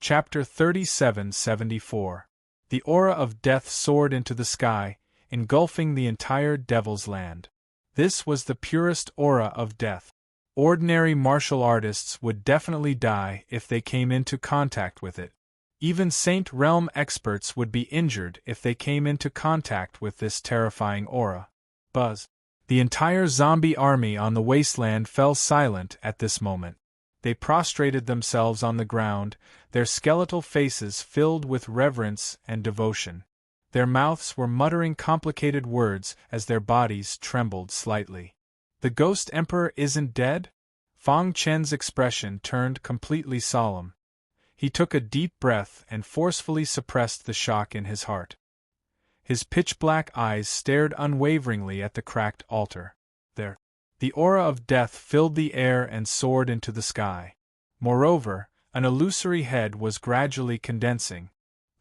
Chapter 37-74. The aura of death soared into the sky, engulfing the entire Devil's Land. This was the purest aura of death. Ordinary martial artists would definitely die if they came into contact with it. Even Saint Realm experts would be injured if they came into contact with this terrifying aura. Buzz. The entire zombie army on the wasteland fell silent at this moment. They prostrated themselves on the ground, their skeletal faces filled with reverence and devotion. Their mouths were muttering complicated words as their bodies trembled slightly. The Ghost Emperor isn't dead? Fang Chen's expression turned completely solemn. He took a deep breath and forcefully suppressed the shock in his heart. His pitch-black eyes stared unwaveringly at the cracked altar. There. The aura of death filled the air and soared into the sky. Moreover, an illusory head was gradually condensing.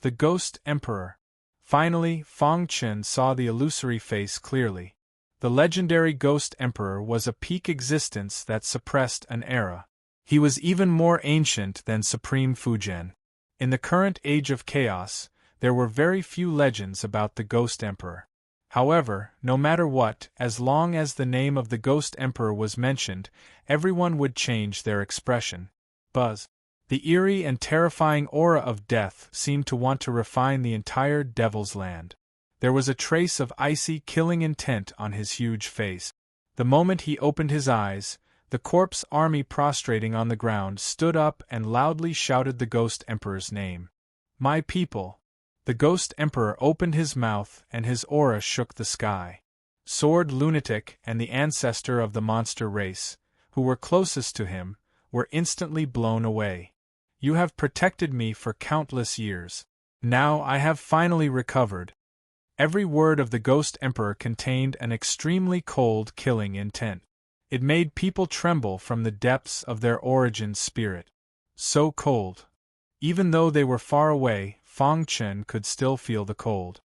The Ghost Emperor. Finally, Fang Chen saw the illusory face clearly. The legendary Ghost Emperor was a peak existence that suppressed an era. He was even more ancient than Supreme Fujian. In the current age of chaos, there were very few legends about the Ghost Emperor. However, no matter what, as long as the name of the Ghost Emperor was mentioned, everyone would change their expression. Buzz. The eerie and terrifying aura of death seemed to want to refine the entire Devil's Land. There was a trace of icy, killing intent on his huge face. The moment he opened his eyes, the corpse army prostrating on the ground stood up and loudly shouted the Ghost Emperor's name. My people. The Ghost Emperor opened his mouth and his aura shook the sky. Sword Lunatic and the ancestor of the monster race, who were closest to him, were instantly blown away. You have protected me for countless years. Now I have finally recovered. Every word of the Ghost Emperor contained an extremely cold, killing intent. It made people tremble from the depths of their origin spirit. So cold. Even though they were far away, Fang Chen could still feel the cold.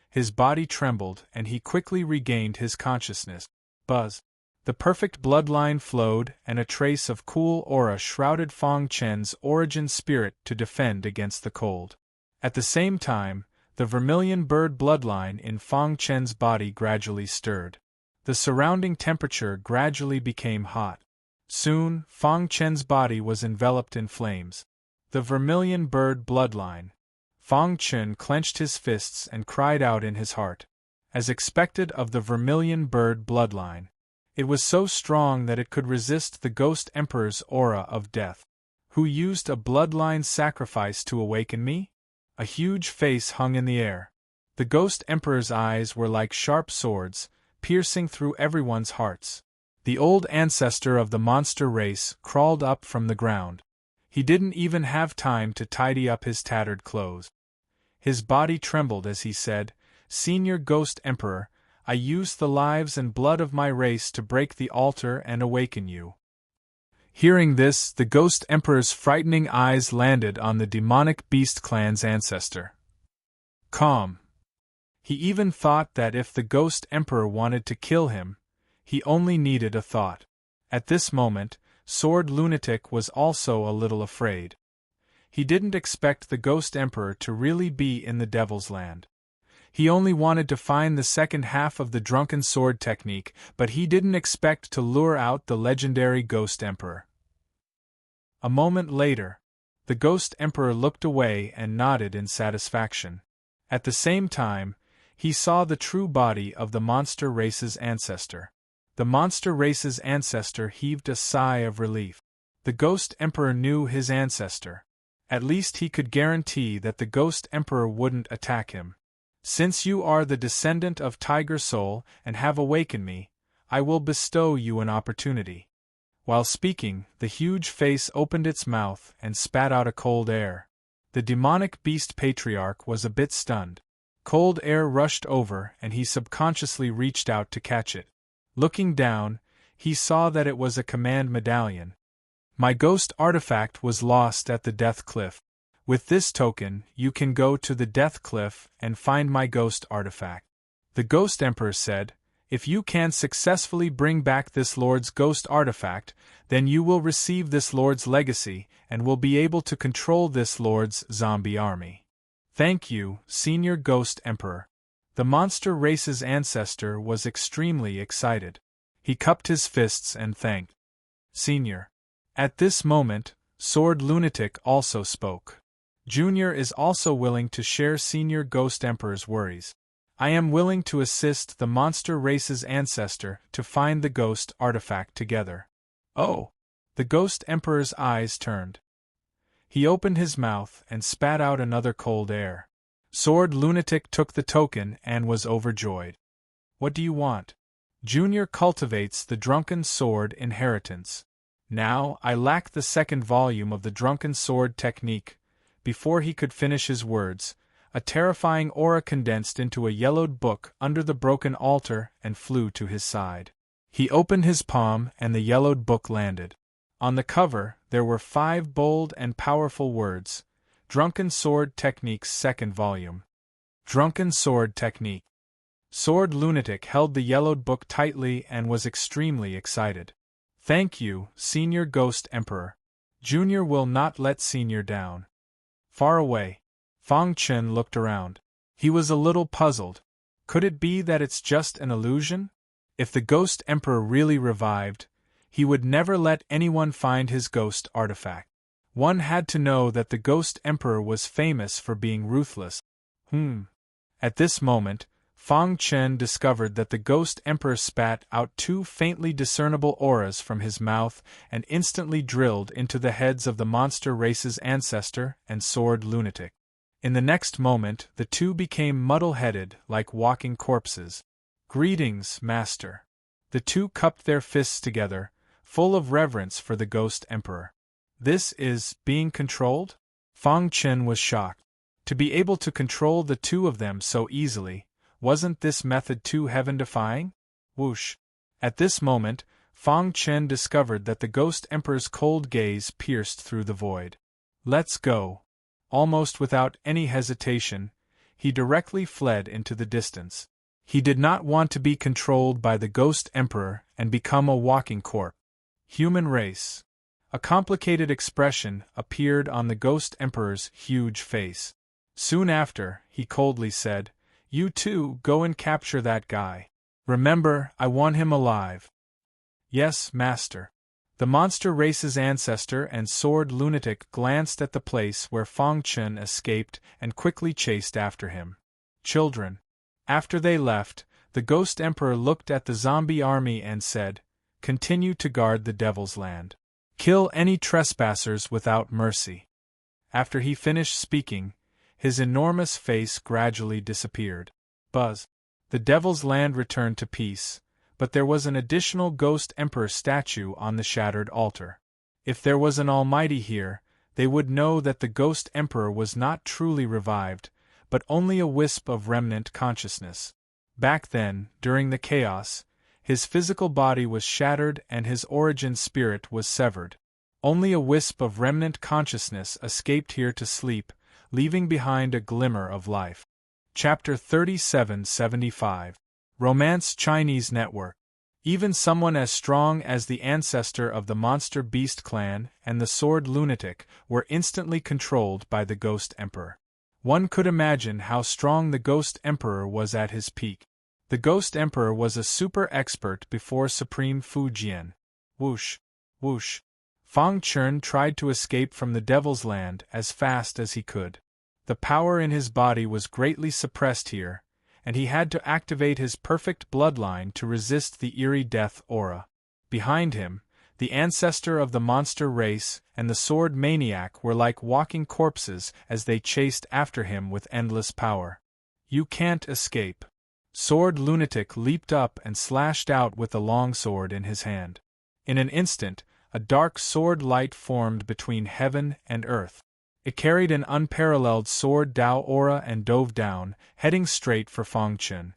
His body trembled and he quickly regained his consciousness. Buzz. The perfect bloodline flowed and a trace of cool aura shrouded Fang Chen's origin spirit to defend against the cold. At the same time, the vermilion bird bloodline in Fang Chen's body gradually stirred. The surrounding temperature gradually became hot. Soon, Fang Chen's body was enveloped in flames. The vermilion bird bloodline. Fang Chen clenched his fists and cried out in his heart. As expected of the vermilion bird bloodline, it was so strong that it could resist the Ghost Emperor's aura of death. Who used a bloodline sacrifice to awaken me? A huge face hung in the air. The Ghost Emperor's eyes were like sharp swords, piercing through everyone's hearts. The old ancestor of the monster race crawled up from the ground. He didn't even have time to tidy up his tattered clothes. His body trembled as he said, Senior Ghost Emperor, I used the lives and blood of my race to break the altar and awaken you. Hearing this, the Ghost Emperor's frightening eyes landed on the demonic beast clan's ancestor. Calm. He even thought that if the Ghost Emperor wanted to kill him, he only needed a thought. At this moment, Sword Lunatic was also a little afraid. He didn't expect the Ghost Emperor to really be in the Devil's Land. He only wanted to find the second half of the drunken sword technique, but he didn't expect to lure out the legendary Ghost Emperor. A moment later, the Ghost Emperor looked away and nodded in satisfaction. At the same time, he saw the true body of the monster race's ancestor. The monster race's ancestor heaved a sigh of relief. The Ghost Emperor knew his ancestor. At least he could guarantee that the Ghost Emperor wouldn't attack him. Since you are the descendant of Tiger Soul and have awakened me, I will bestow you an opportunity. While speaking, the huge face opened its mouth and spat out a cold air. The demonic beast patriarch was a bit stunned. Cold air rushed over and he subconsciously reached out to catch it. Looking down, he saw that it was a command medallion. My ghost artifact was lost at the Death Cliff. With this token, you can go to the Death Cliff and find my ghost artifact. The Ghost Emperor said, If you can successfully bring back this Lord's ghost artifact, then you will receive this Lord's legacy and will be able to control this Lord's zombie army. Thank you, Senior Ghost Emperor. The monster race's ancestor was extremely excited. He cupped his fists and thanked Senior. At this moment, Sword Lunatic also spoke. Junior is also willing to share Senior Ghost Emperor's worries. I am willing to assist the monster race's ancestor to find the ghost artifact together. Oh! The Ghost Emperor's eyes turned. He opened his mouth and spat out another cold air. Sword Lunatic took the token and was overjoyed. What do you want? Junior cultivates the Drunken Sword inheritance. Now, I lack the second volume of the Drunken Sword technique. Before he could finish his words, a terrifying aura condensed into a yellowed book under the broken altar and flew to his side. He opened his palm and the yellowed book landed. On the cover, there were 5 bold and powerful words: Drunken Sword Technique's second volume. Drunken Sword Technique. Sword Lunatic held the yellowed book tightly and was extremely excited. Thank you, Senior Ghost Emperor. Junior will not let Senior down. Far away, Fang Chen looked around. He was a little puzzled. Could it be that it's just an illusion? If the Ghost Emperor really revived, he would never let anyone find his ghost artifact. One had to know that the Ghost Emperor was famous for being ruthless. At this moment, Fang Chen discovered that the Ghost Emperor spat out 2 faintly discernible auras from his mouth and instantly drilled into the heads of the monster race's ancestor and Sword Lunatic. In the next moment, the two became muddle-headed like walking corpses. Greetings, Master. The two cupped their fists together, full of reverence for the Ghost Emperor. This is being controlled? Fang Chen was shocked. To be able to control the two of them so easily, wasn't this method too heaven-defying? Whoosh. At this moment, Fang Chen discovered that the Ghost Emperor's cold gaze pierced through the void. Let's go. Almost without any hesitation, he directly fled into the distance. He did not want to be controlled by the Ghost Emperor and become a walking corpse. Human race. A complicated expression appeared on the Ghost Emperor's huge face. Soon after, he coldly said, "You two go and capture that guy. Remember, I want him alive." "Yes, Master." The monster race's ancestor and Sword Lunatic glanced at the place where Fang Chen escaped and quickly chased after him. Children. After they left, the Ghost Emperor looked at the zombie army and said, "Continue to guard the Devil's Land. Kill any trespassers without mercy." After he finished speaking, his enormous face gradually disappeared. Buzz. The Devil's Land returned to peace, but there was an additional Ghost Emperor statue on the shattered altar. If there was an Almighty here, they would know that the Ghost Emperor was not truly revived, but only a wisp of remnant consciousness. Back then, during the chaos, his physical body was shattered and his origin spirit was severed. Only a wisp of remnant consciousness escaped here to sleep, leaving behind a glimmer of life. Chapter 3775. Romance Chinese Network. Even someone as strong as the ancestor of the Monster Beast clan and the Sword Lunatic were instantly controlled by the Ghost Emperor. One could imagine how strong the Ghost Emperor was at his peak. The Ghost Emperor was a super expert before Supreme Fujian. Whoosh, whoosh. Fang Chen tried to escape from the Devil's Land as fast as he could. The power in his body was greatly suppressed here, and he had to activate his perfect bloodline to resist the eerie death aura. Behind him, the ancestor of the monster race and the sword maniac were like walking corpses as they chased after him with endless power. "You can't escape." Sword Lunatic leaped up and slashed out with the longsword in his hand. In an instant, a dark sword light formed between heaven and earth. It carried an unparalleled sword Dao aura and dove down, heading straight for Fang Chen.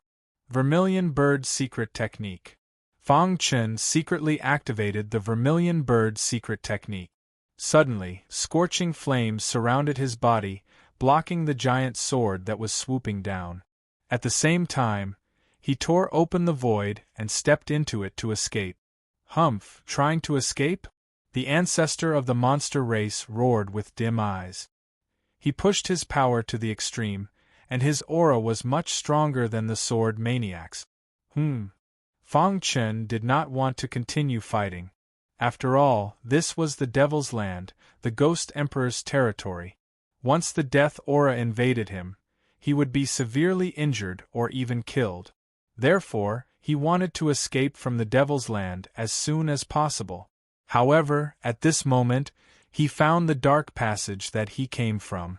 Vermilion Bird Secret Technique. Fang Chen secretly activated the Vermilion Bird Secret Technique. Suddenly, scorching flames surrounded his body, blocking the giant sword that was swooping down. At the same time, He tore open the void and stepped into it to escape. Humph, trying to escape? The ancestor of the monster race roared with dim eyes. He pushed his power to the extreme, and his aura was much stronger than the sword maniac's. Fang Chen did not want to continue fighting. After all, this was the Devil's Land, the Ghost Emperor's territory. Once the death aura invaded him, he would be severely injured or even killed. Therefore, he wanted to escape from the Devil's Land as soon as possible. However, at this moment, he found the dark passage that he came from.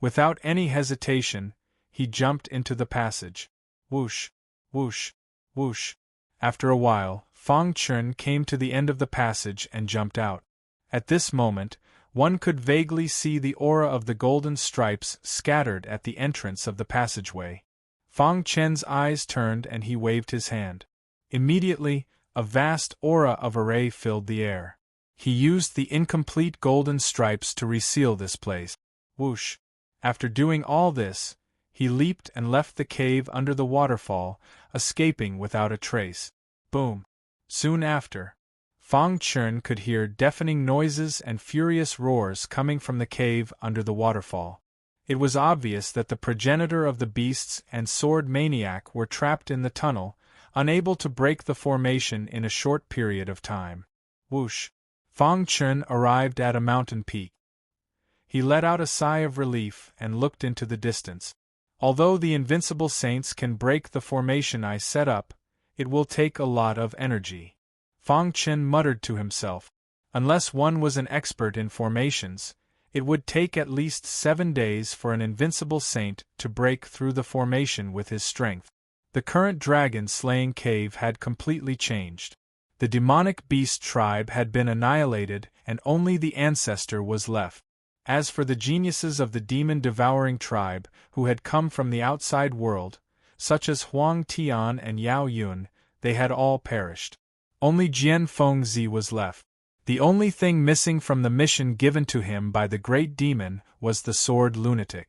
Without any hesitation, he jumped into the passage. Whoosh, whoosh, whoosh. After a while, Fang Chen came to the end of the passage and jumped out. At this moment, one could vaguely see the aura of the golden stripes scattered at the entrance of the passageway. Fang Chen's eyes turned and he waved his hand. Immediately, a vast aura of array filled the air. He used the incomplete golden stripes to reseal this place. Whoosh! After doing all this, he leaped and left the cave under the waterfall, escaping without a trace. Boom! Soon after, Fang Chen could hear deafening noises and furious roars coming from the cave under the waterfall. It was obvious that the progenitor of the beasts and sword maniac were trapped in the tunnel, unable to break the formation in a short period of time. Whoosh! Fang Chen arrived at a mountain peak. He let out a sigh of relief and looked into the distance. Although the invincible saints can break the formation I set up, it will take a lot of energy. Fang Chen muttered to himself. Unless one was an expert in formations, it would take at least 7 days for an invincible saint to break through the formation with his strength. The current dragon-slaying cave had completely changed. The demonic beast tribe had been annihilated and only the ancestor was left. As for the geniuses of the demon-devouring tribe who had come from the outside world, such as Huang Tian and Yao Yun, they had all perished. Only Jian Fengzi was left. The only thing missing from the mission given to him by the great demon was the Sword Lunatic.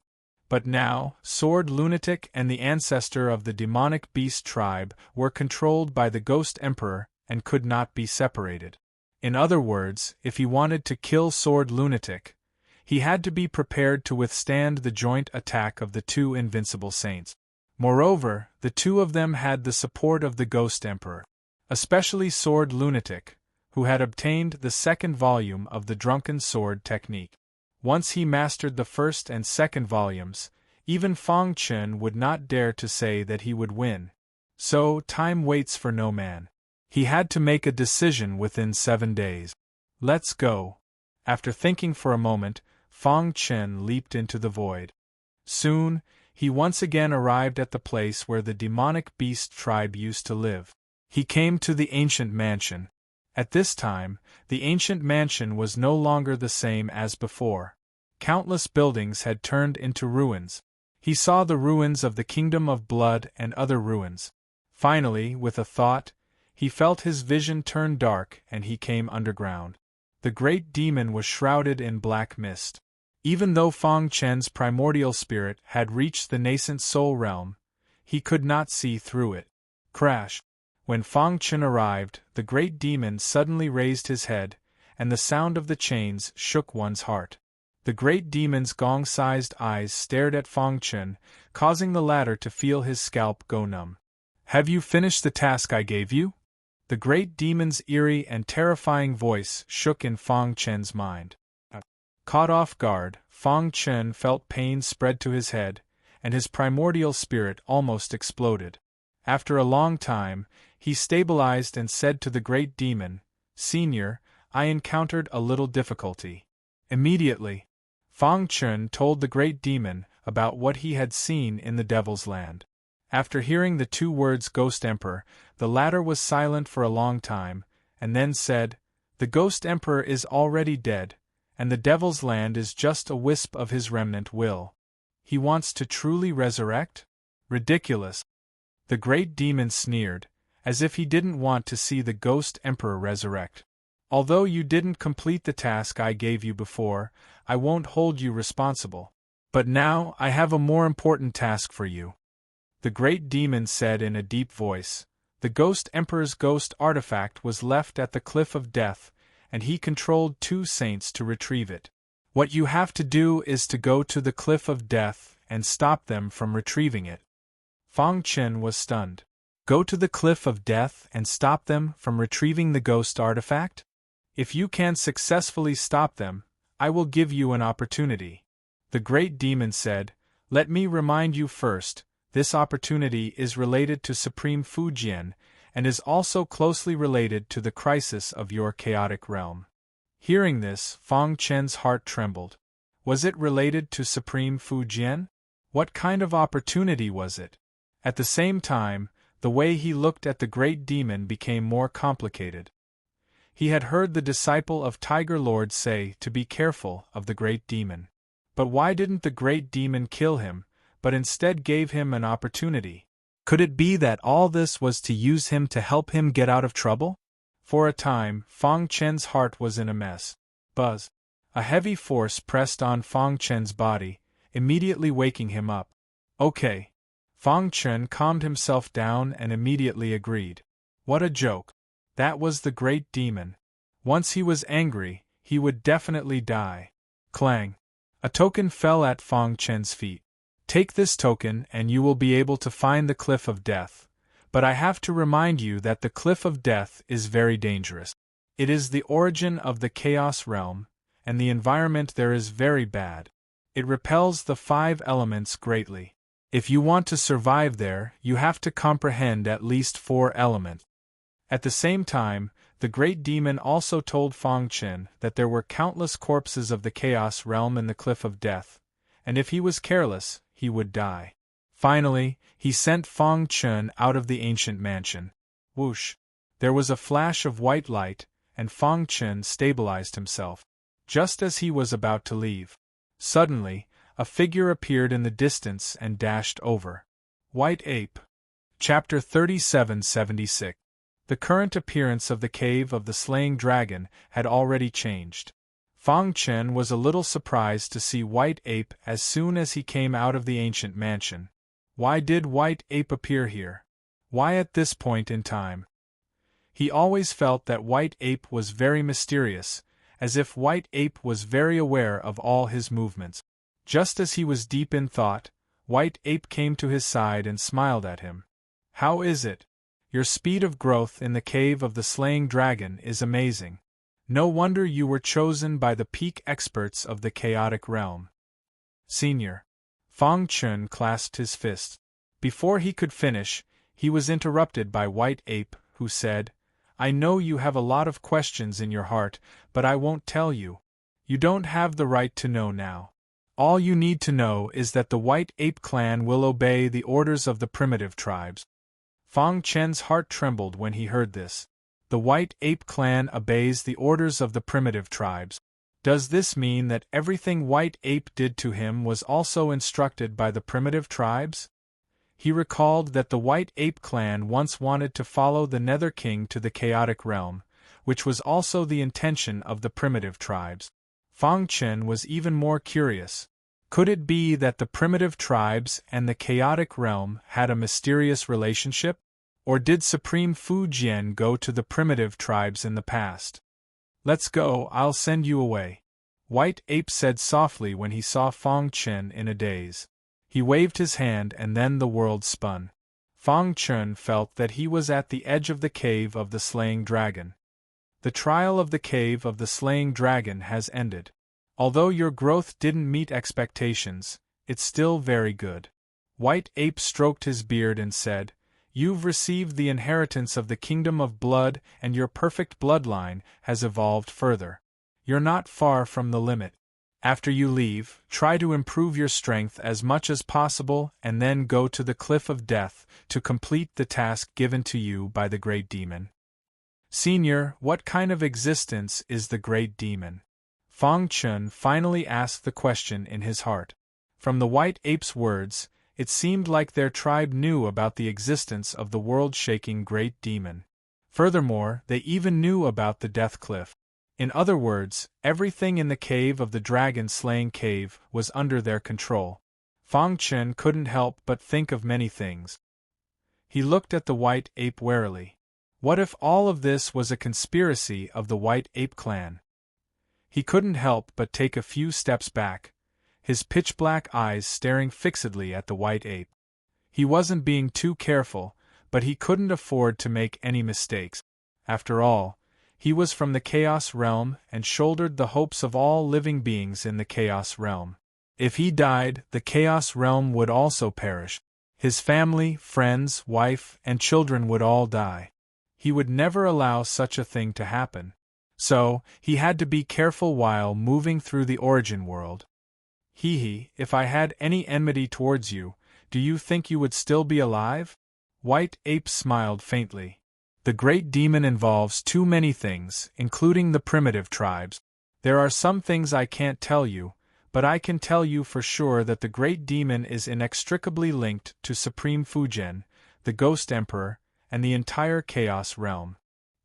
But now, Sword Lunatic and the ancestor of the demonic beast tribe were controlled by the Ghost Emperor and could not be separated. In other words, if he wanted to kill Sword Lunatic, he had to be prepared to withstand the joint attack of the two invincible saints. Moreover, the two of them had the support of the Ghost Emperor, especially Sword Lunatic, who had obtained the second volume of the Drunken Sword technique. Once he mastered the first and second volumes, even Fang Chen would not dare to say that he would win. So, time waits for no man. He had to make a decision within 7 days. Let's go. After thinking for a moment, Fang Chen leaped into the void. Soon, he once again arrived at the place where the demonic beast tribe used to live. He came to the ancient mansion. At this time, the ancient mansion was no longer the same as before. Countless buildings had turned into ruins. He saw the ruins of the Kingdom of Blood and other ruins. Finally, with a thought, he felt his vision turn dark and he came underground. The great demon was shrouded in black mist. Even though Fang Chen's primordial spirit had reached the nascent soul realm, he could not see through it. Crash! When Fang Chen arrived, the great demon suddenly raised his head, and the sound of the chains shook one's heart. The great demon's gong-sized eyes stared at Fang Chen, causing the latter to feel his scalp go numb. "Have you finished the task I gave you?" The great demon's eerie and terrifying voice shook in Fang Chen's mind. Caught off guard, Fang Chen felt pain spread to his head, and his primordial spirit almost exploded. After a long time, he stabilized and said to the great demon, "Senior, I encountered a little difficulty." Immediately, Fang Chen told the great demon about what he had seen in the Devil's Land. After hearing the 2 words Ghost Emperor, the latter was silent for a long time, and then said, "The Ghost Emperor is already dead, and the Devil's Land is just a wisp of his remnant will. He wants to truly resurrect? Ridiculous." The great demon sneered, as if he didn't want to see the Ghost Emperor resurrect. "Although you didn't complete the task I gave you before, I won't hold you responsible. But now I have a more important task for you. The great demon said in a deep voice. The Ghost Emperor's ghost artifact was left at the Cliff of Death, and he controlled 2 saints to retrieve it. What you have to do is to go to the Cliff of Death and stop them from retrieving it. Fang Chen was stunned. Go to the Cliff of Death and stop them from retrieving the ghost artifact? If you can successfully stop them, I will give you an opportunity. The great demon said, let me remind you first, this opportunity is related to Supreme Fujian, and is also closely related to the crisis of your chaotic realm. Hearing this, Fang Chen's heart trembled. Was it related to Supreme Fujian? What kind of opportunity was it? At the same time, the way he looked at the great demon became more complicated. He had heard the disciple of Tiger Lord say to be careful of the great demon. But why didn't the great demon kill him, but instead gave him an opportunity? Could it be that all this was to use him to help him get out of trouble? For a time, Fang Chen's heart was in a mess. Buzz. A heavy force pressed on Fang Chen's body, immediately waking him up. Okay. Fang Chen calmed himself down and immediately agreed. What a joke. That was the great demon. Once he was angry, he would definitely die. Clang. A token fell at Fang Chen's feet. Take this token and you will be able to find the Cliff of Death, but I have to remind you that the Cliff of Death is very dangerous. It is the origin of the Chaos Realm, and the environment there is very bad. It repels the 5 elements greatly. If you want to survive there, you have to comprehend at least 4 elements. At the same time, the great demon also told Fang Chen that there were countless corpses of the Chaos Realm in the Cliff of Death, and if he was careless, he would die. Finally, he sent Fang Chen out of the ancient mansion. Whoosh! There was a flash of white light, and Fang Chen stabilized himself. Just as he was about to leave, suddenly, a figure appeared in the distance and dashed over. White Ape. Chapter 3776. The current appearance of the cave of the slaying dragon had already changed. Fang Chen was a little surprised to see White Ape as soon as he came out of the ancient mansion. Why did White Ape appear here? Why at this point in time? He always felt that White Ape was very mysterious, as if White Ape was very aware of all his movements. Just as he was deep in thought, White Ape came to his side and smiled at him. How is it? Your speed of growth in the cave of the slaying dragon is amazing. No wonder you were chosen by the peak experts of the chaotic realm. Senior. Fang Chen clasped his fists. Before he could finish, he was interrupted by White Ape, who said, I know you have a lot of questions in your heart, but I won't tell you. You don't have the right to know now. All you need to know is that the White Ape clan will obey the orders of the primitive tribes. Fang Chen's heart trembled when he heard this. The White Ape clan obeys the orders of the primitive tribes. Does this mean that everything White Ape did to him was also instructed by the primitive tribes? He recalled that the White Ape clan once wanted to follow the Nether King to the chaotic realm, which was also the intention of the primitive tribes. Fang Chen was even more curious. Could it be that the primitive tribes and the chaotic realm had a mysterious relationship? Or did Supreme Fujian go to the primitive tribes in the past? Let's go, I'll send you away. White Ape said softly when he saw Fang Chen in a daze. He waved his hand and then the world spun. Fang Chen felt that he was at the edge of the cave of the slaying dragon. The trial of the cave of the slaying dragon has ended. Although your growth didn't meet expectations, it's still very good. White Ape stroked his beard and said, You've received the inheritance of the kingdom of blood and your perfect bloodline has evolved further. You're not far from the limit. After you leave, try to improve your strength as much as possible and then go to the Cliff of Death to complete the task given to you by the Great Demon. Senior, what kind of existence is the Great Demon? Fang Chen finally asked the question in his heart. From the White Ape's words, it seemed like their tribe knew about the existence of the world-shaking Great Demon. Furthermore, they even knew about the Death Cliff. In other words, everything in the cave of the dragon-slaying cave was under their control. Fang Chen couldn't help but think of many things. He looked at the white ape warily. What if all of this was a conspiracy of the white ape clan? He couldn't help but take a few steps back, his pitch-black eyes staring fixedly at the white ape. He wasn't being too careful, but he couldn't afford to make any mistakes. After all, he was from the Chaos Realm and shouldered the hopes of all living beings in the Chaos Realm. If he died, the Chaos Realm would also perish. His family, friends, wife, and children would all die. He would never allow such a thing to happen. So, he had to be careful while moving through the origin world. If I had any enmity towards you, do you think you would still be alive? White Ape smiled faintly. The great demon involves too many things, including the primitive tribes. There are some things I can't tell you, but I can tell you for sure that the great demon is inextricably linked to Supreme Fujian, the Ghost Emperor, and the entire Chaos Realm.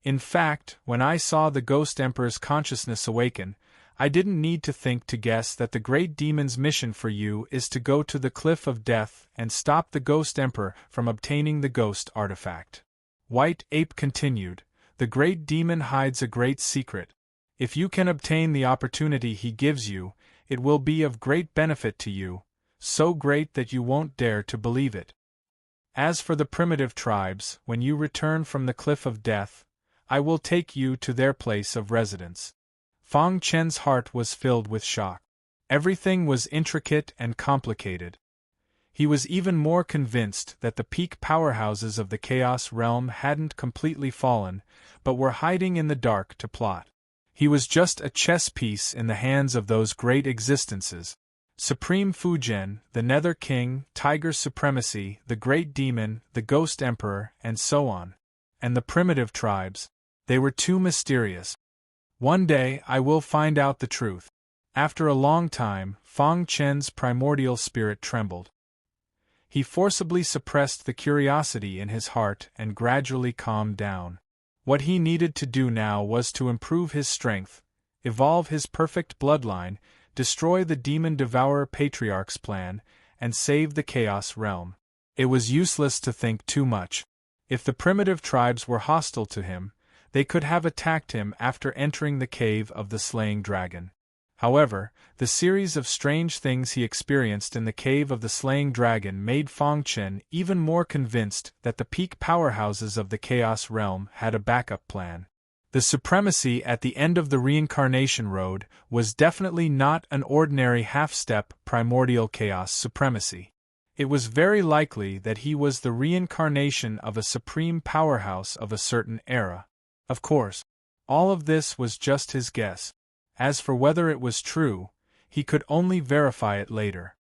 In fact, when I saw the Ghost Emperor's consciousness awaken, I didn't need to think to guess that the great demon's mission for you is to go to the Cliff of Death and stop the Ghost Emperor from obtaining the Ghost Artifact. White Ape continued, the great demon hides a great secret. If you can obtain the opportunity he gives you, it will be of great benefit to you, so great that you won't dare to believe it. As for the primitive tribes, when you return from the Cliff of Death, I will take you to their place of residence. Fang Chen's heart was filled with shock. Everything was intricate and complicated. He was even more convinced that the peak powerhouses of the Chaos Realm hadn't completely fallen, but were hiding in the dark to plot. He was just a chess piece in the hands of those great existences. Supreme Fujian, the Nether King, Tiger Supremacy, the Great Demon, the Ghost Emperor, and so on. And the primitive tribes. They were too mysterious. One day I will find out the truth. After a long time, Fang Chen's primordial spirit trembled. He forcibly suppressed the curiosity in his heart and gradually calmed down. What he needed to do now was to improve his strength, evolve his perfect bloodline, destroy the Demon Devourer Patriarch's plan, and save the Chaos Realm. It was useless to think too much. If the primitive tribes were hostile to him, they could have attacked him after entering the cave of the Slaying Dragon. However, the series of strange things he experienced in the cave of the Slaying Dragon made Fang Chen even more convinced that the peak powerhouses of the Chaos Realm had a backup plan. The supremacy at the end of the reincarnation road was definitely not an ordinary half-step primordial chaos supremacy. It was very likely that he was the reincarnation of a supreme powerhouse of a certain era. Of course, all of this was just his guess. As for whether it was true, he could only verify it later.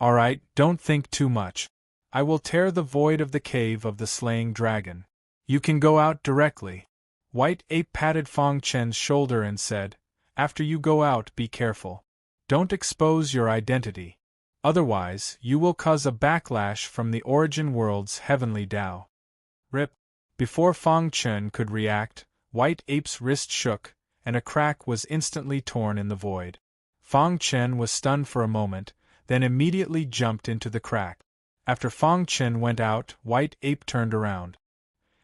Alright, don't think too much. I will tear the void of the cave of the Slaying Dragon. You can go out directly. White Ape patted Fang Chen's shoulder and said, after you go out, be careful. Don't expose your identity. Otherwise, you will cause a backlash from the origin world's heavenly Tao. Rip. Before Fang Chen could react, White Ape's wrist shook, and a crack was instantly torn in the void. Fang Chen was stunned for a moment, then immediately jumped into the crack. After Fang Chen went out, White Ape turned around.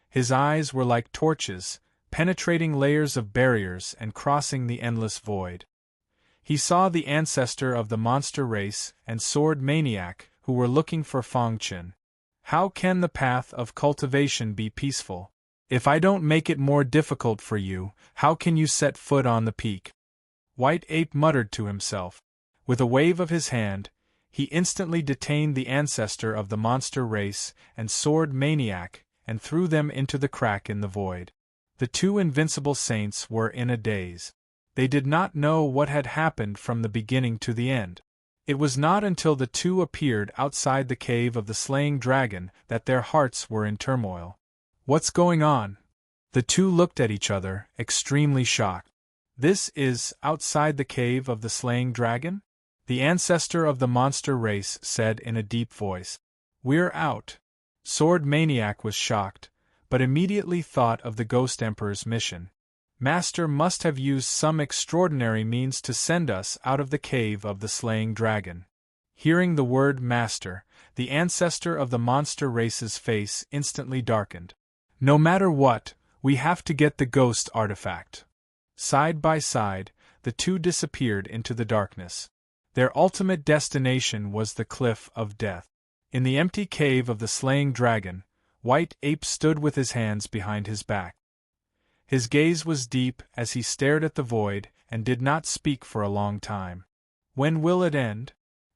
His eyes were like torches, penetrating layers of barriers and crossing the endless void. He saw the ancestor of the monster race and sword maniac who were looking for Fang Chen. How can the path of cultivation be peaceful? If I don't make it more difficult for you, how can you set foot on the peak? White Ape muttered to himself. With a wave of his hand, he instantly detained the ancestor of the monster race and sword maniac and threw them into the crack in the void. The two invincible saints were in a daze. They did not know what had happened from the beginning to the end. It was not until the two appeared outside the cave of the Slaying Dragon that their hearts were in turmoil. What's going on? The two looked at each other, extremely shocked. This is outside the cave of the Slaying Dragon? The ancestor of the monster race said in a deep voice. We're out. Sword Maniac was shocked, but immediately thought of the Ghost Emperor's mission. Master must have used some extraordinary means to send us out of the cave of the Slaying Dragon. Hearing the word master, the ancestor of the monster race's face instantly darkened. No matter what, we have to get the ghost artifact. Side by side, the two disappeared into the darkness. Their ultimate destination was the cliff of death. In the empty cave of the slaying dragon, White Ape stood with his hands behind his back. His gaze was deep as he stared at the void and did not speak for a long time. When will it end?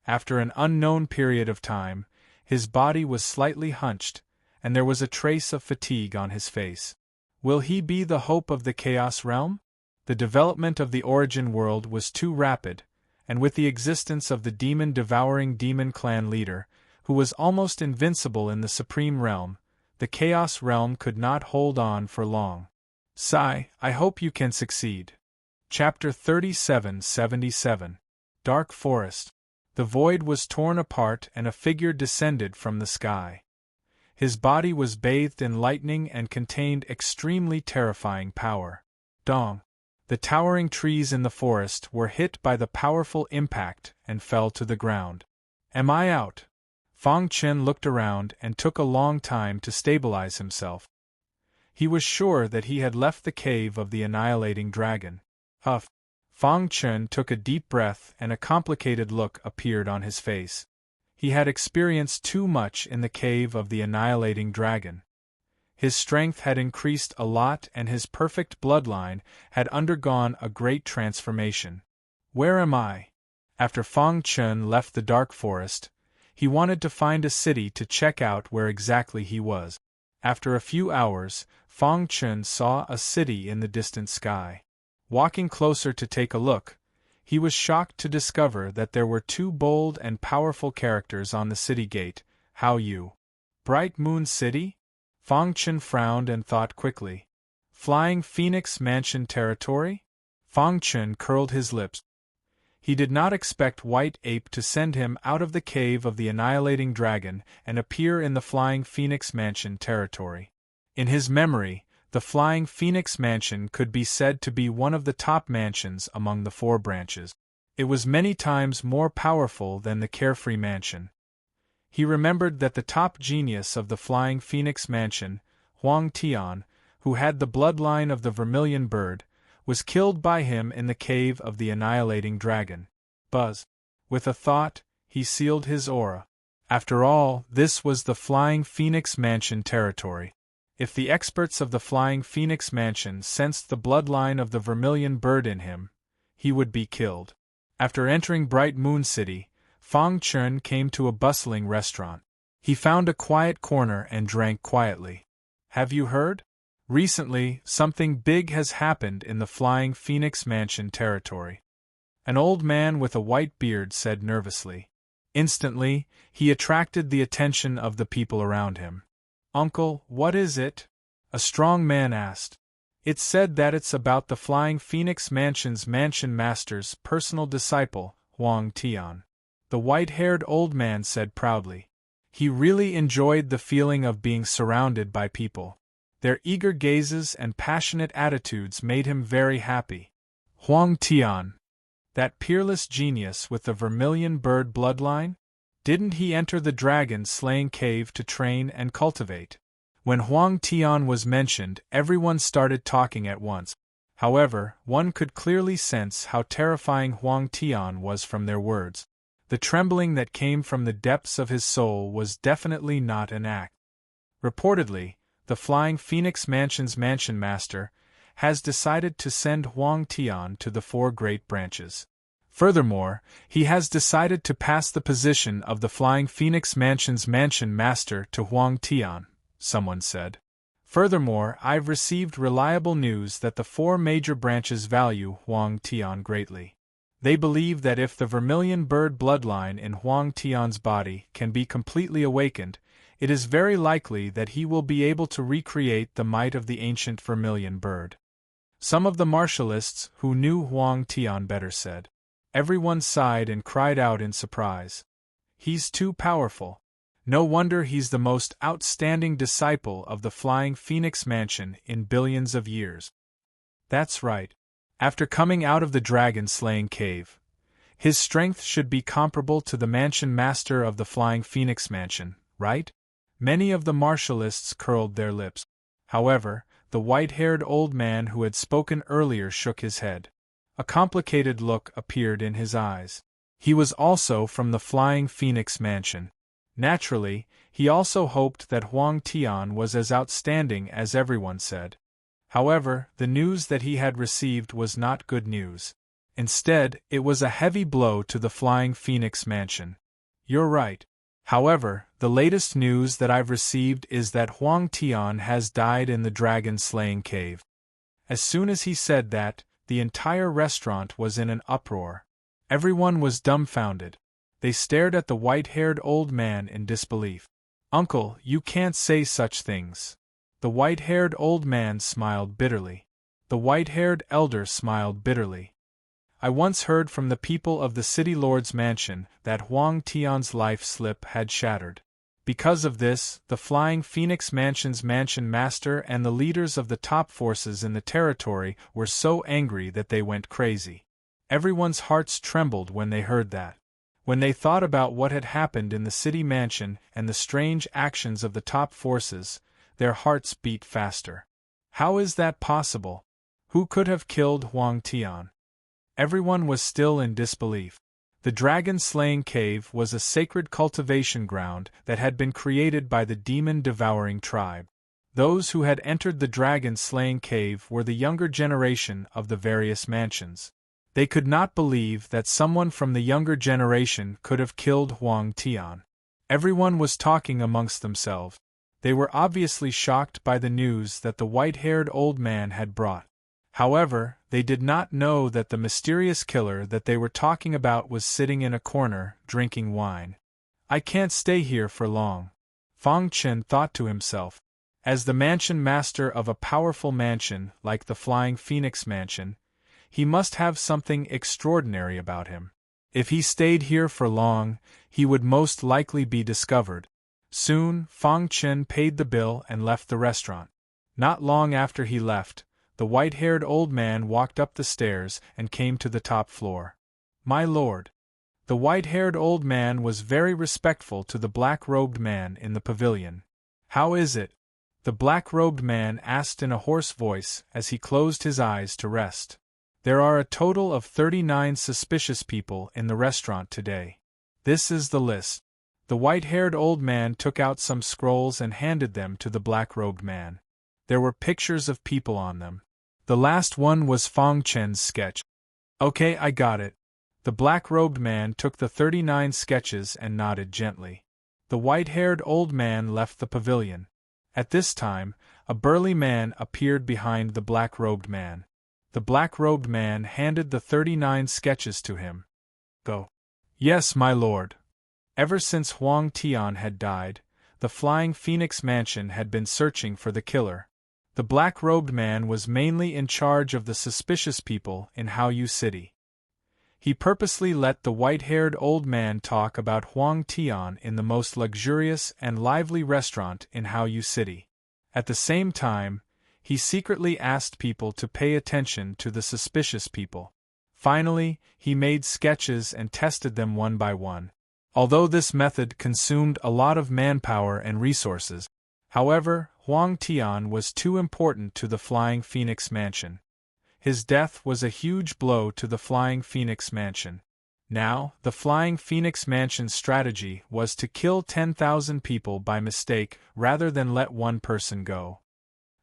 After an unknown period of time, his body was slightly hunched, and there was a trace of fatigue on his face. Will he be the hope of the Chaos Realm? The development of the Origin world was too rapid, and with the existence of the demon-devouring demon clan leader, who was almost invincible in the Supreme Realm, the Chaos Realm could not hold on for long. Sigh, I hope you can succeed. Chapter 3777. Dark Forest. The void was torn apart and a figure descended from the sky. His body was bathed in lightning and contained extremely terrifying power. Dong! The towering trees in the forest were hit by the powerful impact and fell to the ground. Am I out? Fang Chen looked around and took a long time to stabilize himself. He was sure that he had left the cave of the annihilating dragon. Huff! Fang Chen took a deep breath and a complicated look appeared on his face. He had experienced too much in the cave of the annihilating dragon. His strength had increased a lot and his perfect bloodline had undergone a great transformation. Where am I? After Fang Chen left the dark forest, he wanted to find a city to check out where exactly he was. After a few hours, Fang Chen saw a city in the distant sky. Walking closer to take a look, he was shocked to discover that there were two bold and powerful characters on the city gate. How you? Bright Moon City? Fang Chen frowned and thought quickly. Flying Phoenix Mansion territory? Fang Chen curled his lips. He did not expect White Ape to send him out of the cave of the annihilating dragon and appear in the Flying Phoenix Mansion territory. In his memory, the Flying Phoenix Mansion could be said to be one of the top mansions among the four branches. It was many times more powerful than the Carefree Mansion. He remembered that the top genius of the Flying Phoenix Mansion, Huang Tian, who had the bloodline of the Vermilion Bird, was killed by him in the cave of the annihilating dragon. Buzz. With a thought, he sealed his aura. After all, this was the Flying Phoenix Mansion territory. If the experts of the Flying Phoenix Mansion sensed the bloodline of the Vermilion Bird in him, he would be killed. After entering Bright Moon City, Fang Chen came to a bustling restaurant. He found a quiet corner and drank quietly. Have you heard? Recently, something big has happened in the Flying Phoenix Mansion territory. An old man with a white beard said nervously. Instantly, he attracted the attention of the people around him. Uncle, what is it? A strong man asked. It's said that it's about the Flying Phoenix Mansion's mansion master's personal disciple, Huang Tian. The white-haired old man said proudly. He really enjoyed the feeling of being surrounded by people. Their eager gazes and passionate attitudes made him very happy. Huang Tian. That peerless genius with the Vermilion Bird bloodline? Didn't he enter the dragon-slaying cave to train and cultivate? When Huang Tian was mentioned, everyone started talking at once. However, one could clearly sense how terrifying Huang Tian was from their words. The trembling that came from the depths of his soul was definitely not an act. Reportedly, the Flying Phoenix Mansion's mansion master has decided to send Huang Tian to the four great branches. Furthermore, he has decided to pass the position of the Flying Phoenix Mansion's mansion master to Huang Tian, someone said. Furthermore, I've received reliable news that the four major branches value Huang Tian greatly. They believe that if the Vermilion Bird bloodline in Huang Tian's body can be completely awakened, it is very likely that he will be able to recreate the might of the ancient Vermilion Bird. Some of the martialists who knew Huang Tian better said. Everyone sighed and cried out in surprise. He's too powerful. No wonder he's the most outstanding disciple of the Flying Phoenix Mansion in billions of years. That's right. After coming out of the dragon-slaying cave, His strength should be comparable to the mansion master of the Flying Phoenix Mansion, right? Many of the martialists curled their lips. However, the white-haired old man who had spoken earlier shook his head. A complicated look appeared in his eyes. He was also from the Flying Phoenix Mansion. Naturally, he also hoped that Huang Tian was as outstanding as everyone said. However, the news that he had received was not good news. Instead, it was a heavy blow to the Flying Phoenix Mansion. You're right. However, the latest news that I've received is that Huang Tian has died in the dragon-slaying cave. As soon as he said that, the entire restaurant was in an uproar. Everyone was dumbfounded. They stared at the white-haired old man in disbelief. "Uncle, you can't say such things." The white-haired old man smiled bitterly. The white-haired elder smiled bitterly. "I once heard from the people of the City Lord's mansion that Huang Tian's life slip had shattered. Because of this, the Flying Phoenix Mansion's mansion master and the leaders of the top forces in the territory were so angry that they went crazy. Everyone's hearts trembled when they heard that. When they thought about what had happened in the city mansion and the strange actions of the top forces, their hearts beat faster. How is that possible? Who could have killed Huang Tian? Everyone was still in disbelief. The dragon-slaying cave was a sacred cultivation ground that had been created by the demon-devouring tribe. Those who had entered the dragon-slaying cave were the younger generation of the various mansions. They could not believe that someone from the younger generation could have killed Huang Tian. Everyone was talking amongst themselves. They were obviously shocked by the news that the white-haired old man had brought. However, they did not know that the mysterious killer that they were talking about was sitting in a corner, drinking wine. "I can't stay here for long," Fang Chen thought to himself. As the mansion master of a powerful mansion like the Flying Phoenix Mansion, he must have something extraordinary about him. If he stayed here for long, he would most likely be discovered. Soon, Fang Chen paid the bill and left the restaurant. Not long after he left, the white-haired old man walked up the stairs and came to the top floor. "My lord." The white-haired old man was very respectful to the black-robed man in the pavilion. "How is it?" the black-robed man asked in a hoarse voice as he closed his eyes to rest. "There are a total of 39 suspicious people in the restaurant today. This is the list." The white-haired old man took out some scrolls and handed them to the black-robed man. There were pictures of people on them. The last one was Fang Chen's sketch. "Okay, I got it." The black-robed man took the 39 sketches and nodded gently. The white-haired old man left the pavilion. At this time, a burly man appeared behind the black-robed man. The black-robed man handed the 39 sketches to him. "Go." "Yes, my lord." Ever since Huang Tian had died, the Flying Phoenix Mansion had been searching for the killer. The black-robed man was mainly in charge of the suspicious people in Haoyu City. He purposely let the white-haired old man talk about Huang Tian in the most luxurious and lively restaurant in Haoyu City. At the same time, he secretly asked people to pay attention to the suspicious people. Finally, he made sketches and tested them one by one. Although this method consumed a lot of manpower and resources, however, Huang Tian was too important to the Flying Phoenix Mansion. His death was a huge blow to the Flying Phoenix Mansion. Now, the Flying Phoenix Mansion's strategy was to kill 10,000 people by mistake rather than let one person go.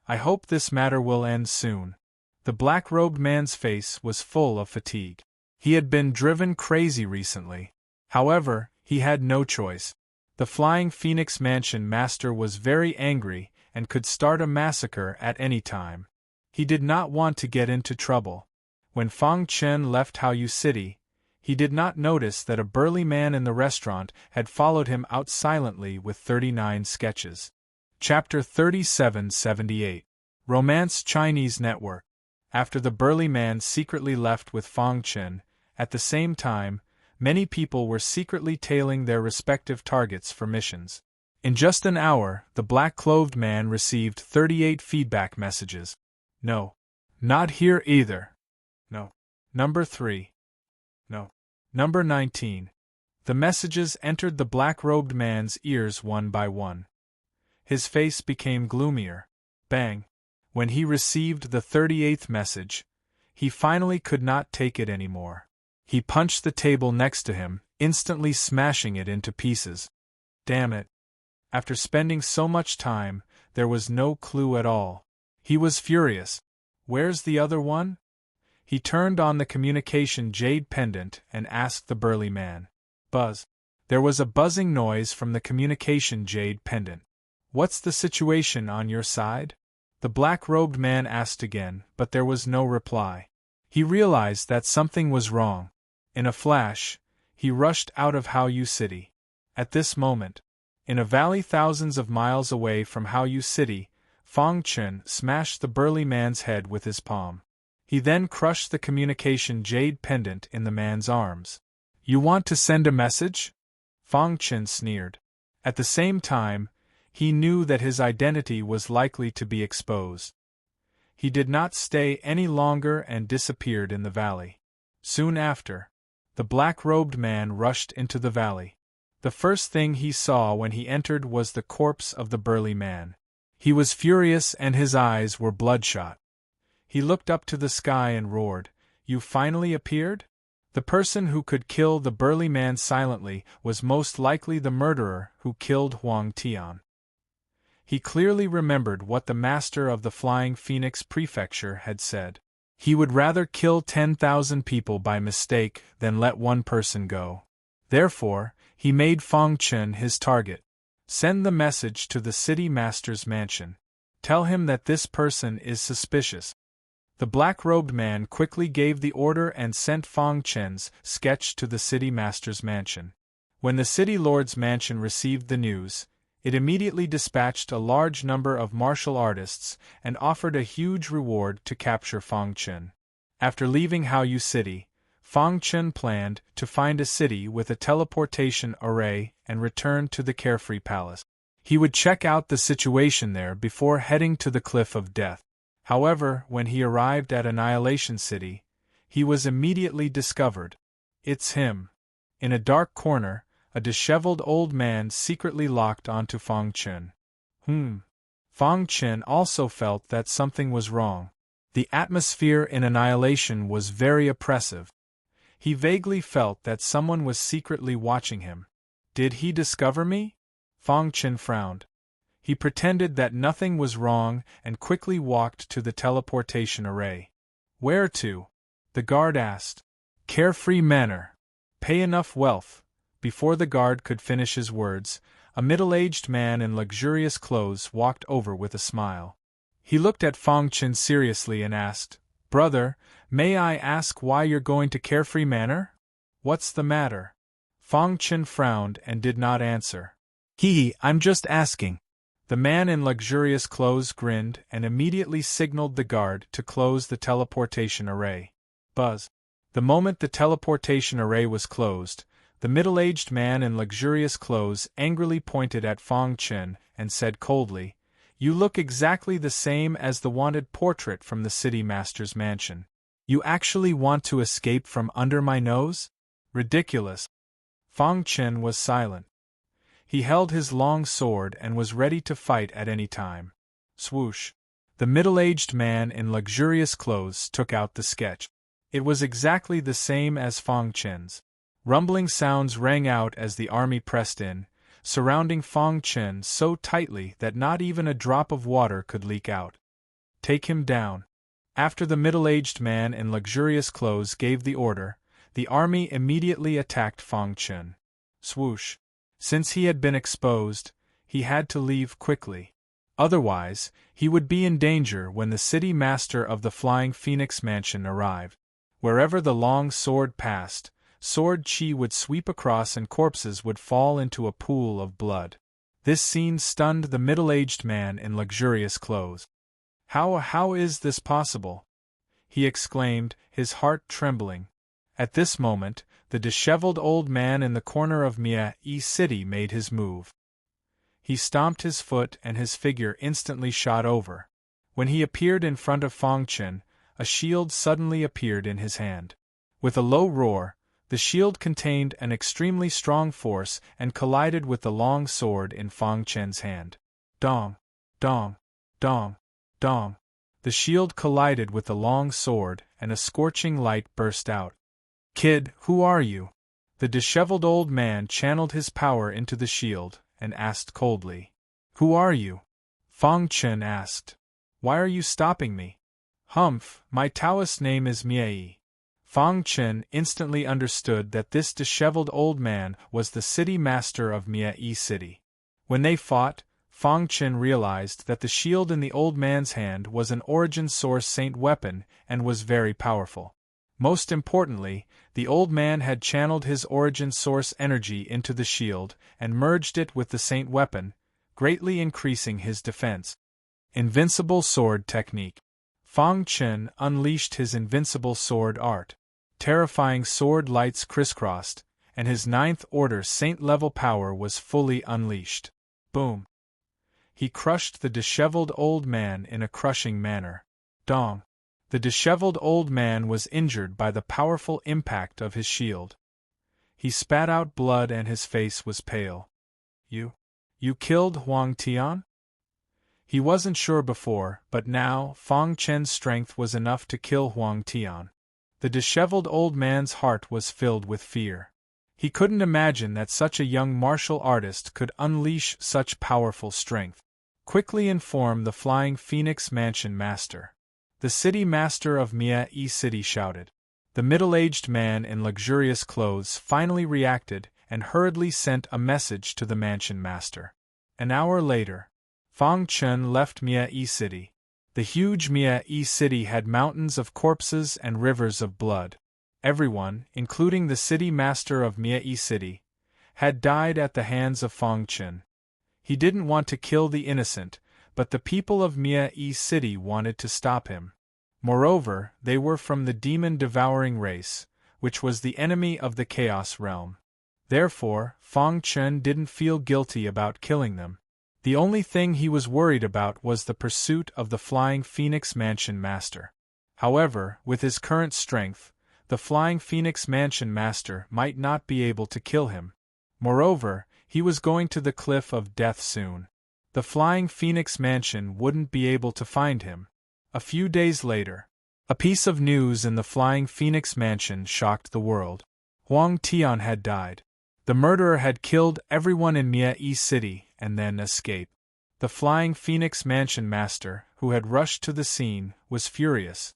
"I hope this matter will end soon." The black-robed man's face was full of fatigue. He had been driven crazy recently. However, he had no choice. The Flying Phoenix Mansion master was very angry and could start a massacre at any time. He did not want to get into trouble. When Fang Chen left Haoyu City, he did not notice that a burly man in the restaurant had followed him out silently with 39 sketches. Chapter 3778. Romance Chinese Network. After the burly man secretly left with Fang Chen, at the same time, many people were secretly tailing their respective targets for missions. In just an hour, the black-clothed man received 38 feedback messages. "No. Not here either. No. Number 3. No. Number 19. The messages entered the black-robed man's ears one by one. His face became gloomier. Bang! When he received the 38th message, he finally could not take it anymore. He punched the table next to him, instantly smashing it into pieces. Damn it! After spending so much time, there was no clue at all. He was furious. Where's the other one? He turned on the communication jade pendant and asked the burly man. Buzz. There was a buzzing noise from the communication jade pendant. What's the situation on your side? The black-robed man asked again, but there was no reply. He realized that something was wrong. In a flash, he rushed out of Haoyu City. At this moment, in a valley thousands of miles away from Haoyu City, Fong Chen smashed the burly man's head with his palm. He then crushed the communication jade pendant in the man's arms. You want to send a message? Fong Chen sneered. At the same time, he knew that his identity was likely to be exposed. He did not stay any longer and disappeared in the valley. Soon after, the black-robed man rushed into the valley. The first thing he saw when he entered was the corpse of the burly man. He was furious and his eyes were bloodshot. He looked up to the sky and roared, "You finally appeared?" The person who could kill the burly man silently was most likely the murderer who killed Huang Tian. He clearly remembered what the master of the Flying Phoenix Prefecture had said. He would rather kill 10,000 people by mistake than let one person go. Therefore, he made Fong Chen his target. Send the message to the city master's mansion. Tell him that this person is suspicious. The black-robed man quickly gave the order and sent Fong Chen's sketch to the city master's mansion. When the city lord's mansion received the news, it immediately dispatched a large number of martial artists and offered a huge reward to capture Fong Chen. After leaving Haoyu City, Fong Chen planned to find a city with a teleportation array and return to the Carefree Palace. He would check out the situation there before heading to the Cliff of Death. However, when he arrived at Annihilation City, he was immediately discovered. It's him. In a dark corner, a disheveled old man secretly locked onto Fong Chen. Fong Chen also felt that something was wrong. The atmosphere in Annihilation was very oppressive. He vaguely felt that someone was secretly watching him. Did he discover me? Fong Chen frowned. He pretended that nothing was wrong and quickly walked to the teleportation array. Where to? The guard asked. Carefree Manor. Pay enough wealth. Before the guard could finish his words, a middle-aged man in luxurious clothes walked over with a smile. He looked at Fong Chen seriously and asked, Brother, may I ask why you're going to Carefree Manor? What's the matter? Fong Chen frowned and did not answer. I'm just asking. The man in luxurious clothes grinned and immediately signaled the guard to close the teleportation array. Buzz. The moment the teleportation array was closed, the middle-aged man in luxurious clothes angrily pointed at Fong Chen and said coldly, You look exactly the same as the wanted portrait from the city master's mansion. You actually want to escape from under my nose? Ridiculous. Fong Chen was silent. He held his long sword and was ready to fight at any time. Swoosh. The middle-aged man in luxurious clothes took out the sketch. It was exactly the same as Fong Chen's. Rumbling sounds rang out as the army pressed in, surrounding Fong Chen so tightly that not even a drop of water could leak out. Take him down. After the middle-aged man in luxurious clothes gave the order, the army immediately attacked Fong Chen. Swoosh. Since he had been exposed, he had to leave quickly. Otherwise, he would be in danger when the city master of the Flying Phoenix Mansion arrived. Wherever the long sword passed, sword chi would sweep across and corpses would fall into a pool of blood. This scene stunned the middle-aged man in luxurious clothes. How is this possible? He exclaimed, his heart trembling. At this moment, the disheveled old man in the corner of Mie City made his move. He stomped his foot and his figure instantly shot over. When he appeared in front of Fong Chen, a shield suddenly appeared in his hand. With a low roar, The shield contained an extremely strong force and collided with the long sword in Fang Chen's hand. Dong! Dong! Dong! Dong! The shield collided with the long sword, and a scorching light burst out. "Kid, who are you?" The disheveled old man channeled his power into the shield, and asked coldly. "Who are you?" Fang Chen asked. "Why are you stopping me?" "Humph, my Taoist name is Miei." Fang Chen instantly understood that this disheveled old man was the city master of Miei City. When they fought, Fang Chen realized that the shield in the old man's hand was an Origin Source Saint weapon and was very powerful. Most importantly, the old man had channeled his Origin Source energy into the shield and merged it with the Saint weapon, greatly increasing his defense. Invincible Sword Technique. Fang Chen unleashed his invincible sword art. Terrifying sword lights crisscrossed, and his ninth order saint-level power was fully unleashed. Boom! He crushed the disheveled old man in a crushing manner. Dong! The disheveled old man was injured by the powerful impact of his shield. He spat out blood and his face was pale. You killed Huang Tian?" He wasn't sure before, but now Fang Chen's strength was enough to kill Huang Tian. The disheveled old man's heart was filled with fear. He couldn't imagine that such a young martial artist could unleash such powerful strength. "Quickly inform the Flying Phoenix Mansion Master." The city master of Miei City shouted. The middle-aged man in luxurious clothes finally reacted and hurriedly sent a message to the mansion master. An hour later, Fang Chen left Miei City. The huge Miei City had mountains of corpses and rivers of blood. Everyone, including the city master of Miei City, had died at the hands of Fang Chen. He didn't want to kill the innocent, but the people of Miei City wanted to stop him. Moreover, they were from the demon-devouring race, which was the enemy of the Chaos Realm. Therefore, Fang Chen didn't feel guilty about killing them. The only thing he was worried about was the pursuit of the Flying Phoenix Mansion Master. However, with his current strength, the Flying Phoenix Mansion Master might not be able to kill him. Moreover, he was going to the Cliff of Death soon. The Flying Phoenix Mansion wouldn't be able to find him. A few days later, a piece of news in the Flying Phoenix Mansion shocked the world. Huang Tian had died. The murderer had killed everyone in Miei City and then escaped. The Flying Phoenix Mansion Master, who had rushed to the scene, was furious.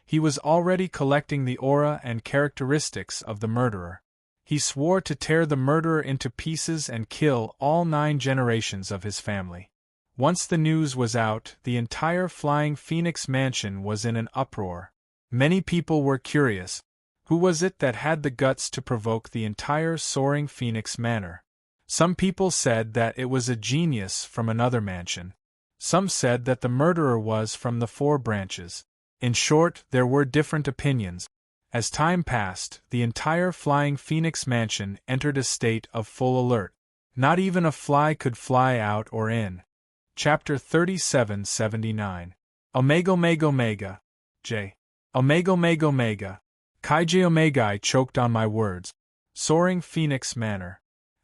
He was already collecting the aura and characteristics of the murderer. He swore to tear the murderer into pieces and kill all 9 generations of his family. Once the news was out, the entire Flying Phoenix Mansion was in an uproar. Many people were curious. Who was it that had the guts to provoke the entire Soaring Phoenix Manor? Some people said that it was a genius from another mansion. Some said that the murderer was from the 4 branches. In short, there were different opinions. As time passed, the entire Flying Phoenix Mansion entered a state of full alert. Not even a fly could fly out or in. Chapter 3779. Omega Omega Omega. J. Omega Omega Omega. Kai J Omega. I choked on my words. Soaring Phoenix Manor.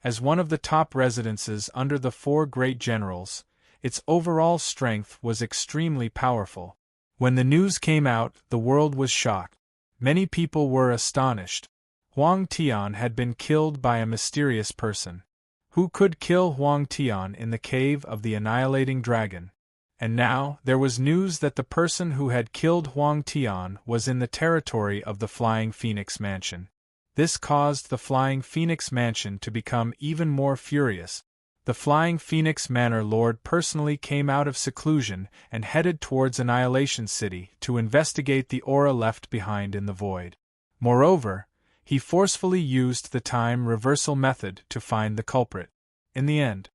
As one of the top residences under the 4 great generals, its overall strength was extremely powerful. When the news came out, the world was shocked. Many people were astonished. Huang Tian had been killed by a mysterious person. Who could kill Huang Tian in the cave of the Annihilating Dragon? And now, there was news that the person who had killed Huang Tian was in the territory of the Flying Phoenix Mansion. This caused the Flying Phoenix Mansion to become even more furious. The Flying Phoenix Manor Lord personally came out of seclusion and headed towards Annihilation City to investigate the aura left behind in the void. Moreover, he forcefully used the time reversal method to find the culprit. In the end,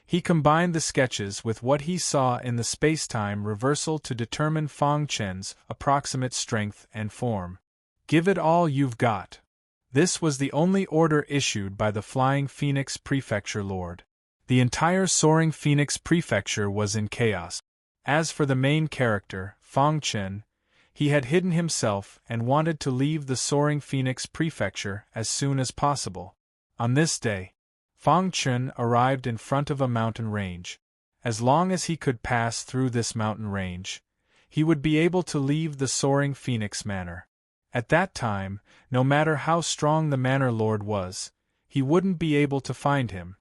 he combined the sketches with what he saw in the space-time reversal to determine Fang Chen's approximate strength and form. Give it all you've got. This was the only order issued by the Flying Phoenix Prefecture Lord. The entire Soaring Phoenix Prefecture was in chaos. As for the main character, Fang Chen, He had hidden himself and wanted to leave the Soaring Phoenix Prefecture as soon as possible. On this day, Fang Chun arrived in front of a mountain range. As long as he could pass through this mountain range, he would be able to leave the Soaring Phoenix Manor. At that time, no matter how strong the Manor Lord was, he wouldn't be able to find him.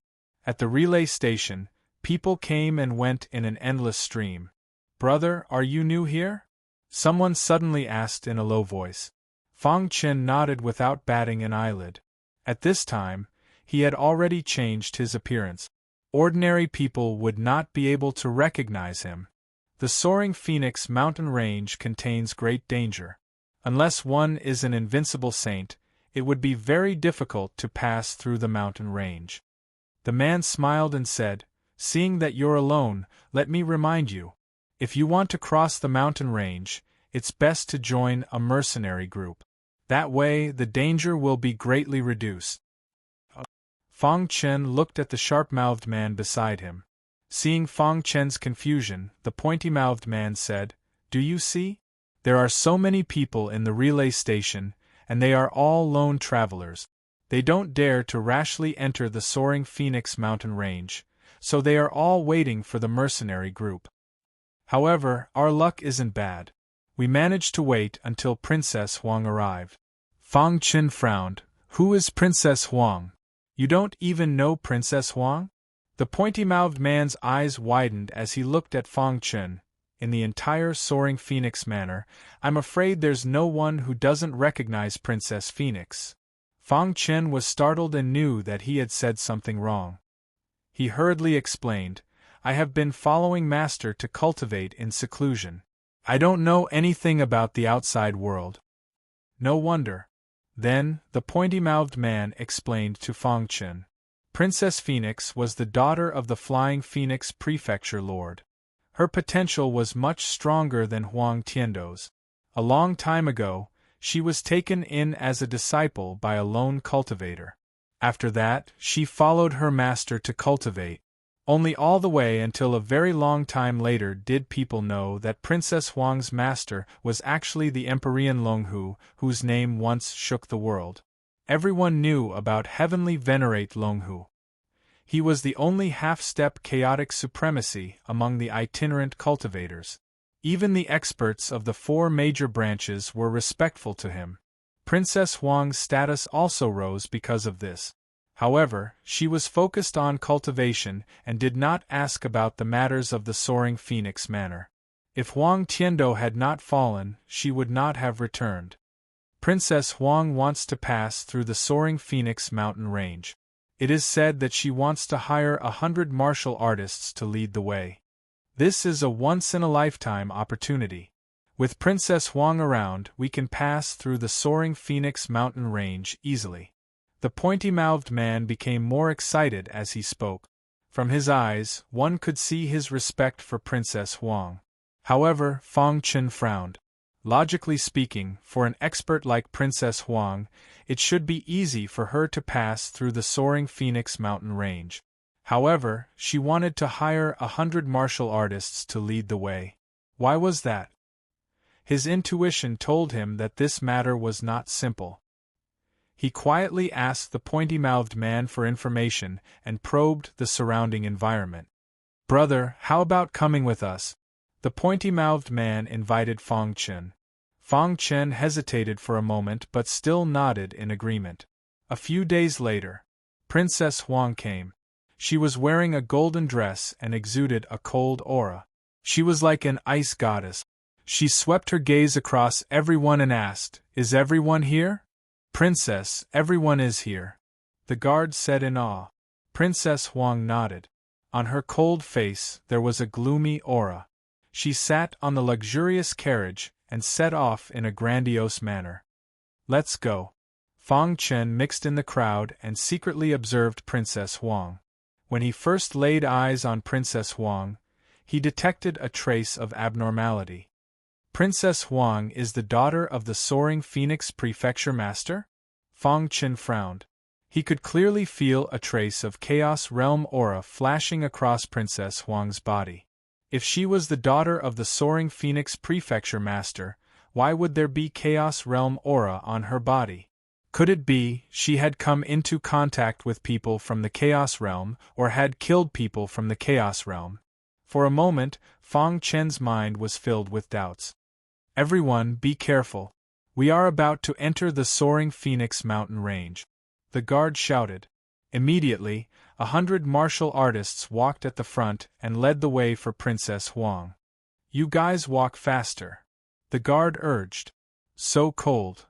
At the relay station, people came and went in an endless stream. "Brother, are you new here?" someone suddenly asked in a low voice. Fang Chen nodded without batting an eyelid. At this time, he had already changed his appearance. Ordinary people would not be able to recognize him. The Soaring Phoenix mountain range contains great danger. Unless one is an invincible saint, it would be very difficult to pass through the mountain range. The man smiled and said, "Seeing that you're alone, let me remind you. If you want to cross the mountain range, it's best to join a mercenary group. That way, the danger will be greatly reduced." Fang Chen looked at the sharp-mouthed man beside him. Seeing Fang Chen's confusion, the pointy-mouthed man said, "Do you see? There are so many people in the relay station, and they are all lone travelers. They don't dare to rashly enter the Soaring Phoenix mountain range, so they are all waiting for the mercenary group. However, our luck isn't bad. We managed to wait until Princess Huang arrived." Fang Chen frowned. "Who is Princess Huang? You don't even know Princess Huang?" The pointy-mouthed man's eyes widened as he looked at Fang Chen. "In the entire Soaring Phoenix Manor, I'm afraid there's no one who doesn't recognize Princess Phoenix." Fang Chen was startled and knew that he had said something wrong. He hurriedly explained, "I have been following Master to cultivate in seclusion. I don't know anything about the outside world." "No wonder." Then, the pointy-mouthed man explained to Fang Chen. Princess Phoenix was the daughter of the Flying Phoenix Prefecture Lord. Her potential was much stronger than Huang Tiando's. A long time ago, she was taken in as a disciple by a lone cultivator. After that, she followed her master to cultivate. Only all the way until a very long time later did people know that Princess Huang's master was actually the Empyrean Longhu, whose name once shook the world. Everyone knew about Heavenly Venerate Longhu. He was the only half-step chaotic supremacy among the itinerant cultivators. Even the experts of the 4 major branches were respectful to him. Princess Huang's status also rose because of this. However, she was focused on cultivation and did not ask about the matters of the Soaring Phoenix Manor. If Huang Tiando had not fallen, she would not have returned. Princess Huang wants to pass through the Soaring Phoenix mountain range. It is said that she wants to hire 100 martial artists to lead the way. This is a once-in-a-lifetime opportunity. With Princess Huang around, we can pass through the Soaring Phoenix mountain range easily. The pointy-mouthed man became more excited as he spoke. From his eyes, one could see his respect for Princess Huang. However, Fang Chen frowned. Logically speaking, for an expert like Princess Huang, it should be easy for her to pass through the Soaring Phoenix mountain range. However, she wanted to hire 100 martial artists to lead the way. Why was that? His intuition told him that this matter was not simple. He quietly asked the pointy-mouthed man for information and probed the surrounding environment. "Brother, how about coming with us?" The pointy-mouthed man invited Fang Chen. Fang Chen hesitated for a moment but still nodded in agreement. A few days later, Princess Huang came. She was wearing a golden dress and exuded a cold aura. She was like an ice goddess. She swept her gaze across everyone and asked, "Is everyone here?" "Princess, everyone is here," the guard said in awe. Princess Huang nodded. On her cold face there was a gloomy aura. She sat on the luxurious carriage and set off in a grandiose manner. "Let's go." Fang Chen mixed in the crowd and secretly observed Princess Huang. When he first laid eyes on Princess Huang, he detected a trace of abnormality. Princess Huang is the daughter of the Soaring Phoenix Prefecture Master? Fang Chen frowned. He could clearly feel a trace of Chaos Realm aura flashing across Princess Huang's body. If she was the daughter of the Soaring Phoenix Prefecture Master, why would there be Chaos Realm aura on her body? Could it be she had come into contact with people from the Chaos Realm or had killed people from the Chaos Realm? For a moment, Fang Chen's mind was filled with doubts. Everyone, be careful. We are about to enter the soaring Phoenix mountain range. The guard shouted. Immediately, 100 martial artists walked at the front and led the way for Princess Huang. You guys walk faster. The guard urged. So cold.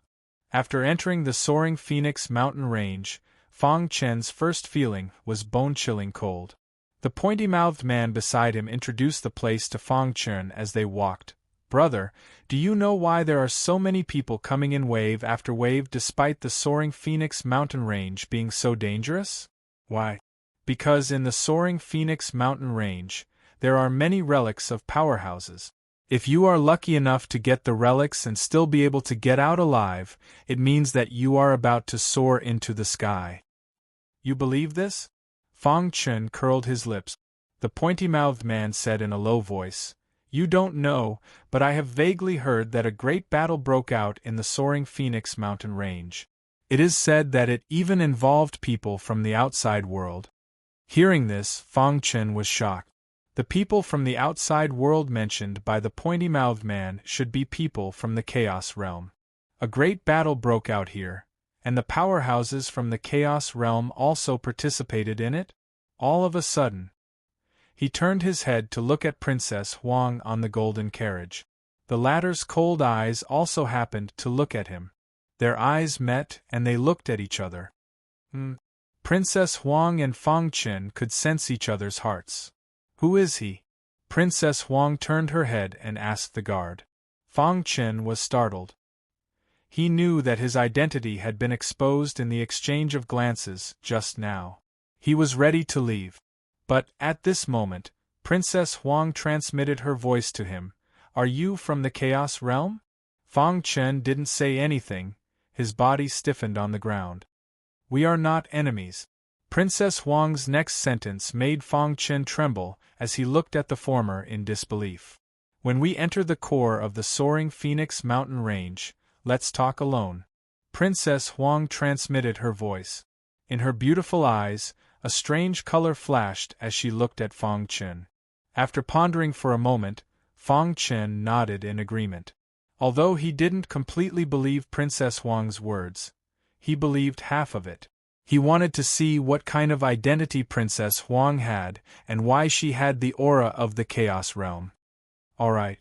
After entering the soaring Phoenix mountain range, Fang Chen's first feeling was bone-chilling cold. The pointy-mouthed man beside him introduced the place to Fang Chen as they walked. Brother, do you know why there are so many people coming in wave after wave despite the soaring Phoenix mountain range being so dangerous? Why? Because in the soaring Phoenix mountain range, there are many relics of powerhouses. If you are lucky enough to get the relics and still be able to get out alive, it means that you are about to soar into the sky. You believe this? Fang Chen curled his lips. The pointy-mouthed man said in a low voice, You don't know, but I have vaguely heard that a great battle broke out in the soaring Phoenix mountain range. It is said that it even involved people from the outside world. Hearing this, Fang Chen was shocked. The people from the outside world mentioned by the pointy-mouthed man should be people from the Chaos Realm. A great battle broke out here, and the powerhouses from the Chaos Realm also participated in it? All of a sudden, he turned his head to look at Princess Huang on the golden carriage. The latter's cold eyes also happened to look at him. Their eyes met and they looked at each other. Princess Huang and Fang Chen could sense each other's hearts. Who is he? Princess Huang turned her head and asked the guard. Fang Chen was startled. He knew that his identity had been exposed in the exchange of glances just now. He was ready to leave. But, at this moment, Princess Huang transmitted her voice to him. Are you from the Chaos Realm? Fang Chen didn't say anything, his body stiffened on the ground. We are not enemies. Princess Huang's next sentence made Fang Chen tremble as he looked at the former in disbelief. When we enter the core of the soaring Phoenix mountain range, let's talk alone. Princess Huang transmitted her voice. In her beautiful eyes, a strange color flashed as she looked at Fang Chen. After pondering for a moment, Fang Chen nodded in agreement. Although he didn't completely believe Princess Huang's words, he believed half of it. He wanted to see what kind of identity Princess Huang had and why she had the aura of the Chaos Realm. Alright.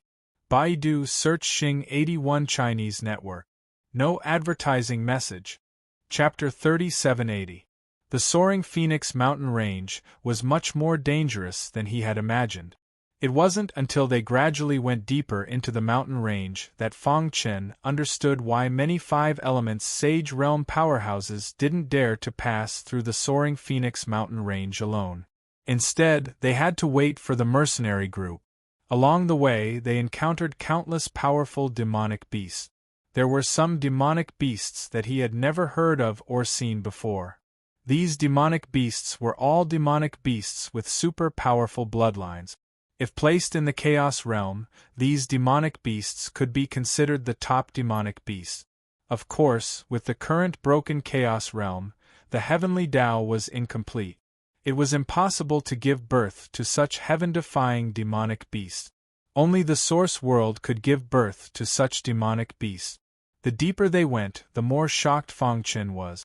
Baidu search Xing 81 Chinese network. No advertising message. Chapter 3780. The soaring Phoenix mountain range was much more dangerous than he had imagined. It wasn't until they gradually went deeper into the mountain range that Fang Chen understood why many five-elements Sage Realm powerhouses didn't dare to pass through the soaring Phoenix mountain range alone. Instead, they had to wait for the mercenary group. Along the way, they encountered countless powerful demonic beasts. There were some demonic beasts that he had never heard of or seen before. These demonic beasts were all demonic beasts with super powerful bloodlines. If placed in the Chaos Realm, these demonic beasts could be considered the top demonic beasts. Of course, with the current broken Chaos Realm, the heavenly Tao was incomplete. It was impossible to give birth to such heaven-defying demonic beasts. Only the Source World could give birth to such demonic beasts. The deeper they went, the more shocked Fang Chen was.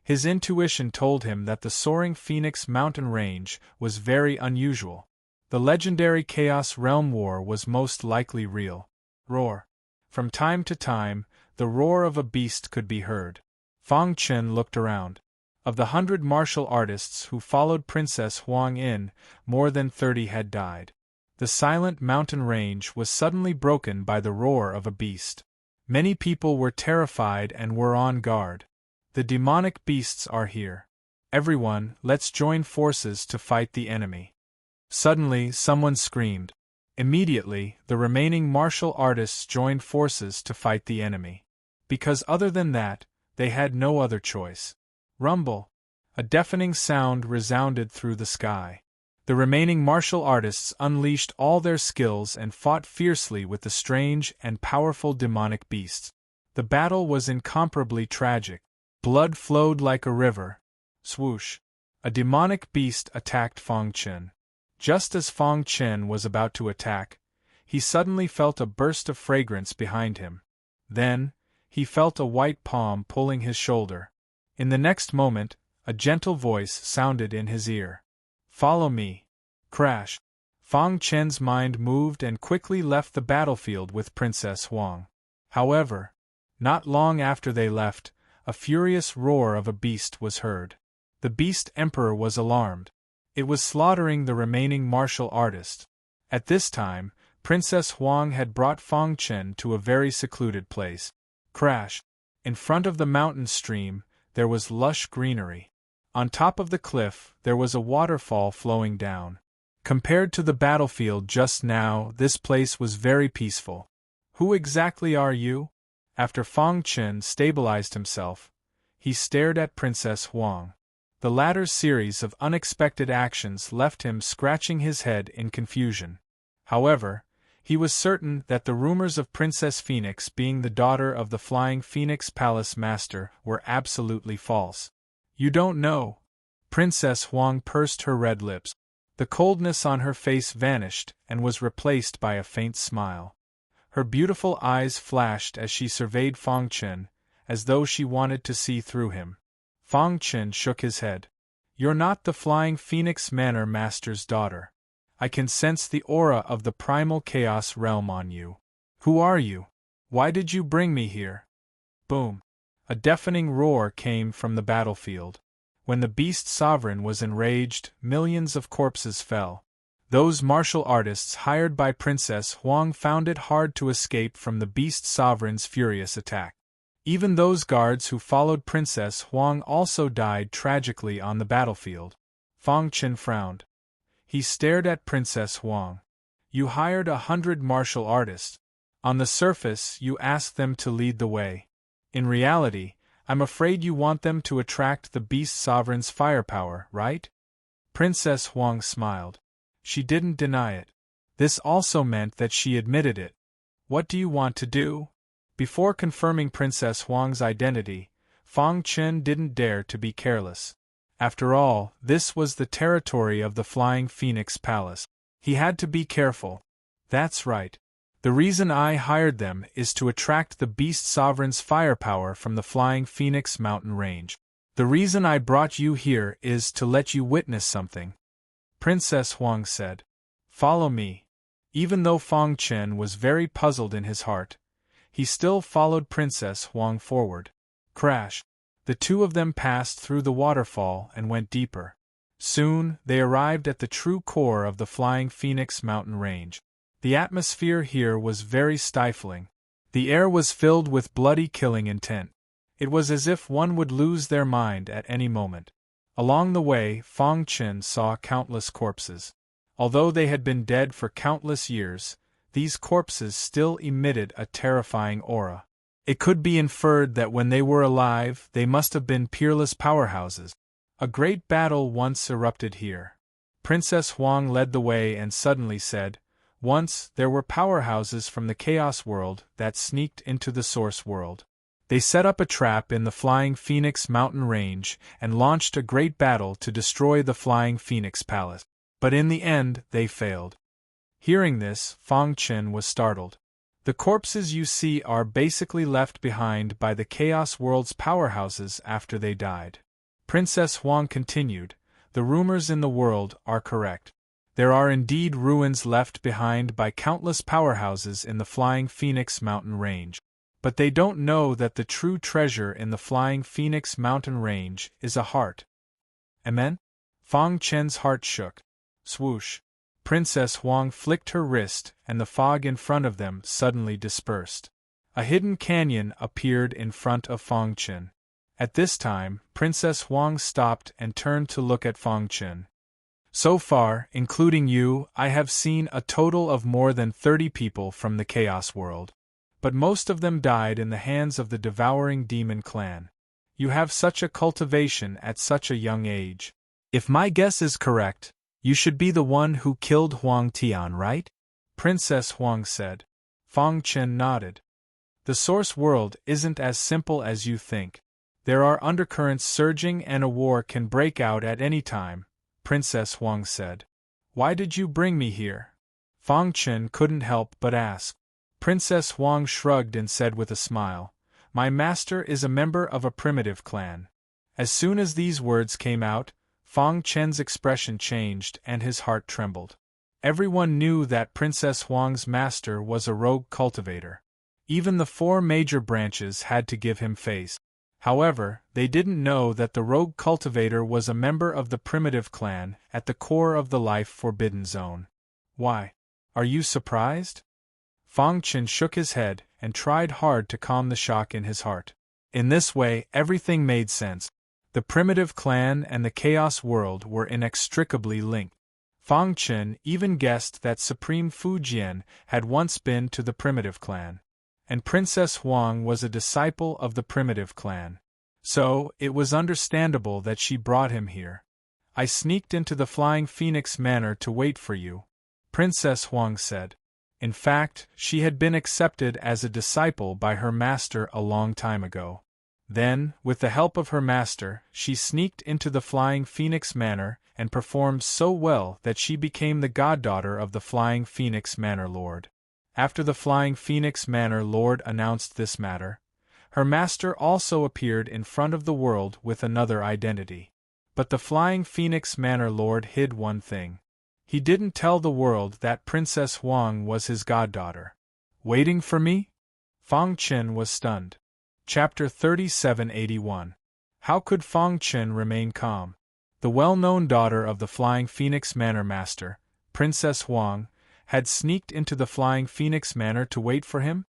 His intuition told him that the soaring Phoenix mountain range was very unusual. The legendary Chaos Realm War was most likely real. Roar. From time to time, the roar of a beast could be heard. Fang Chen looked around. Of the 100 martial artists who followed Princess Huang in, more than 30 had died. The silent mountain range was suddenly broken by the roar of a beast. Many people were terrified and were on guard. The demonic beasts are here. Everyone, let's join forces to fight the enemy. Suddenly, someone screamed. Immediately, the remaining martial artists joined forces to fight the enemy. Because other than that, they had no other choice. Rumble. A deafening sound resounded through the sky. The remaining martial artists unleashed all their skills and fought fiercely with the strange and powerful demonic beasts. The battle was incomparably tragic. Blood flowed like a river. Swoosh! A demonic beast attacked Fong Chen. Just as Fong Chen was about to attack, he suddenly felt a burst of fragrance behind him. Then, he felt a white palm pulling his shoulder. In the next moment, a gentle voice sounded in his ear. "Follow me." Crash! Fong Chen's mind moved and quickly left the battlefield with Princess Huang. However, not long after they left, a furious roar of a beast was heard. The beast emperor was alarmed. It was slaughtering the remaining martial artists. At this time, Princess Huang had brought Fong Chen to a very secluded place. Crash! In front of the mountain stream, there was lush greenery. On top of the cliff, there was a waterfall flowing down. Compared to the battlefield just now, this place was very peaceful. "Who exactly are you?" After Fong Chen stabilized himself, he stared at Princess Huang. The latter's series of unexpected actions left him scratching his head in confusion. However, he was certain that the rumors of Princess Phoenix being the daughter of the Flying Phoenix Palace Master were absolutely false. "You don't know." Princess Huang pursed her red lips. The coldness on her face vanished and was replaced by a faint smile. Her beautiful eyes flashed as she surveyed Fong Chen, as though she wanted to see through him. Fong Chen shook his head. "You're not the Flying Phoenix Manor Master's daughter. I can sense the aura of the primal chaos realm on you. Who are you? Why did you bring me here?" Boom! A deafening roar came from the battlefield. When the beast sovereign was enraged, millions of corpses fell. Those martial artists hired by Princess Huang found it hard to escape from the beast sovereign's furious attack. Even those guards who followed Princess Huang also died tragically on the battlefield. Fong Chen frowned. He stared at Princess Huang. "You hired 100 martial artists. On the surface, you asked them to lead the way. In reality, I'm afraid you want them to attract the beast sovereign's firepower, right?" Princess Huang smiled. She didn't deny it. This also meant that she admitted it. "What do you want to do?" Before confirming Princess Huang's identity, Fong Chen didn't dare to be careless. After all, this was the territory of the Flying Phoenix Palace. He had to be careful. "That's right. The reason I hired them is to attract the Beast Sovereign's firepower from the Flying Phoenix mountain range. The reason I brought you here is to let you witness something," Princess Huang said. "Follow me." Even though Fong Chen was very puzzled in his heart, he still followed Princess Huang forward. Crash! The two of them passed through the waterfall and went deeper. Soon, they arrived at the true core of the Flying Phoenix mountain range. The atmosphere here was very stifling. The air was filled with bloody killing intent. It was as if one would lose their mind at any moment. Along the way, Fong Chen saw countless corpses. Although they had been dead for countless years, these corpses still emitted a terrifying aura. It could be inferred that when they were alive, they must have been peerless powerhouses. A great battle once erupted here. Princess Huang led the way and suddenly said, "Once, there were powerhouses from the Chaos World that sneaked into the Source World. They set up a trap in the Flying Phoenix mountain range and launched a great battle to destroy the Flying Phoenix Palace. But in the end, they failed." Hearing this, Fong Chen was startled. "The corpses you see are basically left behind by the Chaos World's powerhouses after they died." Princess Huang continued, "The rumors in the world are correct. There are indeed ruins left behind by countless powerhouses in the Flying Phoenix mountain range. But they don't know that the true treasure in the Flying Phoenix mountain range is a heart." Amen? Fong Chen's heart shook. Swoosh! Princess Huang flicked her wrist and the fog in front of them suddenly dispersed. A hidden canyon appeared in front of Fong Chen. At this time, Princess Huang stopped and turned to look at Fong Chen. "So far, including you, I have seen a total of more than 30 people from the Chaos World. But most of them died in the hands of the devouring demon clan. You have such a cultivation at such a young age. If my guess is correct, You should be the one who killed Huang Tian, right? Princess Huang said. Fang Chen nodded. The source world isn't as simple as you think. There are undercurrents surging and a war can break out at any time, Princess Huang said. Why did you bring me here? Fang Chen couldn't help but ask. Princess Huang shrugged and said with a smile, My master is a member of a primitive clan. As soon as these words came out, Fang Chen's expression changed and his heart trembled. Everyone knew that Princess Huang's master was a rogue cultivator. Even the 4 major branches had to give him face. However, they didn't know that the rogue cultivator was a member of the primitive clan at the core of the life forbidden zone. Why? Are you surprised? Fang Chen shook his head and tried hard to calm the shock in his heart. In this way, everything made sense. The primitive clan and the chaos world were inextricably linked. Fang Chen even guessed that Supreme Fujian had once been to the primitive clan. And Princess Huang was a disciple of the primitive clan. So, it was understandable that she brought him here. I sneaked into the Flying Phoenix Manor to wait for you, Princess Huang said. In fact, she had been accepted as a disciple by her master a long time ago. Then, with the help of her master, she sneaked into the Flying Phoenix Manor and performed so well that she became the goddaughter of the Flying Phoenix Manor Lord. After the Flying Phoenix Manor Lord announced this matter, her master also appeared in front of the world with another identity. But the Flying Phoenix Manor Lord hid one thing. He didn't tell the world that Princess Huang was his goddaughter. Waiting for me? Fang Chen was stunned. Chapter 3781. How could Fang Chen remain calm? The well-known daughter of the Flying Phoenix Manor Master, Princess Huang, had sneaked into the Flying Phoenix Manor to wait for him?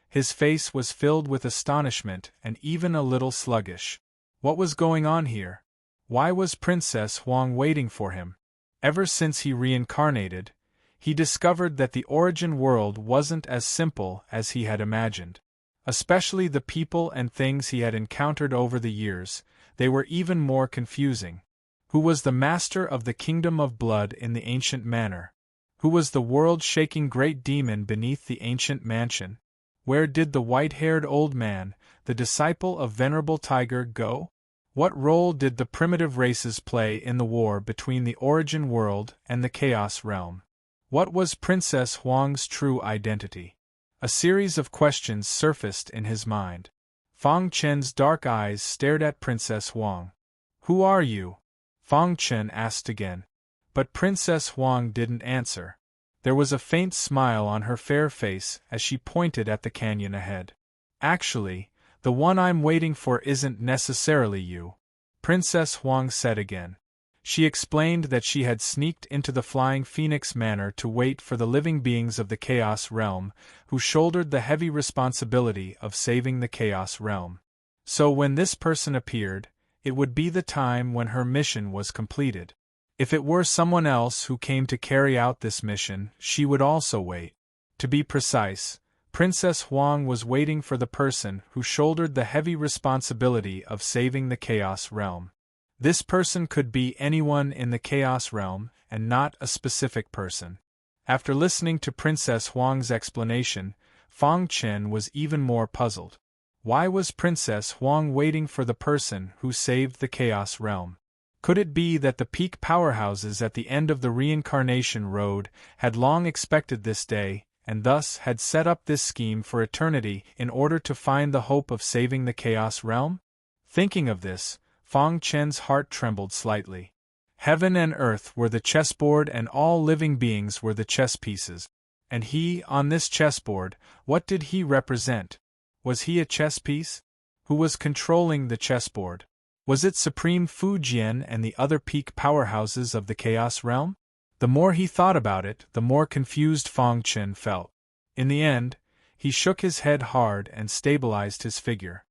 His face was filled with astonishment and even a little sluggish. What was going on here? Why was Princess Huang waiting for him? Ever since he reincarnated, he discovered that the origin world wasn't as simple as he had imagined. Especially the people and things he had encountered over the years, they were even more confusing. Who was the master of the Kingdom of Blood in the ancient manor? Who was the world-shaking great demon beneath the ancient mansion? Where did the white-haired old man, the disciple of Venerable Tiger, go? What role did the primitive races play in the war between the origin world and the chaos realm? What was Princess Huang's true identity? A series of questions surfaced in his mind. Fang Chen's dark eyes stared at Princess Huang. Who are you? Fang Chen asked again. But Princess Huang didn't answer. There was a faint smile on her fair face as she pointed at the canyon ahead. Actually, the one I'm waiting for isn't necessarily you, Princess Huang said again. She explained that she had sneaked into the Flying Phoenix Manor to wait for the living beings of the Chaos Realm, who shouldered the heavy responsibility of saving the Chaos Realm. So when this person appeared, it would be the time when her mission was completed. If it were someone else who came to carry out this mission, she would also wait. To be precise, Princess Huang was waiting for the person who shouldered the heavy responsibility of saving the Chaos Realm. This person could be anyone in the Chaos Realm, and not a specific person. After listening to Princess Huang's explanation, Fang Chen was even more puzzled. Why was Princess Huang waiting for the person who saved the Chaos Realm? Could it be that the peak powerhouses at the end of the reincarnation road had long expected this day, and thus had set up this scheme for eternity in order to find the hope of saving the Chaos Realm? Thinking of this, Fang Chen's heart trembled slightly. Heaven and earth were the chessboard and all living beings were the chess pieces. And he, on this chessboard, what did he represent? Was he a chess piece? Who was controlling the chessboard? Was it Supreme Fujian and the other peak powerhouses of the Chaos Realm? The more he thought about it, the more confused Fang Chen felt. In the end, he shook his head hard and stabilized his figure.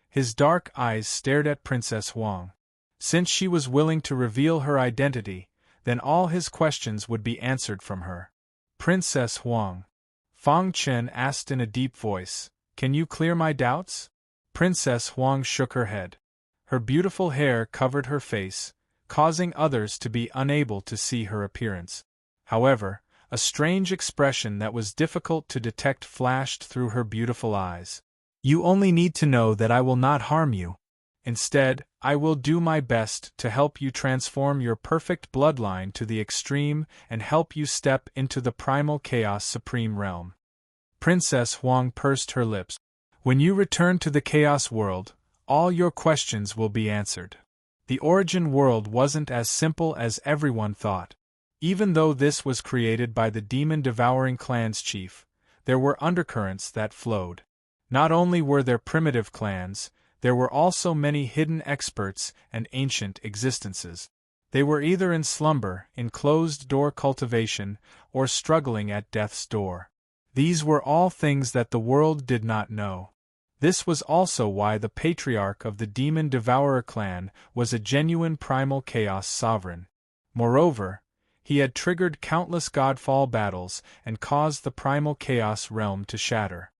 His dark eyes stared at Princess Huang. Since she was willing to reveal her identity, then all his questions would be answered from her. Princess Huang. Fang Chen asked in a deep voice, "Can you clear my doubts?" Princess Huang shook her head. Her beautiful hair covered her face, causing others to be unable to see her appearance. However, a strange expression that was difficult to detect flashed through her beautiful eyes. "You only need to know that I will not harm you. Instead, I will do my best to help you transform your perfect bloodline to the extreme and help you step into the primal chaos supreme realm." Princess Huang pursed her lips. "When you return to the chaos world, all your questions will be answered." The origin world wasn't as simple as everyone thought. Even though this was created by the demon-devouring clan's chief, there were undercurrents that flowed. Not only were there primitive clans, there were also many hidden experts and ancient existences. They were either in slumber, in closed-door cultivation, or struggling at death's door. These were all things that the world did not know. This was also why the patriarch of the Demon Devourer clan was a genuine primal chaos sovereign. Moreover, he had triggered countless godfall battles and caused the primal chaos realm to shatter.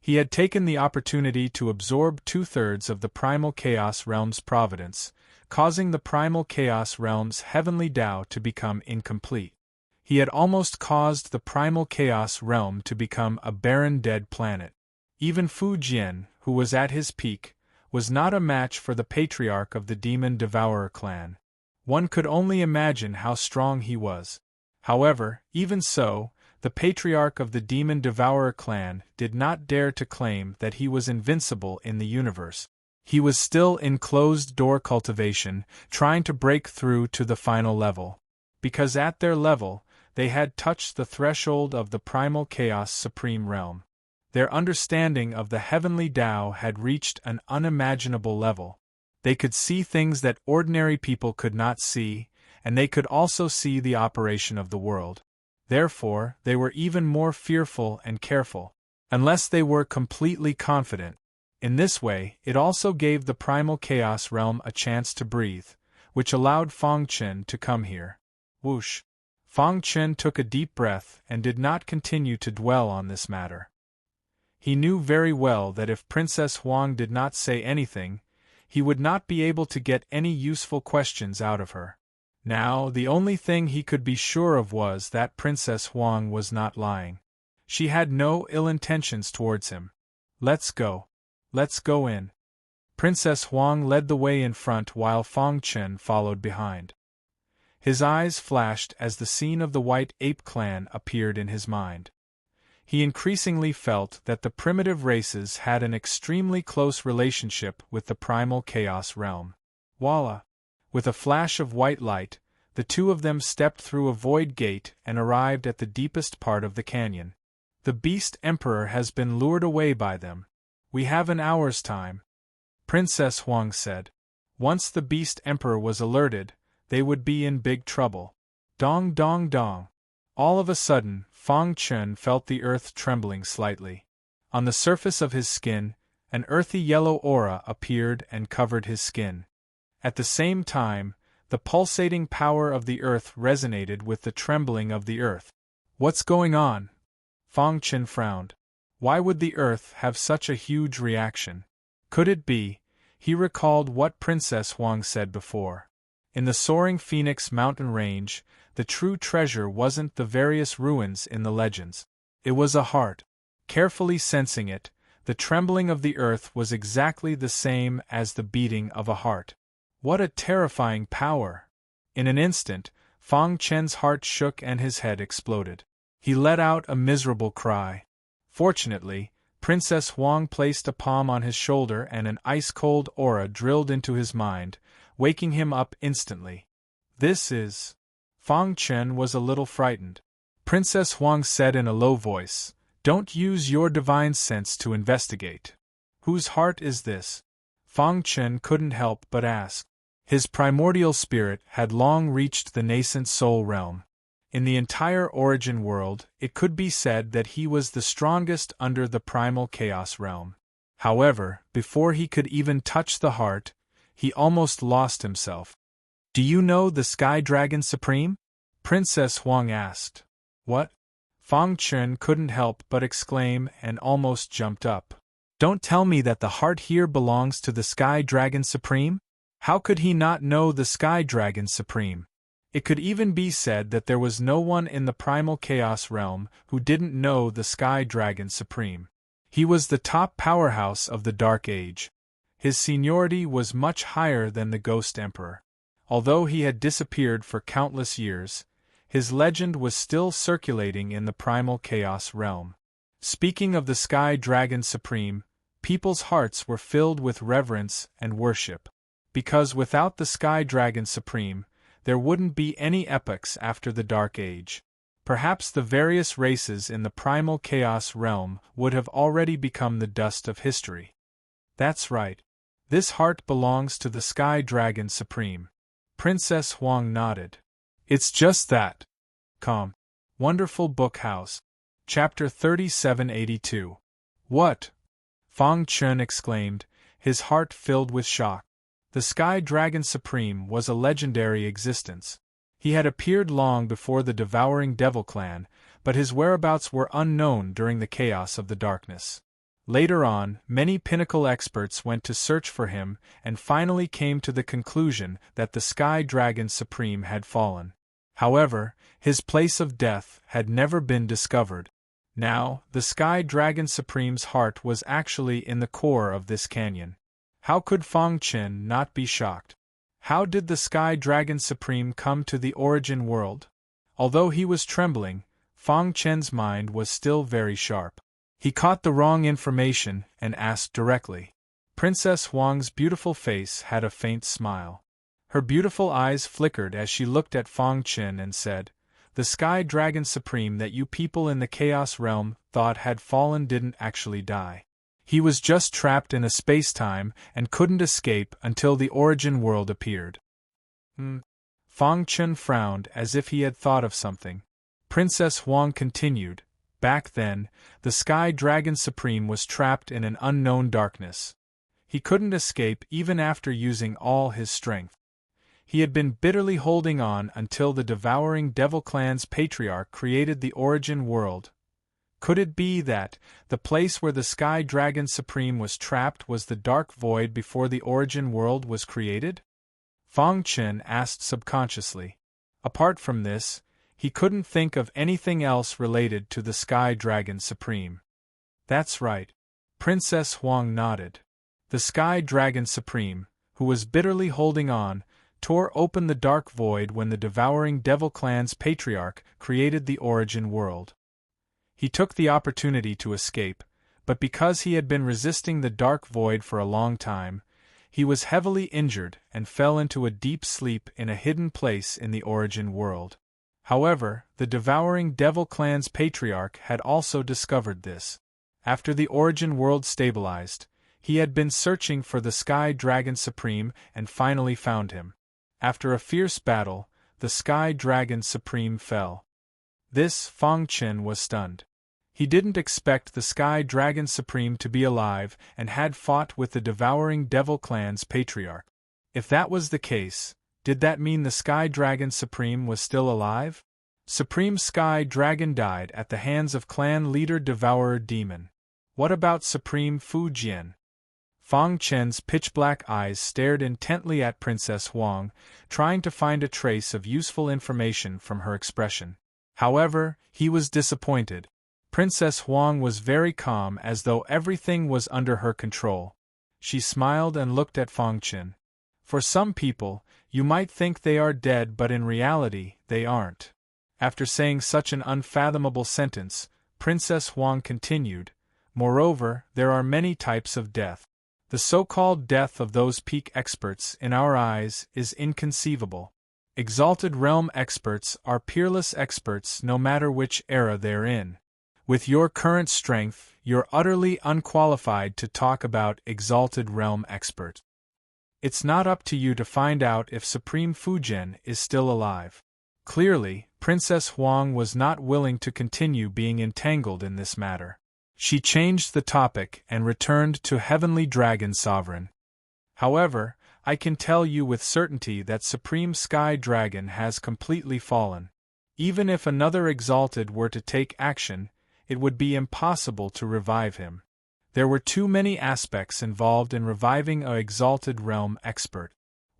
He had taken the opportunity to absorb 2/3 of the primal chaos realm's providence, causing the primal chaos realm's heavenly Tao to become incomplete. He had almost caused the primal chaos realm to become a barren dead planet. Even Fu Jian, who was at his peak, was not a match for the patriarch of the Demon Devourer clan. One could only imagine how strong he was. However, even so, the patriarch of the Demon Devourer clan did not dare to claim that he was invincible in the universe. He was still in closed-door cultivation, trying to break through to the final level. Because at their level, they had touched the threshold of the primal chaos supreme realm. Their understanding of the heavenly Tao had reached an unimaginable level. They could see things that ordinary people could not see, and they could also see the operation of the world. Therefore, they were even more fearful and careful, unless they were completely confident. In this way, it also gave the primal chaos realm a chance to breathe, which allowed Fang Chen to come here. Whoosh! Fang Chen took a deep breath and did not continue to dwell on this matter. He knew very well that if Princess Huang did not say anything, he would not be able to get any useful questions out of her. Now, the only thing he could be sure of was that Princess Huang was not lying. She had no ill intentions towards him. "Let's go. Let's go in." Princess Huang led the way in front while Fang Chen followed behind. His eyes flashed as the scene of the White Ape clan appeared in his mind. He increasingly felt that the primitive races had an extremely close relationship with the primal chaos realm. Voila! With a flash of white light, the two of them stepped through a void gate and arrived at the deepest part of the canyon. "The Beast Emperor has been lured away by them. We have an hour's time," Princess Huang said. Once the Beast Emperor was alerted, they would be in big trouble. Dong dong dong. All of a sudden, Fang Chen felt the earth trembling slightly. On the surface of his skin, an earthy yellow aura appeared and covered his skin. At the same time, the pulsating power of the earth resonated with the trembling of the earth. "What's going on?" Fang Chen frowned. Why would the earth have such a huge reaction? Could it be? He recalled what Princess Huang said before. In the soaring Phoenix mountain range, the true treasure wasn't the various ruins in the legends. It was a heart. Carefully sensing it, the trembling of the earth was exactly the same as the beating of a heart. What a terrifying power! In an instant, Fang Chen's heart shook and his head exploded. He let out a miserable cry. Fortunately, Princess Huang placed a palm on his shoulder and an ice-cold aura drilled into his mind, waking him up instantly. "This is..." Fang Chen was a little frightened. Princess Huang said in a low voice, "Don't use your divine sense to investigate." "Whose heart is this?" Fang Chen couldn't help but ask. His primordial spirit had long reached the nascent soul realm. In the entire origin world, it could be said that he was the strongest under the primal chaos realm. However, before he could even touch the heart, he almost lost himself. "Do you know the Sky Dragon Supreme?" Princess Huang asked. "What?" Fang Chen couldn't help but exclaim and almost jumped up. "Don't tell me that the heart here belongs to the Sky Dragon Supreme?" How could he not know the Sky Dragon Supreme? It could even be said that there was no one in the primal chaos realm who didn't know the Sky Dragon Supreme. He was the top powerhouse of the Dark Age. His seniority was much higher than the Ghost Emperor. Although he had disappeared for countless years, his legend was still circulating in the primal chaos realm. Speaking of the Sky Dragon Supreme, people's hearts were filled with reverence and worship. Because without the Sky Dragon Supreme, there wouldn't be any epochs after the Dark Age. Perhaps the various races in the primal chaos realm would have already become the dust of history. That's right. This heart belongs to the Sky Dragon Supreme. Princess Huang nodded. It's just that. Calm. Wonderful Book House. Chapter 3782. What? Fang Chen exclaimed, his heart filled with shock. The Sky Dragon Supreme was a legendary existence. He had appeared long before the Devouring Devil clan, but his whereabouts were unknown during the chaos of the darkness. Later on, many pinnacle experts went to search for him and finally came to the conclusion that the Sky Dragon Supreme had fallen. However, his place of death had never been discovered. Now, the Sky Dragon Supreme's heart was actually in the core of this canyon. How could Fang Chen not be shocked? How did the Sky Dragon Supreme come to the origin world? Although he was trembling, Fang Chen's mind was still very sharp. He caught the wrong information and asked directly. Princess Huang's beautiful face had a faint smile. Her beautiful eyes flickered as she looked at Fang Chen and said, "The Sky Dragon Supreme that you people in the Chaos Realm thought had fallen didn't actually die. He was just trapped in a space-time and couldn't escape until the origin world appeared." Fang Chen frowned as if he had thought of something. Princess Huang continued, "Back then, the Sky Dragon Supreme was trapped in an unknown darkness. He couldn't escape even after using all his strength. He had been bitterly holding on until the Devouring Devil clan's patriarch created the origin world. Could it be that the place where the Sky Dragon Supreme was trapped was the dark void before the origin world was created?" Fang Chen asked subconsciously. Apart from this, he couldn't think of anything else related to the Sky Dragon Supreme. "That's right." Princess Huang nodded. The Sky Dragon Supreme, who was bitterly holding on, tore open the dark void when the Devouring Devil clan's patriarch created the origin world. He took the opportunity to escape, but because he had been resisting the dark void for a long time, he was heavily injured and fell into a deep sleep in a hidden place in the origin world. However, the Devouring Devil clan's patriarch had also discovered this. After the origin world stabilized, he had been searching for the Sky Dragon Supreme and finally found him. After a fierce battle, the Sky Dragon Supreme fell. This Fang Chen was stunned. He didn't expect the Sky Dragon Supreme to be alive and had fought with the Devouring Devil clan's patriarch. If that was the case, did that mean the Sky Dragon Supreme was still alive? Supreme Sky Dragon died at the hands of clan leader Devourer Demon. What about Supreme Fu Jian? Fang Chen's pitch-black eyes stared intently at Princess Huang, trying to find a trace of useful information from her expression. However, he was disappointed. Princess Huang was very calm as though everything was under her control. She smiled and looked at Fang Chen. "For some people, you might think they are dead, but in reality, they aren't." After saying such an unfathomable sentence, Princess Huang continued, "Moreover, there are many types of death. The so-called death of those peak experts, in our eyes, is inconceivable. Exalted Realm experts are peerless experts no matter which era they're in. With your current strength, you're utterly unqualified to talk about Exalted Realm expert. It's not up to you to find out if Supreme Fujian is still alive." Clearly, Princess Huang was not willing to continue being entangled in this matter. She changed the topic and returned to Heavenly Dragon Sovereign. "However, I can tell you with certainty that Supreme Sky Dragon has completely fallen. Even if another Exalted were to take action, it would be impossible to revive him. There were too many aspects involved in reviving a Exalted Realm expert.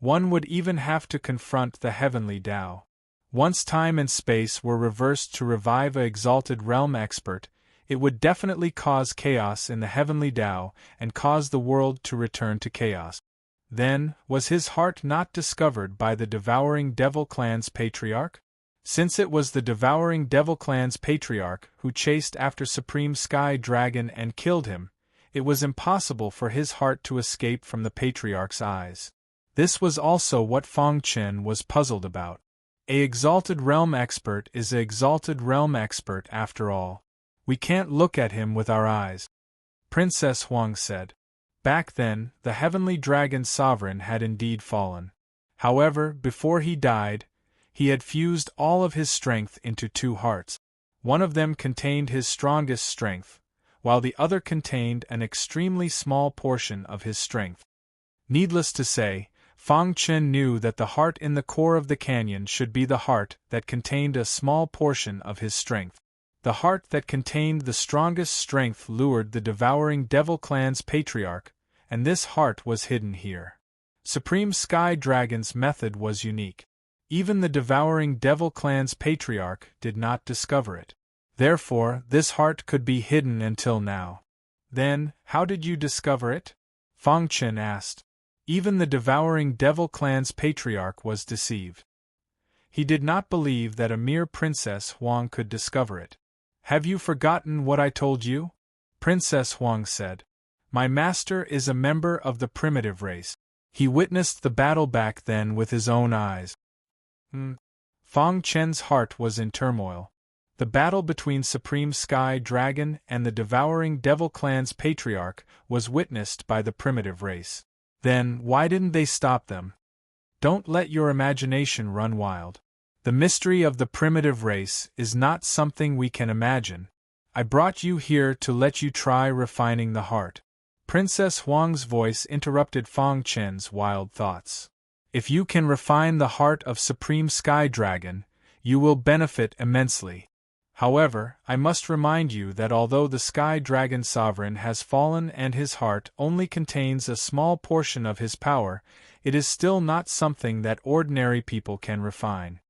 One would even have to confront the heavenly Tao. Once time and space were reversed to revive a exalted realm expert, it would definitely cause chaos in the heavenly Tao and cause the world to return to chaos. Then, was his heart not discovered by the devouring Devil Clan's patriarch? Since it was the devouring Devil Clan's patriarch who chased after Supreme Sky Dragon and killed him, it was impossible for his heart to escape from the patriarch's eyes. This was also what Feng Chen was puzzled about. A exalted realm expert is a exalted realm expert after all. We can't look at him with our eyes. Princess Huang said. Back then, the heavenly dragon sovereign had indeed fallen. However, before he died, he had fused all of his strength into two hearts. One of them contained his strongest strength, while the other contained an extremely small portion of his strength. Needless to say, Feng Chen knew that the heart in the core of the canyon should be the heart that contained a small portion of his strength. The heart that contained the strongest strength lured the devouring Devil Clan's patriarch, and this heart was hidden here. Supreme Sky Dragon's method was unique. Even the devouring Devil Clan's patriarch did not discover it. Therefore, this heart could be hidden until now. Then, how did you discover it? Feng Chen asked. Even the devouring Devil Clan's patriarch was deceived. He did not believe that a mere Princess Huang could discover it. Have you forgotten what I told you? Princess Huang said. My master is a member of the primitive race. He witnessed the battle back then with his own eyes. Feng Chen's heart was in turmoil. The battle between Supreme Sky Dragon and the devouring Devil Clan's patriarch was witnessed by the primitive race. Then, why didn't they stop them? Don't let your imagination run wild. The mystery of the primitive race is not something we can imagine. I brought you here to let you try refining the heart. Princess Huang's voice interrupted Feng Chen's wild thoughts. If you can refine the heart of Supreme Sky Dragon, you will benefit immensely. However, I must remind you that although the Sky Dragon Sovereign has fallen and his heart only contains a small portion of his power, it is still not something that ordinary people can refine.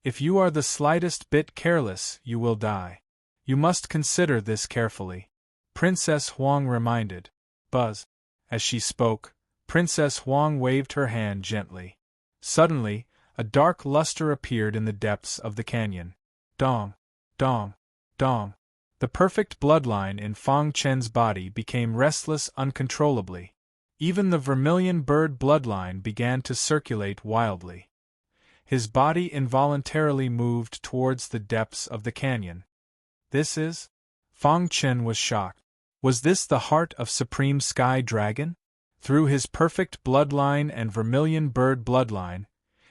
If you are the slightest bit careless, you will die. You must consider this carefully. Princess Huang reminded. Buzz. As she spoke, Princess Huang waved her hand gently. Suddenly, a dark luster appeared in the depths of the canyon. Dong. Dong. Dong. The perfect bloodline in Feng Chen's body became restless uncontrollably. Even the vermilion bird bloodline began to circulate wildly. His body involuntarily moved towards the depths of the canyon. This is? Feng Chen was shocked. Was this the heart of Supreme Sky Dragon? Through his perfect bloodline and vermilion bird bloodline,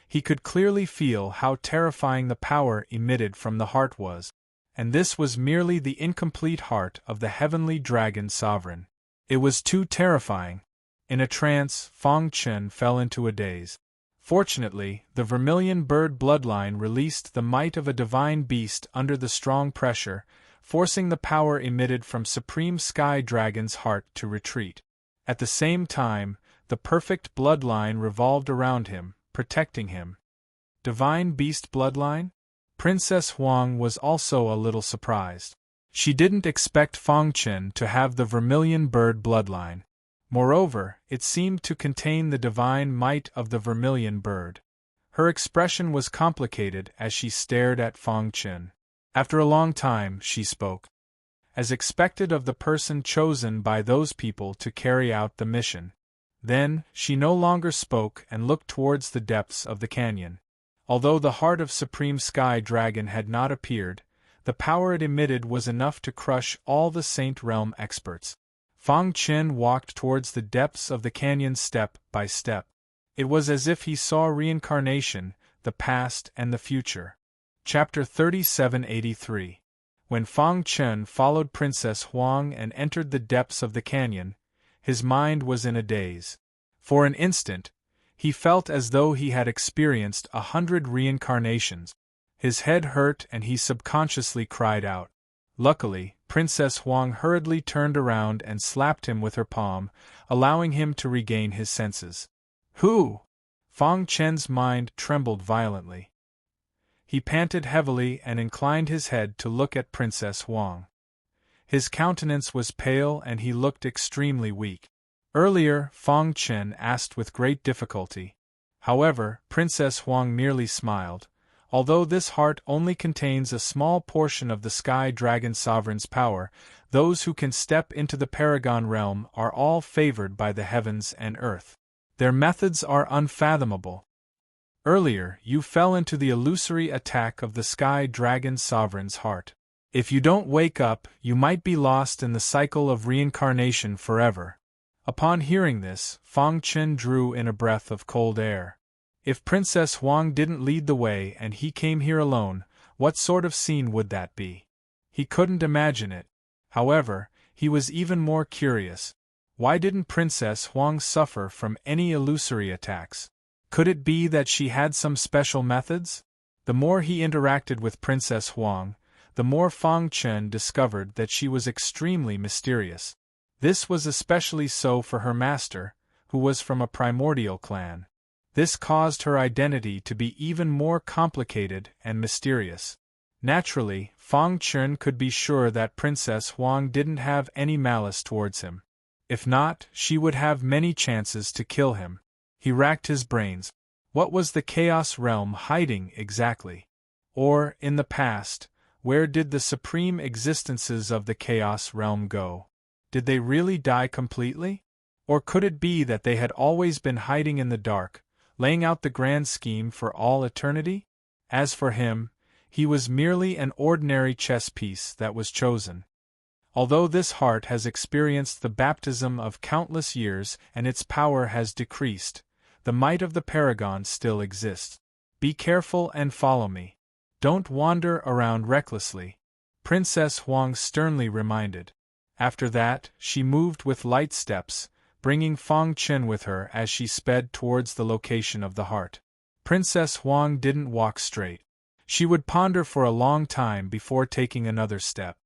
he could clearly feel how terrifying the power emitted from the heart was. And this was merely the incomplete heart of the heavenly dragon sovereign. It was too terrifying. In a trance, Feng Chen fell into a daze. Fortunately, the vermilion bird bloodline released the might of a divine beast under the strong pressure, forcing the power emitted from Supreme Sky Dragon's heart to retreat. At the same time, the perfect bloodline revolved around him, protecting him. Divine beast bloodline? Princess Huang was also a little surprised. She didn't expect Feng Chen to have the vermilion bird bloodline. Moreover, it seemed to contain the divine might of the vermilion bird. Her expression was complicated as she stared at Feng Chen. After a long time, she spoke. As expected of the person chosen by those people to carry out the mission. Then, she no longer spoke and looked towards the depths of the canyon. Although the heart of Supreme Sky Dragon had not appeared, the power it emitted was enough to crush all the Saint Realm experts. Feng Chen walked towards the depths of the canyon step by step. It was as if he saw reincarnation, the past and the future. Chapter 3783. When Feng Chen followed Princess Huang and entered the depths of the canyon, his mind was in a daze. For an instant, he felt as though he had experienced 100 reincarnations. His head hurt and he subconsciously cried out. Luckily, Princess Huang hurriedly turned around and slapped him with her palm, allowing him to regain his senses. Who? Fang Chen's mind trembled violently. He panted heavily and inclined his head to look at Princess Huang. His countenance was pale and he looked extremely weak. Earlier, Fang Chen asked with great difficulty. However, Princess Huang merely smiled. Although this heart only contains a small portion of the Sky Dragon Sovereign's power, those who can step into the Paragon realm are all favored by the heavens and earth. Their methods are unfathomable. Earlier, you fell into the illusory attack of the Sky Dragon Sovereign's heart. If you don't wake up, you might be lost in the cycle of reincarnation forever. Upon hearing this, Fang Chen drew in a breath of cold air. If Princess Huang didn't lead the way and he came here alone, what sort of scene would that be? He couldn't imagine it. However, he was even more curious. Why didn't Princess Huang suffer from any illusory attacks? Could it be that she had some special methods? The more he interacted with Princess Huang, the more Fang Chen discovered that she was extremely mysterious. This was especially so for her master, who was from a primordial clan. This caused her identity to be even more complicated and mysterious. Naturally, Fang Chen could be sure that Princess Huang didn't have any malice towards him. If not, she would have many chances to kill him. He racked his brains. What was the Chaos Realm hiding exactly? Or, in the past, where did the supreme existences of the Chaos Realm go? Did they really die completely? Or could it be that they had always been hiding in the dark, laying out the grand scheme for all eternity? As for him, he was merely an ordinary chess piece that was chosen. Although this heart has experienced the baptism of countless years and its power has decreased, the might of the Paragon still exists. Be careful and follow me. Don't wander around recklessly, Princess Huang sternly reminded. After that, she moved with light steps, bringing Fang Chen with her as she sped towards the location of the heart. Princess Huang didn't walk straight. She would ponder for a long time before taking another step.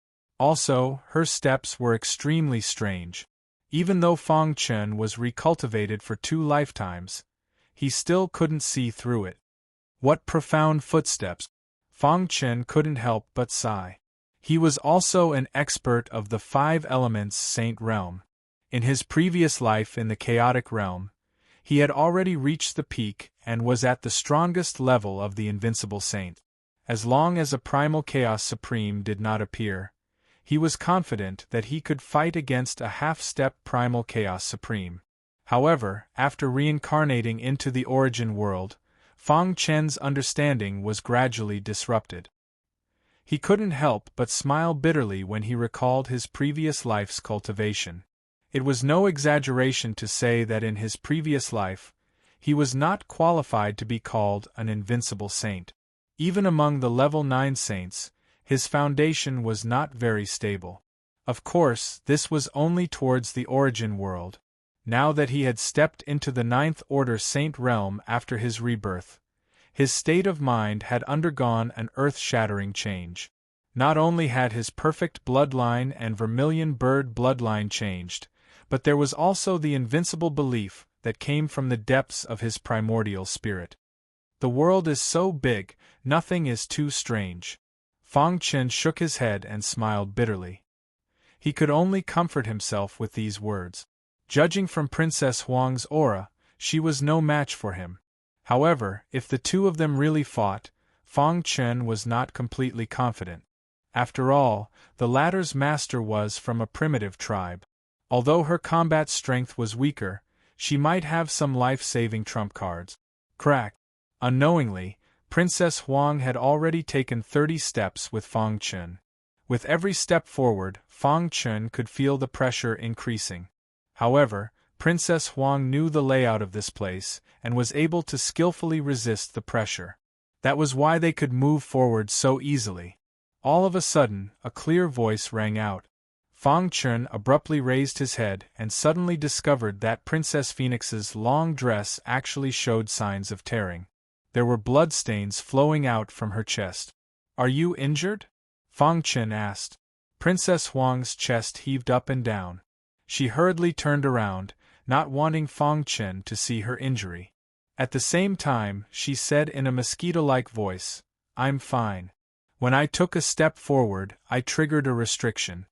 Also, her steps were extremely strange. Even though Fang Chen was recultivated for 2 lifetimes, he still couldn't see through it. What profound footsteps! Fang Chen couldn't help but sigh. He was also an expert of the 5 elements Saint Realm. In his previous life in the Chaotic Realm, he had already reached the peak and was at the strongest level of the Invincible Saint. As long as a Primal Chaos Supreme did not appear, he was confident that he could fight against a half-step Primal Chaos Supreme. However, after reincarnating into the Origin World, Fang Chen's understanding was gradually disrupted. He couldn't help but smile bitterly when he recalled his previous life's cultivation. It was no exaggeration to say that in his previous life, he was not qualified to be called an invincible saint. Even among the level 9 saints, his foundation was not very stable. Of course, this was only towards the Origin World. Now that he had stepped into the 9th Order Saint Realm after his rebirth, his state of mind had undergone an earth-shattering change. Not only had his perfect bloodline and vermilion bird bloodline changed, but there was also the invincible belief that came from the depths of his primordial spirit. The world is so big, nothing is too strange. Fang Chen shook his head and smiled bitterly. He could only comfort himself with these words. Judging from Princess Huang's aura, she was no match for him. However, if the two of them really fought, Fang Chen was not completely confident. After all, the latter's master was from a primitive tribe. Although her combat strength was weaker, she might have some life-saving trump cards. Crack! Unknowingly, Princess Huang had already taken 30 steps with Fang Chen. With every step forward, Fang Chen could feel the pressure increasing. However, Princess Huang knew the layout of this place and was able to skillfully resist the pressure. That was why they could move forward so easily. All of a sudden, a clear voice rang out. Fang Chen abruptly raised his head and suddenly discovered that Princess Phoenix's long dress actually showed signs of tearing. There were bloodstains flowing out from her chest. "Are you injured?" Fang Chen asked. Princess Huang's chest heaved up and down. She hurriedly turned around, not wanting Fang Chen to see her injury. At the same time, she said in a mosquito-like voice, "I'm fine. When I took a step forward, I triggered a restriction."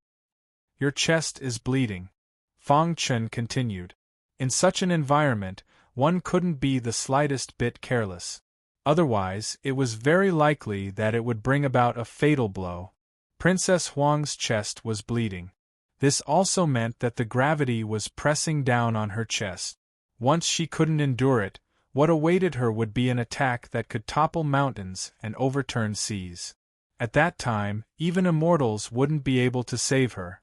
"Your chest is bleeding," Fang Chen continued. "In such an environment, one couldn't be the slightest bit careless. Otherwise, it was very likely that it would bring about a fatal blow." Princess Huang's chest was bleeding. This also meant that the gravity was pressing down on her chest. Once she couldn't endure it, what awaited her would be an attack that could topple mountains and overturn seas. At that time, even immortals wouldn't be able to save her.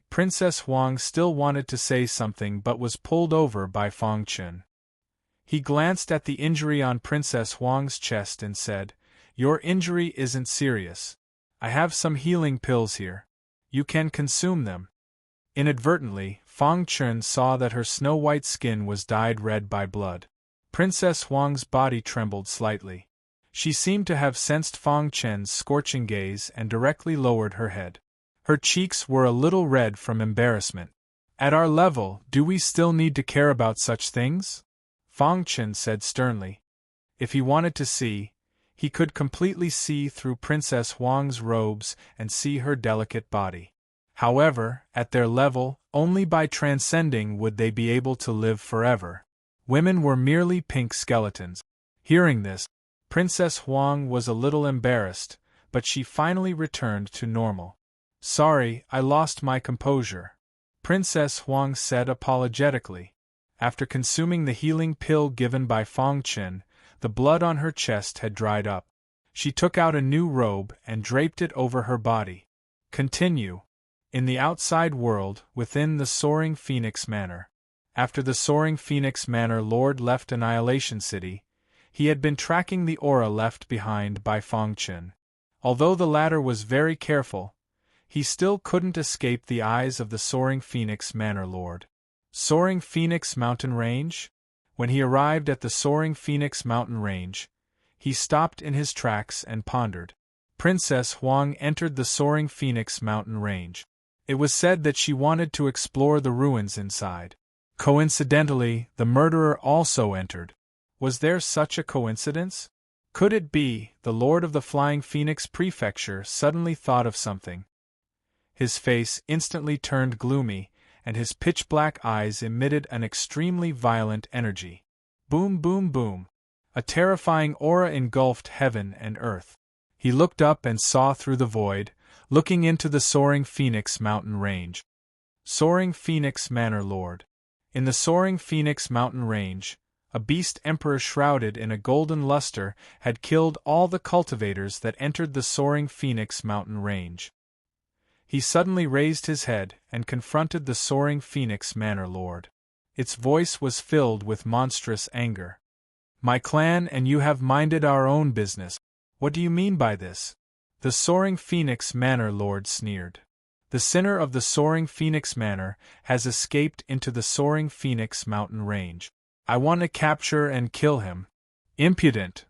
Princess Huang still wanted to say something but was pulled over by Fang Chen. He glanced at the injury on Princess Huang's chest and said, "Your injury isn't serious. I have some healing pills here. You can consume them." Inadvertently, Fang Chen saw that her snow-white skin was dyed red by blood. Princess Huang's body trembled slightly. She seemed to have sensed Fang Chen's scorching gaze and directly lowered her head. Her cheeks were a little red from embarrassment. "At our level, do we still need to care about such things?" Fang Chen said sternly. If he wanted to see, he could completely see through Princess Huang's robes and see her delicate body. However, at their level, only by transcending would they be able to live forever. Women were merely pink skeletons. Hearing this, Princess Huang was a little embarrassed, but she finally returned to normal. "Sorry, I lost my composure," Princess Huang said apologetically. After consuming the healing pill given by Fang Chen, the blood on her chest had dried up. She took out a new robe and draped it over her body. Continue. In the outside world, within the Soaring Phoenix Manor. After the Soaring Phoenix Manor Lord left Annihilation City, he had been tracking the aura left behind by Fang Chen. Although the latter was very careful, he still couldn't escape the eyes of the Soaring Phoenix Manor Lord. Soaring Phoenix Mountain Range? When he arrived at the Soaring Phoenix Mountain Range, he stopped in his tracks and pondered. Princess Huang entered the Soaring Phoenix Mountain Range. It was said that she wanted to explore the ruins inside. Coincidentally, the murderer also entered. Was there such a coincidence? Could it be, the Lord of the Flying Phoenix Prefecture suddenly thought of something? His face instantly turned gloomy, and his pitch-black eyes emitted an extremely violent energy. Boom, boom, boom. A terrifying aura engulfed heaven and earth. He looked up and saw through the void, looking into the Soaring Phoenix Mountain Range. Soaring Phoenix Manor Lord. In the Soaring Phoenix Mountain Range, a beast emperor shrouded in a golden luster had killed all the cultivators that entered the Soaring Phoenix Mountain Range. He suddenly raised his head and confronted the Soaring Phoenix Manor Lord. Its voice was filled with monstrous anger. "My clan and you have minded our own business. What do you mean by this?" The Soaring Phoenix Manor Lord sneered. "The sinner of the Soaring Phoenix Manor has escaped into the Soaring Phoenix Mountain Range. I want to capture and kill him." "Impudent!"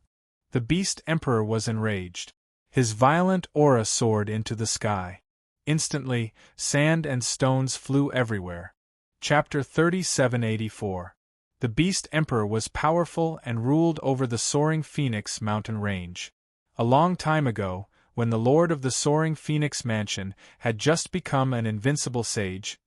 The Beast Emperor was enraged. His violent aura soared into the sky. Instantly, sand and stones flew everywhere. Chapter 3784. The Beast Emperor was powerful and ruled over the Soaring Phoenix Mountain Range. A long time ago, when the Lord of the Soaring Phoenix Mansion had just become an invincible sage,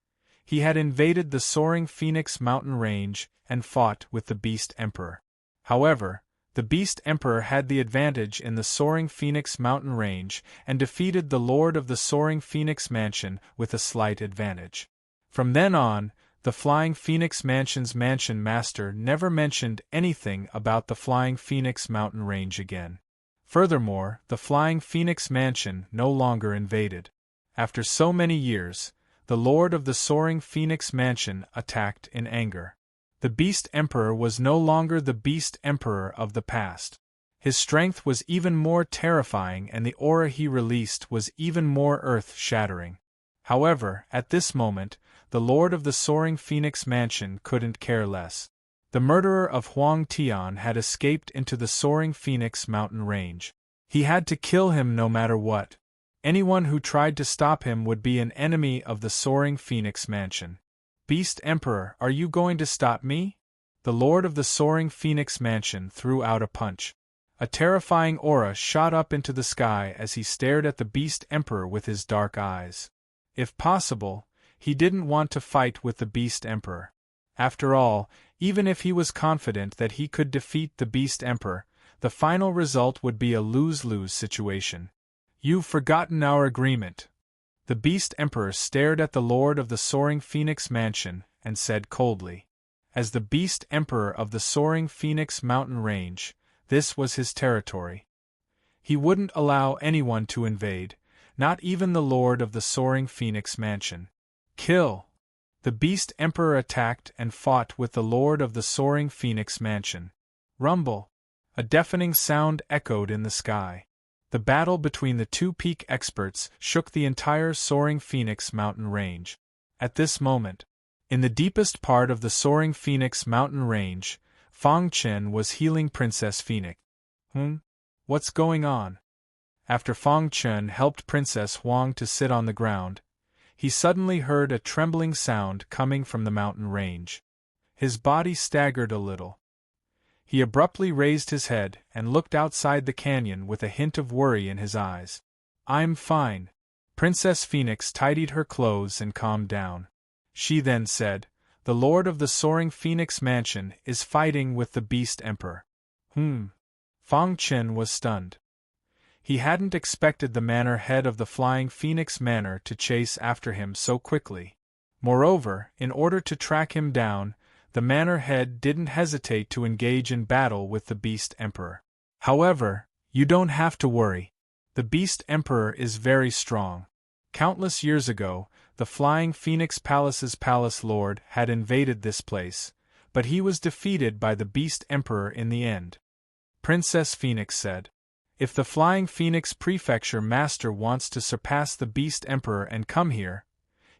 he had invaded the Soaring Phoenix Mountain Range and fought with the Beast Emperor. However, the Beast Emperor had the advantage in the Soaring Phoenix Mountain Range and defeated the Lord of the Soaring Phoenix Mansion with a slight advantage. From then on, the Flying Phoenix Mansion's Mansion Master never mentioned anything about the Flying Phoenix Mountain Range again. Furthermore, the Flying Phoenix Mansion no longer invaded. After so many years, the Lord of the Soaring Phoenix Mansion attacked in anger. The Beast Emperor was no longer the Beast Emperor of the past. His strength was even more terrifying and the aura he released was even more earth-shattering. However, at this moment, the Lord of the Soaring Phoenix Mansion couldn't care less. The murderer of Huang Tian had escaped into the Soaring Phoenix Mountain Range. He had to kill him no matter what. Anyone who tried to stop him would be an enemy of the Soaring Phoenix Mansion. "Beast Emperor, are you going to stop me?" the lord of the soaring phoenix mansion threw out a punch. A terrifying aura shot up into the sky as he stared at the Beast Emperor with his dark eyes. If possible, he didn't want to fight with the Beast Emperor. After all, even if he was confident that he could defeat the Beast Emperor, the final result would be a lose-lose situation. "You've forgotten our agreement." The Beast Emperor stared at the Lord of the Soaring Phoenix Mansion and said coldly. As the Beast Emperor of the Soaring Phoenix Mountain Range, this was his territory. He wouldn't allow anyone to invade, not even the Lord of the Soaring Phoenix Mansion. Kill! The Beast Emperor attacked and fought with the Lord of the Soaring Phoenix Mansion. Rumble! A deafening sound echoed in the sky. The battle between the two peak experts shook the entire Soaring Phoenix Mountain Range. At this moment, in the deepest part of the Soaring Phoenix Mountain Range, Fang Chen was healing Princess Phoenix. What's going on? After Fang Chen helped Princess Huang to sit on the ground, he suddenly heard a trembling sound coming from the mountain range. His body staggered a little. He abruptly raised his head and looked outside the canyon with a hint of worry in his eyes. "I'm fine." Princess Phoenix tidied her clothes and calmed down. She then said, "The Lord of the Soaring Phoenix Mansion is fighting with the Beast Emperor." Fang Chen was stunned. He hadn't expected the manor head of the Flying Phoenix Manor to chase after him so quickly. Moreover, in order to track him down, the manor head didn't hesitate to engage in battle with the Beast Emperor. However, you don't have to worry. The Beast Emperor is very strong. Countless years ago, the Flying Phoenix Palace's palace lord had invaded this place, but he was defeated by the Beast Emperor in the end. Princess Phoenix said, "If the Flying Phoenix Prefecture Master wants to surpass the Beast Emperor and come here,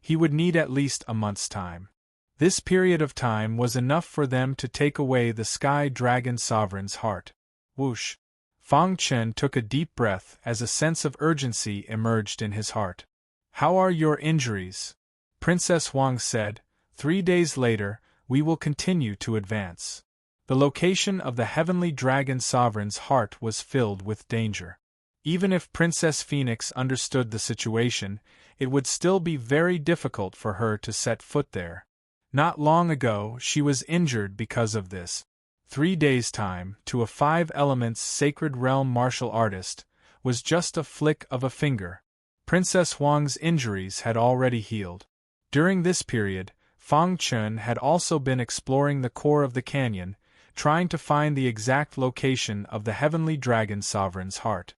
he would need at least a month's time." This period of time was enough for them to take away the Sky Dragon Sovereign's heart. Whoosh! Fang Chen took a deep breath as a sense of urgency emerged in his heart. "How are your injuries?" Princess Huang said. 3 days later, we will continue to advance." The location of the Heavenly Dragon Sovereign's heart was filled with danger. Even if Princess Phoenix understood the situation, it would still be very difficult for her to set foot there. Not long ago, she was injured because of this. 3 days' time, to a 5 elements sacred realm martial artist, was just a flick of a finger. Princess Huang's injuries had already healed. During this period, Fang Chen had also been exploring the core of the canyon, trying to find the exact location of the Heavenly Dragon Sovereign's heart.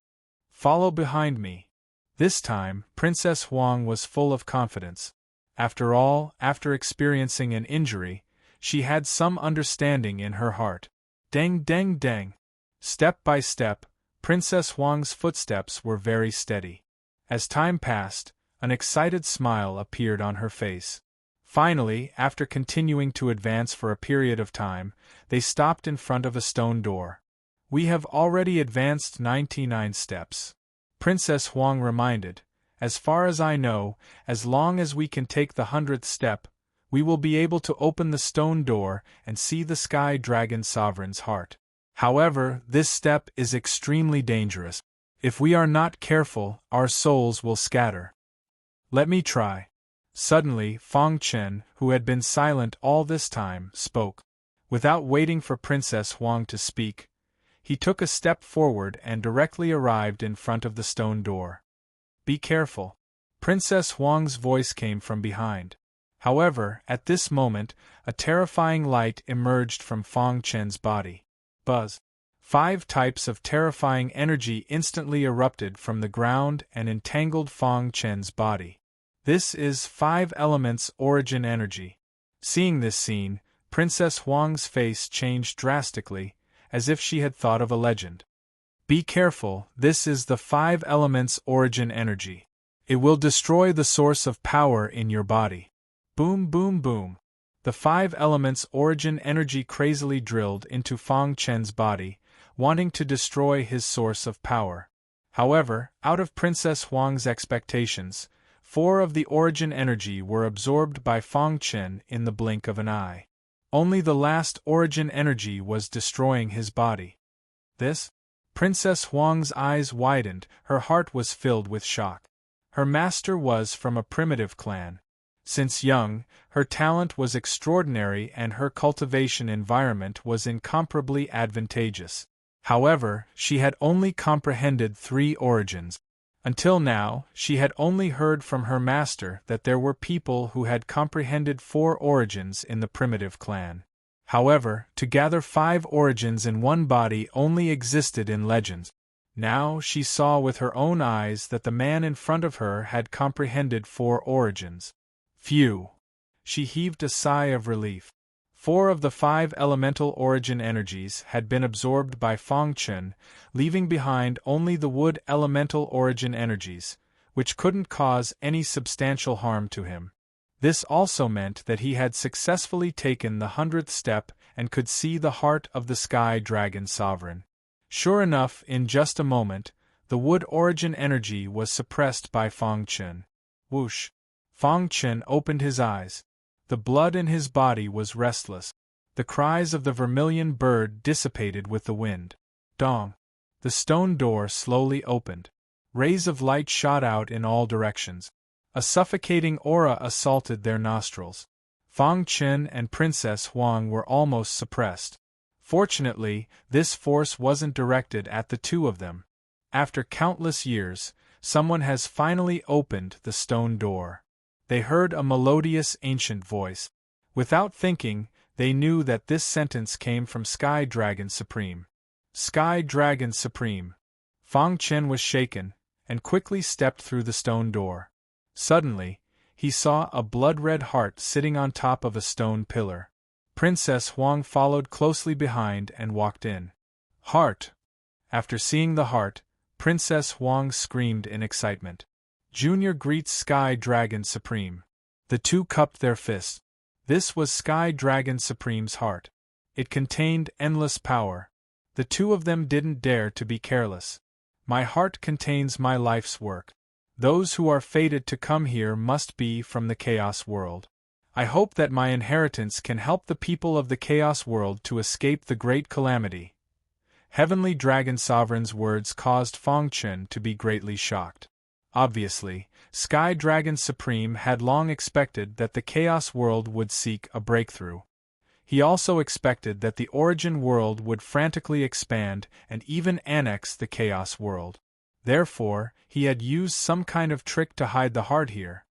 "Follow behind me." This time, Princess Huang was full of confidence. After all, after experiencing an injury, she had some understanding in her heart. Deng deng deng. Step by step, Princess Huang's footsteps were very steady. As time passed, an excited smile appeared on her face. Finally, after continuing to advance for a period of time, they stopped in front of a stone door. "We have already advanced 99 steps," Princess Huang reminded. "As far as I know, as long as we can take the 100th step, we will be able to open the stone door and see the Sky Dragon Sovereign's heart. However, this step is extremely dangerous. If we are not careful, our souls will scatter. Let me try." Suddenly, Fang Chen, who had been silent all this time, spoke. Without waiting for Princess Huang to speak, he took a step forward and directly arrived in front of the stone door. "Be careful." Princess Huang's voice came from behind. However, at this moment, a terrifying light emerged from Fang Chen's body. Buzz! 5 types of terrifying energy instantly erupted from the ground and entangled Fang Chen's body. This is 5 elements origin energy. Seeing this scene, Princess Huang's face changed drastically, as if she had thought of a legend. "Be careful, this is the 5 elements origin energy. It will destroy the source of power in your body." Boom boom boom. The 5 elements origin energy crazily drilled into Fang Chen's body, wanting to destroy his source of power. However, out of Princess Huang's expectations, 4 of the origin energy were absorbed by Fang Chen in the blink of an eye. Only the last origin energy was destroying his body. This? Princess Huang's eyes widened, her heart was filled with shock. Her master was from a primitive clan. Since young, her talent was extraordinary and her cultivation environment was incomparably advantageous. However, she had only comprehended 3 origins. Until now, she had only heard from her master that there were people who had comprehended 4 origins in the primitive clan. However, to gather 5 origins in one body only existed in legends. Now she saw with her own eyes that the man in front of her had comprehended 4 origins. Phew! She heaved a sigh of relief. 4 of the 5 elemental origin energies had been absorbed by Fang Chen, leaving behind only the wood elemental origin energies, which couldn't cause any substantial harm to him. This also meant that he had successfully taken the 100th step and could see the heart of the Sky Dragon Sovereign. Sure enough, in just a moment, the wood origin energy was suppressed by Fang Chen. Whoosh! Fang Chen opened his eyes. The blood in his body was restless. The cries of the vermilion bird dissipated with the wind. Dong! The stone door slowly opened. Rays of light shot out in all directions. A suffocating aura assaulted their nostrils. Fang Chen and Princess Huang were almost suppressed. Fortunately, this force wasn't directed at the 2 of them. After countless years, someone has finally opened the stone door. They heard a melodious ancient voice. Without thinking, they knew that this sentence came from Sky Dragon Supreme. Sky Dragon Supreme. Fang Chen was shaken, and quickly stepped through the stone door. Suddenly, he saw a blood-red heart sitting on top of a stone pillar. Princess Huang followed closely behind and walked in. Heart! After seeing the heart, Princess Huang screamed in excitement. Junior greets Sky Dragon Supreme. The 2 cupped their fists. This was Sky Dragon Supreme's heart. It contained endless power. The 2 of them didn't dare to be careless. My heart contains my life's work. Those who are fated to come here must be from the Chaos World. I hope that my inheritance can help the people of the Chaos World to escape the great calamity. Heavenly Dragon Sovereign's words caused Fang Chen to be greatly shocked. Obviously, Sky Dragon Supreme had long expected that the Chaos World would seek a breakthrough. He also expected that the Origin World would frantically expand and even annex the Chaos World. Therefore, he had used some kind of trick to hide the heart here.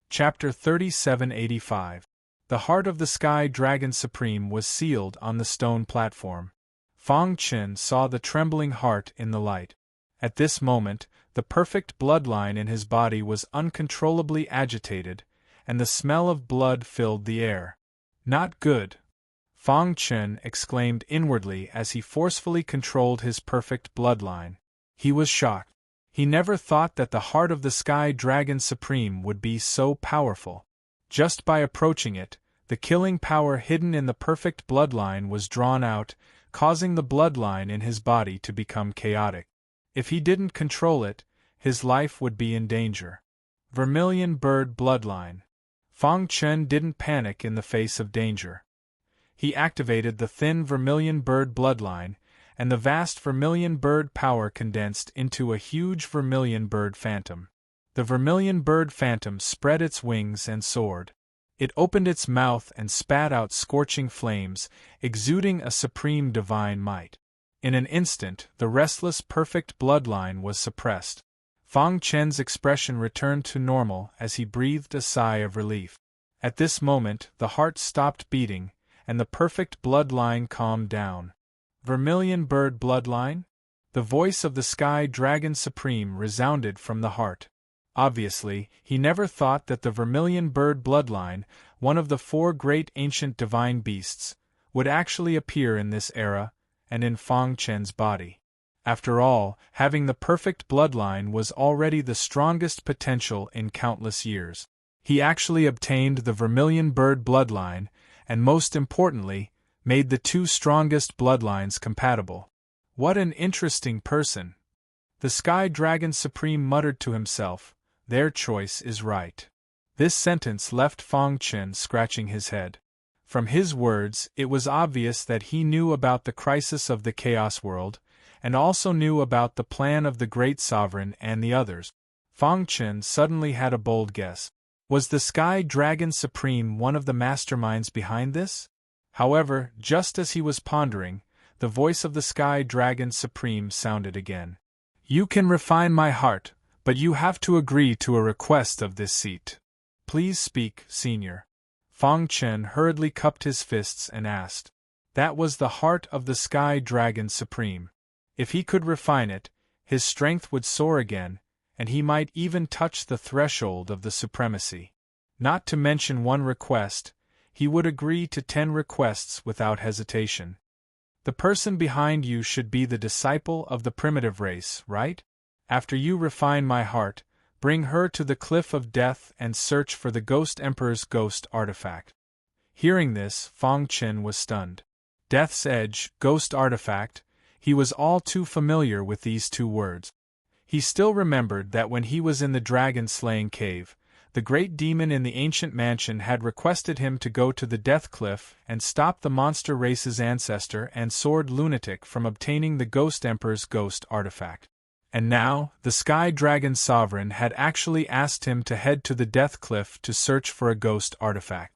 Chapter 3785. The heart of the Sky Dragon Supreme was sealed on the stone platform. Fang Chen saw the trembling heart in the light. At this moment, the perfect bloodline in his body was uncontrollably agitated, and the smell of blood filled the air. Not good! Fang Chen exclaimed inwardly as he forcefully controlled his perfect bloodline. He was shocked. He never thought that the heart of the Sky Dragon Supreme would be so powerful. Just by approaching it, the killing power hidden in the perfect bloodline was drawn out, causing the bloodline in his body to become chaotic. If he didn't control it, his life would be in danger. Vermilion Bird Bloodline. Fang Chen didn't panic in the face of danger. He activated the thin Vermilion Bird Bloodline, and the vast Vermilion Bird power condensed into a huge Vermilion Bird Phantom. The Vermilion Bird Phantom spread its wings and soared. It opened its mouth and spat out scorching flames, exuding a supreme divine might. In an instant, the restless perfect bloodline was suppressed. Fang Chen's expression returned to normal as he breathed a sigh of relief. At this moment, the heart stopped beating, and the perfect bloodline calmed down. Vermilion Bird Bloodline? The voice of the Sky Dragon Supreme resounded from the heart. Obviously, he never thought that the Vermilion Bird Bloodline, one of the 4 great ancient divine beasts, would actually appear in this era, and in Fang Chen's body. After all, having the perfect bloodline was already the strongest potential in countless years. He actually obtained the Vermilion Bird bloodline, and most importantly, made the 2 strongest bloodlines compatible. What an interesting person! The Sky Dragon Supreme muttered to himself, "Their choice is right." This sentence left Fang Chen scratching his head. From his words, it was obvious that he knew about the crisis of the Chaos World, and also knew about the plan of the Great Sovereign and the others. Fang Chen suddenly had a bold guess. Was the Sky Dragon Supreme one of the masterminds behind this? However, just as he was pondering, the voice of the Sky Dragon Supreme sounded again. You can refine my heart, but you have to agree to a request of this seat. Please speak, Senior. Fang Chen hurriedly cupped his fists and asked. That was the heart of the Sky Dragon Supreme. If he could refine it, his strength would soar again, and he might even touch the threshold of the supremacy. Not to mention one request, he would agree to 10 requests without hesitation. The person behind you should be the disciple of the primitive race, right? After you refine my heart, bring her to the cliff of death and search for the Ghost Emperor's ghost artifact. Hearing this, Fang Chen was stunned. Death's Edge, ghost artifact, he was all too familiar with these 2 words. He still remembered that when he was in the dragon-slaying cave, the great demon in the ancient mansion had requested him to go to the Death Cliff and stop the monster race's ancestor and sword lunatic from obtaining the Ghost Emperor's ghost artifact. And now, the Sky Dragon Sovereign had actually asked him to head to the Death Cliff to search for a ghost artifact.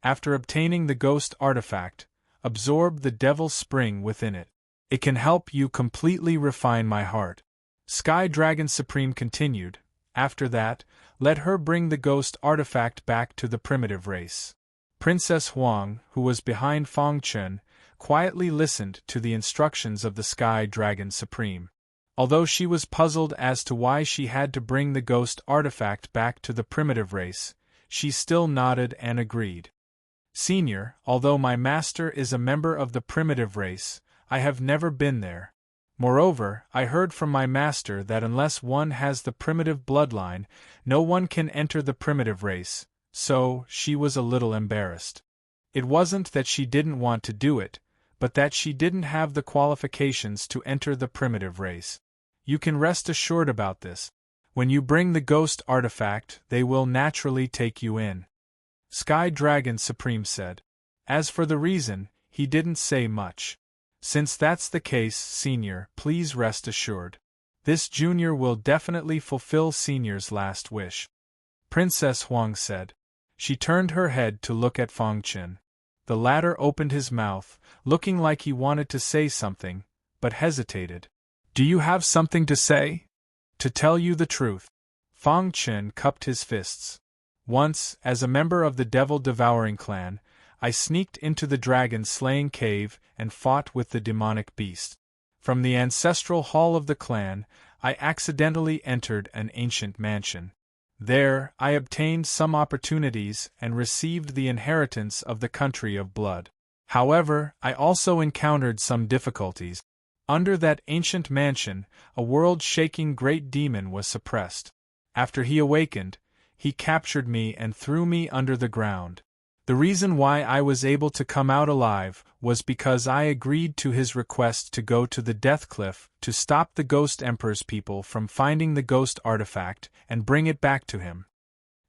After obtaining the ghost artifact, absorb the Devil's Spring within it. It can help you completely refine my heart. Sky Dragon Supreme continued. After that, let her bring the ghost artifact back to the primitive race. Princess Huang, who was behind Fang Chen, quietly listened to the instructions of the Sky Dragon Supreme. Although she was puzzled as to why she had to bring the ghost artifact back to the primitive race, she still nodded and agreed. Senior, although my master is a member of the primitive race, I have never been there. Moreover, I heard from my master that unless one has the primitive bloodline, no one can enter the primitive race, so she was a little embarrassed. It wasn't that she didn't want to do it, but that she didn't have the qualifications to enter the primitive race. You can rest assured about this. When you bring the ghost artifact, they will naturally take you in. Sky Dragon Supreme said. As for the reason, he didn't say much. Since that's the case, Senior, please rest assured. This junior will definitely fulfill Senior's last wish. Princess Huang said. She turned her head to look at Fang Chen. The latter opened his mouth, looking like he wanted to say something, but hesitated. Do you have something to say? To tell you the truth. Fang Chen cupped his fists. Once, as a member of the Devil-Devouring clan, I sneaked into the dragon-slaying cave and fought with the demonic beast. From the ancestral hall of the clan, I accidentally entered an ancient mansion. There, I obtained some opportunities and received the inheritance of the country of blood. However, I also encountered some difficulties. Under that ancient mansion, a world-shaking great demon was suppressed. After he awakened, he captured me and threw me under the ground. The reason why I was able to come out alive was because I agreed to his request to go to the Death Cliff to stop the Ghost Emperor's people from finding the ghost artifact and bring it back to him.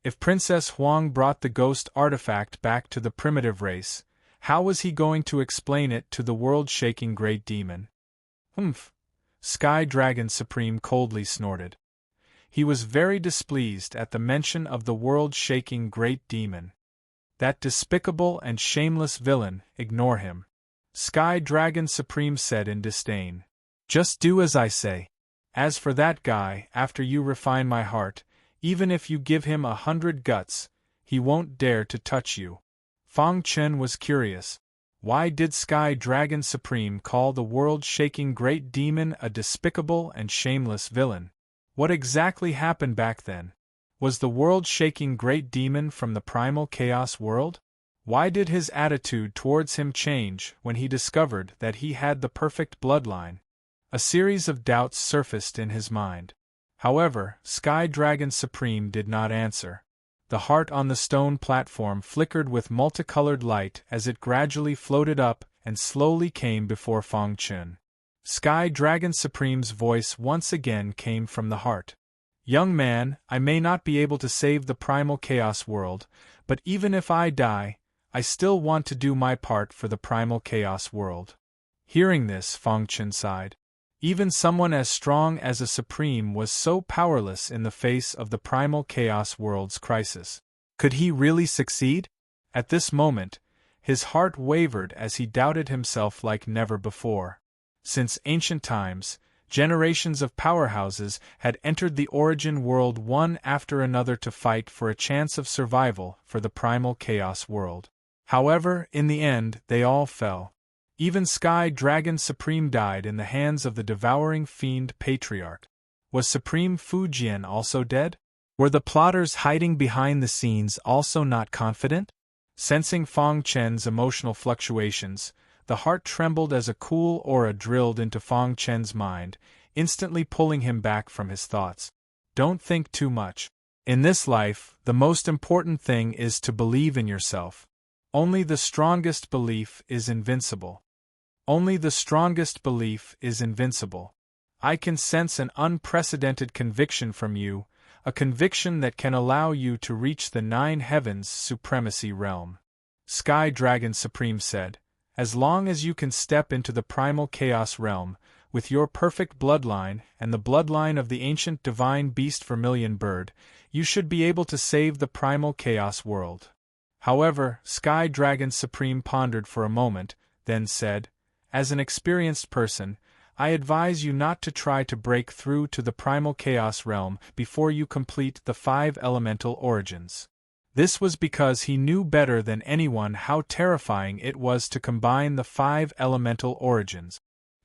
If Princess Huang brought the ghost artifact back to the primitive race, how was he going to explain it to the world-shaking great demon? Humph! Sky Dragon Supreme coldly snorted. He was very displeased at the mention of the world-shaking great demon. That despicable and shameless villain, ignore him. Sky Dragon Supreme said in disdain. Just do as I say. As for that guy, after you refine my heart, even if you give him 100 guts, he won't dare to touch you. Fang Chen was curious. Why did Sky Dragon Supreme call the world-shaking great demon a despicable and shameless villain? What exactly happened back then? Was the world-shaking great demon from the primal chaos world? Why did his attitude towards him change when he discovered that he had the perfect bloodline? A series of doubts surfaced in his mind. However, Sky Dragon Supreme did not answer. The heart on the stone platform flickered with multicolored light as it gradually floated up and slowly came before Fang Chen. Sky Dragon Supreme's voice once again came from the heart. Young man, I may not be able to save the primal chaos world, but even if I die, I still want to do my part for the primal chaos world. Hearing this, Fang Chen sighed. Even someone as strong as a supreme was so powerless in the face of the primal chaos world's crisis. Could he really succeed? At this moment, his heart wavered as he doubted himself like never before. Since ancient times, generations of powerhouses had entered the origin world one after another to fight for a chance of survival for the primal chaos world. However, in the end, they all fell. Even Sky Dragon Supreme died in the hands of the devouring fiend Patriarch. Was Supreme Fujian also dead? Were the plotters hiding behind the scenes also not confident? Sensing Fang Chen's emotional fluctuations, the heart trembled as a cool aura drilled into Fang Chen's mind, instantly pulling him back from his thoughts. Don't think too much. In this life, the most important thing is to believe in yourself. Only the strongest belief is invincible. Only the strongest belief is invincible. I can sense an unprecedented conviction from you, a conviction that can allow you to reach the 9 heavens supremacy realm. Sky Dragon Supreme said, as long as you can step into the primal chaos realm, with your perfect bloodline and the bloodline of the ancient divine beast Vermilion Bird, you should be able to save the primal chaos world. However, Sky Dragon Supreme pondered for a moment, then said, as an experienced person, I advise you not to try to break through to the primal chaos realm before you complete the 5 elemental origins. This was because he knew better than anyone how terrifying it was to combine the 5 elemental origins.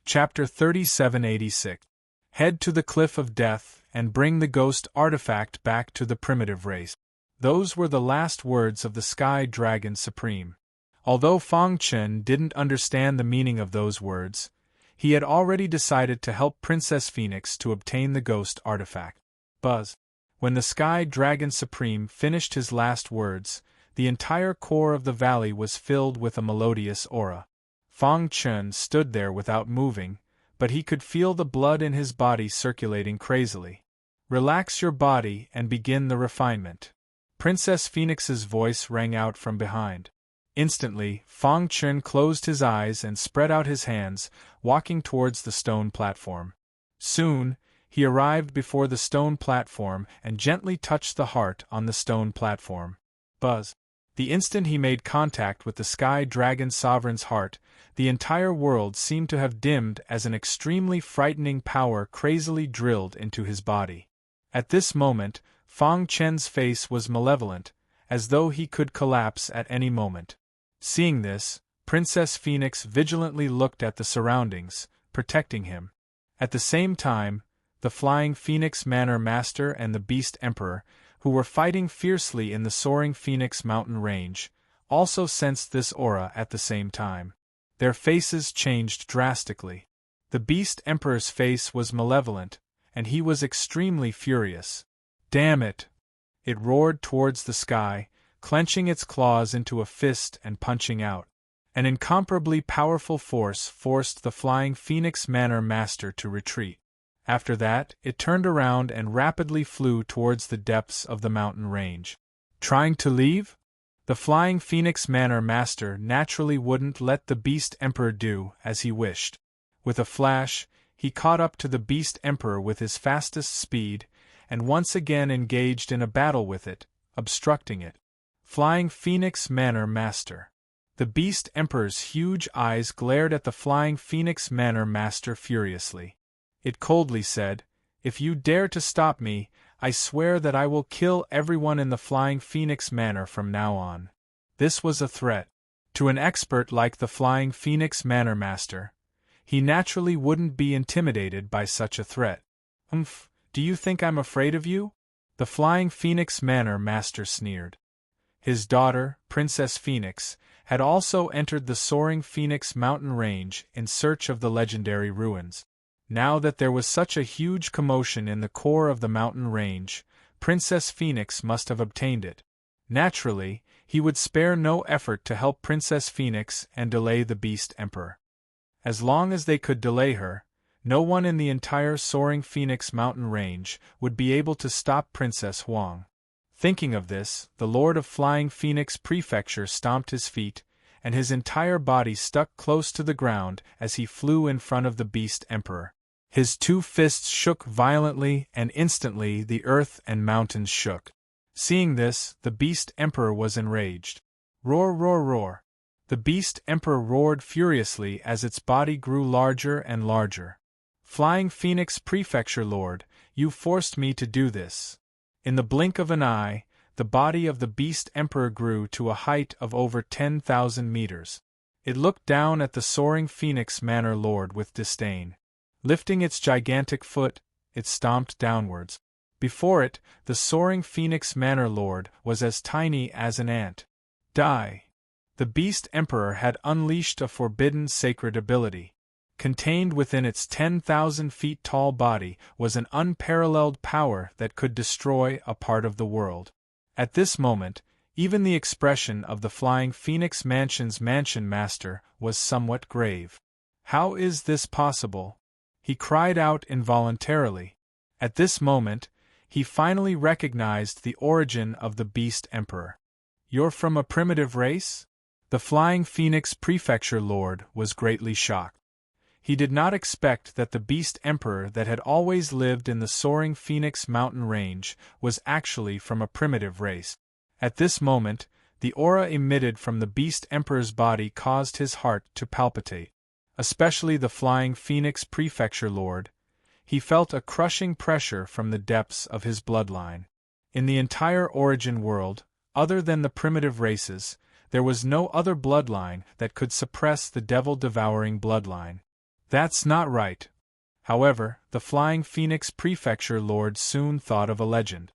Chapter 3786. Head to the Cliff of Death and bring the ghost artifact back to the primitive race. Those were the last words of the Sky Dragon Supreme. Although Fang Chen didn't understand the meaning of those words, he had already decided to help Princess Phoenix to obtain the ghost artifact. Buzz. When the Sky Dragon Supreme finished his last words, the entire core of the valley was filled with a melodious aura. Fang Chen stood there without moving, but he could feel the blood in his body circulating crazily. Relax your body and begin the refinement. Princess Phoenix's voice rang out from behind. Instantly, Fang Chen closed his eyes and spread out his hands, walking towards the stone platform. Soon, he arrived before the stone platform and gently touched the heart on the stone platform. Buzz. The instant he made contact with the Sky Dragon Sovereign's heart, the entire world seemed to have dimmed as an extremely frightening power crazily drilled into his body. At this moment, Fang Chen's face was malevolent, as though he could collapse at any moment. Seeing this, Princess Phoenix vigilantly looked at the surroundings, protecting him. At the same time, the Flying Phoenix Manor Master and the Beast Emperor, who were fighting fiercely in the soaring Phoenix Mountain Range, also sensed this aura at the same time. Their faces changed drastically. The Beast Emperor's face was malevolent, and he was extremely furious. Damn it! It roared towards the sky, clenching its claws into a fist and punching out. An incomparably powerful force forced the Flying Phoenix Manor Master to retreat. After that, it turned around and rapidly flew towards the depths of the mountain range. Trying to leave? The Flying Phoenix Manor Master naturally wouldn't let the Beast Emperor do as he wished. With a flash, he caught up to the Beast Emperor with his fastest speed, and once again engaged in a battle with it, obstructing it. Flying Phoenix Manor Master. The Beast Emperor's huge eyes glared at the Flying Phoenix Manor Master furiously. It coldly said, "If you dare to stop me, I swear that I will kill everyone in the Flying Phoenix Manor from now on." This was a threat. To an expert like the Flying Phoenix Manor Master, he naturally wouldn't be intimidated by such a threat. Do you think I'm afraid of you?" The Flying Phoenix Manor Master sneered. His daughter, Princess Phoenix, had also entered the soaring Phoenix Mountain Range in search of the legendary ruins. Now that there was such a huge commotion in the core of the mountain range, Princess Phoenix must have obtained it. Naturally, he would spare no effort to help Princess Phoenix and delay the Beast Emperor. As long as they could delay her, no one in the entire soaring Phoenix Mountain Range would be able to stop Princess Huang. Thinking of this, the Lord of Flying Phoenix Prefecture stomped his feet, and his entire body stuck close to the ground as he flew in front of the Beast Emperor. His two fists shook violently, and instantly the earth and mountains shook. Seeing this, the Beast Emperor was enraged. Roar, roar, roar! The Beast Emperor roared furiously as its body grew larger and larger. Flying Phoenix Prefecture Lord, you forced me to do this. In the blink of an eye, the body of the Beast Emperor grew to a height of over 10,000 meters. It looked down at the soaring Phoenix Manor Lord with disdain. Lifting its gigantic foot, it stomped downwards. Before it, the soaring Phoenix Manor Lord was as tiny as an ant. Die! The Beast Emperor had unleashed a forbidden sacred ability. Contained within its 10,000 feet tall body was an unparalleled power that could destroy a part of the world. At this moment, even the expression of the Flying Phoenix Mansion's Mansion Master was somewhat grave. How is this possible? He cried out involuntarily. At this moment, he finally recognized the origin of the Beast Emperor. You're from a primitive race? The Flying Phoenix Prefecture Lord was greatly shocked. He did not expect that the Beast Emperor that had always lived in the soaring Phoenix mountain range was actually from a primitive race. At this moment, the aura emitted from the Beast Emperor's body caused his heart to palpitate. Especially the Flying Phoenix Prefecture Lord, he felt a crushing pressure from the depths of his bloodline. In the entire origin world, other than the primitive races, there was no other bloodline that could suppress the devil-devouring bloodline. That's not right. However, the Flying Phoenix Prefecture Lord soon thought of a legend.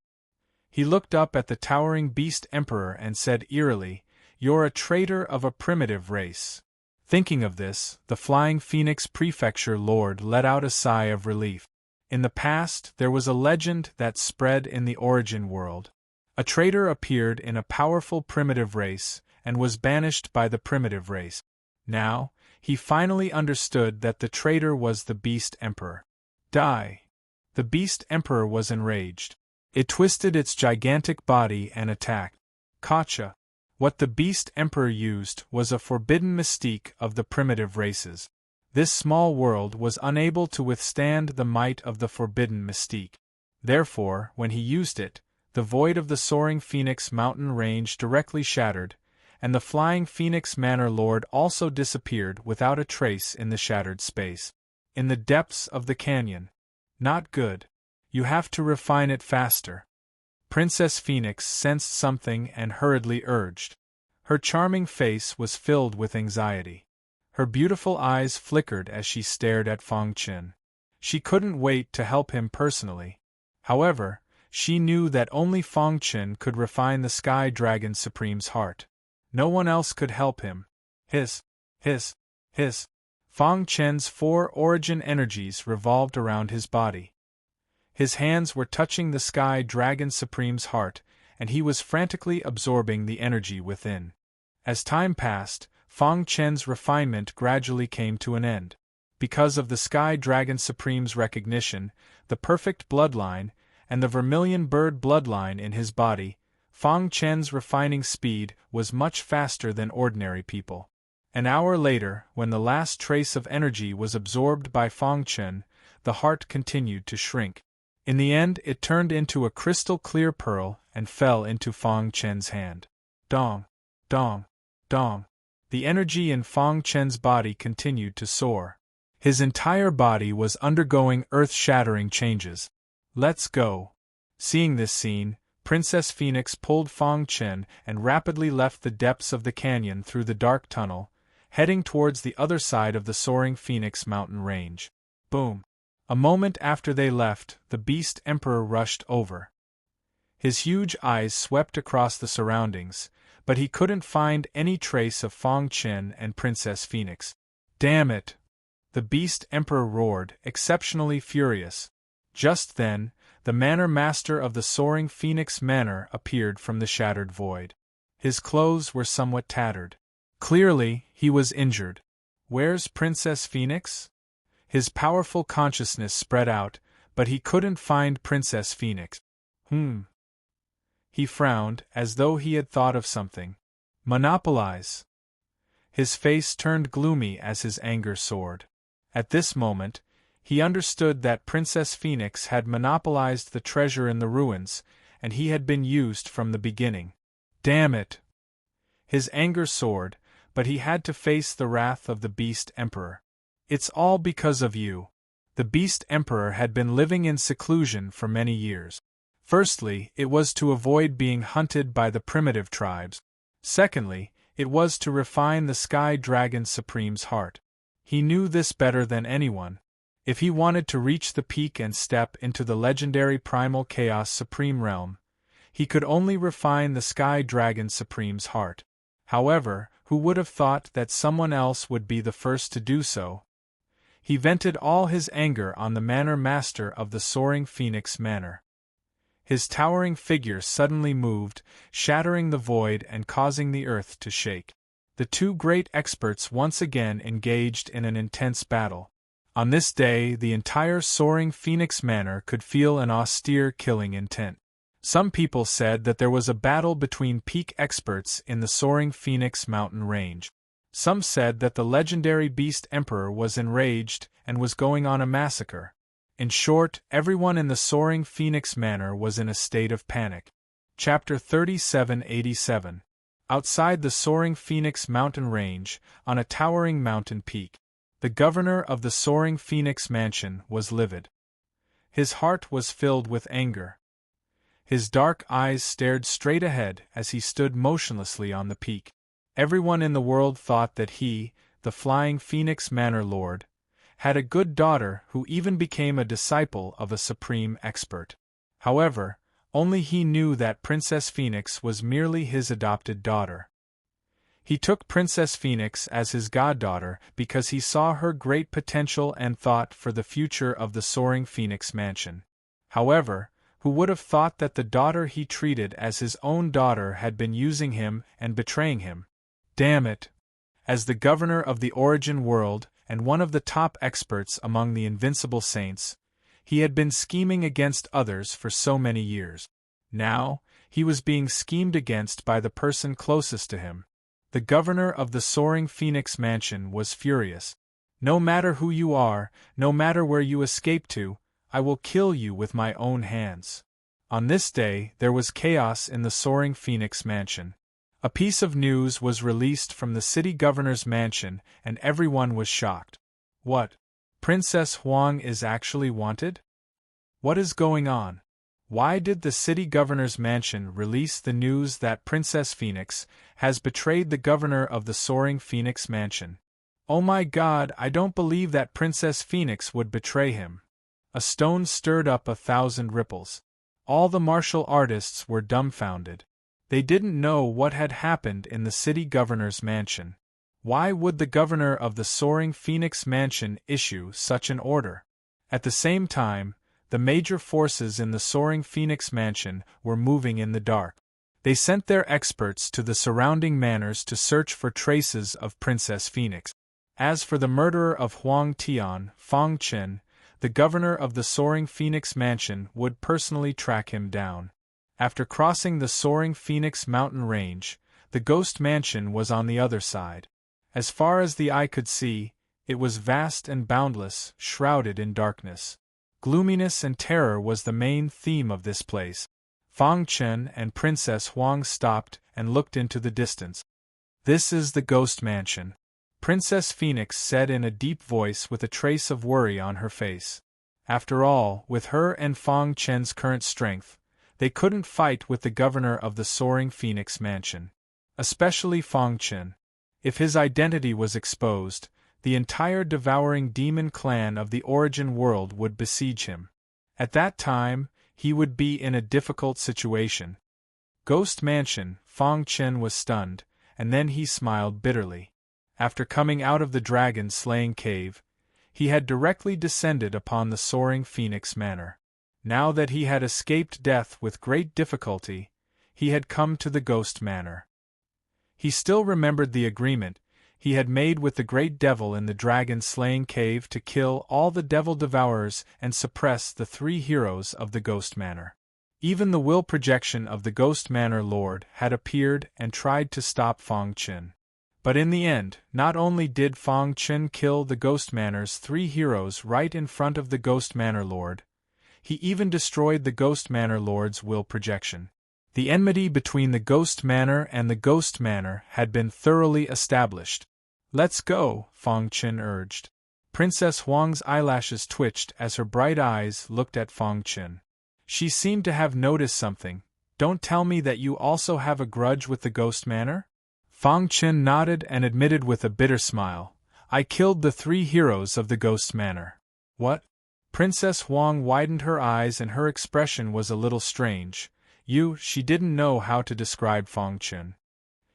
He looked up at the towering Beast Emperor and said eerily, "You're a traitor of a primitive race." Thinking of this, the Flying Phoenix Prefecture Lord let out a sigh of relief. In the past, there was a legend that spread in the origin world. A traitor appeared in a powerful primitive race and was banished by the primitive race. Now, he finally understood that the traitor was the Beast Emperor. Die! The Beast Emperor was enraged. It twisted its gigantic body and attacked. Gotcha! What the Beast Emperor used was a forbidden mystique of the primitive races. This small world was unable to withstand the might of the forbidden mystique. Therefore, when he used it, the void of the soaring Phoenix mountain range directly shattered, and the Flying Phoenix Manor Lord also disappeared without a trace in the shattered space. In the depths of the canyon. Not good. You have to refine it faster. Princess Phoenix sensed something and hurriedly urged. Her charming face was filled with anxiety. Her beautiful eyes flickered as she stared at Feng Qin. She couldn't wait to help him personally. However, she knew that only Feng Qin could refine the Sky Dragon Supreme's heart. No one else could help him. His. Feng Qin's 4 origin energies revolved around his body. His hands were touching the Sky Dragon Supreme's heart, and he was frantically absorbing the energy within. As time passed, Feng Qin's refinement gradually came to an end. Because of the Sky Dragon Supreme's recognition, the perfect bloodline, and the vermilion bird bloodline in his body, Feng Qin's refining speed was much faster than ordinary people. An hour later, when the last trace of energy was absorbed by Feng Qin, the heart continued to shrink. In the end, it turned into a crystal-clear pearl and fell into Feng Qin's hand. Dong, dong, dong. The energy in Feng Qin's body continued to soar. His entire body was undergoing earth-shattering changes. Let's go. Seeing this scene, Princess Phoenix pulled Feng Qin and rapidly left the depths of the canyon through the dark tunnel, heading towards the other side of the soaring Phoenix mountain range. Boom! A moment after they left, the Beast Emperor rushed over. His huge eyes swept across the surroundings, but he couldn't find any trace of Feng Qin and Princess Phoenix. Damn it! The Beast Emperor roared, exceptionally furious. Just then, the Manor Master of the soaring Phoenix Manor appeared from the shattered void. His clothes were somewhat tattered. Clearly, he was injured. Where's Princess Phoenix? His powerful consciousness spread out, but he couldn't find Princess Phoenix. He frowned, as though he had thought of something. Monopolize. His face turned gloomy as his anger soared. At this moment, he understood that Princess Phoenix had monopolized the treasure in the ruins, and he had been used from the beginning. Damn it! His anger soared, but he had to face the wrath of the Beast Emperor. It's all because of you. The Beast Emperor had been living in seclusion for many years. Firstly, it was to avoid being hunted by the primitive tribes. Secondly, it was to refine the Sky Dragon Supreme's heart. He knew this better than anyone. If he wanted to reach the peak and step into the legendary Primal Chaos Supreme realm, he could only refine the Sky Dragon Supreme's heart. However, who would have thought that someone else would be the first to do so? He vented all his anger on the Manor Master of the Soaring Phoenix Manor. His towering figure suddenly moved, shattering the void and causing the earth to shake. The two great experts once again engaged in an intense battle. On this day, the entire Soaring Phoenix Manor could feel an austere killing intent. Some people said that there was a battle between peak experts in the Soaring Phoenix mountain range. Some said that the legendary Beast Emperor was enraged and was going on a massacre. In short, everyone in the Soaring Phoenix Manor was in a state of panic. Chapter 3787. Outside the Soaring Phoenix mountain range, on a towering mountain peak, the governor of the Soaring Phoenix mansion was livid. His heart was filled with anger. His dark eyes stared straight ahead as he stood motionlessly on the peak. Everyone in the world thought that he, the Flying Phoenix Manor Lord, had a good daughter who even became a disciple of a supreme expert. However, only he knew that Princess Phoenix was merely his adopted daughter. He took Princess Phoenix as his goddaughter because he saw her great potential and thought for the future of the Soaring Phoenix Mansion. However, who would have thought that the daughter he treated as his own daughter had been using him and betraying him? Damn it! As the governor of the Origin world, and one of the top experts among the Invincible Saints, he had been scheming against others for so many years. Now, he was being schemed against by the person closest to him. The governor of the Soaring Phoenix Mansion was furious. No matter who you are, no matter where you escape to, I will kill you with my own hands. On this day, there was chaos in the Soaring Phoenix Mansion. A piece of news was released from the city governor's mansion, and everyone was shocked. What? Princess Huang is actually wanted? What is going on? Why did the city governor's mansion release the news that Princess Phoenix has betrayed the governor of the Soaring Phoenix Mansion? Oh my God, I don't believe that Princess Phoenix would betray him. A stone stirred up 1,000 ripples. All the martial artists were dumbfounded. They didn't know what had happened in the city governor's mansion. Why would the governor of the Soaring Phoenix Mansion issue such an order? At the same time, the major forces in the Soaring Phoenix Mansion were moving in the dark. They sent their experts to the surrounding manors to search for traces of Princess Phoenix. As for the murderer of Huang Tian, Fong Chen, the governor of the Soaring Phoenix Mansion would personally track him down. After crossing the Soaring Phoenix mountain range, the Ghost Mansion was on the other side. As far as the eye could see, it was vast and boundless, shrouded in darkness. Gloominess and terror was the main theme of this place. Fong Chen and Princess Huang stopped and looked into the distance. "This is the Ghost Mansion," Princess Phoenix said in a deep voice with a trace of worry on her face. After all, with her and Fong Chen's current strength, they couldn't fight with the governor of the Soaring Phoenix Mansion. Especially Fong Chen. If his identity was exposed, the entire devouring demon clan of the Origin world would besiege him. At that time, he would be in a difficult situation. Ghost Mansion, Fong Chen was stunned, and then he smiled bitterly. After coming out of the dragon-slaying cave, he had directly descended upon the Soaring Phoenix Manor. Now that he had escaped death with great difficulty, he had come to the Ghost Manor. He still remembered the agreement he had made with the great devil in the dragon-slaying cave to kill all the devil devourers and suppress the 3 heroes of the Ghost Manor. Even the will projection of the Ghost Manor Lord had appeared and tried to stop Fong Chen. But in the end, not only did Fong Chen kill the Ghost Manor's 3 heroes right in front of the Ghost Manor Lord, he even destroyed the Ghost Manor Lord's will projection. The enmity between the Ghost Manor and the Ghost Manor had been thoroughly established. "Let's go," Fong Chen urged. Princess Huang's eyelashes twitched as her bright eyes looked at Fong Chen. She seemed to have noticed something. "Don't tell me that you also have a grudge with the Ghost Manor?" Fong Chen nodded and admitted with a bitter smile, "I killed the 3 heroes of the Ghost Manor." "What?" Princess Huang widened her eyes and her expression was a little strange. She didn't know how to describe Fong Chen.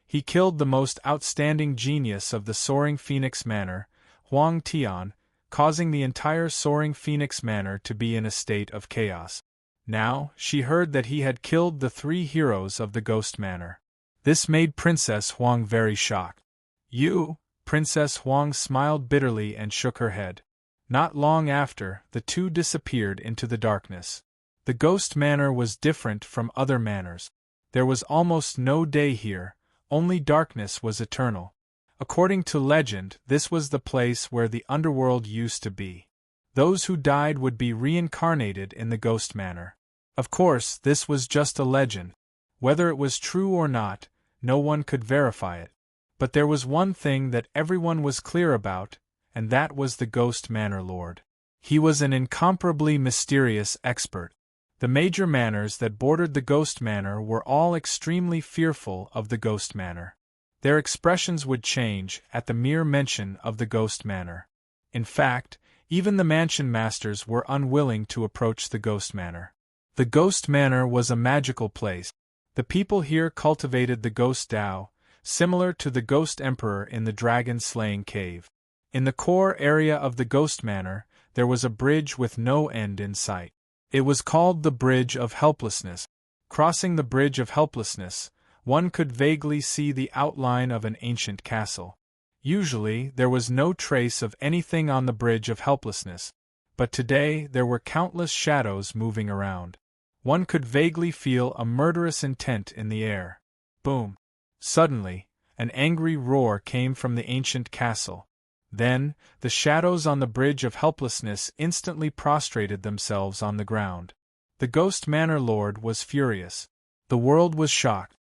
He killed the most outstanding genius of the Soaring Phoenix Manor, Huang Tian, causing the entire Soaring Phoenix Manor to be in a state of chaos. Now, she heard that he had killed the 3 heroes of the Ghost Manor. This made Princess Huang very shocked. "You?" Princess Huang smiled bitterly and shook her head. Not long after, the two disappeared into the darkness. The Ghost Manor was different from other manors. There was almost no day here, only darkness was eternal. According to legend, this was the place where the underworld used to be. Those who died would be reincarnated in the Ghost Manor. Of course, this was just a legend. Whether it was true or not, no one could verify it. But there was one thing that everyone was clear about, and that was the Ghost Manor Lord. He was an incomparably mysterious expert. The major manors that bordered the Ghost Manor were all extremely fearful of the Ghost Manor. Their expressions would change at the mere mention of the Ghost Manor. In fact, even the mansion masters were unwilling to approach the Ghost Manor. The Ghost Manor was a magical place. The people here cultivated the Ghost Tao, similar to the Ghost Emperor in the dragon-slaying cave. In the core area of the Ghost Manor, there was a bridge with no end in sight. It was called the Bridge of Helplessness. Crossing the Bridge of Helplessness, one could vaguely see the outline of an ancient castle. Usually, there was no trace of anything on the Bridge of Helplessness, but today there were countless shadows moving around. One could vaguely feel a murderous intent in the air. Boom! Suddenly, an angry roar came from the ancient castle. Then, the shadows on the Bridge of Helplessness instantly prostrated themselves on the ground. The Ghost Manor Lord was furious. The world was shocked.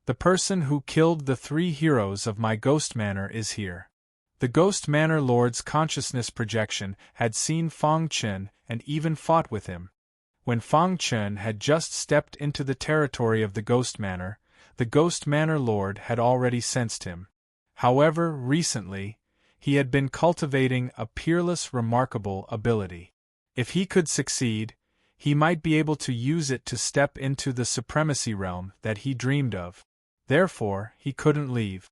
"The person who killed the 3 heroes of my Ghost Manor is here." The Ghost Manor Lord's consciousness projection had seen Fong Chen and even fought with him. When Fong Chen had just stepped into the territory of the Ghost Manor, the Ghost Manor Lord had already sensed him. However, recently, he had been cultivating a peerless, remarkable ability. If he could succeed, he might be able to use it to step into the supremacy realm that he dreamed of. Therefore, he couldn't leave.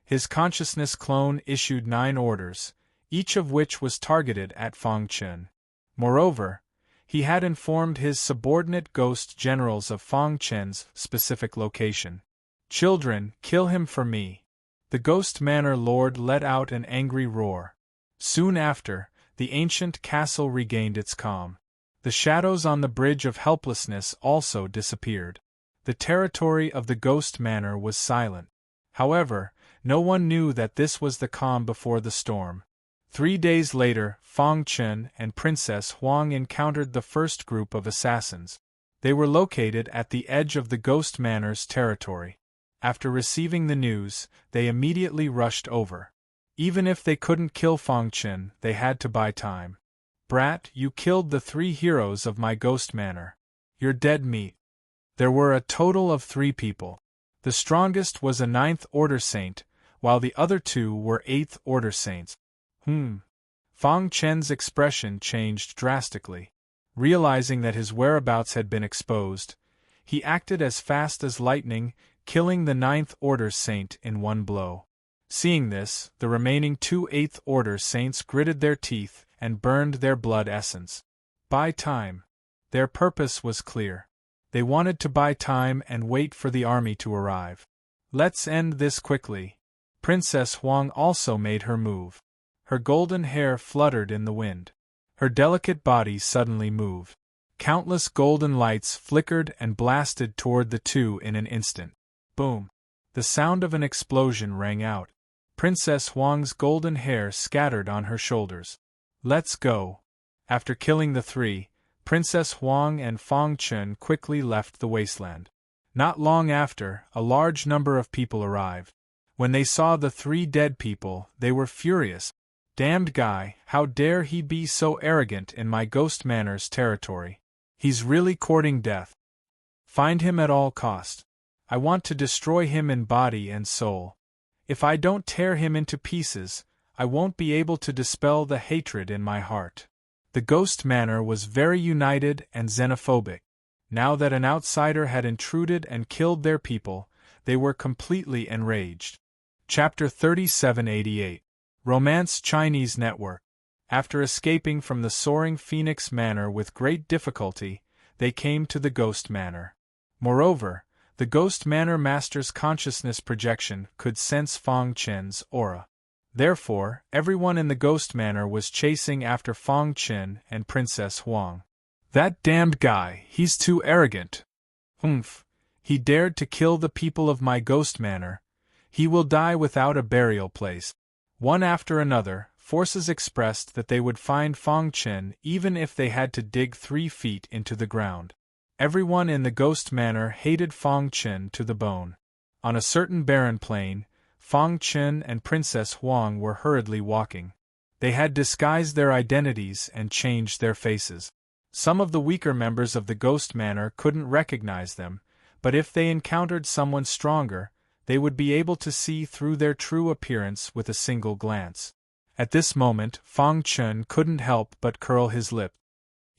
His consciousness clone issued 9 orders, each of which was targeted at Fong Chen. Moreover, he had informed his subordinate ghost generals of Fong Chen's specific location. "Children, kill him for me." The Ghost Manor Lord let out an angry roar. Soon after, the ancient castle regained its calm. The shadows on the Bridge of Helplessness also disappeared. The territory of the Ghost Manor was silent. However, no one knew that this was the calm before the storm. 3 days later, Fong Chen and Princess Huang encountered the first group of assassins. They were located at the edge of the Ghost Manor's territory. After receiving the news, they immediately rushed over. Even if they couldn't kill Fong Chen, they had to buy time. "Brat, you killed the 3 heroes of my Ghost Manor. You're dead meat." There were a total of 3 people. The strongest was a 9th Order Saint, while the other 2 were 8th Order Saints. Fong Chen's expression changed drastically. Realizing that his whereabouts had been exposed, he acted as fast as lightning, killing the 9th Order Saint in one blow. Seeing this, the remaining 2 8th Order Saints gritted their teeth and burned their blood essence. Buy time. Their purpose was clear. They wanted to buy time and wait for the army to arrive. "Let's end this quickly." Princess Huang also made her move. Her golden hair fluttered in the wind. Her delicate body suddenly moved. Countless golden lights flickered and blasted toward the two in an instant. Boom! The sound of an explosion rang out. Princess Huang's golden hair scattered on her shoulders. Let's go! After killing the three, Princess Huang and Fang Chen quickly left the wasteland. Not long after, a large number of people arrived. When they saw the three dead people, they were furious. Damned guy, how dare he be so arrogant in my Ghost Manor's territory? He's really courting death. Find him at all cost. I want to destroy him in body and soul. If I don't tear him into pieces, I won't be able to dispel the hatred in my heart. The Ghost Manor was very united and xenophobic. Now that an outsider had intruded and killed their people, they were completely enraged. Chapter 3788. Romance Chinese Network. After escaping from the soaring Phoenix Manor with great difficulty, they came to the Ghost Manor. Moreover, the Ghost Manor Master's consciousness projection could sense Fang Chen's aura. Therefore, everyone in the Ghost Manor was chasing after Fang Chen and Princess Huang. That damned guy, he's too arrogant. Humph! He dared to kill the people of my Ghost Manor. He will die without a burial place. One after another, forces expressed that they would find Fang Chen even if they had to dig 3 feet into the ground. Everyone in the Ghost Manor hated Fang Chen to the bone. On a certain barren plain, Fang Chen and Princess Huang were hurriedly walking. They had disguised their identities and changed their faces. Some of the weaker members of the Ghost Manor couldn't recognize them, but if they encountered someone stronger, they would be able to see through their true appearance with a single glance. At this moment, Fang Chen couldn't help but curl his lip.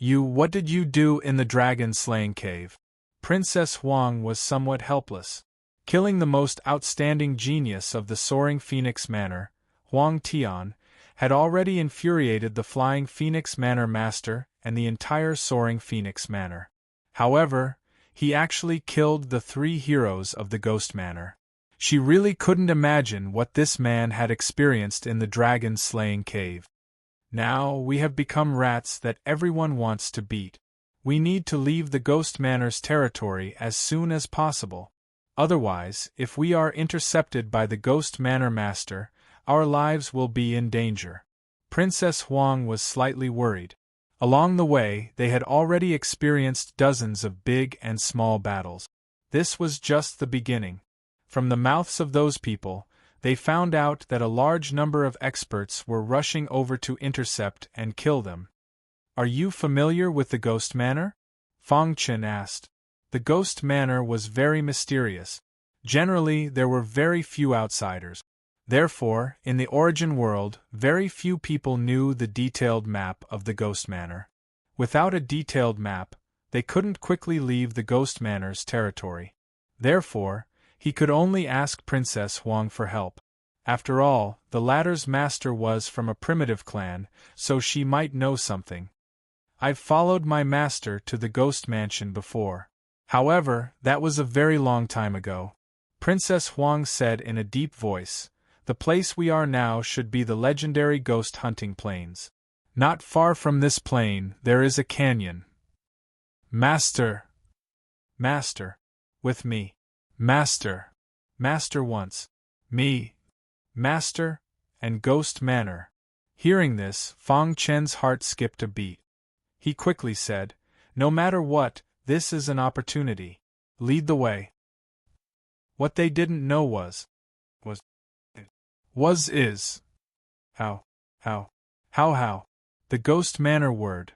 What did you do in the dragon-slaying cave? Princess Huang was somewhat helpless. Killing the most outstanding genius of the soaring Phoenix Manor, Huang Tian, had already infuriated the flying Phoenix Manor Master and the entire soaring Phoenix Manor. However, he actually killed the 3 heroes of the Ghost Manor. She really couldn't imagine what this man had experienced in the dragon-slaying cave. Now we have become rats that everyone wants to beat. We need to leave the Ghost Manor's territory as soon as possible. Otherwise, if we are intercepted by the Ghost Manor Master, our lives will be in danger. Princess Huang was slightly worried. Along the way, they had already experienced dozens of big and small battles. This was just the beginning. From the mouths of those people, they found out that a large number of experts were rushing over to intercept and kill them. Are you familiar with the Ghost Manor? Fang Chen asked. The Ghost Manor was very mysterious. Generally, there were very few outsiders. Therefore, in the origin world, very few people knew the detailed map of the Ghost Manor. Without a detailed map, they couldn't quickly leave the Ghost Manor's territory. Therefore, he could only ask Princess Huang for help. After all, the latter's master was from a primitive clan, so she might know something. I've followed my master to the Ghost Mansion before. However, that was a very long time ago. Princess Huang said in a deep voice, the place we are now should be the legendary ghost hunting plains. Not far from this plain, there is a canyon. Master! Master! With me. Master! Master once. Me. Master, and Ghost Manor. Hearing this, Fang Chen's heart skipped a beat. He quickly said, no matter what, this is an opportunity. Lead the way. What they didn't know was. Is. How. The Ghost Manor word.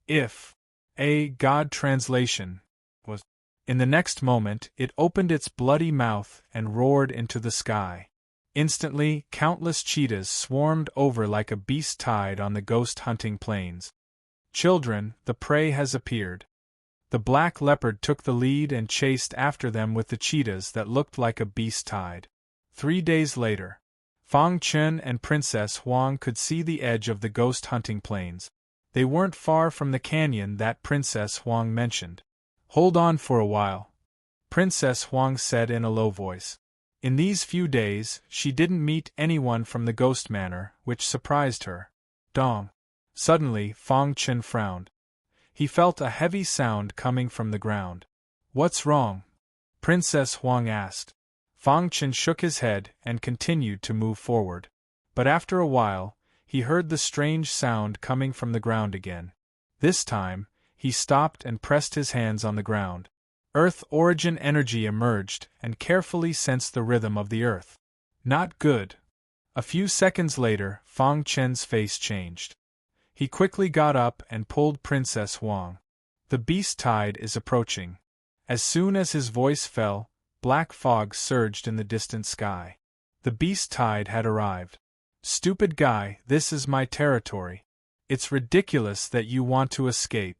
If. A God translation. Was. In the next moment, it opened its bloody mouth and roared into the sky. Instantly, countless cheetahs swarmed over like a beast tide on the ghost hunting plains. Children, the prey has appeared. The black leopard took the lead and chased after them with the cheetahs that looked like a beast tide. 3 days later, Fang Chen and Princess Huang could see the edge of the ghost hunting plains. They weren't far from the canyon that Princess Huang mentioned. Hold on for a while, Princess Huang said in a low voice. In these few days, she didn't meet anyone from the Ghost Manor, which surprised her. Dong. Suddenly, Fang Chen frowned. he felt a heavy sound coming from the ground. "What's wrong?" Princess Huang asked. Fang Chen shook his head and continued to move forward. But after a while, he heard the strange sound coming from the ground again. This time, he stopped and pressed his hands on the ground. Earth origin energy emerged and carefully sensed the rhythm of the earth. Not good. A few seconds later, Fang Chen's face changed. He quickly got up and pulled Princess Huang. "The beast tide is approaching." As soon as his voice fell, black fog surged in the distant sky. The beast tide had arrived. "Stupid guy, this is my territory. It's ridiculous that you want to escape."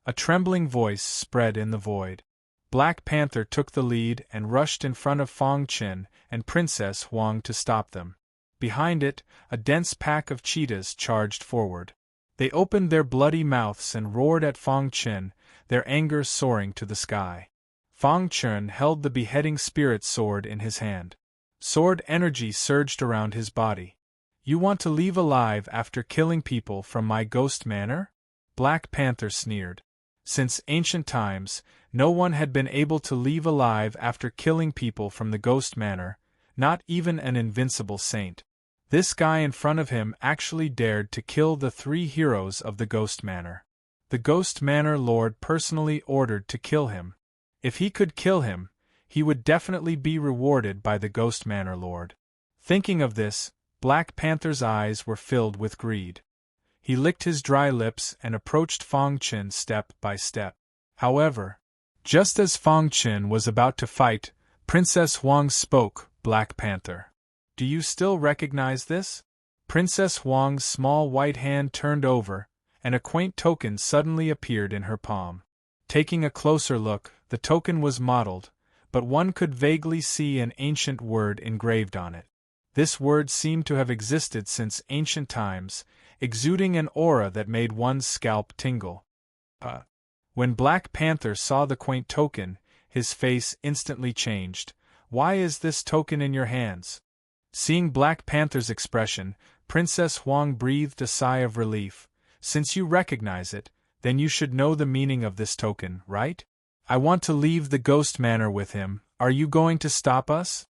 A trembling voice spread in the void. Black Panther took the lead and rushed in front of Fang Chen and Princess Huang to stop them. Behind it, a dense pack of cheetahs charged forward. They opened their bloody mouths and roared at Fang Chen, their anger soaring to the sky. Fang Chen held the beheading spirit sword in his hand. Sword energy surged around his body. "You want to leave alive after killing people from my ghost manor?" Black Panther sneered. Since ancient times, no one had been able to leave alive after killing people from the ghost manor, not even an invincible saint. This guy in front of him actually dared to kill the 3 heroes of the ghost manor. The ghost manor lord personally ordered to kill him. If he could kill him, he would definitely be rewarded by the ghost manor lord. Thinking of this, Black Panther's eyes were filled with greed. He licked his dry lips and approached Fang Chen step by step. However, just as Fang Chen was about to fight, Princess Huang spoke. "Black Panther, do you still recognize this?" Princess Huang's small white hand turned over, and a quaint token suddenly appeared in her palm. Taking a closer look, the token was mottled, but one could vaguely see an ancient word engraved on it. This word seemed to have existed since ancient times, exuding an aura that made one's scalp tingle. When Black Panther saw the quaint token, his face instantly changed. "Why is this token in your hands?" Seeing Black Panther's expression, Princess Huang breathed a sigh of relief. "Since you recognize it, then you should know the meaning of this token, right? I want to leave the ghost manor with him. Are you going to stop us?"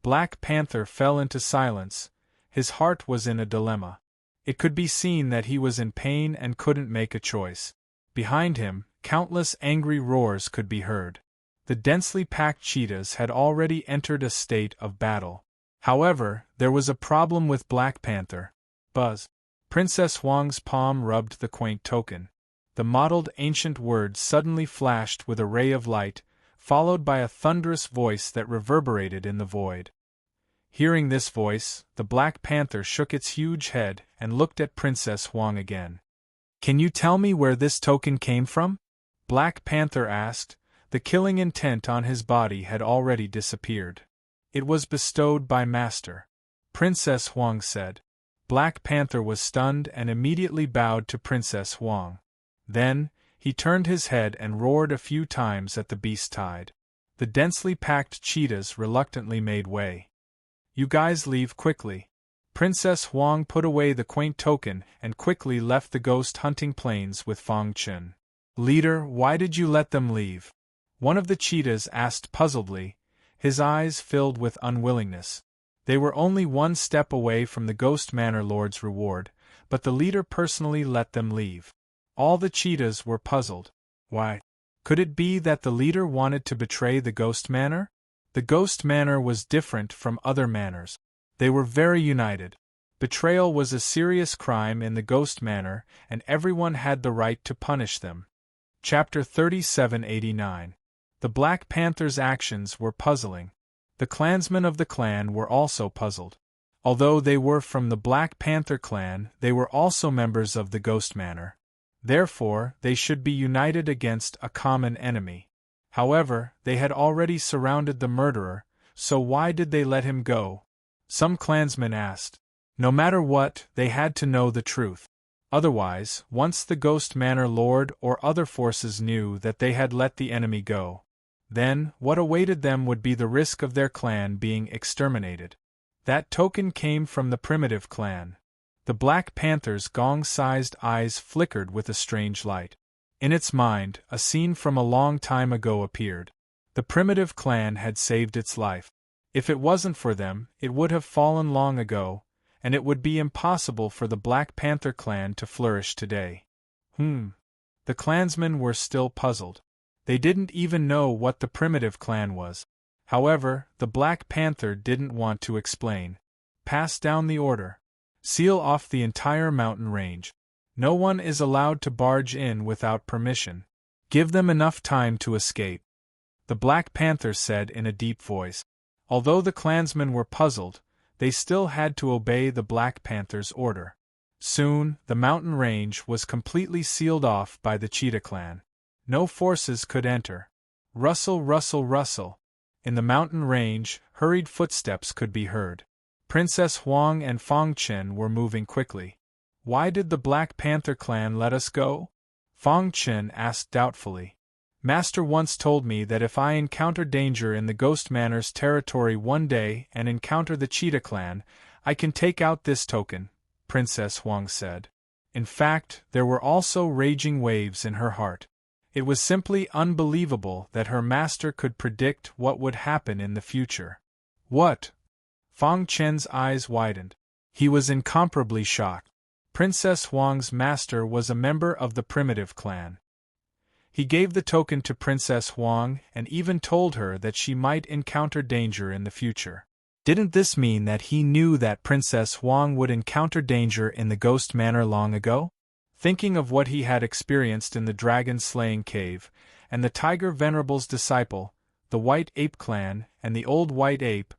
Black Panther fell into silence. His heart was in a dilemma. It could be seen that he was in pain and couldn't make a choice. Behind him, countless angry roars could be heard. The densely packed cheetahs had already entered a state of battle. However, there was a problem with Black Panther. Buzz. Princess Huang's palm rubbed the quaint token. The mottled ancient word suddenly flashed with a ray of light, followed by a thunderous voice that reverberated in the void. Hearing this voice, the Black Panther shook its huge head and looked at Princess Huang again. "Can you tell me where this token came from?" Black Panther asked. The killing intent on his body had already disappeared. "It was bestowed by Master," Princess Huang said. Black Panther was stunned and immediately bowed to Princess Huang. Then, he turned his head and roared a few times at the beast tide. The densely packed cheetahs reluctantly made way. "You guys leave quickly." Princess Huang put away the quaint token and quickly left the ghost hunting plains with Fang Chen. "Leader, why did you let them leave?" One of the cheetahs asked puzzledly, his eyes filled with unwillingness. They were only one step away from the Ghost Manor Lord's reward, but the leader personally let them leave. All the cheetahs were puzzled. Why? Could it be that the leader wanted to betray the Ghost Manor? The Ghost Manor was different from other manors. They were very united. Betrayal was a serious crime in the Ghost Manor, and everyone had the right to punish them. Chapter 3789. The Black Panther's actions were puzzling. The clansmen of the clan were also puzzled. Although they were from the Black Panther clan, they were also members of the Ghost Manor. Therefore, they should be united against a common enemy. However, they had already surrounded the murderer, so why did they let him go? Some clansmen asked. No matter what, they had to know the truth. Otherwise, once the Ghost Manor Lord or other forces knew that they had let the enemy go, then what awaited them would be the risk of their clan being exterminated. That token came from the primitive clan. The Black Panther's gong-sized eyes flickered with a strange light. In its mind, a scene from a long time ago appeared. The primitive clan had saved its life. If it wasn't for them, it would have fallen long ago, and it would be impossible for the Black Panther clan to flourish today. The clansmen were still puzzled. They didn't even know what the primitive clan was. However, the Black Panther didn't want to explain. Pass down the order. Seal off the entire mountain range. No one is allowed to barge in without permission. Give them enough time to escape. The Black Panther said in a deep voice. Although the clansmen were puzzled, they still had to obey the Black Panther's order. Soon, the mountain range was completely sealed off by the Cheetah clan. No forces could enter. Rustle, rustle, rustle. In the mountain range, hurried footsteps could be heard. Princess Huang and Fong Chen were moving quickly. Why did the Black Panther clan let us go? Fong Chen asked doubtfully. Master once told me that if I encounter danger in the Ghost Manor's territory one day and encounter the Cheetah clan, I can take out this token, Princess Huang said. In fact, there were also raging waves in her heart. It was simply unbelievable that her master could predict what would happen in the future. What? Fong Chen's eyes widened. He was incomparably shocked. Princess Huang's master was a member of the primitive clan. He gave the token to Princess Huang and even told her that she might encounter danger in the future. Didn't this mean that he knew that Princess Huang would encounter danger in the Ghost Manor long ago? Thinking of what he had experienced in the dragon-slaying cave, and the Tiger Venerable's disciple, the White Ape clan, and the Old White Ape,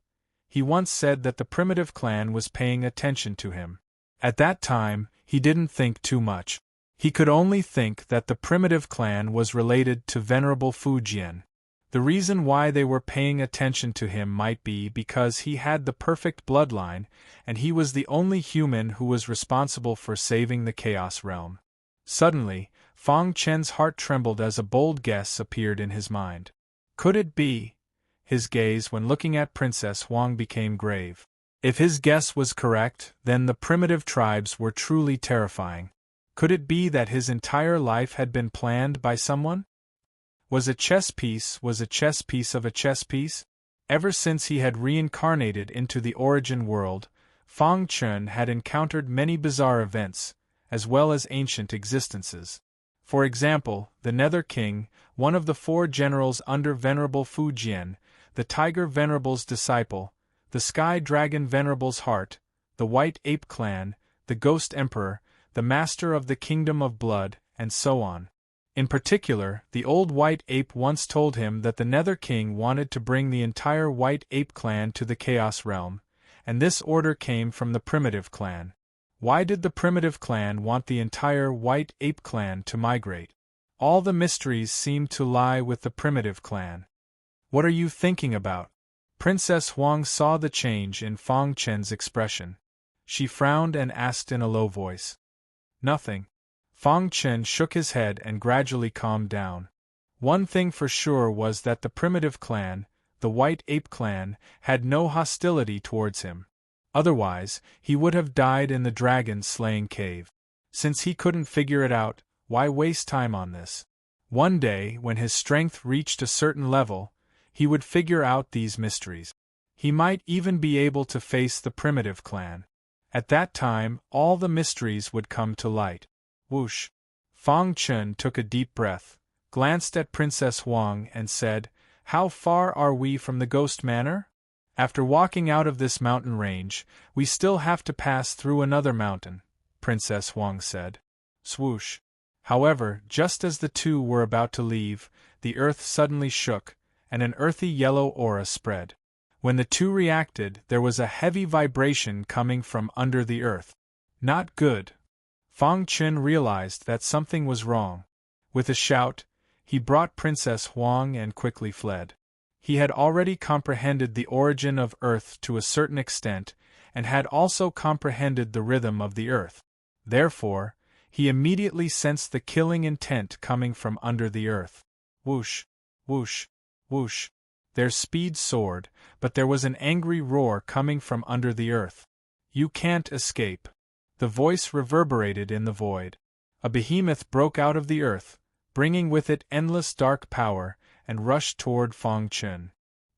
he once said that the primitive clan was paying attention to him. At that time, he didn't think too much. He could only think that the primitive clan was related to Venerable Fujian. The reason why they were paying attention to him might be because he had the perfect bloodline, and he was the only human who was responsible for saving the Chaos Realm. Suddenly, Fong Chen's heart trembled as a bold guess appeared in his mind. Could it be? His gaze when looking at Princess Huang became grave. If his guess was correct, then the primitive tribes were truly terrifying. Could it be that his entire life had been planned by someone? Was a chess piece of a chess piece? Ever since he had reincarnated into the origin world, Fong Chen had encountered many bizarre events, as well as ancient existences. For example, the Nether King, one of the 4 generals under Venerable Fujian, the Tiger Venerable's disciple, the Sky Dragon Venerable's heart, the White Ape clan, the Ghost Emperor, the Master of the Kingdom of Blood, and so on. In particular, the Old White Ape once told him that the Nether King wanted to bring the entire White Ape clan to the Chaos Realm, and this order came from the Primitive clan. Why did the Primitive clan want the entire White Ape clan to migrate? All the mysteries seemed to lie with the Primitive clan. What are you thinking about? Princess Huang saw the change in Fong Chen's expression. She frowned and asked in a low voice. Nothing. Fong Chen shook his head and gradually calmed down. One thing for sure was that the Primitive clan, the White Ape clan, had no hostility towards him. Otherwise, he would have died in the dragon-slaying cave. Since he couldn't figure it out, why waste time on this? One day, when his strength reached a certain level, he would figure out these mysteries. He might even be able to face the Primitive clan. At that time, all the mysteries would come to light. Whoosh! Fong Chen took a deep breath, glanced at Princess Huang and said, "How far are we from the Ghost Manor? After walking out of this mountain range, we still have to pass through another mountain," Princess Huang said. Swoosh! However, just as the two were about to leave, the earth suddenly shook, and an earthy yellow aura spread. When the two reacted, there was a heavy vibration coming from under the earth. Not good. Fong Chen realized that something was wrong. With a shout, he brought Princess Huang and quickly fled. He had already comprehended the origin of Earth to a certain extent, and had also comprehended the rhythm of the Earth. Therefore, he immediately sensed the killing intent coming from under the earth. Whoosh! Whoosh! Whoosh! Their speed soared, but there was an angry roar coming from under the earth. "You can't escape." The voice reverberated in the void. A behemoth broke out of the earth, bringing with it endless dark power, and rushed toward Fang Chun.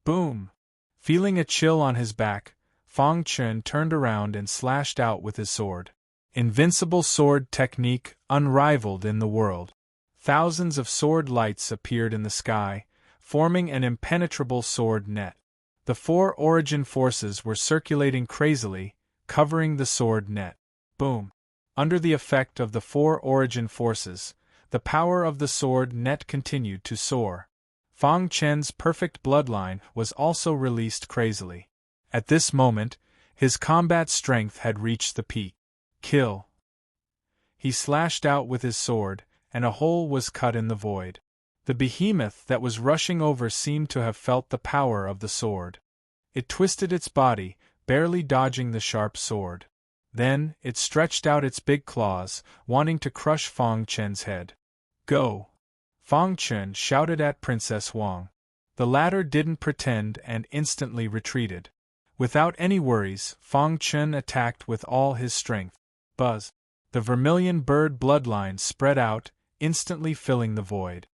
Boom! Feeling a chill on his back, Fang Chun turned around and slashed out with his sword. Invincible sword technique unrivaled in the world. Thousands of sword lights appeared in the sky, forming an impenetrable sword net. The four origin forces were circulating crazily, covering the sword net. Boom! Under the effect of the four origin forces, the power of the sword net continued to soar. Fang Chen's perfect bloodline was also released crazily. At this moment, his combat strength had reached the peak. Kill! He slashed out with his sword, and a hole was cut in the void. The behemoth that was rushing over seemed to have felt the power of the sword. It twisted its body, barely dodging the sharp sword. Then, it stretched out its big claws, wanting to crush Fang Chen's head. Go! Fang Chen shouted at Princess Wang. The latter didn't pretend and instantly retreated. Without any worries, Fang Chen attacked with all his strength. Buzz! The vermilion bird bloodline spread out, instantly filling the void.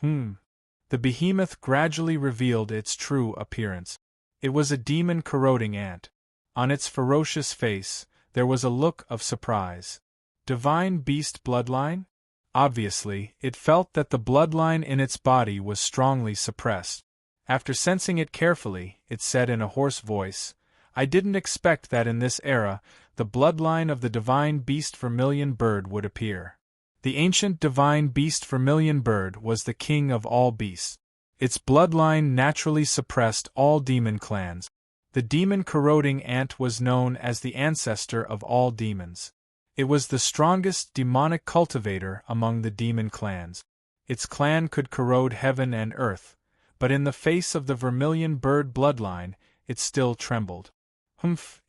The behemoth gradually revealed its true appearance. It was a demon-corroding ant. On its ferocious face, there was a look of surprise. Divine beast bloodline? Obviously, it felt that the bloodline in its body was strongly suppressed. After sensing it carefully, it said in a hoarse voice, "I didn't expect that in this era, the bloodline of the divine beast vermilion bird would appear." The ancient divine beast vermilion bird was the king of all beasts. Its bloodline naturally suppressed all demon clans. The demon-corroding ant was known as the ancestor of all demons. It was the strongest demonic cultivator among the demon clans. Its clan could corrode heaven and earth, but in the face of the vermilion bird bloodline, it still trembled.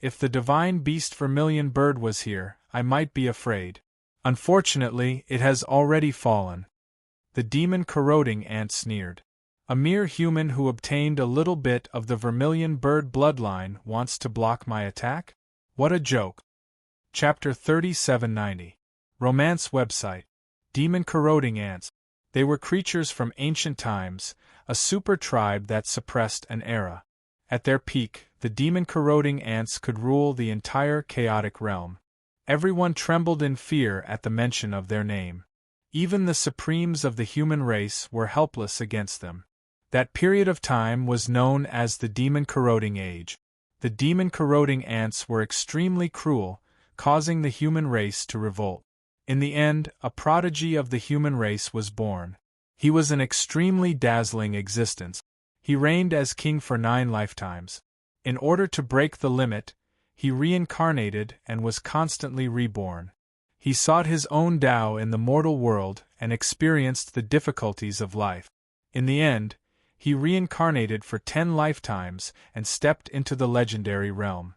If the divine beast vermilion bird was here, I might be afraid. Unfortunately, it has already fallen. The demon-corroding ant sneered. A mere human who obtained a little bit of the vermilion bird bloodline wants to block my attack? What a joke! Chapter 3790. Romance website. Demon-corroding ants. They were creatures from ancient times, a super tribe that suppressed an era. At their peak, the demon-corroding ants could rule the entire chaotic realm. Everyone trembled in fear at the mention of their name. Even the supremes of the human race were helpless against them. That period of time was known as the demon-corroding age. The demon-corroding ants were extremely cruel, causing the human race to revolt. In the end, a prodigy of the human race was born. He was an extremely dazzling existence. He reigned as king for 9 lifetimes. In order to break the limit, he reincarnated and was constantly reborn. He sought his own Tao in the mortal world and experienced the difficulties of life. In the end, he reincarnated for 10 lifetimes and stepped into the legendary realm.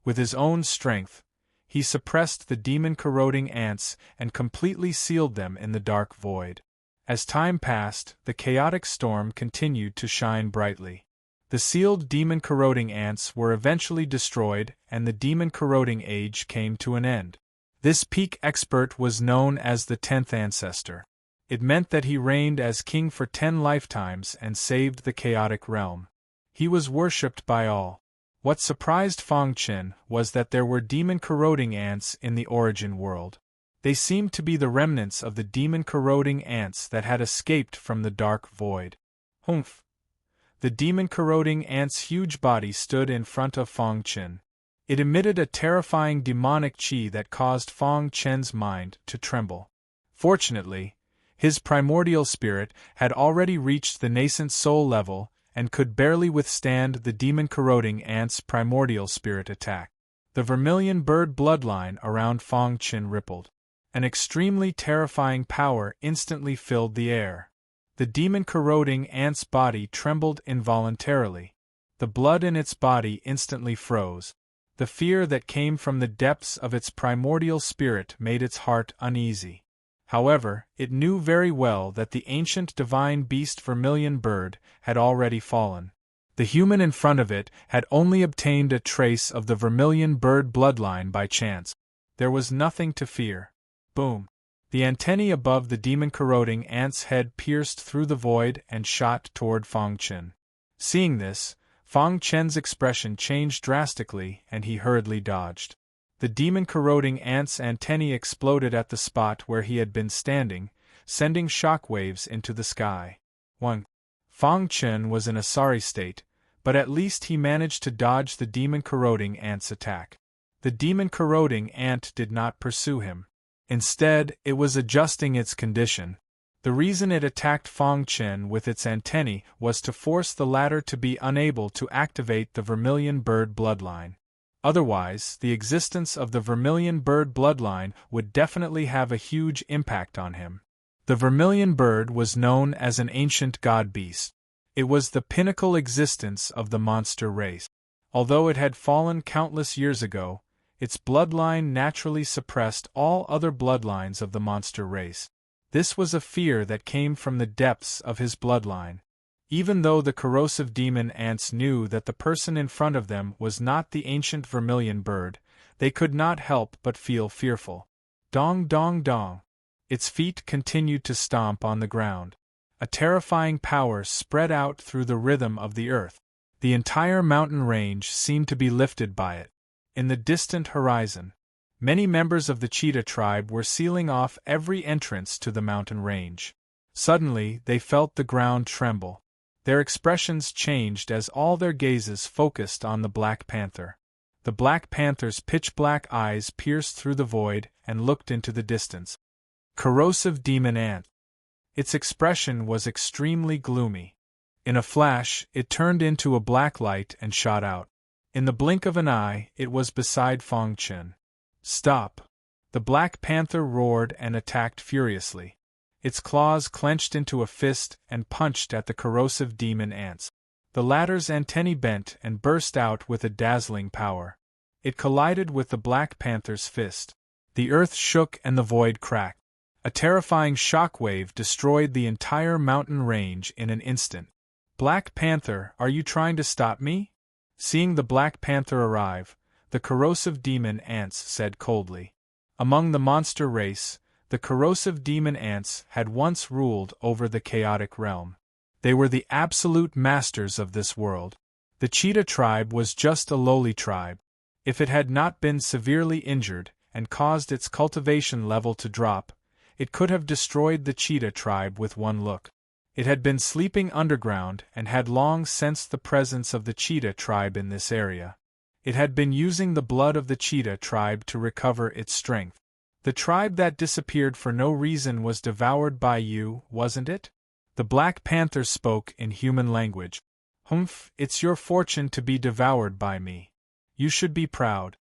With his own strength, he suppressed the demon-corroding ants and completely sealed them in the dark void. As time passed, the chaotic storm continued to shine brightly. The sealed demon-corroding ants were eventually destroyed and the demon-corroding age came to an end. This peak expert was known as the 10th ancestor. It meant that he reigned as king for 10 lifetimes and saved the chaotic realm. He was worshipped by all. What surprised Fang Chen was that there were demon-corroding ants in the origin world. They seemed to be the remnants of the demon-corroding ants that had escaped from the dark void. The demon-corroding ant's huge body stood in front of Fang Chen. It emitted a terrifying demonic chi that caused Fang Chen's mind to tremble. Fortunately, his primordial spirit had already reached the nascent soul level and could barely withstand the demon-corroding ant's primordial spirit attack. The vermilion bird bloodline around Fang Chen rippled. An extremely terrifying power instantly filled the air. The demon-corroding ant's body trembled involuntarily. The blood in its body instantly froze. The fear that came from the depths of its primordial spirit made its heart uneasy. However, it knew very well that the ancient divine beast vermilion bird had already fallen. The human in front of it had only obtained a trace of the vermilion bird bloodline by chance. There was nothing to fear. Boom! The antennae above the demon-corroding ant's head pierced through the void and shot toward Fang Chen. Seeing this, Fang Chen's expression changed drastically and he hurriedly dodged. The demon-corroding ant's antennae exploded at the spot where he had been standing, sending shock waves into the sky. 1. Fang Chen was in a sorry state, but at least he managed to dodge the demon-corroding ant's attack. The demon-corroding ant did not pursue him. Instead, it was adjusting its condition. The reason it attacked Fang Chen with its antennae was to force the latter to be unable to activate the vermilion bird bloodline. Otherwise, the existence of the vermilion bird bloodline would definitely have a huge impact on him. The vermilion bird was known as an ancient god-beast. It was the pinnacle existence of the monster race. Although it had fallen countless years ago, its bloodline naturally suppressed all other bloodlines of the monster race. This was a fear that came from the depths of his bloodline. Even though the corrosive demon ants knew that the person in front of them was not the ancient vermilion bird, they could not help but feel fearful. Dong dong dong. Its feet continued to stomp on the ground. A terrifying power spread out through the rhythm of the earth. The entire mountain range seemed to be lifted by it. In the distant horizon, many members of the cheetah tribe were sealing off every entrance to the mountain range. Suddenly, they felt the ground tremble. Their expressions changed as all their gazes focused on the Black Panther. The Black Panther's pitch-black eyes pierced through the void and looked into the distance. Corrosive demon ant. Its expression was extremely gloomy. In a flash, it turned into a black light and shot out. In the blink of an eye, it was beside Fang Chen. Stop! The Black Panther roared and attacked furiously. Its claws clenched into a fist and punched at the corrosive demon ants. The latter's antennae bent and burst out with a dazzling power. It collided with the Black Panther's fist. The earth shook and the void cracked. A terrifying shock wave destroyed the entire mountain range in an instant. Black Panther, are you trying to stop me? Seeing the Black Panther arrive, the corrosive demon ants said coldly. Among the monster race, the corrosive demon ants had once ruled over the chaotic realm. They were the absolute masters of this world. The cheetah tribe was just a lowly tribe. If it had not been severely injured and caused its cultivation level to drop, it could have destroyed the cheetah tribe with one look. It had been sleeping underground and had long sensed the presence of the cheetah tribe in this area. It had been using the blood of the cheetah tribe to recover its strength. The tribe that disappeared for no reason was devoured by you, wasn't it? The Black Panther spoke in human language. Humph, it's your fortune to be devoured by me. You should be proud.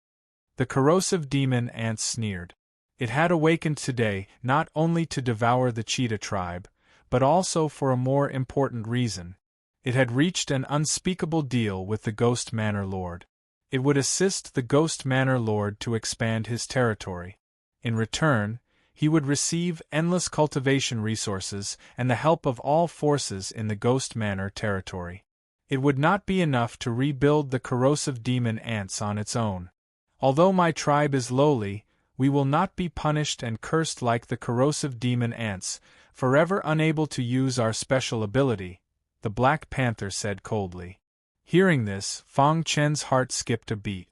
The corrosive demon ant sneered. It had awakened today not only to devour the cheetah tribe, but also for a more important reason. It had reached an unspeakable deal with the Ghost Manor Lord. It would assist the Ghost Manor Lord to expand his territory. In return, he would receive endless cultivation resources and the help of all forces in the Ghost Manor territory. It would not be enough to rebuild the corrosive demon ants on its own. Although my tribe is lowly, we will not be punished and cursed like the corrosive demon ants, forever unable to use our special ability, the Black Panther said coldly. Hearing this, Fang Chen's heart skipped a beat.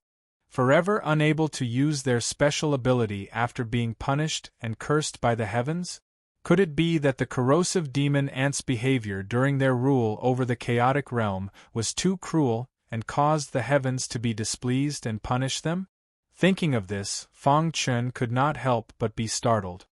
Forever unable to use their special ability after being punished and cursed by the heavens? Could it be that the corrosive demon ants' behavior during their rule over the chaotic realm was too cruel and caused the heavens to be displeased and punish them? Thinking of this, Fang Chen could not help but be startled.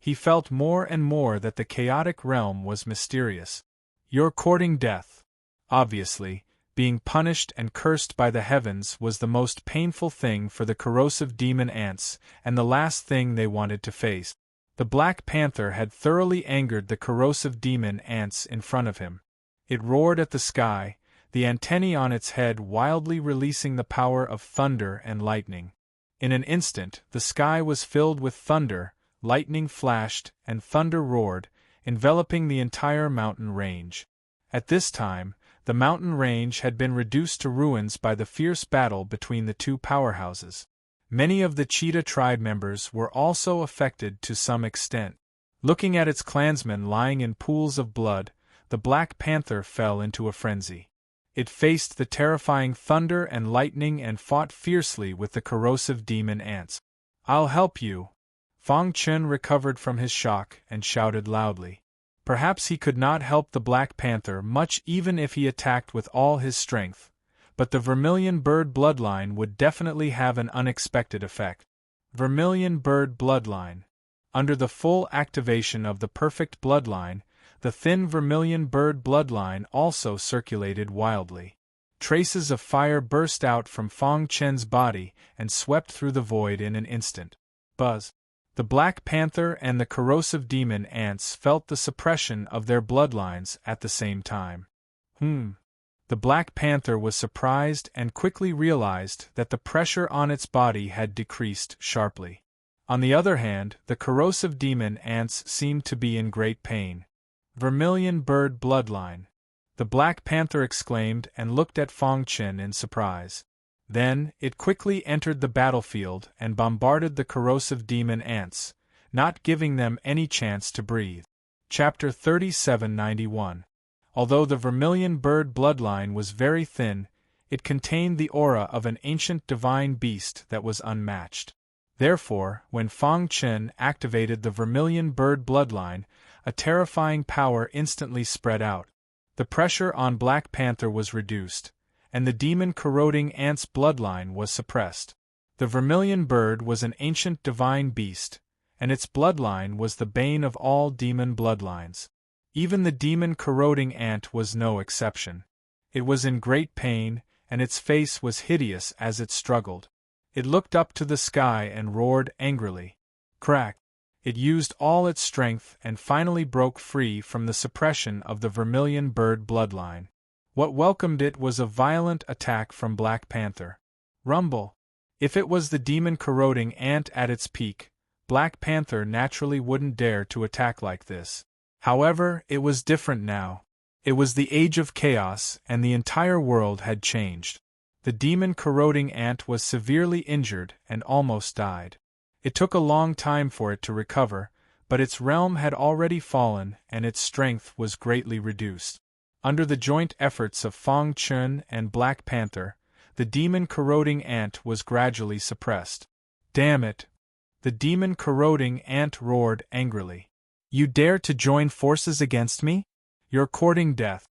He felt more and more that the chaotic realm was mysterious. You're courting death. Obviously, being punished and cursed by the heavens was the most painful thing for the corrosive demon ants and the last thing they wanted to face. The Black Panther had thoroughly angered the corrosive demon ants in front of him. It roared at the sky, the antennae on its head wildly releasing the power of thunder and lightning. In an instant, the sky was filled with thunder, lightning flashed, and thunder roared, enveloping the entire mountain range. At this time, the mountain range had been reduced to ruins by the fierce battle between the two powerhouses. Many of the cheetah tribe members were also affected to some extent. Looking at its clansmen lying in pools of blood, the Black Panther fell into a frenzy. It faced the terrifying thunder and lightning and fought fiercely with the corrosive demon ants. "I'll help you." Fang Chun recovered from his shock and shouted loudly. Perhaps he could not help the Black Panther much even if he attacked with all his strength, but the Vermilion Bird bloodline would definitely have an unexpected effect. Vermilion Bird bloodline. Under the full activation of the perfect bloodline, the thin Vermilion Bird bloodline also circulated wildly. Traces of fire burst out from Fang Chen's body and swept through the void in an instant. Buzz. The Black Panther and the corrosive demon ants felt the suppression of their bloodlines at the same time. The Black Panther was surprised and quickly realized that the pressure on its body had decreased sharply. On the other hand, the corrosive demon ants seemed to be in great pain. Vermilion Bird bloodline. The Black Panther exclaimed and looked at Fang Chen in surprise. Then, it quickly entered the battlefield and bombarded the corrosive demon ants, not giving them any chance to breathe. Chapter 3791. Although the Vermilion Bird bloodline was very thin, it contained the aura of an ancient divine beast that was unmatched. Therefore, when Fang Chen activated the Vermilion Bird bloodline, a terrifying power instantly spread out. The pressure on Black Panther was reduced, and the demon-corroding ant's bloodline was suppressed. The Vermilion Bird was an ancient divine beast, and its bloodline was the bane of all demon bloodlines. Even the demon-corroding ant was no exception. It was in great pain, and its face was hideous as it struggled. It looked up to the sky and roared angrily. Crack! It used all its strength and finally broke free from the suppression of the Vermilion Bird bloodline. What welcomed it was a violent attack from Black Panther. Rumble! If it was the demon-corroding ant at its peak, Black Panther naturally wouldn't dare to attack like this. However, it was different now. It was the age of chaos, and the entire world had changed. The demon-corroding ant was severely injured and almost died. It took a long time for it to recover, but its realm had already fallen and its strength was greatly reduced. Under the joint efforts of Fang Chun and Black Panther, the demon-corroding ant was gradually suppressed. Damn it! The demon-corroding ant roared angrily. You dare to join forces against me? You're courting death.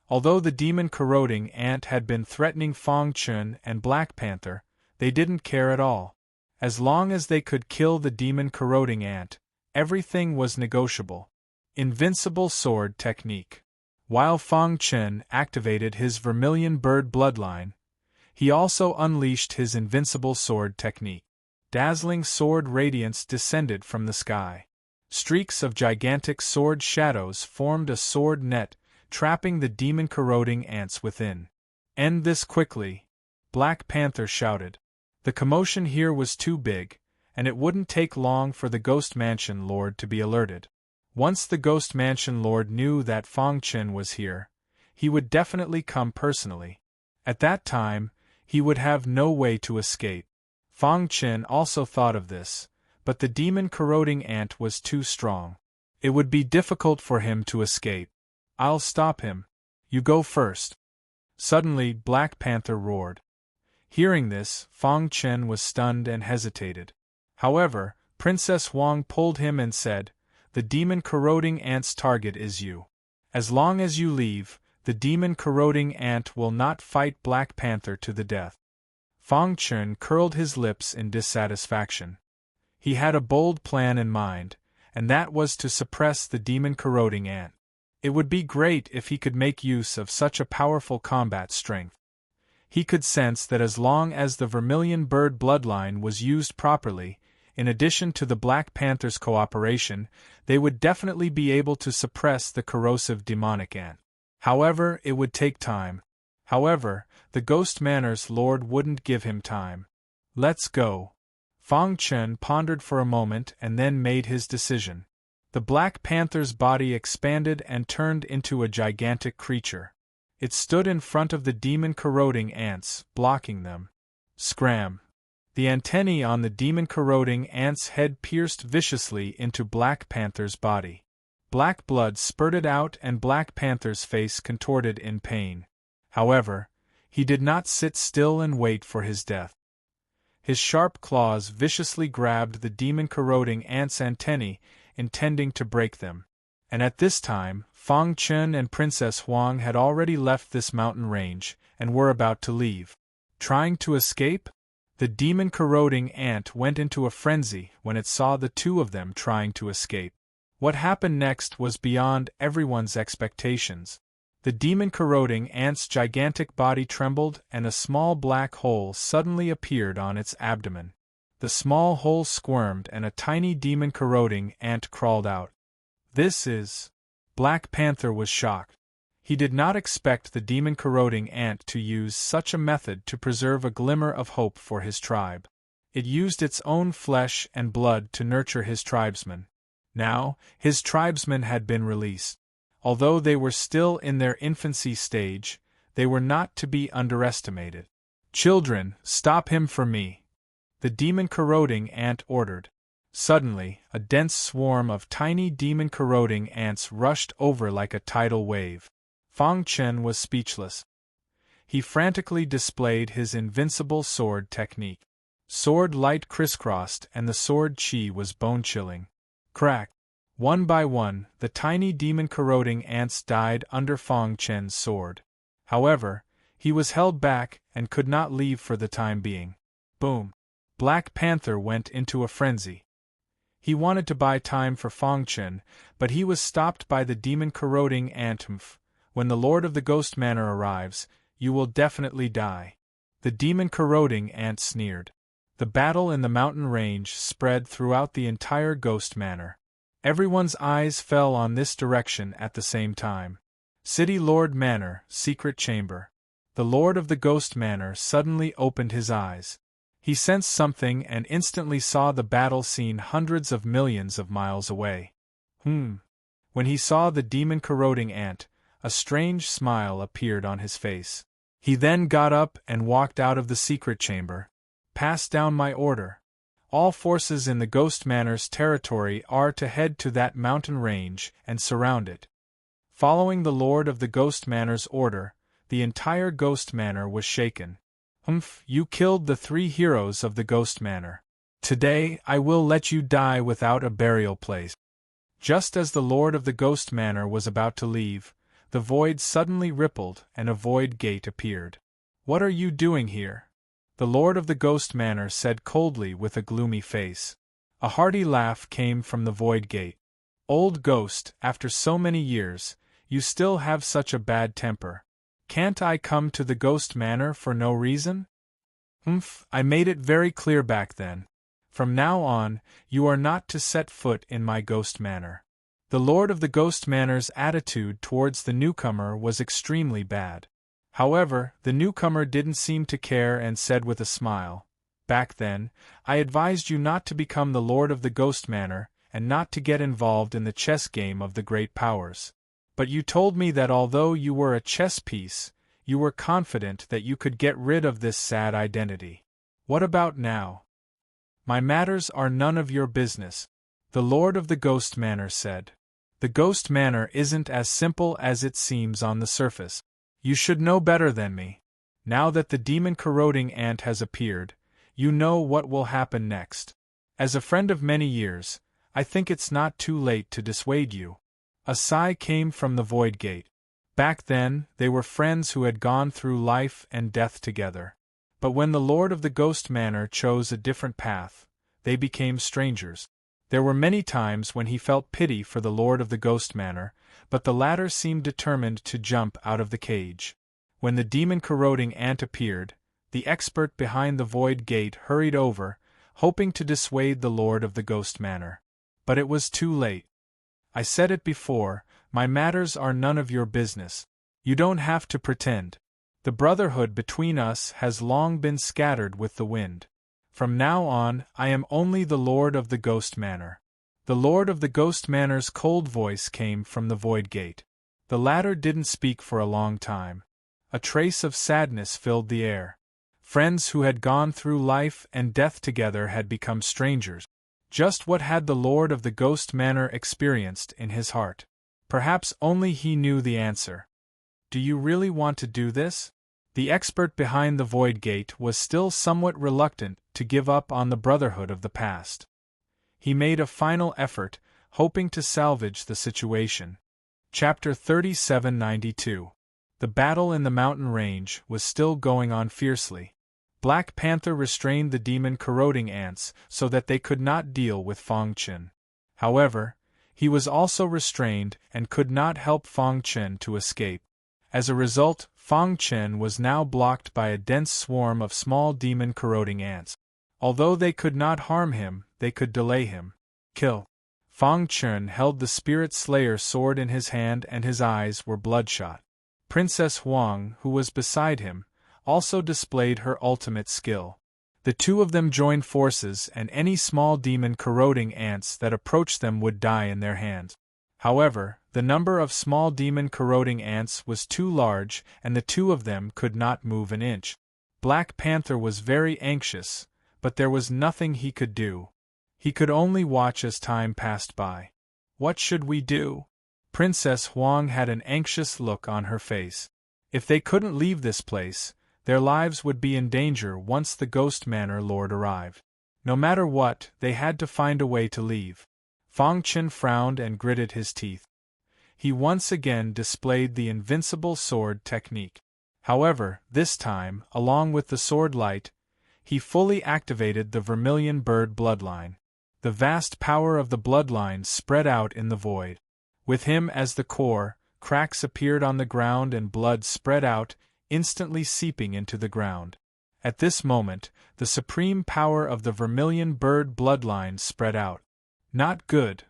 Although the demon-corroding ant had been threatening Fang Chun and Black Panther, they didn't care at all. As long as they could kill the demon-corroding ant, everything was negotiable. Invincible sword technique. While Fang Chun activated his Vermilion Bird bloodline, he also unleashed his invincible sword technique. Dazzling sword radiance descended from the sky. Streaks of gigantic sword shadows formed a sword net, trapping the demon-corroding ants within. End this quickly! Black Panther shouted. The commotion here was too big, and it wouldn't take long for the Ghost Mansion Lord to be alerted. Once the Ghost Mansion Lord knew that Fang Chen was here, he would definitely come personally. At that time, he would have no way to escape. Fang Chen also thought of this, but the demon-corroding ant was too strong. It would be difficult for him to escape. I'll stop him. You go first. Suddenly, Black Panther roared. Hearing this, Fang Chen was stunned and hesitated. However, Princess Wang pulled him and said, "The demon-corroding ant's target is you. As long as you leave, the demon-corroding ant will not fight Black Panther to the death." Fang Chen curled his lips in dissatisfaction. He had a bold plan in mind, and that was to suppress the demon-corroding ant. It would be great if he could make use of such a powerful combat strength. He could sense that as long as the Vermilion Bird bloodline was used properly, in addition to the Black Panther's cooperation, they would definitely be able to suppress the corrosive demonic ant. However, it would take time. However, the Ghost Manor's Lord wouldn't give him time. Let's go. Fang Chen pondered for a moment and then made his decision. The Black Panther's body expanded and turned into a gigantic creature. It stood in front of the demon-corroding ants, blocking them. Scram! The antennae on the demon-corroding ant's head pierced viciously into Black Panther's body. Black blood spurted out and Black Panther's face contorted in pain. However, he did not sit still and wait for his death. His sharp claws viciously grabbed the demon-corroding ant's antennae, intending to break them. And at this time, Fang Chen and Princess Huang had already left this mountain range, and were about to leave. Trying to escape? The demon-corroding ant went into a frenzy when it saw the two of them trying to escape. What happened next was beyond everyone's expectations. The demon-corroding ant's gigantic body trembled and a small black hole suddenly appeared on its abdomen. The small hole squirmed and a tiny demon-corroding ant crawled out. This is... Black Panther was shocked. He did not expect the demon-corroding ant to use such a method to preserve a glimmer of hope for his tribe. It used its own flesh and blood to nurture his tribesmen. Now, his tribesmen had been released. Although they were still in their infancy stage, they were not to be underestimated. "Children, stop him for me," the demon-corroding ant ordered. Suddenly, a dense swarm of tiny demon-corroding ants rushed over like a tidal wave. Fang Chen was speechless. He frantically displayed his invincible sword technique. Sword light crisscrossed and the sword chi was bone-chilling. Crack! One by one, the tiny demon-corroding ants died under Fang Chen's sword. However, he was held back and could not leave for the time being. Boom! Black Panther went into a frenzy. He wanted to buy time for Fang Chen, but he was stopped by the demon-corroding ant. When the Lord of the Ghost Manor arrives, you will definitely die. The demon-corroding ant sneered. The battle in the mountain range spread throughout the entire Ghost Manor. Everyone's eyes fell on this direction at the same time. City Lord Manor, Secret Chamber. The Lord of the Ghost Manor suddenly opened his eyes. He sensed something and instantly saw the battle scene hundreds of millions of miles away. When he saw the demon-corroding ant, a strange smile appeared on his face. He then got up and walked out of the secret chamber. "Pass down my order. All forces in the Ghost Manor's territory are to head to that mountain range and surround it." Following the Lord of the Ghost Manor's order, the entire Ghost Manor was shaken. You killed the 3 heroes of the Ghost Manor. Today I will let you die without a burial place. Just as the Lord of the Ghost Manor was about to leave, the void suddenly rippled and a void gate appeared. "What are you doing here?" the Lord of the Ghost Manor said coldly with a gloomy face. A hearty laugh came from the void gate. "Old ghost, after so many years, you still have such a bad temper. Can't I come to the Ghost Manor for no reason?" I made it very clear back then. From now on, you are not to set foot in my Ghost Manor." The Lord of the Ghost Manor's attitude towards the newcomer was extremely bad. However, the newcomer didn't seem to care and said with a smile, "Back then, I advised you not to become the Lord of the Ghost Manor and not to get involved in the chess game of the great powers. But you told me that although you were a chess piece, you were confident that you could get rid of this sad identity. What about now?" "My matters are none of your business," the Lord of the Ghost Manor said. "The Ghost Manor isn't as simple as it seems on the surface. You should know better than me. Now that the demon-corroding ant has appeared, you know what will happen next. As a friend of many years, I think it's not too late to dissuade you." A sigh came from the void gate. Back then, they were friends who had gone through life and death together. But when the Lord of the Ghost Manor chose a different path, they became strangers. There were many times when he felt pity for the Lord of the Ghost Manor, but the latter seemed determined to jump out of the cage. When the demon-corroding ant appeared, the expert behind the void gate hurried over, hoping to dissuade the Lord of the Ghost Manor. But it was too late. "I said it before, my matters are none of your business. You don't have to pretend. The brotherhood between us has long been scattered with the wind. From now on, I am only the Lord of the Ghost Manor." The Lord of the Ghost Manor's cold voice came from the void gate. The latter didn't speak for a long time. A trace of sadness filled the air. Friends who had gone through life and death together had become strangers. Just what had the Lord of the Ghost Manor experienced in his heart? Perhaps only he knew the answer. Do you really want to do this? The expert behind the Void Gate was still somewhat reluctant to give up on the brotherhood of the past. He made a final effort, hoping to salvage the situation. Chapter 3792. The battle in the mountain range was still going on fiercely. Black Panther restrained the demon corroding ants so that they could not deal with Fong Chen. However, he was also restrained and could not help Fong Chen to escape. As a result, Fong Chen was now blocked by a dense swarm of small demon corroding ants. Although they could not harm him, they could delay him. Kill. Fong Chen held the Spirit Slayer sword in his hand and his eyes were bloodshot. Princess Huang, who was beside him, also displayed her ultimate skill. The two of them joined forces and any small demon corroding ants that approached them would die in their hands. However, the number of small demon corroding ants was too large and the two of them could not move an inch. Black Panther was very anxious, but there was nothing he could do. He could only watch as time passed by. What should we do? Princess Huang had an anxious look on her face. If they couldn't leave this place, their lives would be in danger once the Ghost Manor Lord arrived. No matter what, they had to find a way to leave. Fong Chen frowned and gritted his teeth. He once again displayed the invincible sword technique. However, this time, along with the sword light, he fully activated the Vermilion Bird bloodline. The vast power of the bloodline spread out in the void. With him as the core, cracks appeared on the ground and blood spread out, instantly seeping into the ground. At this moment, the supreme power of the Vermilion Bird bloodline spread out. Not good.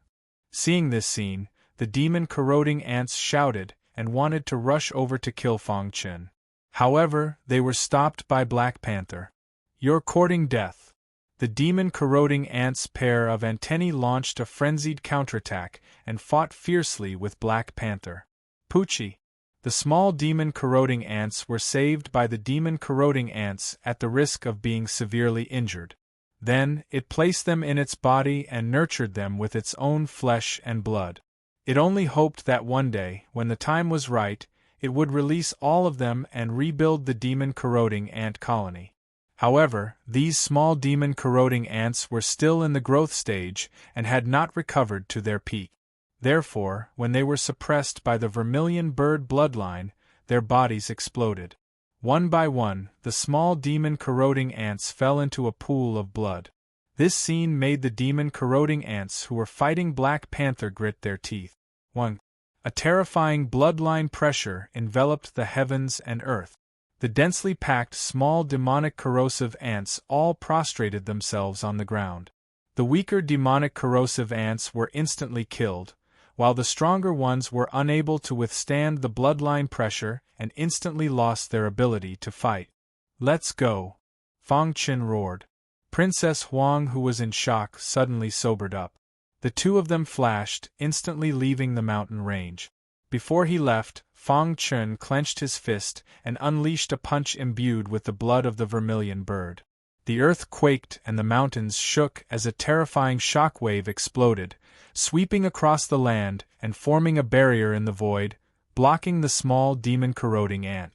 Seeing this scene, the demon corroding ants shouted and wanted to rush over to kill Fong Chen. However, they were stopped by Black Panther. You're courting death. The demon corroding ants pair of antennae launched a frenzied counterattack and fought fiercely with Black Panther. Poochie. The small demon corroding ants were saved by the demon corroding ants at the risk of being severely injured. Then, it placed them in its body and nurtured them with its own flesh and blood. It only hoped that one day, when the time was right, it would release all of them and rebuild the demon corroding ant colony. However, these small demon corroding ants were still in the growth stage and had not recovered to their peak. Therefore, when they were suppressed by the Vermilion Bird bloodline, their bodies exploded. One by one, the small demon corroding ants fell into a pool of blood. This scene made the demon corroding ants who were fighting Black Panther grit their teeth. 1. A terrifying bloodline pressure enveloped the heavens and earth. The densely packed small demonic corrosive ants all prostrated themselves on the ground. The weaker demonic corrosive ants were instantly killed, while the stronger ones were unable to withstand the bloodline pressure and instantly lost their ability to fight. Let's go! Fong Chen roared. Princess Huang, who was in shock, suddenly sobered up. The two of them flashed, instantly leaving the mountain range. Before he left, Fong Chen clenched his fist and unleashed a punch imbued with the blood of the Vermilion Bird. The earth quaked and the mountains shook as a terrifying shock wave exploded, sweeping across the land and forming a barrier in the void, blocking the small demon corroding ant.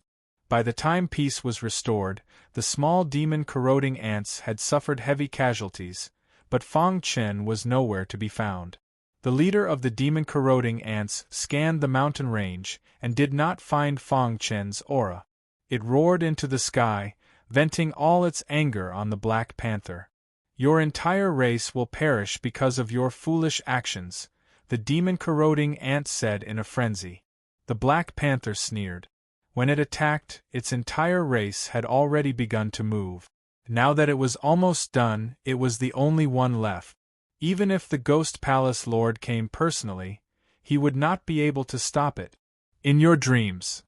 By the time peace was restored, the small demon corroding ants had suffered heavy casualties, but Fong Chen was nowhere to be found. The leader of the demon corroding ants scanned the mountain range and did not find Fong Chen's aura. It roared into the sky, venting all its anger on the Black Panther. Your entire race will perish because of your foolish actions, the demon corroding ant said in a frenzy. The Black Panther sneered. When it attacked, its entire race had already begun to move. Now that it was almost done, it was the only one left. Even if the Ghost Palace Lord came personally, he would not be able to stop it. In your dreams.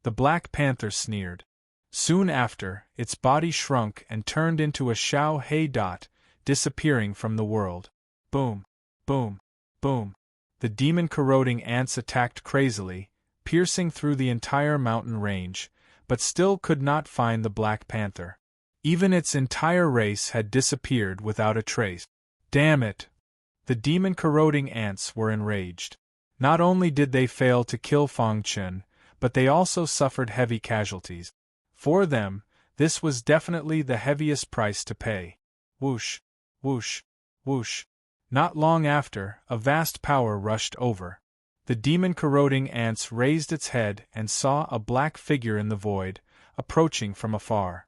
The Black Panther sneered. Soon after, its body shrunk and turned into a Xiao Hei dot, disappearing from the world. Boom, boom, boom. The demon corroding ants attacked crazily, piercing through the entire mountain range, but still could not find the Black Panther. Even its entire race had disappeared without a trace. Damn it! The demon-corroding ants were enraged. Not only did they fail to kill Fang Chen, but they also suffered heavy casualties. For them, this was definitely the heaviest price to pay. Whoosh, whoosh, whoosh. Not long after, a vast power rushed over. The demon-corroding ants raised its head and saw a black figure in the void, approaching from afar.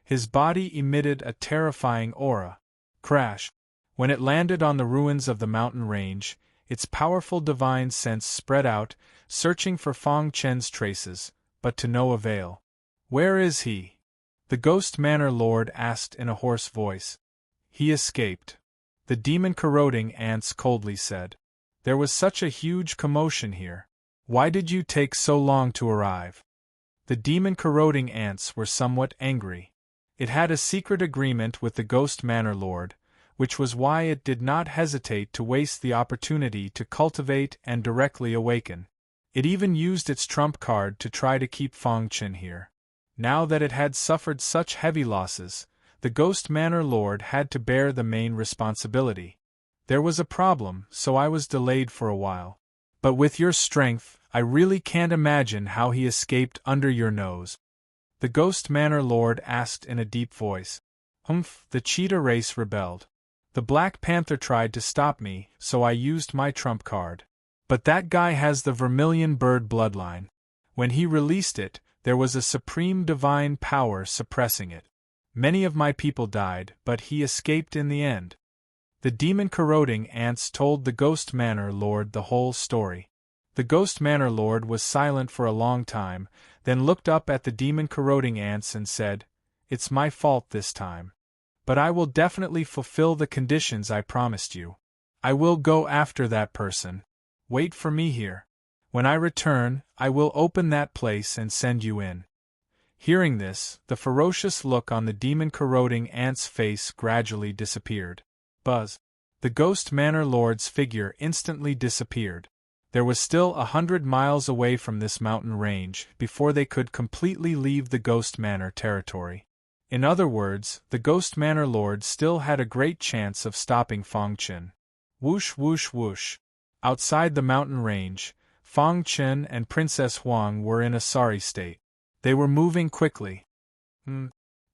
His body emitted a terrifying aura. Crash! When it landed on the ruins of the mountain range, its powerful divine sense spread out, searching for Fang Chen's traces, but to no avail. "Where is he?" the Ghost Manor Lord asked in a hoarse voice. "He escaped," the demon-corroding ants coldly said. "There was such a huge commotion here. Why did you take so long to arrive?" The demon-corroding ants were somewhat angry. It had a secret agreement with the Ghost Manor Lord, which was why it did not hesitate to waste the opportunity to cultivate and directly awaken. It even used its trump card to try to keep Fang Chen here. Now that it had suffered such heavy losses, the Ghost Manor Lord had to bear the main responsibility. "There was a problem, so I was delayed for a while. But with your strength, I really can't imagine how he escaped under your nose," the Ghost Manor Lord asked in a deep voice. The cheetah race rebelled. The Black Panther tried to stop me, so I used my trump card. But that guy has the vermilion bird bloodline. When he released it, there was a supreme divine power suppressing it. Many of my people died, but he escaped in the end. The demon-corroding ants told the Ghost Manor Lord the whole story. The Ghost Manor Lord was silent for a long time, then looked up at the demon-corroding ants and said, "It's my fault this time. But I will definitely fulfill the conditions I promised you. I will go after that person. Wait for me here. When I return, I will open that place and send you in." Hearing this, the ferocious look on the demon-corroding ant's face gradually disappeared. Buzz! The Ghost Manor Lord's figure instantly disappeared. There was still 100 miles away from this mountain range before they could completely leave the Ghost Manor territory. In other words, the Ghost Manor Lord still had a great chance of stopping Fang Chen. Whoosh whoosh whoosh. Outside the mountain range, Fang Chen and Princess Huang were in a sorry state. They were moving quickly.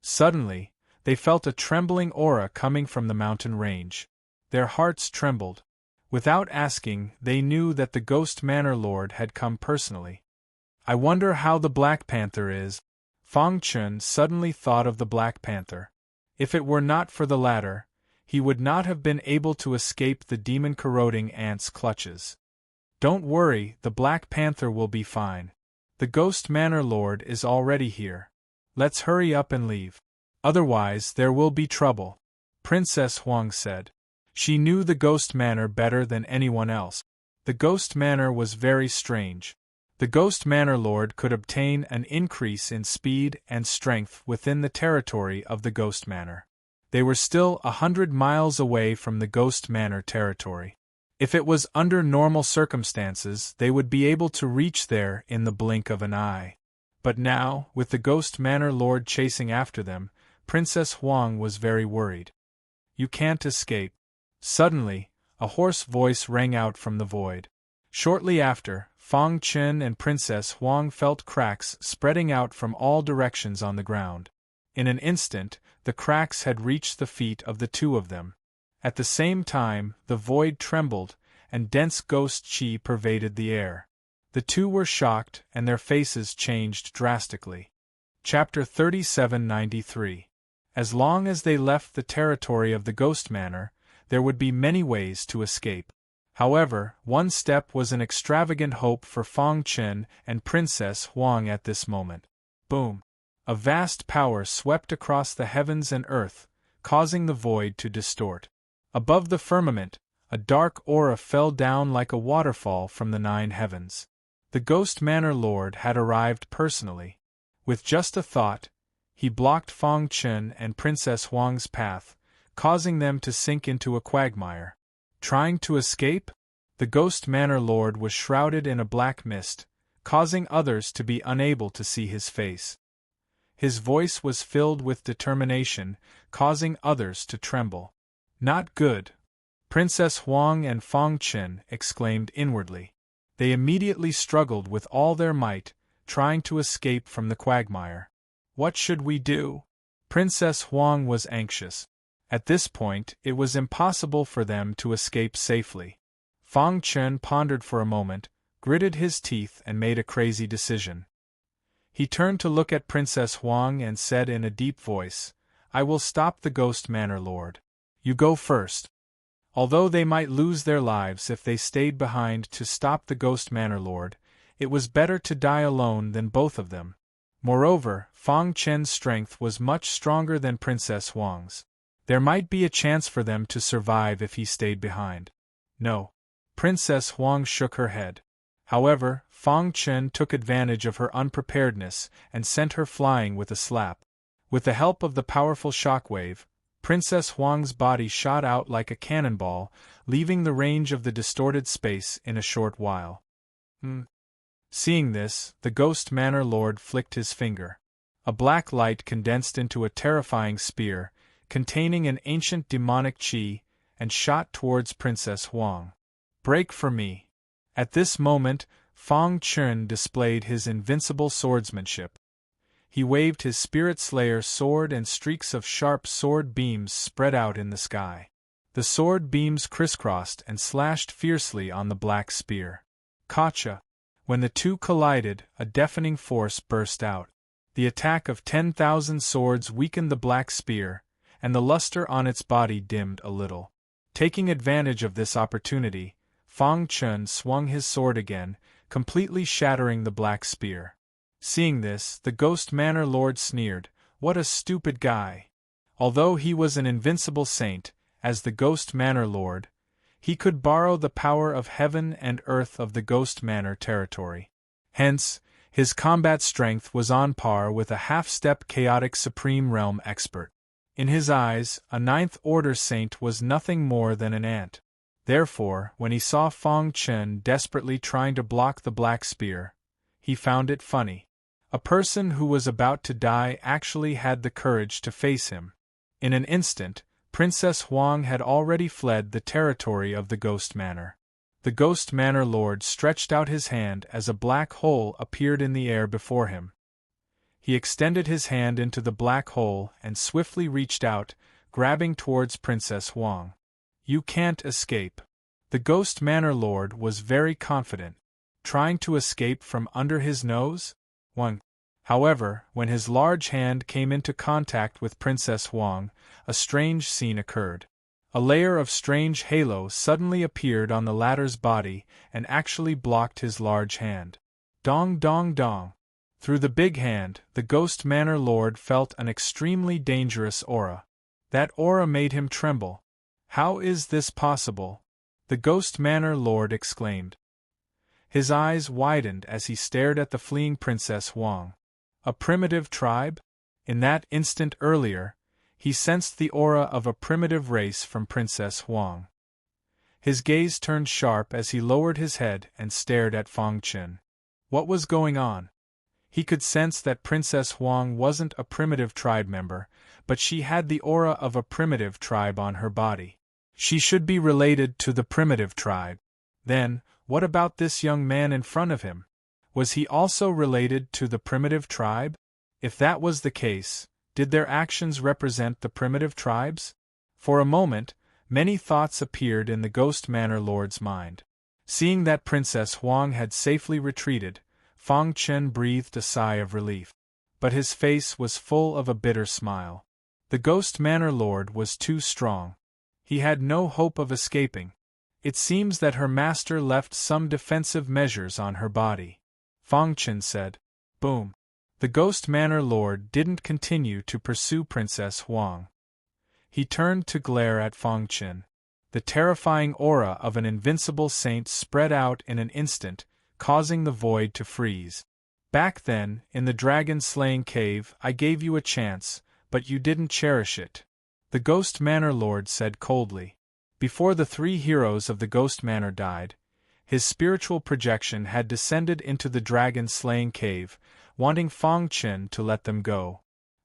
Suddenly, they felt a trembling aura coming from the mountain range. Their hearts trembled. Without asking, they knew that the Ghost Manor Lord had come personally. "I wonder how the Black Panther is." Fang Chen suddenly thought of the Black Panther. If it were not for the latter, he would not have been able to escape the demon-corroding ant's clutches. "Don't worry, the Black Panther will be fine. The Ghost Manor Lord is already here. Let's hurry up and leave. Otherwise there will be trouble," Princess Huang said. She knew the Ghost Manor better than anyone else. The Ghost Manor was very strange. The Ghost Manor Lord could obtain an increase in speed and strength within the territory of the Ghost Manor. They were still 100 miles away from the Ghost Manor territory. If it was under normal circumstances, they would be able to reach there in the blink of an eye. But now, with the Ghost Manor Lord chasing after them, Princess Huang was very worried. "You can't escape." Suddenly, a hoarse voice rang out from the void. Shortly after, Fang Chen and Princess Huang felt cracks spreading out from all directions on the ground. In an instant, the cracks had reached the feet of the two of them. At the same time, the void trembled, and dense ghost chi pervaded the air. The two were shocked, and their faces changed drastically. Chapter 3793. As long as they left the territory of the Ghost Manor, there would be many ways to escape. However, one step was an extravagant hope for Fang Chen and Princess Huang at this moment. Boom! A vast power swept across the heavens and earth, causing the void to distort. Above the firmament, a dark aura fell down like a waterfall from the 9 heavens. The Ghost Manor Lord had arrived personally. With just a thought, he blocked Fang Chen and Princess Huang's path, causing them to sink into a quagmire. Trying to escape? The Ghost Manor Lord was shrouded in a black mist, causing others to be unable to see his face. His voice was filled with determination, causing others to tremble. Not good. Princess Huang and Fong Chen exclaimed inwardly. They immediately struggled with all their might, trying to escape from the quagmire. What should we do? Princess Huang was anxious. At this point, it was impossible for them to escape safely. Fong Chen pondered for a moment, gritted his teeth and made a crazy decision. He turned to look at Princess Huang and said in a deep voice, "I will stop the Ghost Manor Lord. You go first." Although they might lose their lives if they stayed behind to stop the Ghost Manor Lord, it was better to die alone than both of them. Moreover, Fong Chen's strength was much stronger than Princess Huang's. There might be a chance for them to survive if he stayed behind. No. Princess Huang shook her head. However, Fong Chen took advantage of her unpreparedness and sent her flying with a slap. With the help of the powerful shockwave, Princess Huang's body shot out like a cannonball, leaving the range of the distorted space in a short while. Seeing this, the Ghost Manor Lord flicked his finger. A black light condensed into a terrifying spear, containing an ancient demonic qi, and shot towards Princess Huang. "Break for me." At this moment, Fong Chen displayed his invincible swordsmanship. He waved his Spirit Slayer sword and streaks of sharp sword beams spread out in the sky. The sword beams crisscrossed and slashed fiercely on the black spear. Gotcha! When the two collided, a deafening force burst out. The attack of 10,000 swords weakened the black spear, and the luster on its body dimmed a little. Taking advantage of this opportunity, Fong Chen swung his sword again, completely shattering the black spear. Seeing this, the Ghost Manor Lord sneered, "What a stupid guy." Although he was an invincible saint, as the Ghost Manor Lord, he could borrow the power of heaven and earth of the Ghost Manor territory. Hence, his combat strength was on par with a half-step chaotic Supreme Realm expert. In his eyes, a Ninth Order saint was nothing more than an ant. Therefore, when he saw Fong Chen desperately trying to block the black spear, he found it funny. A person who was about to die actually had the courage to face him. In an instant, Princess Huang had already fled the territory of the Ghost Manor. The Ghost Manor Lord stretched out his hand as a black hole appeared in the air before him. He extended his hand into the black hole and swiftly reached out, grabbing towards Princess Huang. "You can't escape." The Ghost Manor Lord was very confident. Trying to escape from under his nose? However, when his large hand came into contact with Princess Huang, a strange scene occurred. A layer of strange halo suddenly appeared on the latter's body and actually blocked his large hand. Dong dong dong. Through the big hand, the Ghost Manor Lord felt an extremely dangerous aura. That aura made him tremble. "How is this possible?" the Ghost Manor Lord exclaimed. His eyes widened as he stared at the fleeing Princess Huang. A primitive tribe? In that instant earlier, he sensed the aura of a primitive race from Princess Huang. His gaze turned sharp as he lowered his head and stared at Fong Chen. What was going on? He could sense that Princess Huang wasn't a primitive tribe member, but she had the aura of a primitive tribe on her body. She should be related to the primitive tribe. Then, what about this young man in front of him? Was he also related to the primitive tribe? If that was the case, did their actions represent the primitive tribes? For a moment, many thoughts appeared in the Ghost Manor Lord's mind. Seeing that Princess Huang had safely retreated, Fong Chen breathed a sigh of relief. But his face was full of a bitter smile. The Ghost Manor Lord was too strong. He had no hope of escaping. It seems that her master left some defensive measures on her body. Fong Chen said. Boom. The Ghost Manor Lord didn't continue to pursue Princess Huang. He turned to glare at Fong Chen. The terrifying aura of an invincible saint spread out in an instant, causing the void to freeze. Back then, in the dragon-slaying cave, I gave you a chance, but you didn't cherish it. The Ghost Manor Lord said coldly. Before the three heroes of the Ghost Manor died, his spiritual projection had descended into the dragon-slaying cave, wanting Fong Chen to let them go.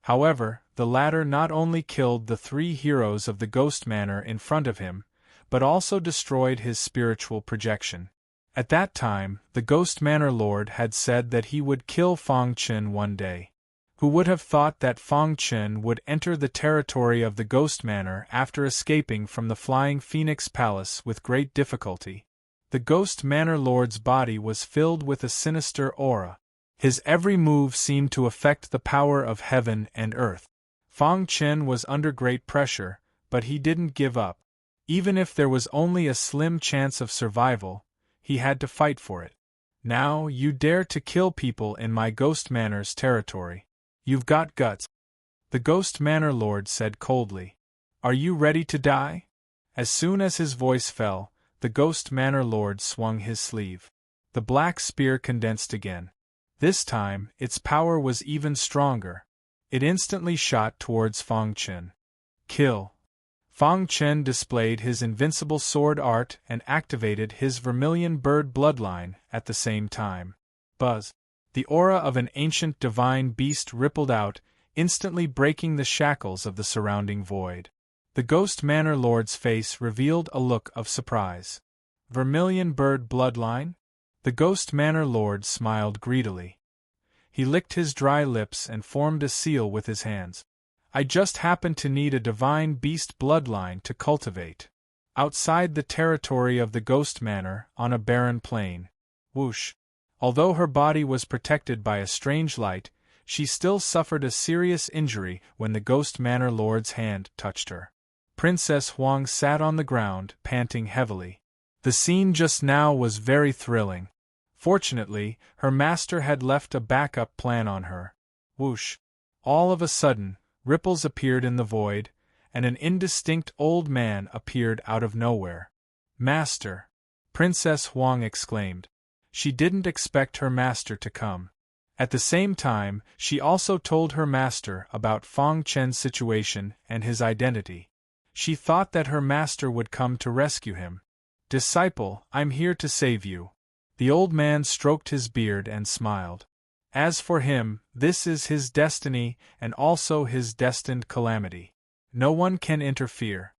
However, the latter not only killed the 3 heroes of the Ghost Manor in front of him, but also destroyed his spiritual projection. At that time, the Ghost Manor Lord had said that he would kill Fong Chen one day. Who would have thought that Fong Chen would enter the territory of the Ghost Manor after escaping from the Flying Phoenix Palace with great difficulty? The Ghost Manor Lord's body was filled with a sinister aura. His every move seemed to affect the power of heaven and earth. Fong Chen was under great pressure, but he didn't give up. Even if there was only a slim chance of survival, he had to fight for it. Now you dare to kill people in my Ghost Manor's territory. You've got guts. The Ghost Manor Lord said coldly. Are you ready to die? As soon as his voice fell, the Ghost Manor Lord swung his sleeve. The black spear condensed again. This time, its power was even stronger. It instantly shot towards Fong Chen. Kill. Fong Chen displayed his invincible sword art and activated his vermilion bird bloodline at the same time. Buzz. The aura of an ancient divine beast rippled out, instantly breaking the shackles of the surrounding void. The Ghost Manor Lord's face revealed a look of surprise. Vermilion bird bloodline? The Ghost Manor Lord smiled greedily. He licked his dry lips and formed a seal with his hands. I just happen to need a divine beast bloodline to cultivate. Outside the territory of the Ghost Manor, on a barren plain. Whoosh. Although her body was protected by a strange light, she still suffered a serious injury when the Ghost Manor Lord's hand touched her. Princess Huang sat on the ground, panting heavily. The scene just now was very thrilling. Fortunately, her master had left a backup plan on her. Whoosh. All of a sudden, ripples appeared in the void, and an indistinct old man appeared out of nowhere. Master! Princess Huang exclaimed. She didn't expect her master to come. At the same time, she also told her master about Fong Chen's situation and his identity. She thought that her master would come to rescue him. Disciple, I'm here to save you. The old man stroked his beard and smiled. As for him, this is his destiny and also his destined calamity. No one can interfere.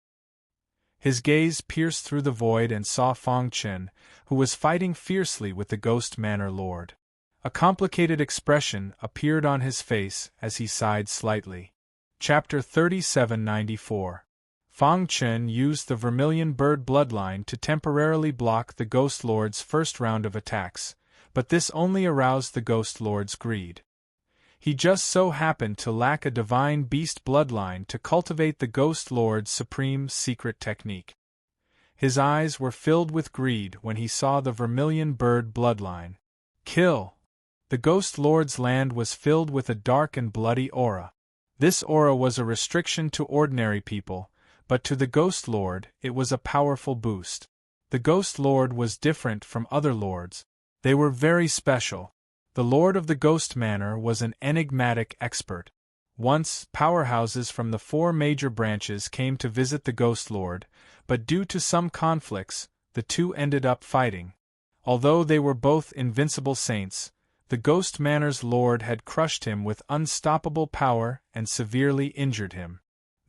His gaze pierced through the void and saw Fong Chen, who was fighting fiercely with the Ghost Manor Lord. A complicated expression appeared on his face as he sighed slightly. Chapter 3794. Fong Chen used the Vermilion Bird bloodline to temporarily block the Ghost Lord's first round of attacks, but this only aroused the Ghost Lord's greed. He just so happened to lack a divine beast bloodline to cultivate the Ghost Lord's supreme secret technique. His eyes were filled with greed when he saw the Vermilion Bird bloodline. Kill! The Ghost Lord's land was filled with a dark and bloody aura. This aura was a restriction to ordinary people, but to the Ghost Lord it was a powerful boost. The Ghost Lord was different from other lords. They were very special. The Lord of the Ghost Manor was an enigmatic expert. Once, powerhouses from the 4 major branches came to visit the Ghost Lord, but due to some conflicts, the two ended up fighting. Although they were both invincible saints, the Ghost Manor's Lord had crushed him with unstoppable power and severely injured him.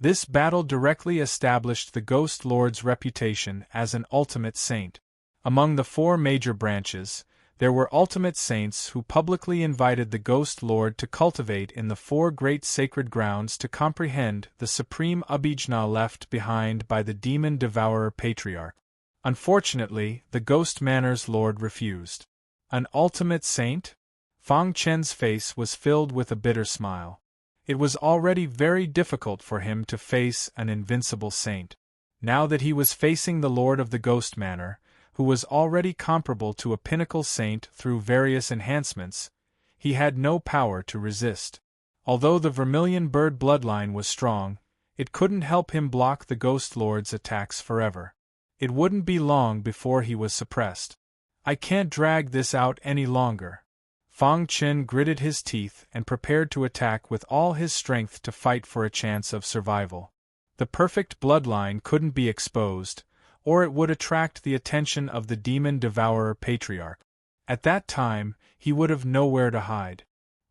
This battle directly established the Ghost Lord's reputation as an ultimate saint. Among the 4 major branches, there were ultimate saints who publicly invited the Ghost Lord to cultivate in the 4 great sacred grounds to comprehend the supreme abhijna left behind by the demon devourer patriarch. Unfortunately, the Ghost Manor's Lord refused. An ultimate saint? Fong Chen's face was filled with a bitter smile. It was already very difficult for him to face an invincible saint. Now that he was facing the Lord of the Ghost Manor, who was already comparable to a pinnacle saint through various enhancements, he had no power to resist. Although the Vermilion Bird bloodline was strong, it couldn't help him block the Ghost Lord's attacks forever. It wouldn't be long before he was suppressed. I can't drag this out any longer. Fong Chen gritted his teeth and prepared to attack with all his strength to fight for a chance of survival. The perfect bloodline couldn't be exposed, or it would attract the attention of the demon devourer patriarch. At that time, he would have nowhere to hide.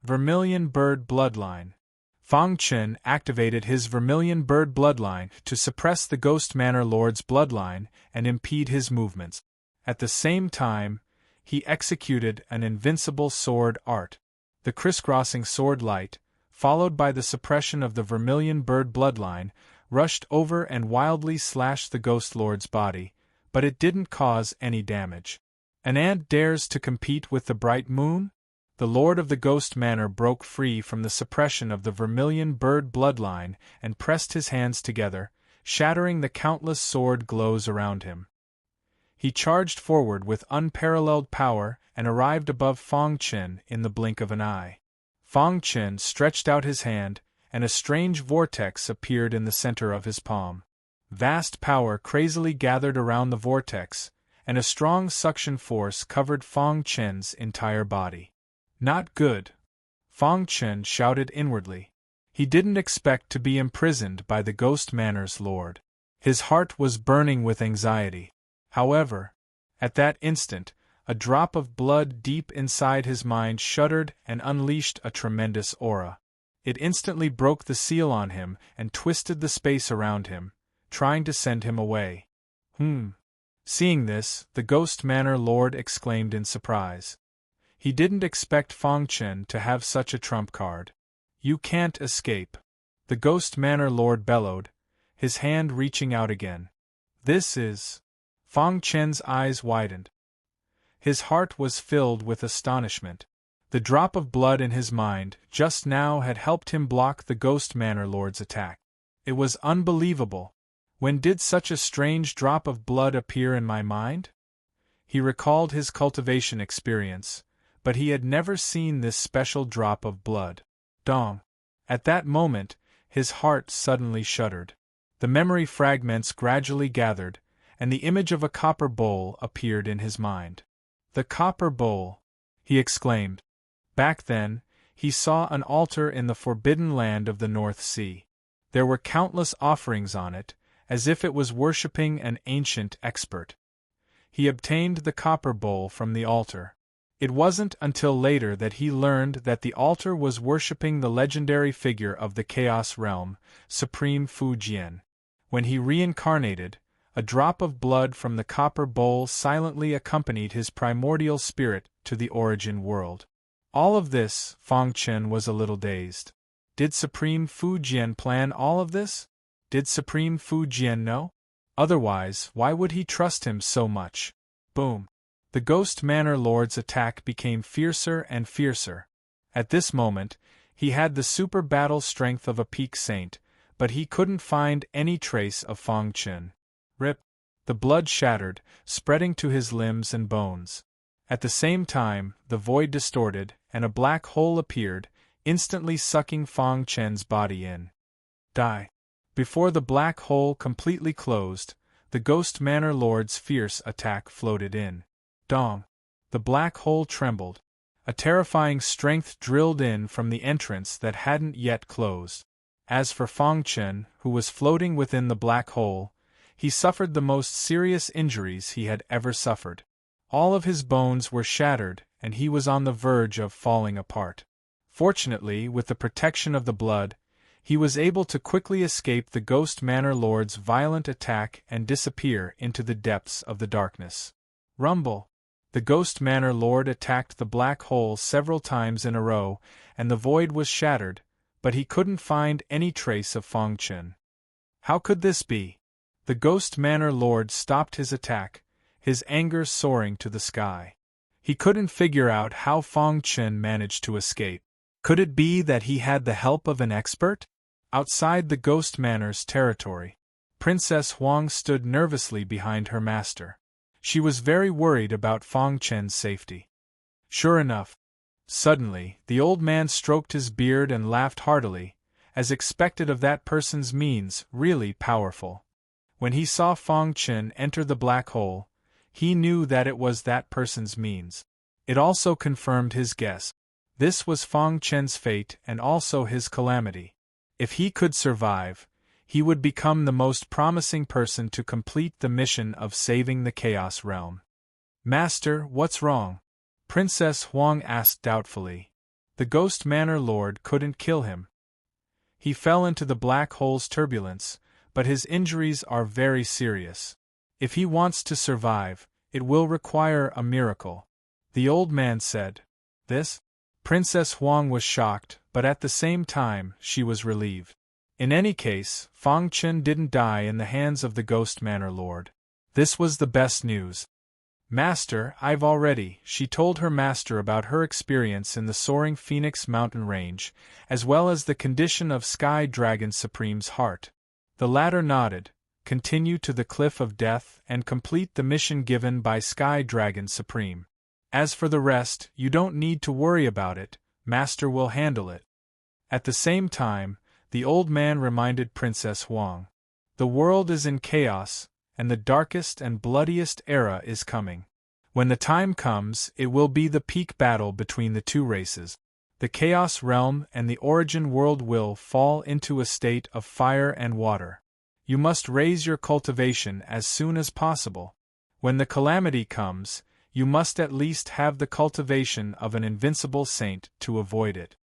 Vermilion Bird bloodline. Fang Chen activated his vermilion bird bloodline to suppress the Ghost Manor Lord's bloodline and impede his movements. At the same time, he executed an invincible sword art. The crisscrossing sword light, followed by the suppression of the vermilion bird bloodline, rushed over and wildly slashed the Ghost Lord's body, but it didn't cause any damage. An ant dares to compete with the bright moon? The Lord of the Ghost Manor broke free from the suppression of the vermilion bird bloodline and pressed his hands together, shattering the countless sword glows around him. He charged forward with unparalleled power and arrived above Fang Chen in the blink of an eye. Fang Chen stretched out his hand, and a strange vortex appeared in the center of his palm. Vast power crazily gathered around the vortex, and a strong suction force covered Fang Chen's entire body. Not good. Fang Chen shouted inwardly. He didn't expect to be imprisoned by the Ghost Manor's lord. His heart was burning with anxiety. However, at that instant, a drop of blood deep inside his mind shuddered and unleashed a tremendous aura. It instantly broke the seal on him and twisted the space around him, trying to send him away. Seeing this, the Ghost Manor Lord exclaimed in surprise. He didn't expect Fang Chen to have such a trump card. You can't escape. The Ghost Manor Lord bellowed, his hand reaching out again. This is... Fang Chen's eyes widened. His heart was filled with astonishment. The drop of blood in his mind just now had helped him block the Ghost Manor Lord's attack. It was unbelievable. When did such a strange drop of blood appear in my mind? He recalled his cultivation experience, but he had never seen this special drop of blood. Dong. At that moment, his heart suddenly shuddered. The memory fragments gradually gathered, and the image of a copper bowl appeared in his mind. The copper bowl, he exclaimed. Back then, he saw an altar in the forbidden land of the North Sea. There were countless offerings on it, as if it was worshipping an ancient expert. He obtained the copper bowl from the altar. It wasn't until later that he learned that the altar was worshipping the legendary figure of the Chaos Realm, Supreme Fujian. When he reincarnated, a drop of blood from the copper bowl silently accompanied his primordial spirit to the origin world. All of this, Fang Chen was a little dazed. Did Supreme Fujian plan all of this? Did Supreme Fujian know? Otherwise, why would he trust him so much? Boom! The Ghost Manor Lord's attack became fiercer and fiercer. At this moment, he had the super battle strength of a peak saint, but he couldn't find any trace of Fang Chen. Rip! The blood shattered, spreading to his limbs and bones. At the same time, the void distorted, and a black hole appeared, instantly sucking Fang Chen's body in. Die! Before the black hole completely closed, the Ghost Manor Lord's fierce attack floated in. Dong! The black hole trembled. A terrifying strength drilled in from the entrance that hadn't yet closed. As for Fang Chen, who was floating within the black hole, he suffered the most serious injuries he had ever suffered. All of his bones were shattered, and he was on the verge of falling apart. Fortunately, with the protection of the blood, he was able to quickly escape the Ghost Manor Lord's violent attack and disappear into the depths of the darkness. Rumble! The Ghost Manor Lord attacked the black hole several times in a row, and the void was shattered, but he couldn't find any trace of Fang Chen. How could this be? The Ghost Manor Lord stopped his attack, his anger soaring to the sky. He couldn't figure out how Fang Chen managed to escape. Could it be that he had the help of an expert? Outside the Ghost Manor's territory, Princess Huang stood nervously behind her master. She was very worried about Fang Chen's safety. Sure enough, suddenly, the old man stroked his beard and laughed heartily, as expected of that person's means, really powerful. When he saw Fang Chen enter the black hole, he knew that it was that person's means. It also confirmed his guess. This was Fang Chen's fate and also his calamity. If he could survive, he would become the most promising person to complete the mission of saving the Chaos Realm. Master, what's wrong? Princess Huang asked doubtfully. The Ghost Manor Lord couldn't kill him. He fell into the black hole's turbulence, but his injuries are very serious. If he wants to survive, it will require a miracle. The old man said. This? Princess Huang was shocked, but at the same time, she was relieved. In any case, Fang Chen didn't die in the hands of the Ghost Manor Lord. This was the best news. Master, she told her master about her experience in the soaring Phoenix mountain range, as well as the condition of Sky Dragon Supreme's heart. The latter nodded. Continue to the Cliff of Death and complete the mission given by Sky Dragon Supreme. As for the rest, you don't need to worry about it, Master will handle it. At the same time, the old man reminded Princess Huang. The world is in chaos, and the darkest and bloodiest era is coming. When the time comes, it will be the peak battle between the two races. The Chaos Realm and the Origin World will fall into a state of fire and water. You must raise your cultivation as soon as possible. When the calamity comes, you must at least have the cultivation of an invincible saint to avoid it.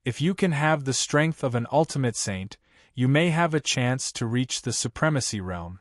If you can have the strength of an ultimate saint, you may have a chance to reach the Supremacy Realm.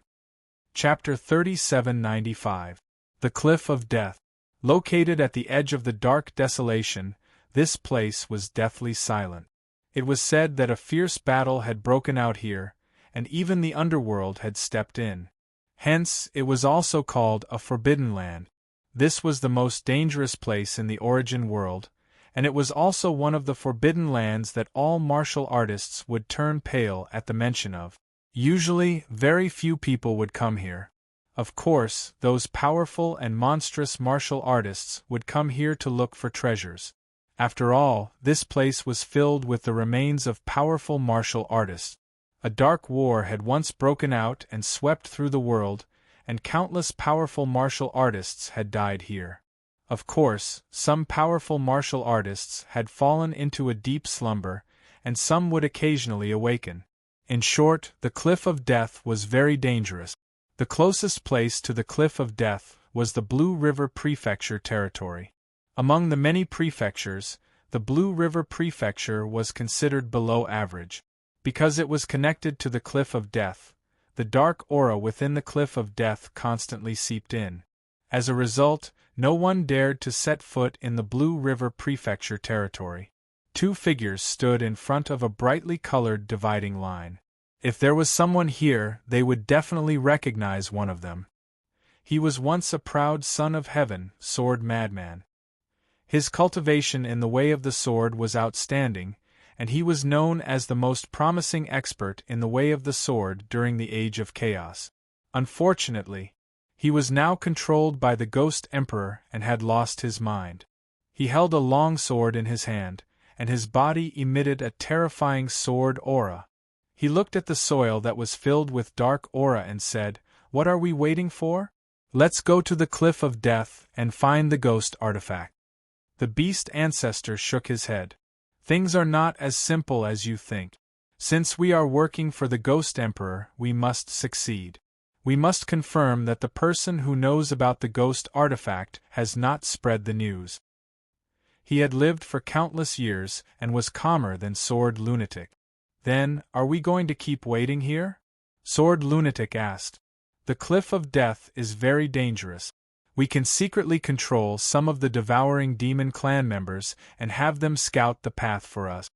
Chapter 3795. The Cliff of Death. Located at the edge of the dark desolation, this place was deathly silent. It was said that a fierce battle had broken out here, and even the underworld had stepped in. Hence, it was also called a Forbidden Land. This was the most dangerous place in the Origin World, and it was also one of the forbidden lands that all martial artists would turn pale at the mention of. Usually, very few people would come here. Of course, those powerful and monstrous martial artists would come here to look for treasures. After all, this place was filled with the remains of powerful martial artists. A dark war had once broken out and swept through the world, and countless powerful martial artists had died here. Of course, some powerful martial artists had fallen into a deep slumber, and some would occasionally awaken. In short, the Cliff of Death was very dangerous. The closest place to the Cliff of Death was the Blue River Prefecture territory. Among the many prefectures, the Blue River Prefecture was considered below average. Because it was connected to the Cliff of Death, the dark aura within the Cliff of Death constantly seeped in. As a result, no one dared to set foot in the Blue River Prefecture territory. Two figures stood in front of a brightly colored dividing line. If there was someone here, they would definitely recognize one of them. He was once a proud son of heaven, Sword Madman. His cultivation in the way of the sword was outstanding, and he was known as the most promising expert in the way of the sword during the Age of Chaos. Unfortunately, he was now controlled by the Ghost Emperor and had lost his mind. He held a long sword in his hand, and his body emitted a terrifying sword aura. He looked at the soil that was filled with dark aura and said, "What are we waiting for? Let's go to the Cliff of Death and find the ghost artifact." The beast ancestor shook his head. "Things are not as simple as you think. Since we are working for the Ghost Emperor, we must succeed. We must confirm that the person who knows about the ghost artifact has not spread the news." He had lived for countless years and was calmer than Sword Lunatic. "Then, are we going to keep waiting here?" Sword Lunatic asked. "The Cliff of Death is very dangerous. We can secretly control some of the devouring demon clan members and have them scout the path for us,"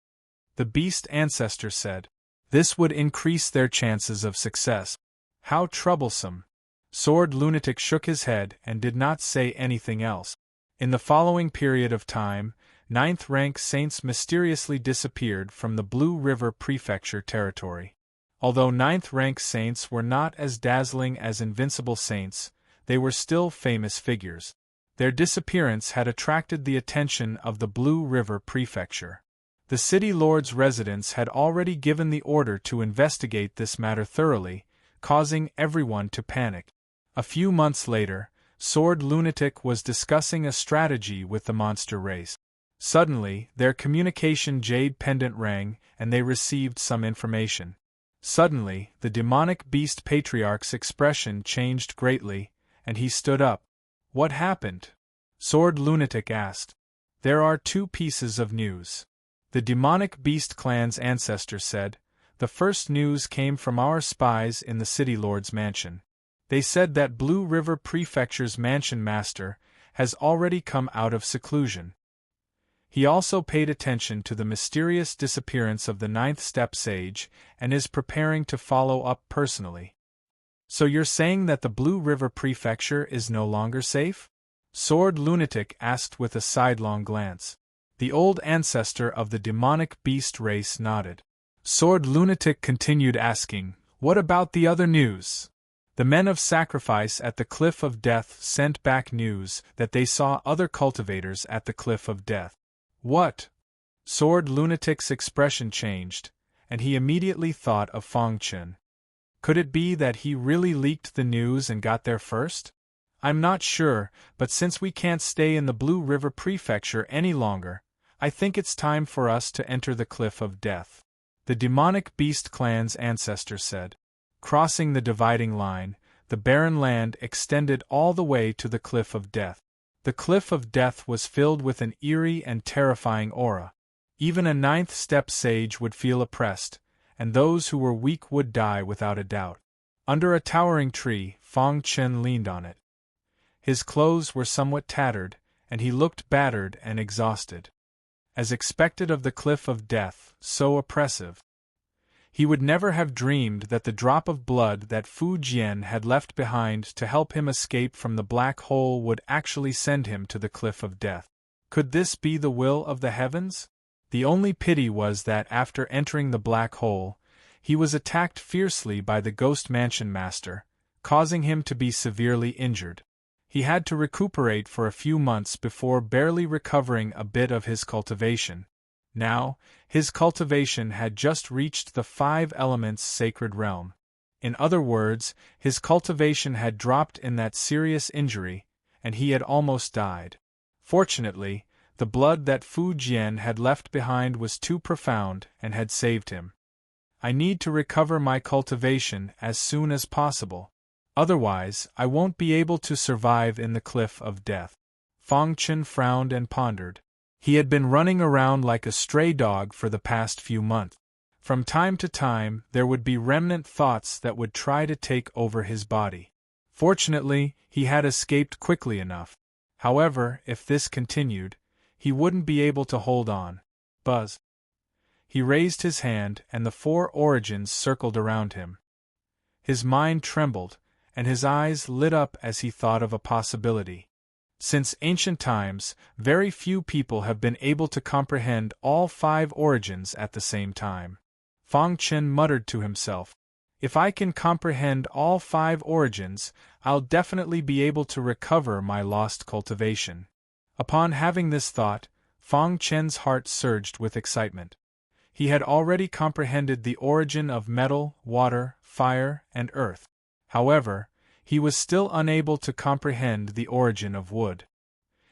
the beast ancestor said. "This would increase their chances of success." "How troublesome." Sword Lunatic shook his head and did not say anything else. In the following period of time, 9th-rank saints mysteriously disappeared from the Blue River Prefecture territory. Although 9th-rank saints were not as dazzling as invincible saints, they were still famous figures. Their disappearance had attracted the attention of the Blue River Prefecture. The city lord's residents had already given the order to investigate this matter thoroughly, causing everyone to panic. A few months later, Sword Lunatic was discussing a strategy with the monster race. Suddenly, their communication jade pendant rang, and they received some information. Suddenly, the demonic beast patriarch's expression changed greatly, and he stood up. "What happened?" Sword Lunatic asked. "There are two pieces of news. The demonic beast clan's ancestor said. The first news came from our spies in the city lord's mansion. They said that Blue River Prefecture's mansion master has already come out of seclusion. He also paid attention to the mysterious disappearance of the ninth step sage and is preparing to follow up personally. So you're saying that the Blue River Prefecture is no longer safe? Sword Lunatic asked with a sidelong glance. The old ancestor of the demonic beast race nodded. Sword Lunatic continued asking, "What about the other news?" The men of sacrifice at the Cliff of Death sent back news that they saw other cultivators at the Cliff of Death. What? Sword Lunatic's expression changed, and he immediately thought of Fong Chen. Could it be that he really leaked the news and got there first? I'm not sure, but since we can't stay in the Blue River Prefecture any longer, I think it's time for us to enter the Cliff of Death. The demonic beast clan's ancestor said. Crossing the dividing line, the barren land extended all the way to the Cliff of Death. The Cliff of Death was filled with an eerie and terrifying aura. Even a ninth step sage would feel oppressed, and those who were weak would die without a doubt. Under a towering tree, Fong Chen leaned on it. His clothes were somewhat tattered, and he looked battered and exhausted. As expected of the Cliff of Death, so oppressive. He would never have dreamed that the drop of blood that Fu Jian had left behind to help him escape from the black hole would actually send him to the Cliff of Death. Could this be the will of the heavens? The only pity was that after entering the black hole, he was attacked fiercely by the Ghost Mansion Master, causing him to be severely injured. He had to recuperate for a few months before barely recovering a bit of his cultivation. Now, his cultivation had just reached the 5 elements sacred realm. In other words, his cultivation had dropped in that serious injury, and he had almost died. Fortunately, the blood that Fu Jian had left behind was too profound and had saved him. I need to recover my cultivation as soon as possible. Otherwise, I won't be able to survive in the Cliff of Death. Fong Chen frowned and pondered. He had been running around like a stray dog for the past few months. From time to time, there would be remnant thoughts that would try to take over his body. Fortunately, he had escaped quickly enough. However, if this continued, he wouldn't be able to hold on. Buzz. He raised his hand, and the 4 origins circled around him. His mind trembled, and his eyes lit up as he thought of a possibility. Since ancient times, very few people have been able to comprehend all 5 origins at the same time. Fong Chen muttered to himself, "If I can comprehend all 5 origins, I'll definitely be able to recover my lost cultivation." Upon having this thought, Fong Chen's heart surged with excitement. He had already comprehended the origin of metal, water, fire, and earth. However, he was still unable to comprehend the origin of wood.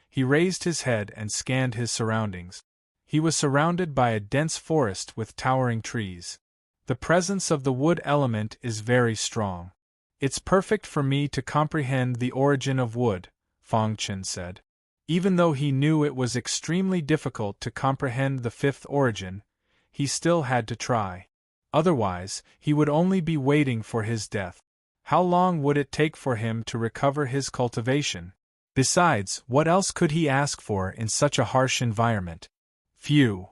He raised his head and scanned his surroundings. He was surrounded by a dense forest with towering trees. The presence of the wood element is very strong. It's perfect for me to comprehend the origin of wood, Fong Chen said. Even though he knew it was extremely difficult to comprehend the 5th origin, he still had to try. Otherwise, he would only be waiting for his death. How long would it take for him to recover his cultivation? Besides, what else could he ask for in such a harsh environment? Phew!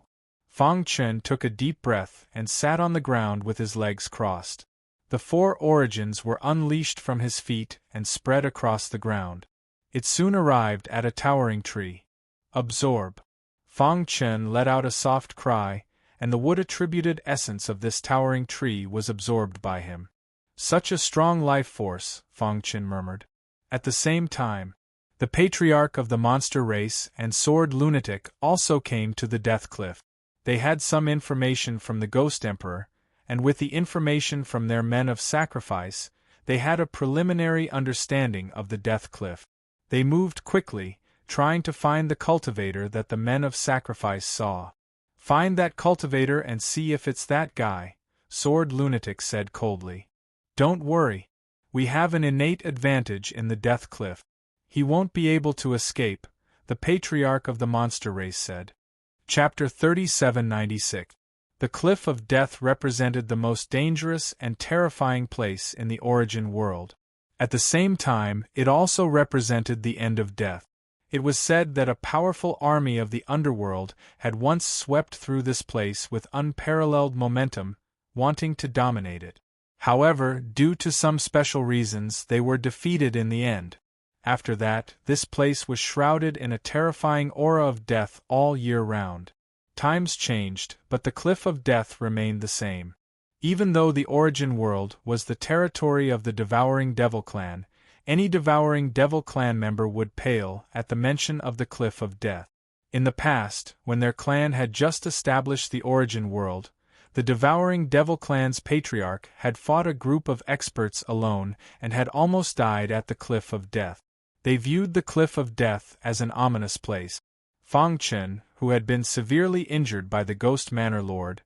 Fong Chen took a deep breath and sat on the ground with his legs crossed. The 4 origins were unleashed from his feet and spread across the ground. It soon arrived at a towering tree. Absorb. Fong Chen let out a soft cry, and the wood-attributed essence of this towering tree was absorbed by him. Such a strong life force, Fong Chen murmured. At the same time, the patriarch of the monster race and Sword Lunatic also came to the Death Cliff. They had some information from the Ghost Emperor, and with the information from their men of sacrifice, they had a preliminary understanding of the Death Cliff. They moved quickly, trying to find the cultivator that the men of sacrifice saw. "Find that cultivator and see if it's that guy," Sword Lunatic said coldly. "Don't worry. We have an innate advantage in the Death Cliff. He won't be able to escape," the patriarch of the monster race said. Chapter 3796. The Cliff of Death represented the most dangerous and terrifying place in the origin world. At the same time, it also represented the end of death. It was said that a powerful army of the underworld had once swept through this place with unparalleled momentum, wanting to dominate it. However, due to some special reasons, they were defeated in the end. After that, this place was shrouded in a terrifying aura of death all year round. Times changed, but the Cliff of Death remained the same. Even though the origin world was the territory of the Devouring Devil clan, any Devouring Devil clan member would pale at the mention of the Cliff of Death. In the past, when their clan had just established the origin world, the Devouring Devil clan's patriarch had fought a group of experts alone and had almost died at the Cliff of Death. They viewed the Cliff of Death as an ominous place. Fang Chen, who had been severely injured by the Ghost Manor Lord,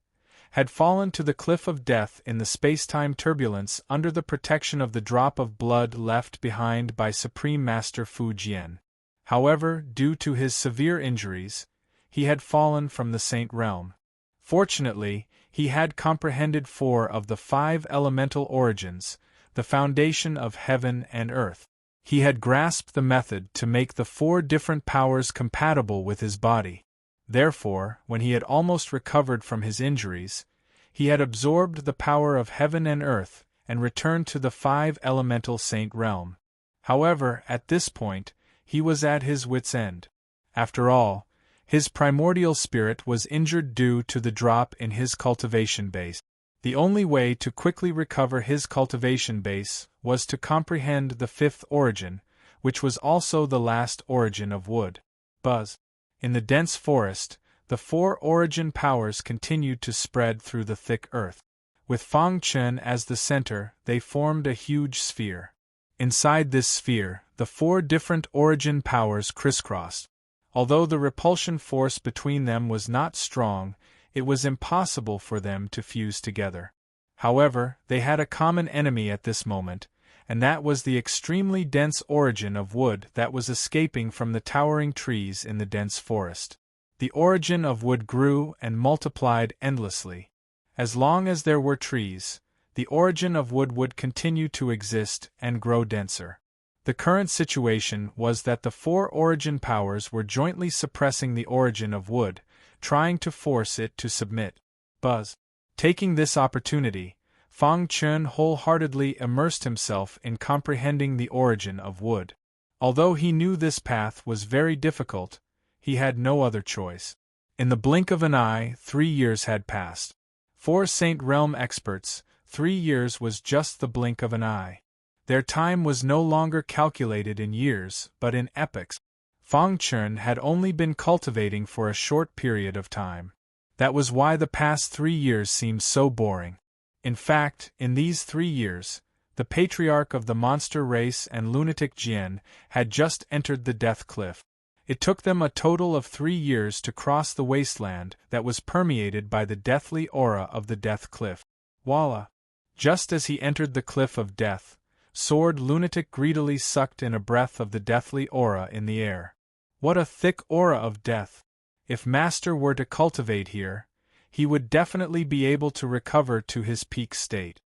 had fallen to the Cliff of Death in the space-time turbulence under the protection of the drop of blood left behind by Supreme Master Fu Jian. However, due to his severe injuries, he had fallen from the Saint Realm. Fortunately, he had comprehended 4 of the 5 elemental origins, the foundation of heaven and earth. He had grasped the method to make the 4 different powers compatible with his body. Therefore, when he had almost recovered from his injuries, he had absorbed the power of heaven and earth and returned to the 5 elemental Saint Realm. However, at this point, he was at his wits' end. After all, his primordial spirit was injured due to the drop in his cultivation base. The only way to quickly recover his cultivation base was to comprehend the 5th origin, which was also the last origin of wood. Buzz. In the dense forest, the 4 origin powers continued to spread through the thick earth. With Fang Chen as the center, they formed a huge sphere. Inside this sphere, the 4 different origin powers crisscrossed. Although the repulsion force between them was not strong, it was impossible for them to fuse together. However, they had a common enemy at this moment, and that was the extremely dense origin of wood that was escaping from the towering trees in the dense forest. The origin of wood grew and multiplied endlessly. As long as there were trees, the origin of wood would continue to exist and grow denser. The current situation was that the 4 origin powers were jointly suppressing the origin of wood, trying to force it to submit. Buzz. Taking this opportunity, Fang Chen wholeheartedly immersed himself in comprehending the origin of wood. Although he knew this path was very difficult, he had no other choice. In the blink of an eye, 3 years had passed. For Saint Realm experts, 3 years was just the blink of an eye. Their time was no longer calculated in years, but in epochs. Fang Chen had only been cultivating for a short period of time. That was why the past 3 years seemed so boring. In fact, in these 3 years, the patriarch of the monster race and lunatic Jian had just entered the Death Cliff. It took them a total of 3 years to cross the wasteland that was permeated by the deathly aura of the Death Cliff. Voila! Just as he entered the Cliff of Death, Sword Lunatic greedily sucked in a breath of the deathly aura in the air. What a thick aura of death! If Master were to cultivate here, he would definitely be able to recover to his peak state.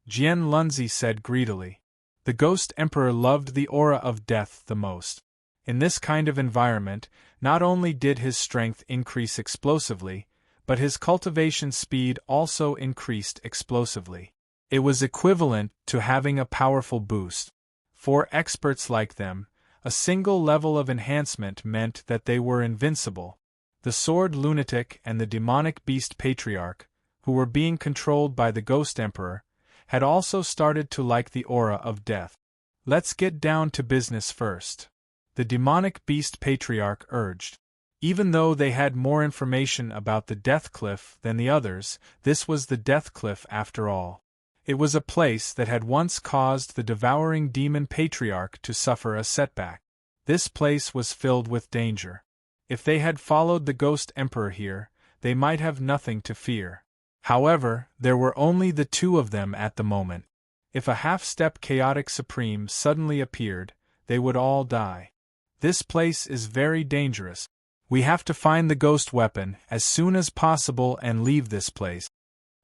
Jian Lunzi said greedily. The Ghost Emperor loved the aura of death the most. In this kind of environment, not only did his strength increase explosively, but his cultivation speed also increased explosively. It was equivalent to having a powerful boost. For experts like them, a single level of enhancement meant that they were invincible. The Sword Lunatic and the Demonic Beast Patriarch, who were being controlled by the Ghost Emperor, had also started to like the aura of death. Let's get down to business first, the Demonic Beast Patriarch urged. Even though they had more information about the Death Cliff than the others, this was the Death Cliff after all. It was a place that had once caused the devouring demon patriarch to suffer a setback. This place was filled with danger. If they had followed the Ghost Emperor here, they might have nothing to fear. However, there were only the 2 of them at the moment. If a half-step chaotic supreme suddenly appeared, they would all die. This place is very dangerous. We have to find the ghost weapon as soon as possible and leave this place,"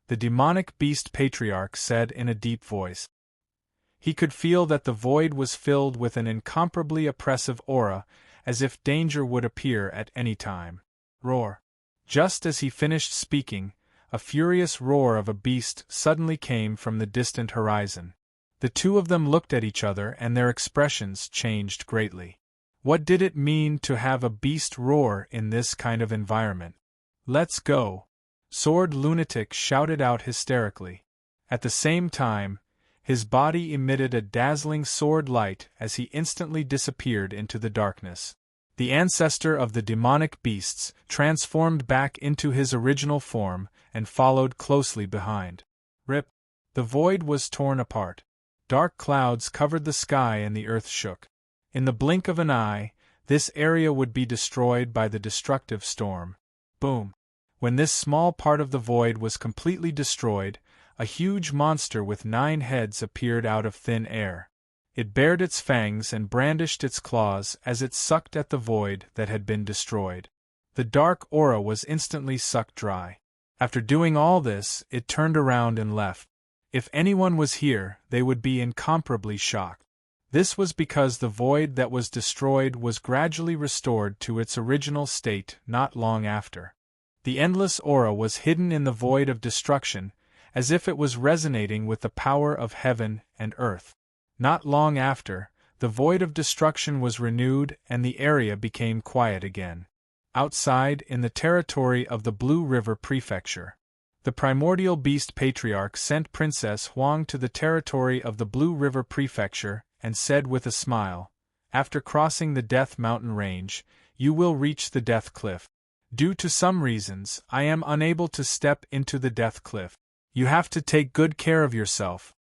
the demonic beast patriarch said in a deep voice. He could feel that the void was filled with an incomparably oppressive aura, as if danger would appear at any time. Roar! Just as he finished speaking, a furious roar of a beast suddenly came from the distant horizon. The two of them looked at each other and their expressions changed greatly. What did it mean to have a beast roar in this kind of environment? "Let's go!" Sword Lunatic shouted out hysterically. At the same time, his body emitted a dazzling sword light as he instantly disappeared into the darkness. The ancestor of the demonic beasts transformed back into his original form and followed closely behind. Rip! The void was torn apart. Dark clouds covered the sky and the earth shook. In the blink of an eye, this area would be destroyed by the destructive storm. Boom! When this small part of the void was completely destroyed, a huge monster with 9 heads appeared out of thin air. It bared its fangs and brandished its claws as it sucked at the void that had been destroyed. The dark aura was instantly sucked dry. After doing all this, it turned around and left. If anyone was here, they would be incomparably shocked. This was because the void that was destroyed was gradually restored to its original state not long after. The endless aura was hidden in the void of destruction, as if it was resonating with the power of heaven and earth. Not long after, the void of destruction was renewed and the area became quiet again. Outside, in the territory of the Blue River Prefecture, the primordial beast patriarch sent Princess Huang to the territory of the Blue River Prefecture and said with a smile, "After crossing the Death Mountain Range, you will reach the Death Cliff. Due to some reasons, I am unable to step into the Death Cliff. You have to take good care of yourself."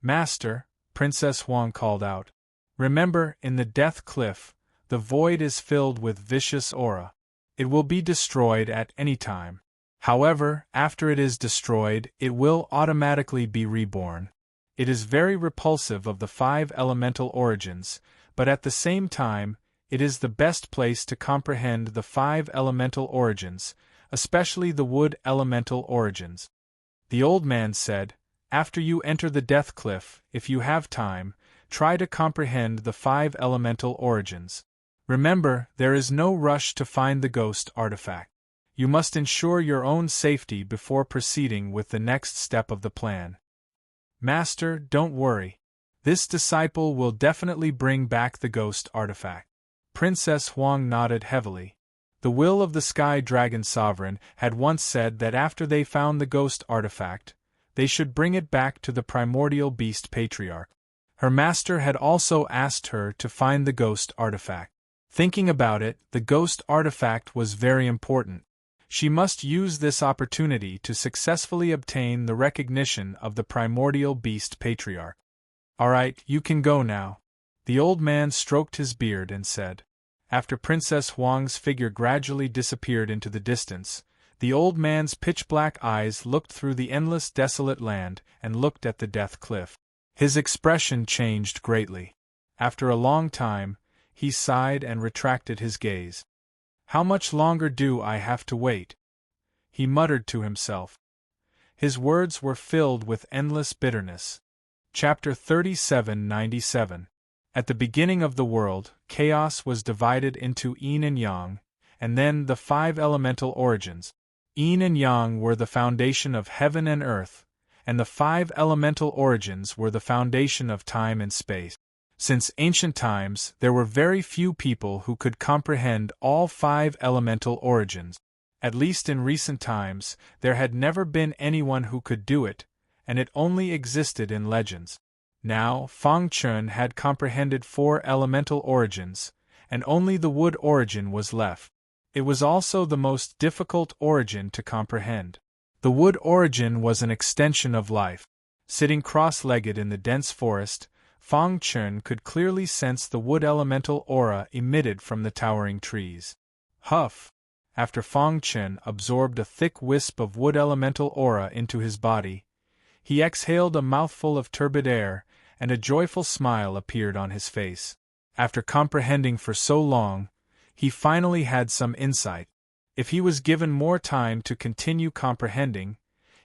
"Master," Princess Huang called out, "remember, in the Death Cliff, the void is filled with vicious aura. It will be destroyed at any time. However, after it is destroyed, it will automatically be reborn. It is very repulsive of the 5 elemental origins, but at the same time, it is the best place to comprehend the 5 elemental origins, especially the wood elemental origins." The old man said, "After you enter the Death Cliff, if you have time, try to comprehend the 5 elemental origins. Remember, there is no rush to find the ghost artifact. You must ensure your own safety before proceeding with the next step of the plan." "Master, don't worry. This disciple will definitely bring back the ghost artifact." Princess Huang nodded heavily. The will of the Sky Dragon Sovereign had once said that after they found the ghost artifact, they should bring it back to the primordial beast patriarch. Her master had also asked her to find the ghost artifact. Thinking about it, the ghost artifact was very important. She must use this opportunity to successfully obtain the recognition of the primordial beast patriarch. "All right, you can go now." The old man stroked his beard and said. After Princess Huang's figure gradually disappeared into the distance, the old man's pitch-black eyes looked through the endless desolate land and looked at the Death Cliff. His expression changed greatly. After a long time, he sighed and retracted his gaze. "How much longer do I have to wait?" he muttered to himself. His words were filled with endless bitterness. Chapter 3797. At the beginning of the world, chaos was divided into yin and yang, and then the 5 elemental origins. Yin and yang were the foundation of heaven and earth, and the 5 elemental origins were the foundation of time and space. Since ancient times, there were very few people who could comprehend all 5 elemental origins. At least in recent times, there had never been anyone who could do it, and it only existed in legends. Now, Feng Chun had comprehended 4 elemental origins, and only the wood origin was left. It was also the most difficult origin to comprehend. The wood origin was an extension of life. Sitting cross-legged in the dense forest, Feng Chun could clearly sense the wood elemental aura emitted from the towering trees. Huff! After Feng Chun absorbed a thick wisp of wood elemental aura into his body, he exhaled a mouthful of turbid air, and a joyful smile appeared on his face. After comprehending for so long, he finally had some insight. If he was given more time to continue comprehending,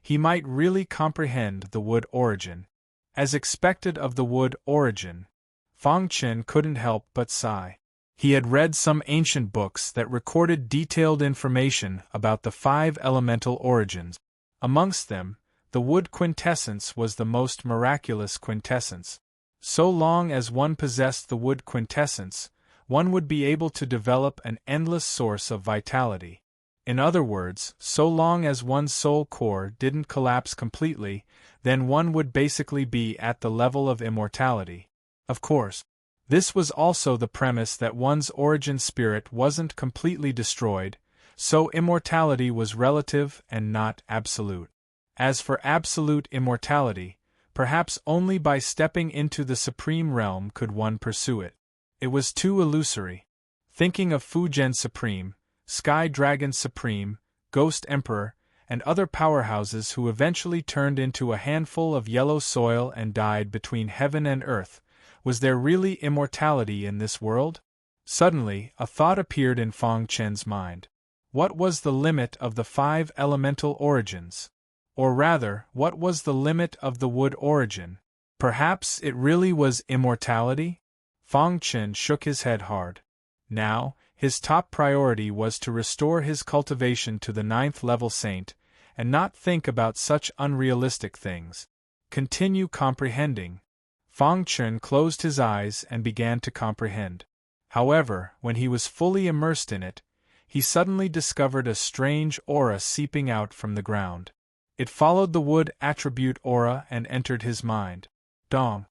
he might really comprehend the wood origin. As expected of the wood origin, Fang Chen couldn't help but sigh. He had read some ancient books that recorded detailed information about the 5 elemental origins. Amongst them, the wood quintessence was the most miraculous quintessence. So long as one possessed the wood quintessence, one would be able to develop an endless source of vitality. In other words, so long as one's soul core didn't collapse completely, then one would basically be at the level of immortality. Of course, this was also the premise that one's origin spirit wasn't completely destroyed, so immortality was relative and not absolute. As for absolute immortality, perhaps only by stepping into the supreme realm could one pursue it. It was too illusory. Thinking of Fujian Supreme, Sky Dragon Supreme, Ghost Emperor, and other powerhouses who eventually turned into a handful of yellow soil and died between heaven and earth, was there really immortality in this world? Suddenly, a thought appeared in Fang Chen's mind. What was the limit of the 5 elemental origins? Or rather, what was the limit of the wood origin? Perhaps it really was immortality? Fang Chen shook his head hard. Now, his top priority was to restore his cultivation to the 9th level saint, and not think about such unrealistic things. Continue comprehending. Fang Chen closed his eyes and began to comprehend. However, when he was fully immersed in it, he suddenly discovered a strange aura seeping out from the ground. It followed the wood attribute aura and entered his mind. Dong!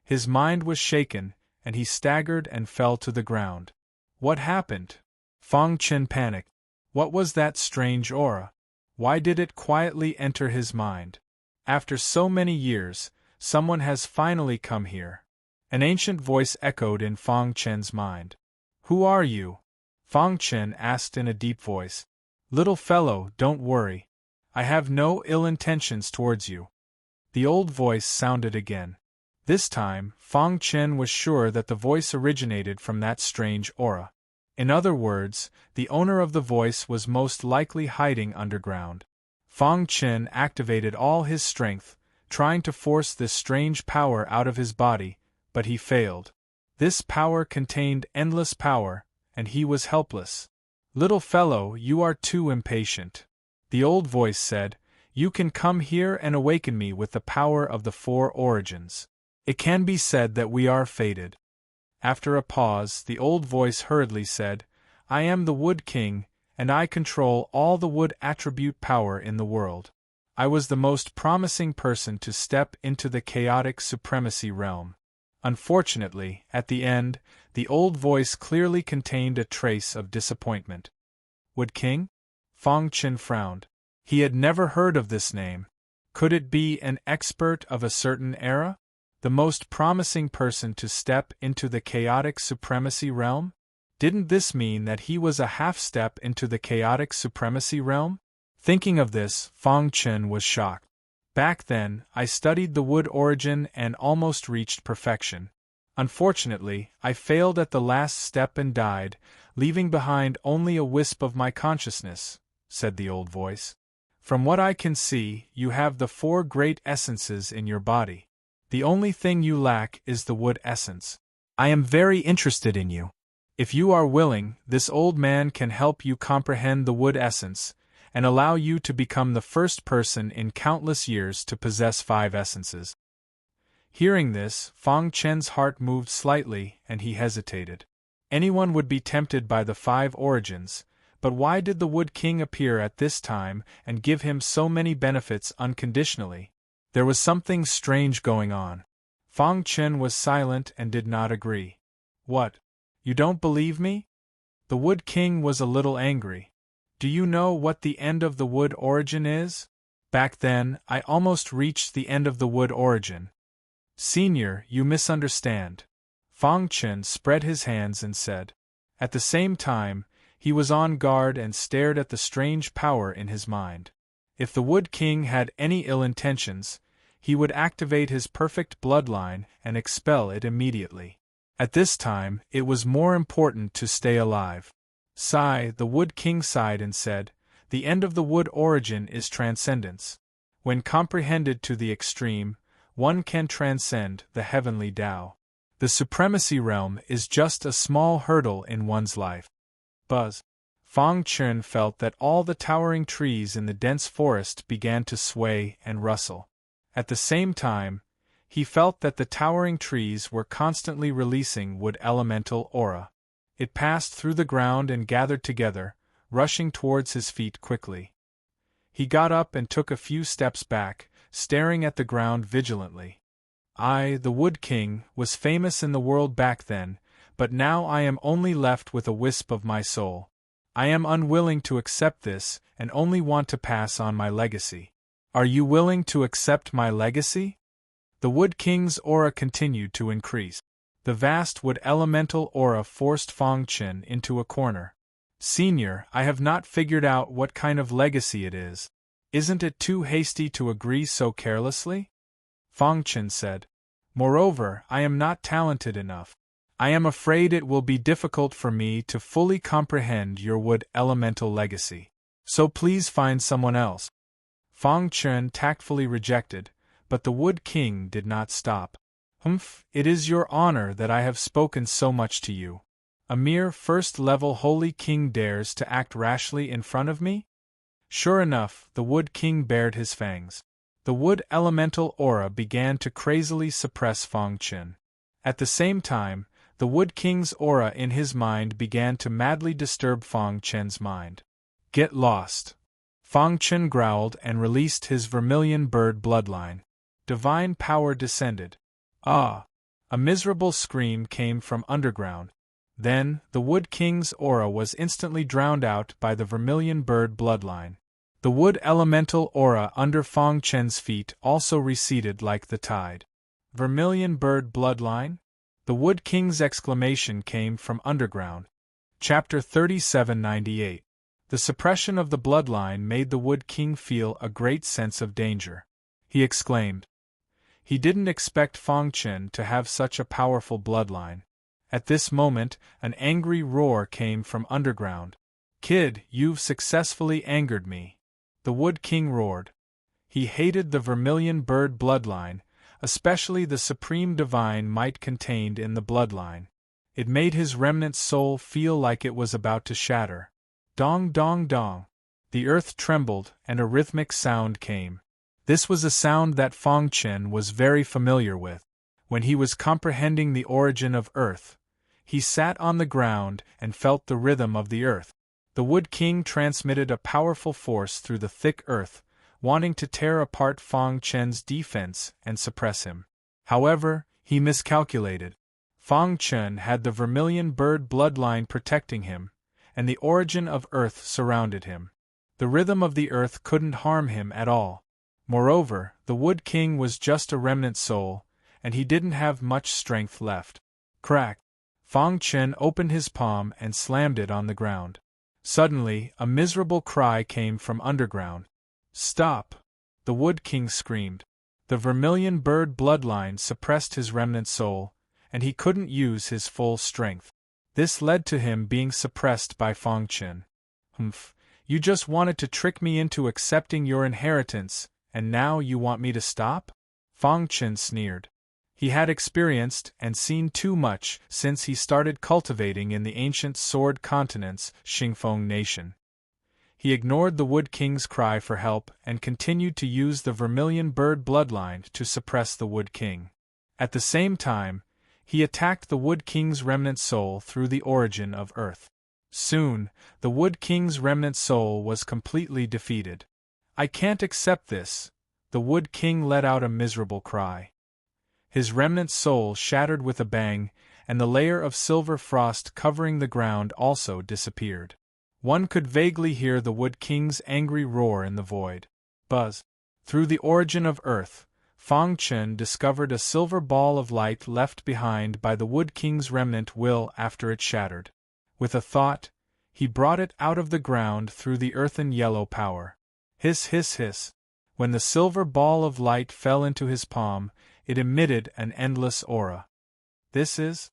His mind was shaken, and he staggered and fell to the ground. What happened? Fang Chen panicked. What was that strange aura? Why did it quietly enter his mind? After so many years, someone has finally come here. An ancient voice echoed in Fang Chen's mind. Who are you? Fang Chen asked in a deep voice. Little fellow, don't worry. I have no ill intentions towards you. The old voice sounded again. This time, Fang Chen was sure that the voice originated from that strange aura. In other words, the owner of the voice was most likely hiding underground. Fang Chen activated all his strength, trying to force this strange power out of his body, but he failed. This power contained endless power, and he was helpless. Little fellow, you are too impatient. The old voice said, You can come here and awaken me with the power of the 4 origins. It can be said that we are fated. After a pause, the old voice hurriedly said, I am the Wood King, and I control all the wood attribute power in the world. I was the most promising person to step into the chaotic supremacy realm. Unfortunately, at the end, the old voice clearly contained a trace of disappointment. Wood King? Fang Chen frowned. He had never heard of this name. Could it be an expert of a certain era? The most promising person to step into the chaotic supremacy realm? Didn't this mean that he was a half-step into the chaotic supremacy realm? Thinking of this, Fang Chen was shocked. Back then, I studied the wood origin and almost reached perfection. Unfortunately, I failed at the last step and died, leaving behind only a wisp of my consciousness, said the old voice. From what I can see, you have the 4 great essences in your body. The only thing you lack is the wood essence. I am very interested in you. If you are willing, this old man can help you comprehend the wood essence, and allow you to become the first person in countless years to possess 5 essences. Hearing this, Fang Chen's heart moved slightly, and he hesitated. Anyone would be tempted by the 5 origins, but why did the Wood King appear at this time and give him so many benefits unconditionally? There was something strange going on. Fang Chen was silent and did not agree. What? You don't believe me? The Wood King was a little angry. Do you know what the end of the wood origin is? Back then, I almost reached the end of the wood origin. Senior, you misunderstand. Fang Chen spread his hands and said. At the same time, he was on guard and stared at the strange power in his mind. If the Wood King had any ill intentions, he would activate his perfect bloodline and expel it immediately. At this time, it was more important to stay alive. Sigh, the Wood King sighed and said, "The end of the wood origin is transcendence. When comprehended to the extreme, one can transcend the heavenly Tao. The supremacy realm is just a small hurdle in one's life." Buzz. Fang Chen felt that all the towering trees in the dense forest began to sway and rustle. At the same time, he felt that the towering trees were constantly releasing wood elemental aura. It passed through the ground and gathered together, rushing towards his feet quickly. He got up and took a few steps back, staring at the ground vigilantly. "I, the Wood King, was famous in the world back then, but now I am only left with a wisp of my soul. I am unwilling to accept this and only want to pass on my legacy. Are you willing to accept my legacy?" The Wood King's aura continued to increase. The vast wood elemental aura forced Fang Chen into a corner. "Senior, I have not figured out what kind of legacy it is. Isn't it too hasty to agree so carelessly?" Fang Chen said. "Moreover, I am not talented enough. I am afraid it will be difficult for me to fully comprehend your wood elemental legacy. So please find someone else." Fang Chen tactfully rejected, but the Wood King did not stop. "Humph, it is your honor that I have spoken so much to you. A mere first-level holy king dares to act rashly in front of me?" Sure enough, the Wood King bared his fangs. The wood elemental aura began to crazily suppress Fang Chen. At the same time, the Wood King's aura in his mind began to madly disturb Fang Chen's mind. "Get lost!" Fang Chen growled and released his vermilion bird bloodline. Divine power descended. "Ah!" A miserable scream came from underground. Then, the Wood King's aura was instantly drowned out by the vermilion bird bloodline. The wood elemental aura under Fang Chen's feet also receded like the tide. "Vermilion bird bloodline?" The Wood King's exclamation came from underground. Chapter 3798. The suppression of the bloodline made the Wood King feel a great sense of danger. He exclaimed. He didn't expect Fang Chen to have such a powerful bloodline. At this moment, an angry roar came from underground. "Kid, you've successfully angered me," the Wood King roared. He hated the vermilion bird bloodline, especially the supreme divine might contained in the bloodline. It made his remnant soul feel like it was about to shatter. Dong dong dong. The earth trembled and a rhythmic sound came. This was a sound that Fang Chen was very familiar with. When he was comprehending the origin of earth, he sat on the ground and felt the rhythm of the earth. The Wood King transmitted a powerful force through the thick earth, wanting to tear apart Fang Chen's defense and suppress him. However, he miscalculated. Fang Chen had the vermilion bird bloodline protecting him, and the origin of earth surrounded him. The rhythm of the earth couldn't harm him at all. Moreover, the Wood King was just a remnant soul, and he didn't have much strength left. Crack! Fang Chen opened his palm and slammed it on the ground. Suddenly, a miserable cry came from underground. "Stop!" the Wood King screamed. The vermilion bird bloodline suppressed his remnant soul, and he couldn't use his full strength. This led to him being suppressed by Fang Chen. "Humph, you just wanted to trick me into accepting your inheritance, and now you want me to stop?" Fang Chen sneered. He had experienced and seen too much since he started cultivating in the ancient sword continent's Xingfeng nation. He ignored the Wood King's cry for help and continued to use the vermilion bird bloodline to suppress the Wood King. At the same time, he attacked the Wood King's remnant soul through the origin of earth. Soon, the Wood King's remnant soul was completely defeated. "I can't accept this," the Wood King let out a miserable cry. His remnant soul shattered with a bang, and the layer of silver frost covering the ground also disappeared. One could vaguely hear the Wood King's angry roar in the void. Buzz. Through the origin of earth, Fang Chen discovered a silver ball of light left behind by the Wood King's remnant will after it shattered. With a thought, he brought it out of the ground through the earthen yellow power. Hiss hiss hiss. When the silver ball of light fell into his palm, it emitted an endless aura. "This is?"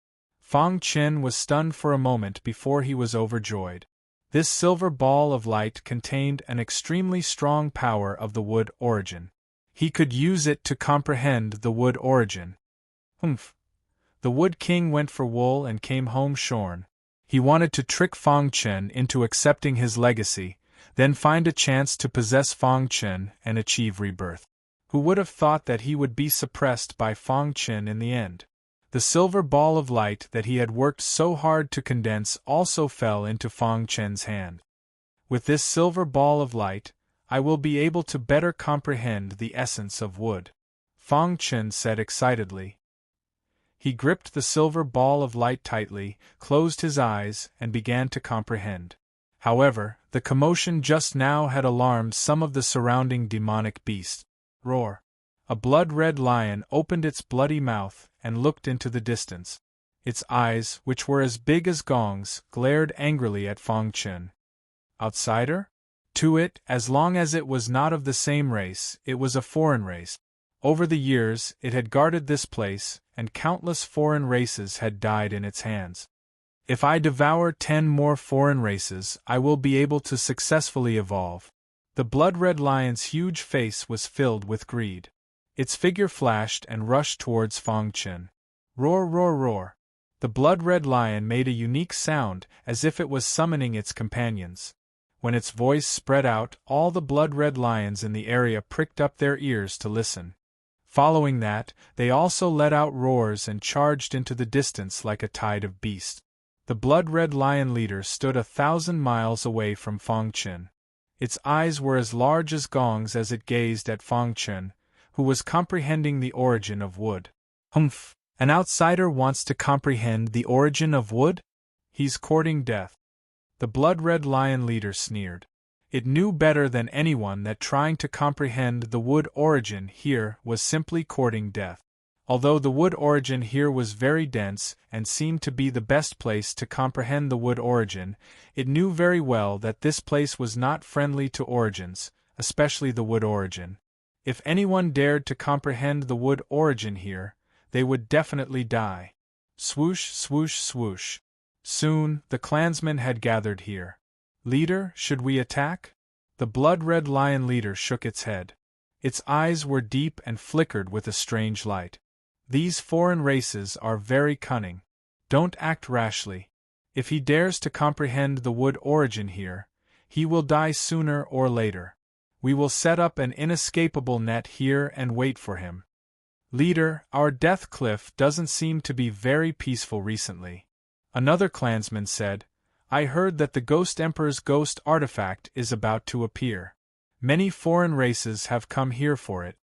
Fang Chen was stunned for a moment before he was overjoyed. This silver ball of light contained an extremely strong power of the wood origin. He could use it to comprehend the wood origin. Humph! The Wood King went for wool and came home shorn. He wanted to trick Fang Chen into accepting his legacy, then find a chance to possess Fang Chen and achieve rebirth. Who would have thought that he would be suppressed by Fang Chen in the end? The silver ball of light that he had worked so hard to condense also fell into Fang Chen's hand. With this silver ball of light, I will be able to better comprehend the essence of wood, Fang Chen said excitedly. He gripped the silver ball of light tightly, closed his eyes, and began to comprehend. However, the commotion just now had alarmed some of the surrounding demonic beasts. Roar! A blood-red lion opened its bloody mouth and looked into the distance. Its eyes, which were as big as gongs, glared angrily at Fang Chen. Outsider? To it, as long as it was not of the same race, it was a foreign race. Over the years, it had guarded this place, and countless foreign races had died in its hands. If I devour 10 more foreign races, I will be able to successfully evolve. The blood-red lion's huge face was filled with greed. Its figure flashed and rushed towards Fang Chen. Roar, roar, roar! The blood-red lion made a unique sound, as if it was summoning its companions. When its voice spread out, all the blood-red lions in the area pricked up their ears to listen. Following that, they also let out roars and charged into the distance like a tide of beasts. The blood-red lion leader stood 1,000 miles away from Fang Chen. Its eyes were as large as gongs as it gazed at Fang Chen, who was comprehending the origin of wood. Humph! An outsider wants to comprehend the origin of wood? He's courting death. The blood-red lion leader sneered. It knew better than anyone that trying to comprehend the wood origin here was simply courting death. Although the wood origin here was very dense and seemed to be the best place to comprehend the wood origin, it knew very well that this place was not friendly to origins, especially the wood origin. If anyone dared to comprehend the wood origin here, they would definitely die. Swoosh, swoosh, swoosh. Soon, the clansmen had gathered here. Leader, should we attack? The blood-red lion leader shook its head. Its eyes were deep and flickered with a strange light. These foreign races are very cunning. Don't act rashly. If he dares to comprehend the wood origin here, he will die sooner or later. We will set up an inescapable net here and wait for him. Leader, our death cliff doesn't seem to be very peaceful recently. Another clansman said, I heard that the Ghost Emperor's ghost artifact is about to appear. Many foreign races have come here for it.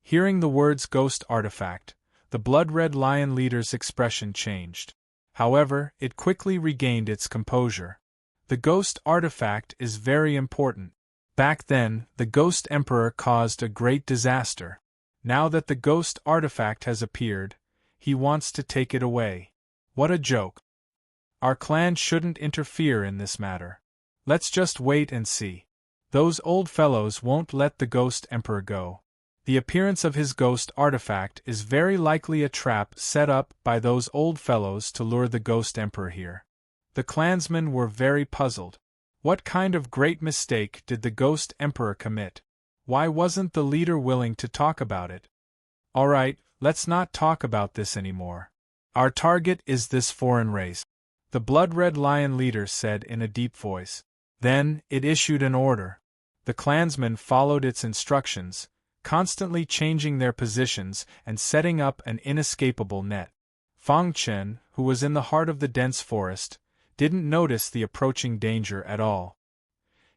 Hearing the words ghost artifact, the blood-red lion leader's expression changed. However, it quickly regained its composure. The ghost artifact is very important. Back then, the Ghost Emperor caused a great disaster. Now that the ghost artifact has appeared, he wants to take it away. What a joke. Our clan shouldn't interfere in this matter. Let's just wait and see. Those old fellows won't let the Ghost Emperor go. The appearance of his ghost artifact is very likely a trap set up by those old fellows to lure the Ghost Emperor here. The clansmen were very puzzled. What kind of great mistake did the Ghost Emperor commit? Why wasn't the leader willing to talk about it? All right, let's not talk about this anymore. Our target is this foreign race, the blood-red lion leader said in a deep voice. Then, it issued an order. The clansmen followed its instructions, constantly changing their positions and setting up an inescapable net. Fang Chen, who was in the heart of the dense forest, didn't notice the approaching danger at all.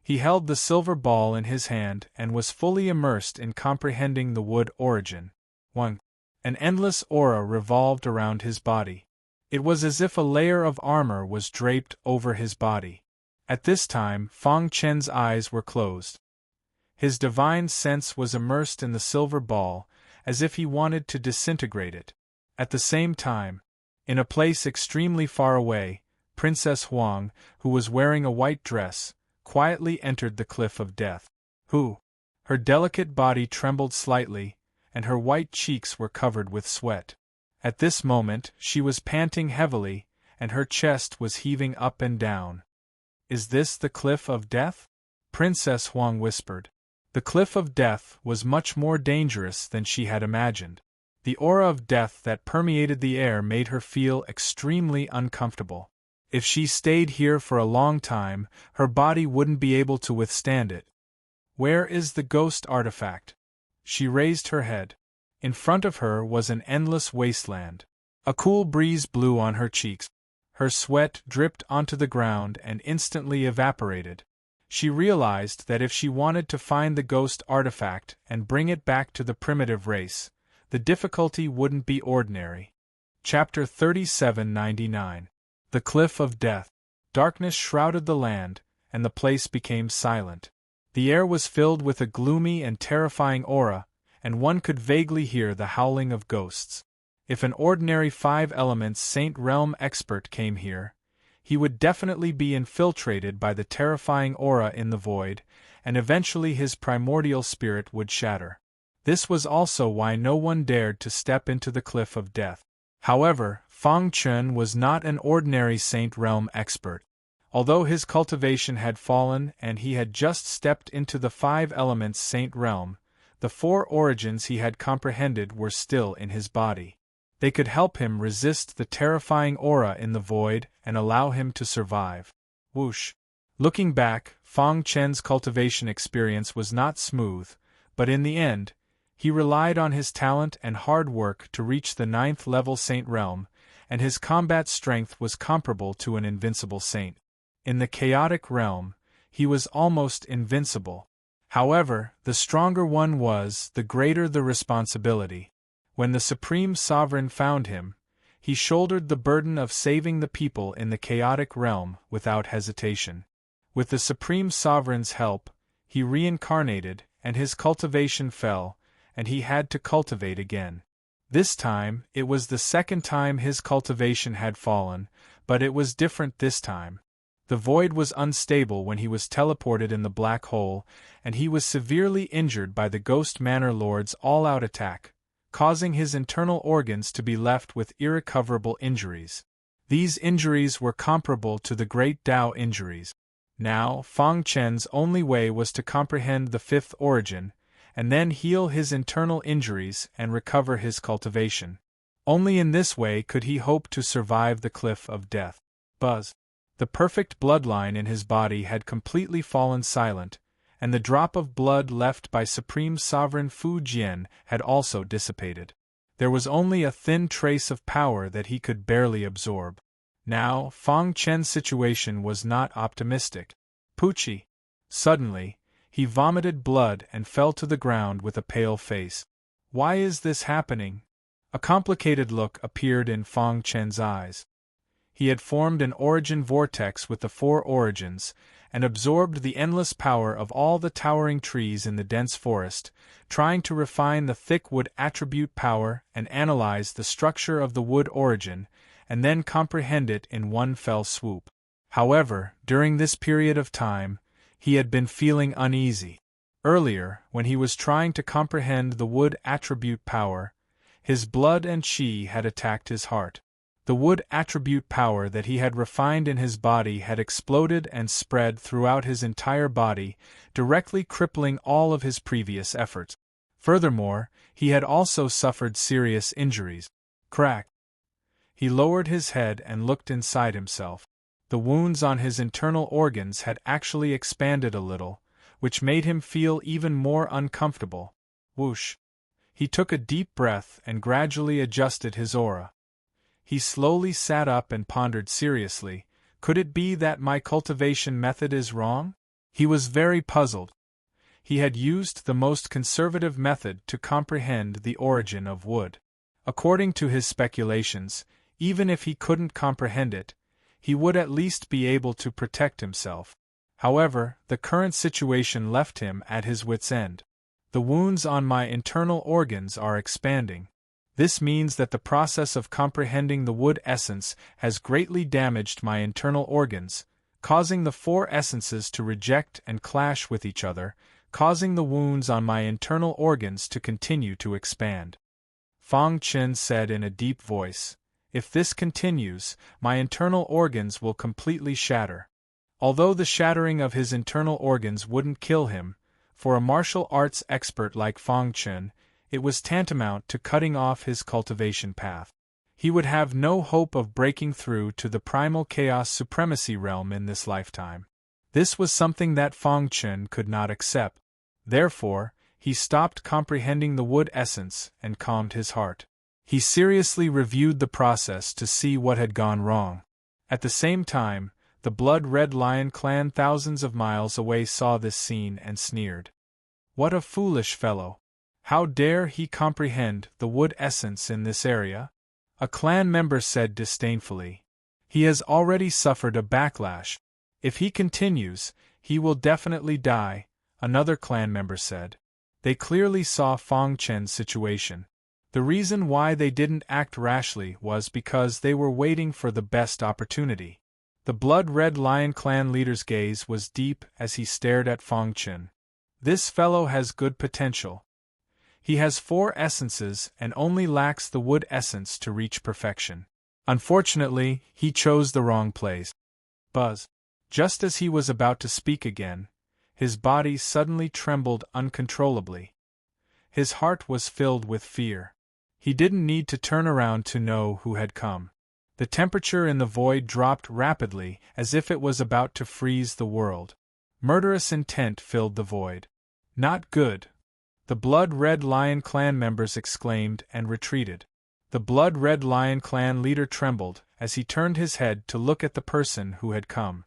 He held the silver ball in his hand and was fully immersed in comprehending the wood origin. 1. An endless aura revolved around his body. It was as if a layer of armor was draped over his body. At this time, Fang Chen's eyes were closed. His divine sense was immersed in the silver ball, as if he wanted to disintegrate it. At the same time, in a place extremely far away, Princess Huang, who was wearing a white dress, quietly entered the cliff of death. Her delicate body trembled slightly, and her white cheeks were covered with sweat. At this moment, she was panting heavily, and her chest was heaving up and down. "Is this the cliff of death?" Princess Huang whispered. The cliff of death was much more dangerous than she had imagined. The aura of death that permeated the air made her feel extremely uncomfortable. If she stayed here for a long time, her body wouldn't be able to withstand it. "Where is the ghost artifact?" She raised her head. In front of her was an endless wasteland. A cool breeze blew on her cheeks. Her sweat dripped onto the ground and instantly evaporated. She realized that if she wanted to find the ghost artifact and bring it back to the primitive race, the difficulty wouldn't be ordinary. Chapter 3799. The Cliff of Death. Darkness shrouded the land, and the place became silent. The air was filled with a gloomy and terrifying aura, and one could vaguely hear the howling of ghosts. If an ordinary 5 elements Saint Realm expert came here, he would definitely be infiltrated by the terrifying aura in the void, and eventually his primordial spirit would shatter. This was also why no one dared to step into the Cliff of Death. However, Fang Chun was not an ordinary Saint Realm expert. Although his cultivation had fallen and he had just stepped into the 5 elements Saint Realm, the 4 origins he had comprehended were still in his body. They could help him resist the terrifying aura in the void and allow him to survive. Whoosh! Looking back, Fang Chen's cultivation experience was not smooth, but in the end, he relied on his talent and hard work to reach the 9th level Saint Realm, and his combat strength was comparable to an invincible saint. In the chaotic realm, he was almost invincible. However, the stronger one was, the greater the responsibility. When the Supreme Sovereign found him, he shouldered the burden of saving the people in the chaotic realm without hesitation. With the Supreme Sovereign's help, he reincarnated, and his cultivation fell, and he had to cultivate again. This time, it was the second time his cultivation had fallen, but it was different this time. The void was unstable when he was teleported in the black hole, and he was severely injured by the Ghost Manor Lord's all-out attack, causing his internal organs to be left with irrecoverable injuries. These injuries were comparable to the Great Tao injuries. Now, Fang Chen's only way was to comprehend the 5th origin, and then heal his internal injuries and recover his cultivation. Only in this way could he hope to survive the Cliff of Death. Buzz. The perfect bloodline in his body had completely fallen silent, and the drop of blood left by Supreme Sovereign Fu Jian had also dissipated. There was only a thin trace of power that he could barely absorb. Now, Fang Chen's situation was not optimistic. Poochie! Suddenly, he vomited blood and fell to the ground with a pale face. Why is this happening? A complicated look appeared in Fang Chen's eyes. He had formed an origin vortex with the 4 origins, and absorbed the endless power of all the towering trees in the dense forest, trying to refine the thick wood attribute power and analyze the structure of the wood origin, and then comprehend it in one fell swoop. However, during this period of time, he had been feeling uneasy. Earlier, when he was trying to comprehend the wood attribute power, his blood and chi had attacked his heart. The wood attribute power that he had refined in his body had exploded and spread throughout his entire body, directly crippling all of his previous efforts. Furthermore, he had also suffered serious injuries. Crack! He lowered his head and looked inside himself. The wounds on his internal organs had actually expanded a little, which made him feel even more uncomfortable. Whoosh! He took a deep breath and gradually adjusted his aura. He slowly sat up and pondered seriously, could it be that my cultivation method is wrong? He was very puzzled. He had used the most conservative method to comprehend the origin of wood. According to his speculations, even if he couldn't comprehend it, he would at least be able to protect himself. However, the current situation left him at his wits' end. The wounds on my internal organs are expanding. This means that the process of comprehending the wood essence has greatly damaged my internal organs, causing the 4 essences to reject and clash with each other, causing the wounds on my internal organs to continue to expand. Fang Chen said in a deep voice. If this continues, my internal organs will completely shatter. Although the shattering of his internal organs wouldn't kill him, for a martial arts expert like Fang Chen, it was tantamount to cutting off his cultivation path. He would have no hope of breaking through to the primal chaos supremacy realm in this lifetime. This was something that Fang Chen could not accept. Therefore, he stopped comprehending the wood essence and calmed his heart. He seriously reviewed the process to see what had gone wrong. At the same time, the blood-red lion clan thousands of miles away saw this scene and sneered. What a foolish fellow! How dare he comprehend the wood essence in this area? A clan member said disdainfully. He has already suffered a backlash. If he continues, he will definitely die, another clan member said. They clearly saw Fang Chen's situation. The reason why they didn't act rashly was because they were waiting for the best opportunity. The blood-red lion clan leader's gaze was deep as he stared at Fang Chen. This fellow has good potential. He has 4 essences and only lacks the wood essence to reach perfection. Unfortunately, he chose the wrong place. Buzz. Just as he was about to speak again, his body suddenly trembled uncontrollably. His heart was filled with fear. He didn't need to turn around to know who had come. The temperature in the void dropped rapidly as if it was about to freeze the world. Murderous intent filled the void. Not good. The blood-red lion clan members exclaimed and retreated. The blood-red lion clan leader trembled as he turned his head to look at the person who had come.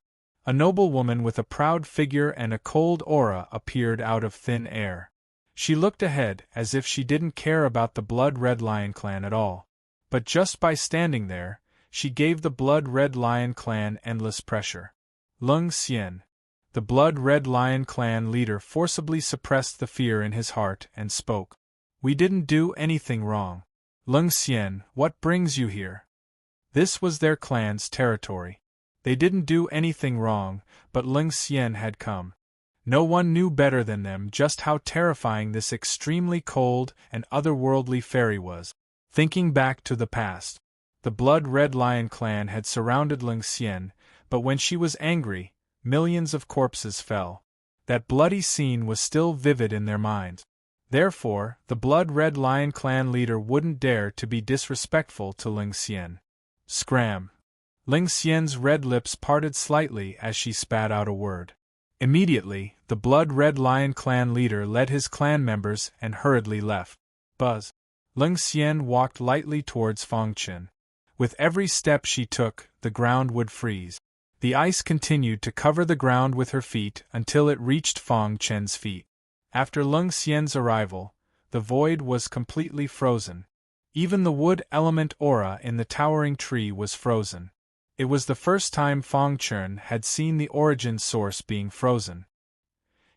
A noble woman with a proud figure and a cold aura appeared out of thin air. She looked ahead as if she didn't care about the blood-red lion clan at all. But just by standing there, she gave the blood-red lion clan endless pressure. Lung Xian. The blood-red lion clan leader forcibly suppressed the fear in his heart and spoke. We didn't do anything wrong. Lung Xian, what brings you here? This was their clan's territory. They didn't do anything wrong, but Lung Xian had come. No one knew better than them just how terrifying this extremely cold and otherworldly fairy was. Thinking back to the past, the blood-red lion clan had surrounded Lung Xian, but when she was angry, millions of corpses fell. That bloody scene was still vivid in their minds. Therefore, the blood-red lion clan leader wouldn't dare to be disrespectful to Lung Xian. Scram! Lung Xian's red lips parted slightly as she spat out a word. Immediately, the blood-red lion clan leader led his clan members and hurriedly left. Buzz. Lung Xian walked lightly towards Fang Chen. With every step she took, the ground would freeze. The ice continued to cover the ground with her feet until it reached Fang Chen's feet. After Lung Xian's arrival, the void was completely frozen. Even the wood element aura in the towering tree was frozen. It was the first time Fang Chen had seen the origin source being frozen.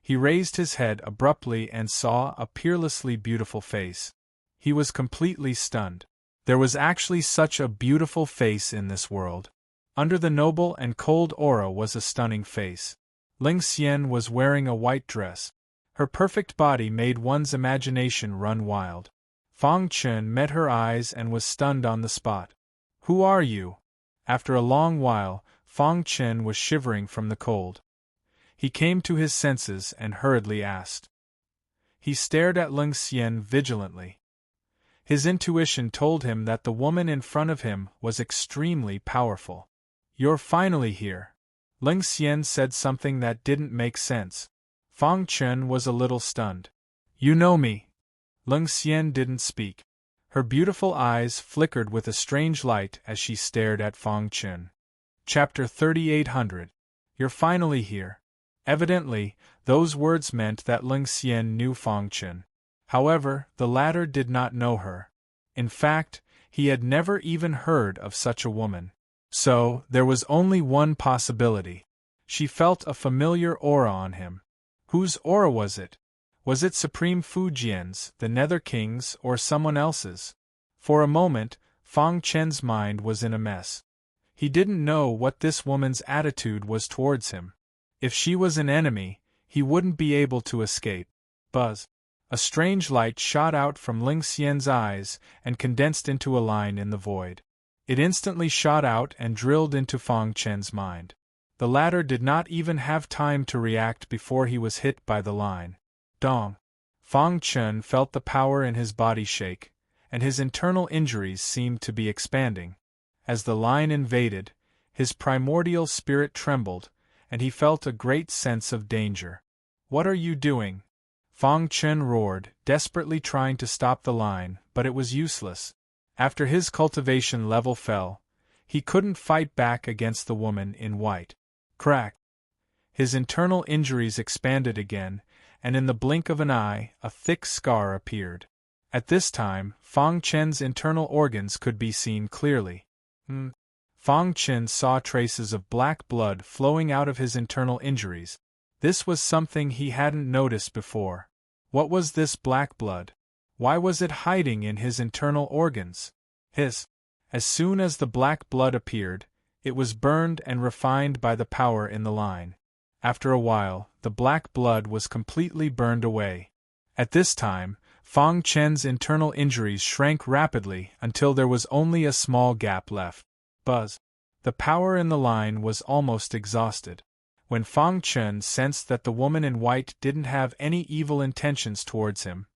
He raised his head abruptly and saw a peerlessly beautiful face. He was completely stunned. There was actually such a beautiful face in this world. Under the noble and cold aura was a stunning face. Lung Xian was wearing a white dress. Her perfect body made one's imagination run wild. Fang Chen met her eyes and was stunned on the spot. Who are you? After a long while, Fang Chen was shivering from the cold. He came to his senses and hurriedly asked. He stared at Lung Xian vigilantly. His intuition told him that the woman in front of him was extremely powerful. You're finally here. Lung Xian said something that didn't make sense. Fang Chen was a little stunned. You know me. Lung Xian didn't speak. Her beautiful eyes flickered with a strange light as she stared at Fang Chen. Chapter 3800. You're finally here. Evidently, those words meant that Lung Xian knew Fang Chen. However, the latter did not know her. In fact, he had never even heard of such a woman. So, there was only one possibility. She felt a familiar aura on him. Whose aura was it? Was it Supreme Fujian's, the Nether King's, or someone else's? For a moment, Fang Chen's mind was in a mess. He didn't know what this woman's attitude was towards him. If she was an enemy, he wouldn't be able to escape. Buzz. A strange light shot out from Ling Xian's eyes and condensed into a line in the void. It instantly shot out and drilled into Fang Chen's mind. The latter did not even have time to react before he was hit by the line. Dong! Fang Chen felt the power in his body shake, and his internal injuries seemed to be expanding. As the line invaded, his primordial spirit trembled, and he felt a great sense of danger. "What are you doing?" Fang Chen roared, desperately trying to stop the line, but it was useless. After his cultivation level fell, he couldn't fight back against the woman in white. Crack! His internal injuries expanded again, and in the blink of an eye, a thick scar appeared. At this time, Fang Chen's internal organs could be seen clearly. Fang Chen saw traces of black blood flowing out of his internal injuries. This was something he hadn't noticed before. What was this black blood? Why was it hiding in his internal organs? As soon as the black blood appeared, it was burned and refined by the power in the line. After a while, the black blood was completely burned away. At this time, Fang Chen's internal injuries shrank rapidly until there was only a small gap left. Buzz! The power in the line was almost exhausted. When Fang Chen sensed that the woman in white didn't have any evil intentions towards him,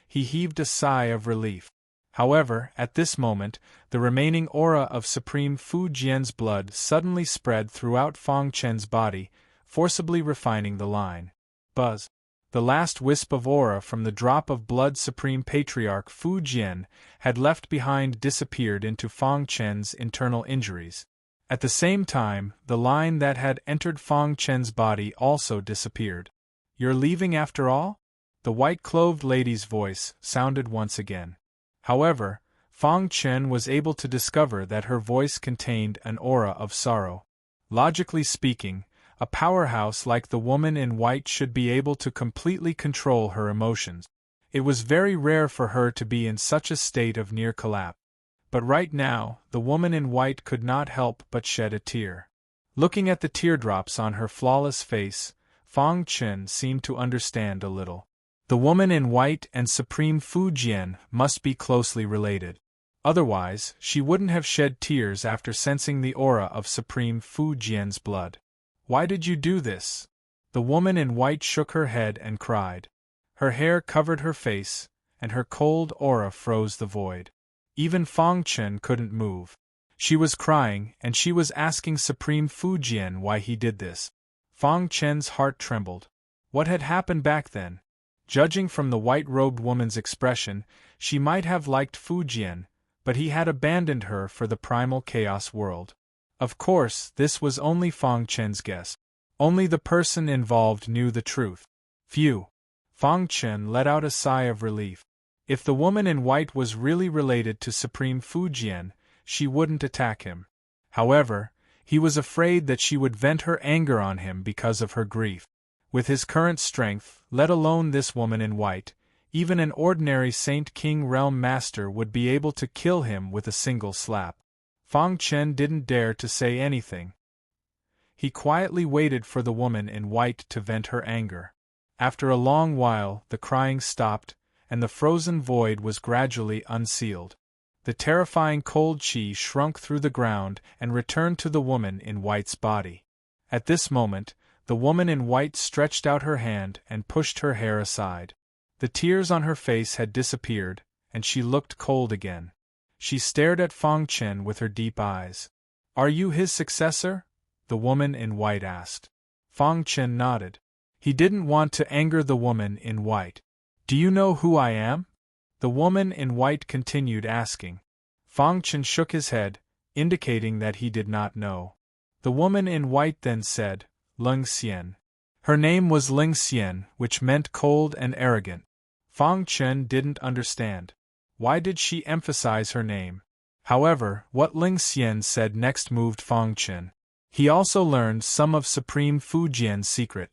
he heaved a sigh of relief. However, at this moment, the remaining aura of Supreme Fu Jian's blood suddenly spread throughout Fang Chen's body, forcibly refining the line. Buzz! The last wisp of aura from the drop of blood Supreme Patriarch Fu Jian had left behind disappeared into Fang Chen's internal injuries. At the same time, the line that had entered Fang Chen's body also disappeared. "You're leaving after all?" The white-clothed lady's voice sounded once again. However, Fang Chen was able to discover that her voice contained an aura of sorrow. Logically speaking, a powerhouse like the woman in white should be able to completely control her emotions. It was very rare for her to be in such a state of near collapse. But right now, the woman in white could not help but shed a tear. Looking at the teardrops on her flawless face, Fang Chen seemed to understand a little. The woman in white and Supreme Fu Jian must be closely related. Otherwise, she wouldn't have shed tears after sensing the aura of Supreme Fu Jian's blood. "Why did you do this?" The woman in white shook her head and cried. Her hair covered her face, and her cold aura froze the void. Even Fang Chen couldn't move. She was crying, and she was asking Supreme Fu Jian why he did this. Fang Chen's heart trembled. What had happened back then? Judging from the white-robed woman's expression, she might have liked Fu Jian, but he had abandoned her for the primal chaos world. Of course, this was only Fang Chen's guess. Only the person involved knew the truth. Phew! Fang Chen let out a sigh of relief. If the woman in white was really related to Supreme Fu Jian, she wouldn't attack him. However, he was afraid that she would vent her anger on him because of her grief. With his current strength, let alone this woman in white, even an ordinary Saint King Realm Master would be able to kill him with a single slap. Fang Chen didn't dare to say anything. He quietly waited for the woman in white to vent her anger. After a long while, the crying stopped, and the frozen void was gradually unsealed. The terrifying cold chi shrunk through the ground and returned to the woman in white's body. At this moment, the woman in white stretched out her hand and pushed her hair aside. The tears on her face had disappeared, and she looked cold again. She stared at Fang Chen with her deep eyes. "Are you his successor?" the woman in white asked. Fang Chen nodded. He didn't want to anger the woman in white. "Do you know who I am?" the woman in white continued asking. Fang Chen shook his head, indicating that he did not know. The woman in white then said, "Ling Xian." Her name was Ling Xian, which meant cold and arrogant. Fang Chen didn't understand. Why did she emphasize her name? However, what Ling Xian said next moved Fang Chen. He also learned some of Supreme Fu Jian's secret.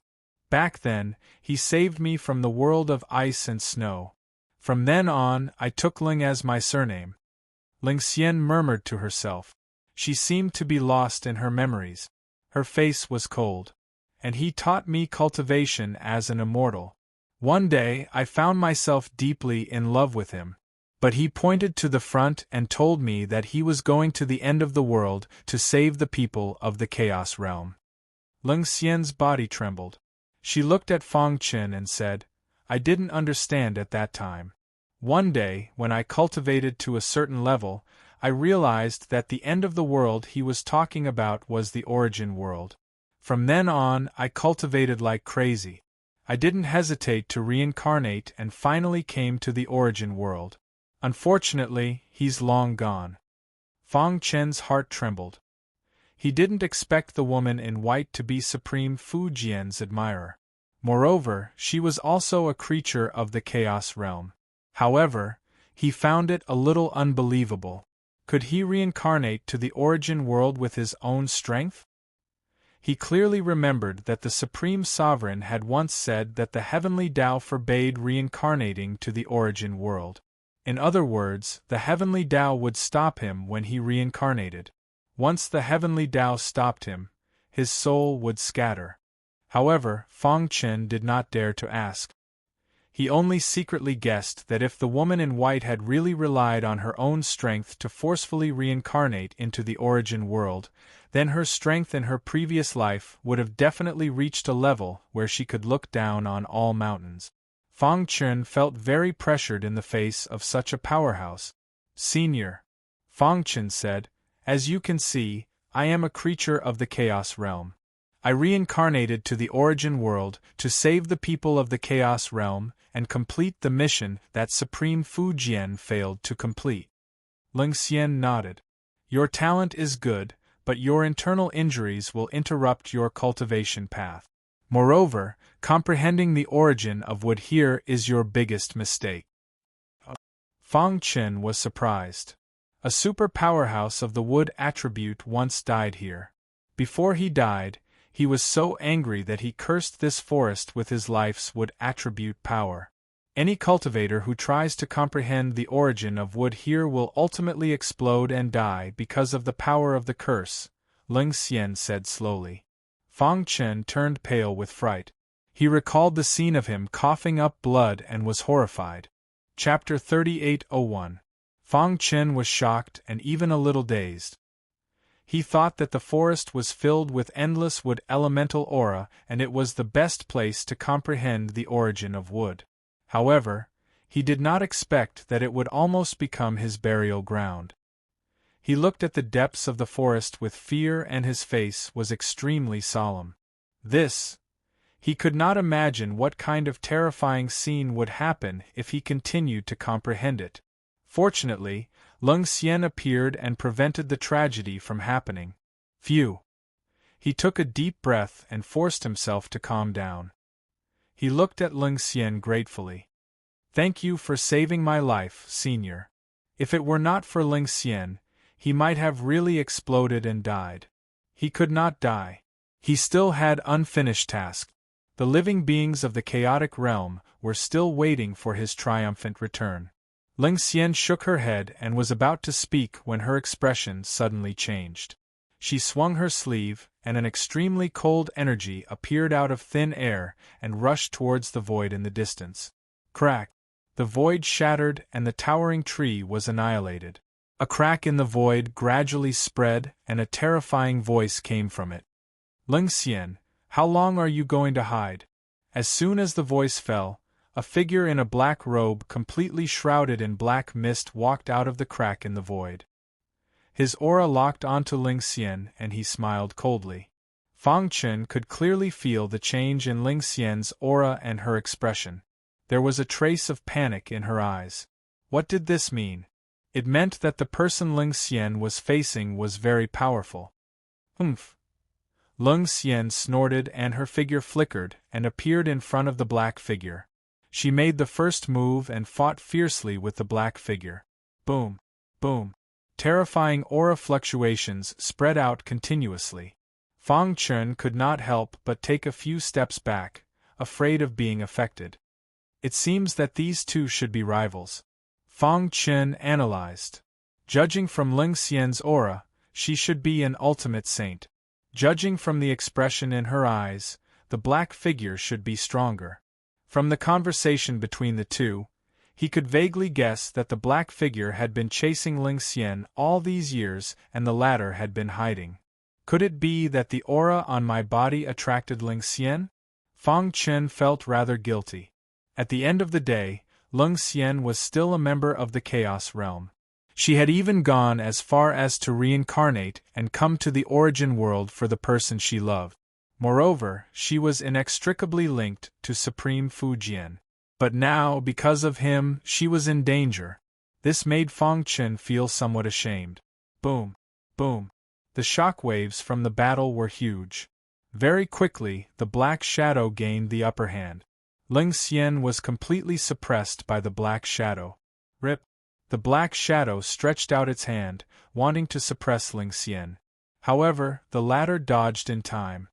Back then, he saved me from the world of ice and snow. From then on, I took Ling as my surname. Ling Xian murmured to herself. She seemed to be lost in her memories. Her face was cold. And he taught me cultivation as an immortal. One day I found myself deeply in love with him. But he pointed to the front and told me that he was going to the end of the world to save the people of the Chaos Realm. Ling Xian's body trembled. She looked at Fang Chen and said, I didn't understand at that time. One day, when I cultivated to a certain level, I realized that the end of the world he was talking about was the origin world. From then on, I cultivated like crazy. I didn't hesitate to reincarnate and finally came to the origin world. Unfortunately, he's long gone. Fang Chen's heart trembled. He didn't expect the woman in white to be Supreme Fu Jian's admirer. Moreover, she was also a creature of the Chaos Realm. However, he found it a little unbelievable. Could he reincarnate to the origin world with his own strength? He clearly remembered that the Supreme Sovereign had once said that the heavenly Tao forbade reincarnating to the origin world. In other words, the heavenly Tao would stop him when he reincarnated. Once the heavenly Tao stopped him, his soul would scatter. However, Fang Chen did not dare to ask. He only secretly guessed that if the woman in white had really relied on her own strength to forcefully reincarnate into the origin world, then her strength in her previous life would have definitely reached a level where she could look down on all mountains. Fang Chen felt very pressured in the face of such a powerhouse. Senior, Fang Chen said, as you can see, I am a creature of the Chaos Realm. I reincarnated to the origin world to save the people of the Chaos Realm and complete the mission that Supreme Fu Jian failed to complete. Ling Xian nodded. Your talent is good, but your internal injuries will interrupt your cultivation path. Moreover, comprehending the origin of wood here is your biggest mistake. Fang Chen was surprised. A super powerhouse of the wood attribute once died here. Before he died, he was so angry that he cursed this forest with his life's wood attribute power. Any cultivator who tries to comprehend the origin of wood here will ultimately explode and die because of the power of the curse, Ling Xian said slowly. Fang Chen turned pale with fright. He recalled the scene of him coughing up blood and was horrified. Chapter 38:01. Fang Chen was shocked and even a little dazed. He thought that the forest was filled with endless wood elemental aura and it was the best place to comprehend the origin of wood. However, he did not expect that it would almost become his burial ground. He looked at the depths of the forest with fear and his face was extremely solemn. He could not imagine what kind of terrifying scene would happen if he continued to comprehend it. Fortunately, Ling Xian appeared and prevented the tragedy from happening. Phew! He took a deep breath and forced himself to calm down. He looked at Ling Xian gratefully. Thank you for saving my life, Senior. If it were not for Ling Xian, he might have really exploded and died. He could not die. He still had unfinished tasks. The living beings of the chaotic realm were still waiting for his triumphant return. Ling Xian shook her head and was about to speak when her expression suddenly changed. She swung her sleeve, and an extremely cold energy appeared out of thin air and rushed towards the void in the distance. Crack! The void shattered and the towering tree was annihilated. A crack in the void gradually spread and a terrifying voice came from it. Ling Xian, how long are you going to hide? As soon as the voice fell, a figure in a black robe completely shrouded in black mist walked out of the crack in the void. His aura locked onto Ling Xian and he smiled coldly. Fang Chen could clearly feel the change in Ling Xian's aura and her expression. There was a trace of panic in her eyes. What did this mean? It meant that the person Ling Xian was facing was very powerful. Humph! Ling Xian snorted and her figure flickered and appeared in front of the black figure. She made the first move and fought fiercely with the black figure. Boom! Boom! Terrifying aura fluctuations spread out continuously. Fang Chen could not help but take a few steps back, afraid of being affected. It seems that these two should be rivals. Fang Chen analyzed. Judging from Ling Xian's aura, she should be an ultimate saint. Judging from the expression in her eyes, the black figure should be stronger. From the conversation between the two, he could vaguely guess that the black figure had been chasing Ling Xian all these years and the latter had been hiding. Could it be that the aura on my body attracted Ling Xian? Fang Chen felt rather guilty. At the end of the day, Ling Xian was still a member of the Chaos Realm. She had even gone as far as to reincarnate and come to the origin world for the person she loved. Moreover, she was inextricably linked to Supreme Fujian. But now, because of him, she was in danger. This made Fang Chen feel somewhat ashamed. Boom! Boom! The shockwaves from the battle were huge. Very quickly, the black shadow gained the upper hand. Ling Xian was completely suppressed by the black shadow. Rip! The black shadow stretched out its hand, wanting to suppress Ling Xian. However, the latter dodged in time.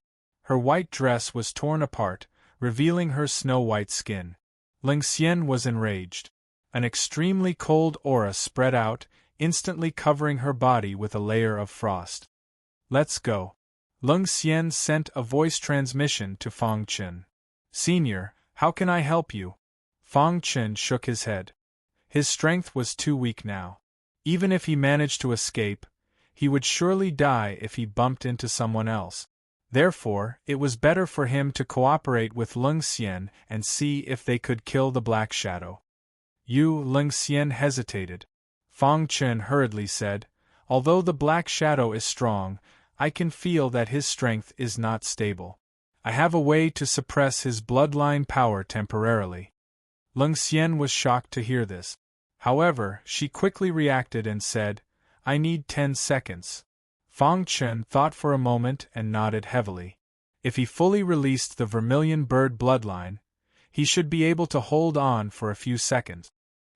Her white dress was torn apart, revealing her snow-white skin. Ling Xian was enraged. An extremely cold aura spread out, instantly covering her body with a layer of frost. "Let's go." Ling Xian sent a voice transmission to Fang Chen. "Senior, how can I help you?" Fang Chen shook his head. His strength was too weak now. Even if he managed to escape, he would surely die if he bumped into someone else. Therefore, it was better for him to cooperate with Ling Xian and see if they could kill the Black Shadow. Ling Xian hesitated. Fang Chen hurriedly said, "Although the Black Shadow is strong, I can feel that his strength is not stable. I have a way to suppress his bloodline power temporarily." Ling Xian was shocked to hear this. However, she quickly reacted and said, "I need 10 seconds. Fang Chen thought for a moment and nodded heavily. If he fully released the vermilion bird bloodline, he should be able to hold on for a few seconds.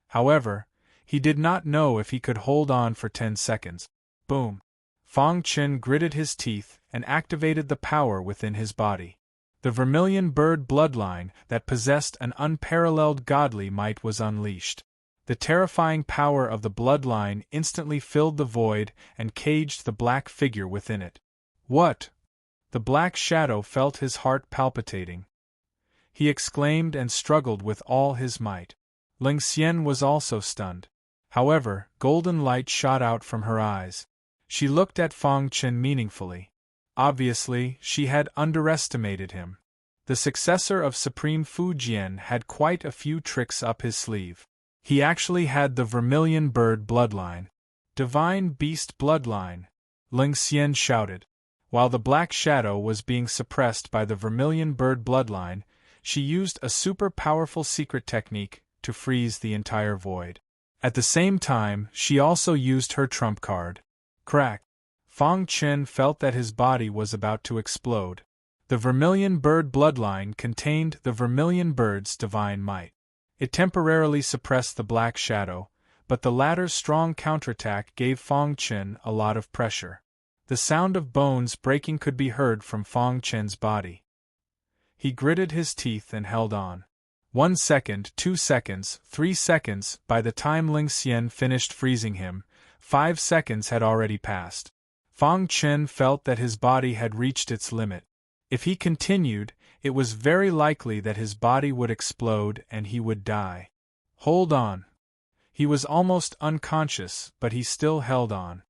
However, he did not know if he could hold on for 10 seconds. Boom! Fang Chen gritted his teeth and activated the power within his body. The vermilion bird bloodline that possessed an unparalleled godly might was unleashed. The terrifying power of the bloodline instantly filled the void and caged the black figure within it. "What?" The black shadow felt his heart palpitating. He exclaimed and struggled with all his might. Ling Xian was also stunned. However, golden light shot out from her eyes. She looked at Fang Chen meaningfully. Obviously, she had underestimated him. The successor of Supreme Fujian had quite a few tricks up his sleeve. He actually had the vermilion bird bloodline. "Divine beast bloodline," Ling Xian shouted. While the black shadow was being suppressed by the vermilion bird bloodline, she used a super powerful secret technique to freeze the entire void. At the same time, she also used her trump card. Crack! Fang Chen felt that his body was about to explode. The vermilion bird bloodline contained the vermilion bird's divine might. It temporarily suppressed the black shadow, but the latter's strong counterattack gave Fang Chen a lot of pressure. The sound of bones breaking could be heard from Fang Chen's body. He gritted his teeth and held on. 1 second, 2 seconds, 3 seconds. By the time Ling Xian finished freezing him, 5 seconds had already passed. Fang Chen felt that his body had reached its limit. If he continued, it was very likely that his body would explode and he would die. Hold on. He was almost unconscious, but he still held on.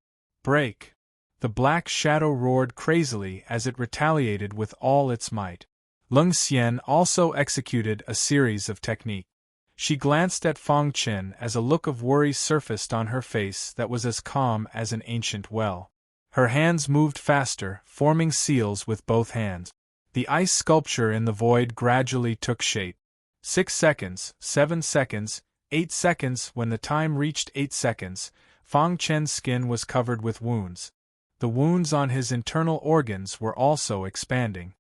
Break! The black shadow roared crazily as it retaliated with all its might. Ling Xian also executed a series of techniques. She glanced at Fang Chen as a look of worry surfaced on her face that was as calm as an ancient well. Her hands moved faster, forming seals with both hands. The ice sculpture in the void gradually took shape. 6 seconds, 7 seconds, 8 seconds. When the time reached 8 seconds, Fang Chen's skin was covered with wounds. The wounds on his internal organs were also expanding.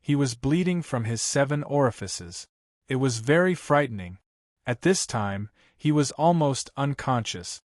He was bleeding from his 7 orifices. It was very frightening. At this time, he was almost unconscious.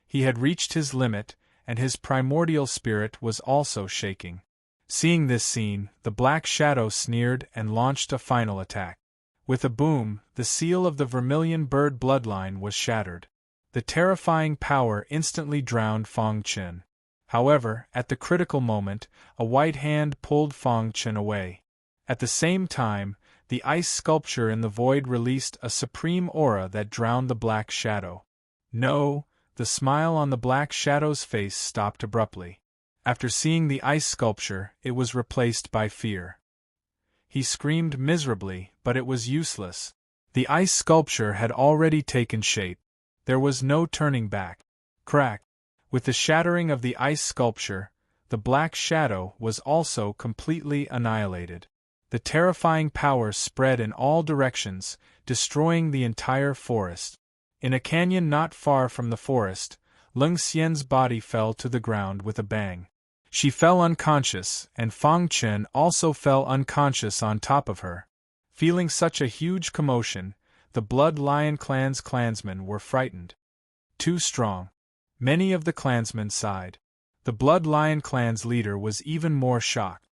He had reached his limit, and his primordial spirit was also shaking. Seeing this scene, the black shadow sneered and launched a final attack. With a boom, the seal of the vermilion bird bloodline was shattered. The terrifying power instantly drowned Fang Chen. However, at the critical moment, a white hand pulled Fang Chen away. At the same time, The ice sculpture in the void released a supreme aura that drowned the black shadow. No, the smile on the black shadow's face stopped abruptly. After seeing the ice sculpture, it was replaced by fear. He screamed miserably, but it was useless. The ice sculpture had already taken shape. There was no turning back. Crack! With the shattering of the ice sculpture, the black shadow was also completely annihilated. The terrifying power spread in all directions, destroying the entire forest. In a canyon not far from the forest, Leng Xian's body fell to the ground with a bang. She fell unconscious, and Fang Chen also fell unconscious on top of her. Feeling such a huge commotion, the Blood Lion clan's clansmen were frightened. Too strong. Many of the clansmen sighed. The Blood Lion clan's leader was even more shocked.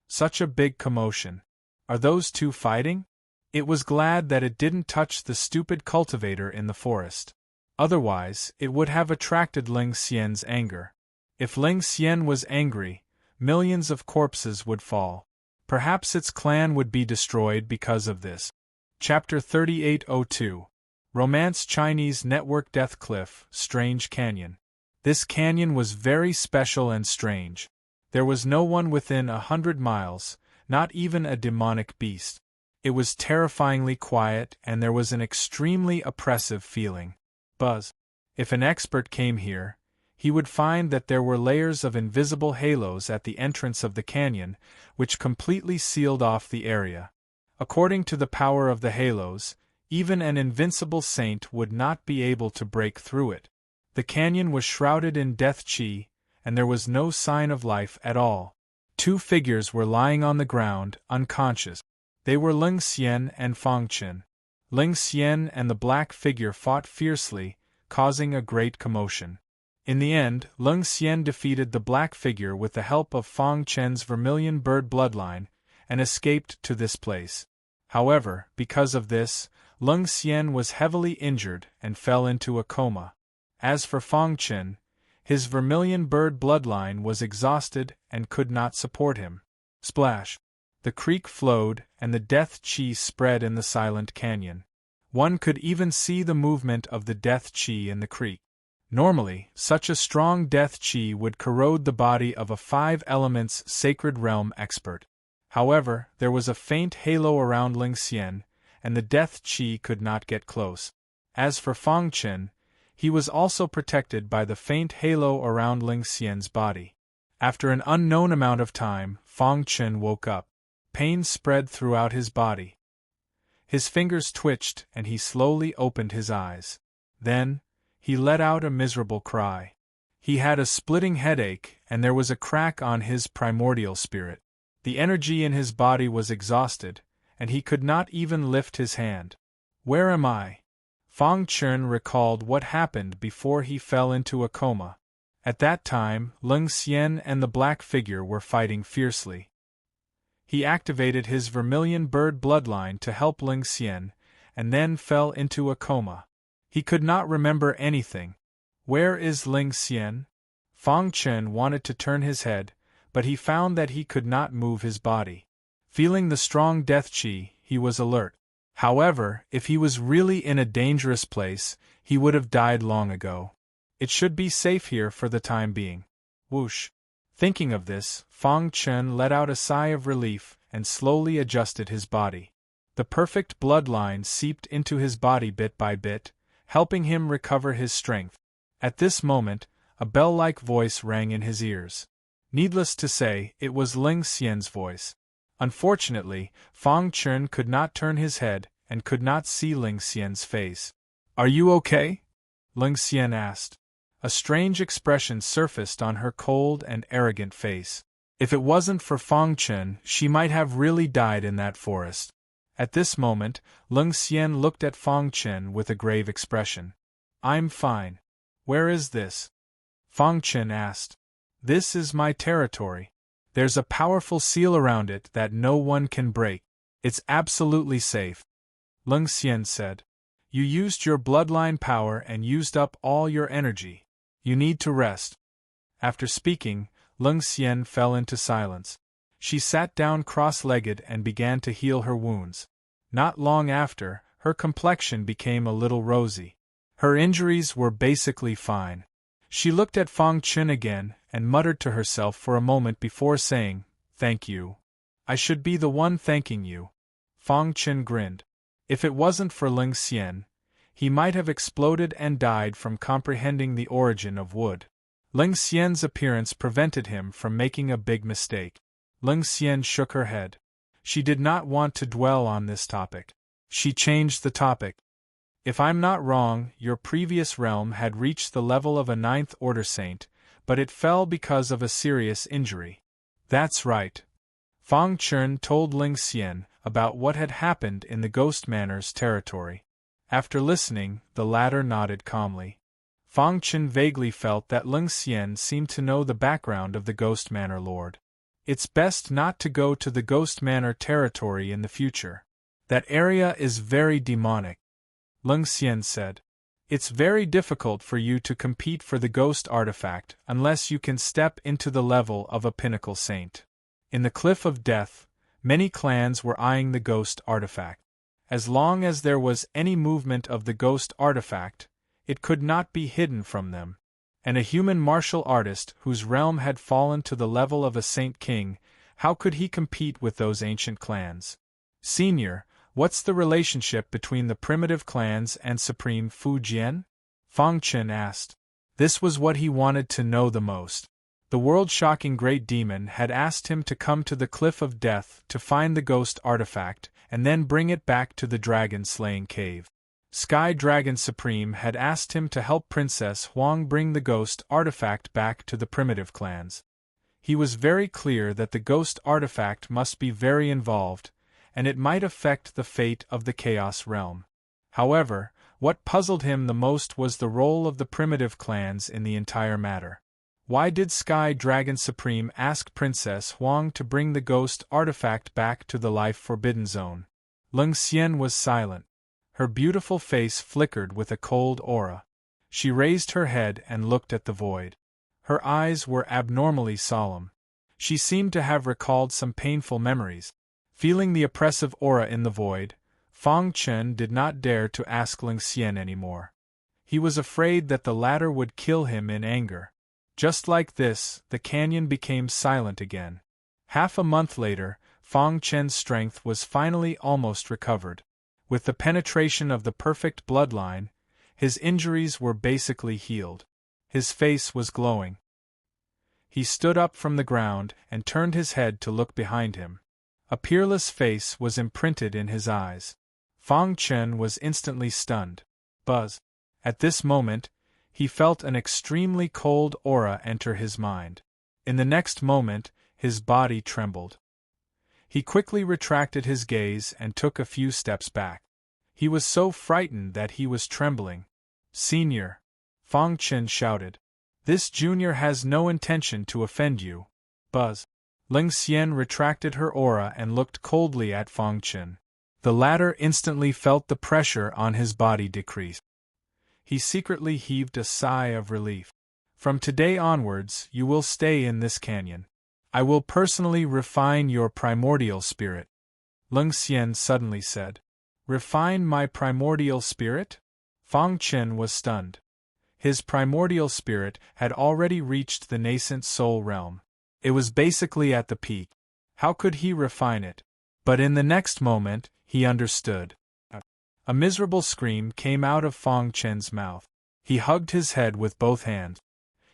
Such a big commotion. Are those two fighting? It was glad that it didn't touch the stupid cultivator in the forest. Otherwise, it would have attracted Leng Xian's anger. If Leng Xian was angry, millions of corpses would fall. Perhaps its clan would be destroyed because of this. Chapter 3802. Romance Chinese Network Death Cliff, Strange Canyon. This canyon was very special and strange. There was no one within 100 miles, not even a demonic beast. It was terrifyingly quiet and there was an extremely oppressive feeling. Buzz. If an expert came here, he would find that there were layers of invisible halos at the entrance of the canyon, which completely sealed off the area. According to the power of the halos, even an invincible saint would not be able to break through it. The canyon was shrouded in death qi, and there was no sign of life at all. Two figures were lying on the ground, unconscious. They were Leng Xian and Fang Chen. Leng Xian and the black figure fought fiercely, causing a great commotion. In the end, Leng Xian defeated the black figure with the help of Fang Chen's vermilion bird bloodline, and escaped to this place. However, because of this, Leng Xian was heavily injured and fell into a coma. As for Fang Chen, his vermilion bird bloodline was exhausted and could not support him. Splash! The creek flowed and the death qi spread in the silent canyon. One could even see the movement of the death qi in the creek. Normally, such a strong death qi would corrode the body of a 5 elements sacred realm expert. However, there was a faint halo around Leng Xian, and the death qi could not get close. As for Fang Chen, he was also protected by the faint halo around Leng Xian's body. After an unknown amount of time, Fang Chen woke up. Pain spread throughout his body. His fingers twitched and he slowly opened his eyes. Then, he let out a miserable cry. He had a splitting headache and there was a crack on his primordial spirit. The energy in his body was exhausted, and he could not even lift his hand. Where am I? Fang Chen recalled what happened before he fell into a coma. At that time, Leng Xian and the black figure were fighting fiercely. He activated his vermilion bird bloodline to help Leng Xian, and then fell into a coma. He could not remember anything. Where is Leng Xian? Fang Chen wanted to turn his head, but he found that he could not move his body. Feeling the strong death qi, he was alert. However, if he was really in a dangerous place, he would have died long ago. It should be safe here for the time being. Whoosh! Thinking of this, Fang Chen let out a sigh of relief and slowly adjusted his body. The perfect bloodline seeped into his body bit by bit, helping him recover his strength. At this moment, a bell-like voice rang in his ears. Needless to say, it was Leng Xian's voice. Unfortunately, Fang Chen could not turn his head and could not see Leng Xian's face. "Are you okay?" Leng Xian asked. A strange expression surfaced on her cold and arrogant face. If it wasn't for Fang Chen, she might have really died in that forest. At this moment, Leng Xian looked at Fang Chen with a grave expression. "I'm fine. Where is this?" Fang Chen asked. "This is my territory. There's a powerful seal around it that no one can break. It's absolutely safe," Leng Xian said. "You used your bloodline power and used up all your energy. You need to rest." After speaking, Leng Xian fell into silence. She sat down cross-legged and began to heal her wounds. Not long after, her complexion became a little rosy. Her injuries were basically fine. She looked at Fang Chen again and muttered to herself for a moment before saying, "Thank you. I should be the one thanking you." Fang Chen grinned. If it wasn't for Ling Xian, he might have exploded and died from comprehending the origin of wood. Ling Xian's appearance prevented him from making a big mistake. Ling Xian shook her head. She did not want to dwell on this topic. She changed the topic. "If I'm not wrong, your previous realm had reached the level of a 9th Order Saint, but it fell because of a serious injury." "That's right." Fang Chen told Ling Xian about what had happened in the Ghost Manor's territory. After listening, the latter nodded calmly. Fang Chen vaguely felt that Ling Xian seemed to know the background of the Ghost Manor Lord. "It's best not to go to the Ghost Manor territory in the future. That area is very demonic," Ling Xian said. "It's very difficult for you to compete for the ghost artifact unless you can step into the level of a pinnacle saint. In the Cliff of Death, many clans were eyeing the ghost artifact. As long as there was any movement of the ghost artifact, it could not be hidden from them. And a human martial artist whose realm had fallen to the level of a Saint King, how could he compete with those ancient clans? Senior, what's the relationship between the primitive clans and Supreme Fujian?" Fang Chen asked. This was what he wanted to know the most. The world-shocking Great Demon had asked him to come to the Cliff of Death to find the ghost artifact and then bring it back to the dragon-slaying cave. Sky Dragon Supreme had asked him to help Princess Huang bring the ghost artifact back to the primitive clans. He was very clear that the ghost artifact must be very involved, and it might affect the fate of the Chaos Realm. However, what puzzled him the most was the role of the primitive clans in the entire matter. Why did Sky Dragon Supreme ask Princess Huang to bring the ghost artifact back to the Life Forbidden Zone? Ling Xian was silent. Her beautiful face flickered with a cold aura. She raised her head and looked at the void. Her eyes were abnormally solemn. She seemed to have recalled some painful memories. Feeling the oppressive aura in the void, Fang Chen did not dare to ask Ling Xian anymore. He was afraid that the latter would kill him in anger. Just like this, the canyon became silent again. Half a month later, Fang Chen's strength was finally almost recovered. With the penetration of the perfect bloodline, his injuries were basically healed. His face was glowing. He stood up from the ground and turned his head to look behind him. A peerless face was imprinted in his eyes. Fang Chen was instantly stunned. Buzz. At this moment, he felt an extremely cold aura enter his mind. In the next moment, his body trembled. He quickly retracted his gaze and took a few steps back. He was so frightened that he was trembling. "Senior," Fang Chen shouted. "This junior has no intention to offend you." Buzz. Ling Xian retracted her aura and looked coldly at Fang Chen. The latter instantly felt the pressure on his body decrease. He secretly heaved a sigh of relief. "From today onwards, you will stay in this canyon. I will personally refine your primordial spirit," Ling Xian suddenly said. "Refine my primordial spirit?" Fang Chen was stunned. His primordial spirit had already reached the nascent soul realm. It was basically at the peak. How could he refine it? But in the next moment, he understood. A miserable scream came out of Fang Chen's mouth. He hugged his head with both hands.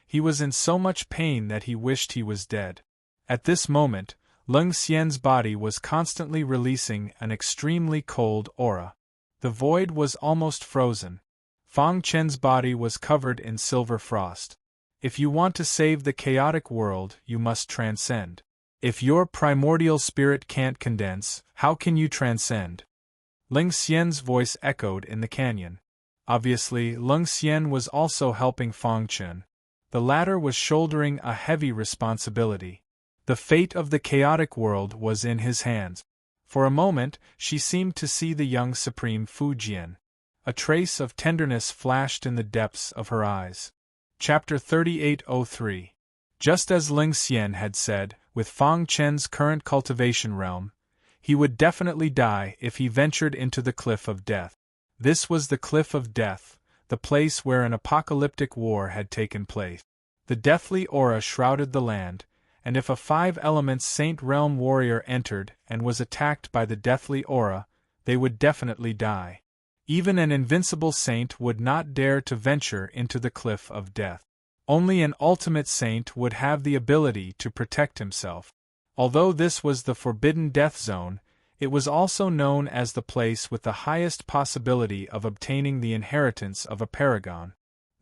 He was in so much pain that he wished he was dead. At this moment, Ling Xian's body was constantly releasing an extremely cold aura. The void was almost frozen. Fang Chen's body was covered in silver frost. If you want to save the chaotic world, you must transcend. If your primordial spirit can't condense, how can you transcend? Ling Xian's voice echoed in the canyon. Obviously, Ling Xian was also helping Fang Chen. The latter was shouldering a heavy responsibility. The fate of the chaotic world was in his hands. For a moment, she seemed to see the young Supreme Fujian. A trace of tenderness flashed in the depths of her eyes. Chapter 3803. Just as Ling Xian had said, with Fang Chen's current cultivation realm, He would definitely die if he ventured into the Cliff of Death. This was the Cliff of Death, the place where an apocalyptic war had taken place. The deathly aura shrouded the land, and if a five-elements Saint Realm warrior entered and was attacked by the deathly aura, they would definitely die. Even an invincible saint would not dare to venture into the Cliff of Death. Only an ultimate saint would have the ability to protect himself. Although this was the forbidden death zone, it was also known as the place with the highest possibility of obtaining the inheritance of a paragon.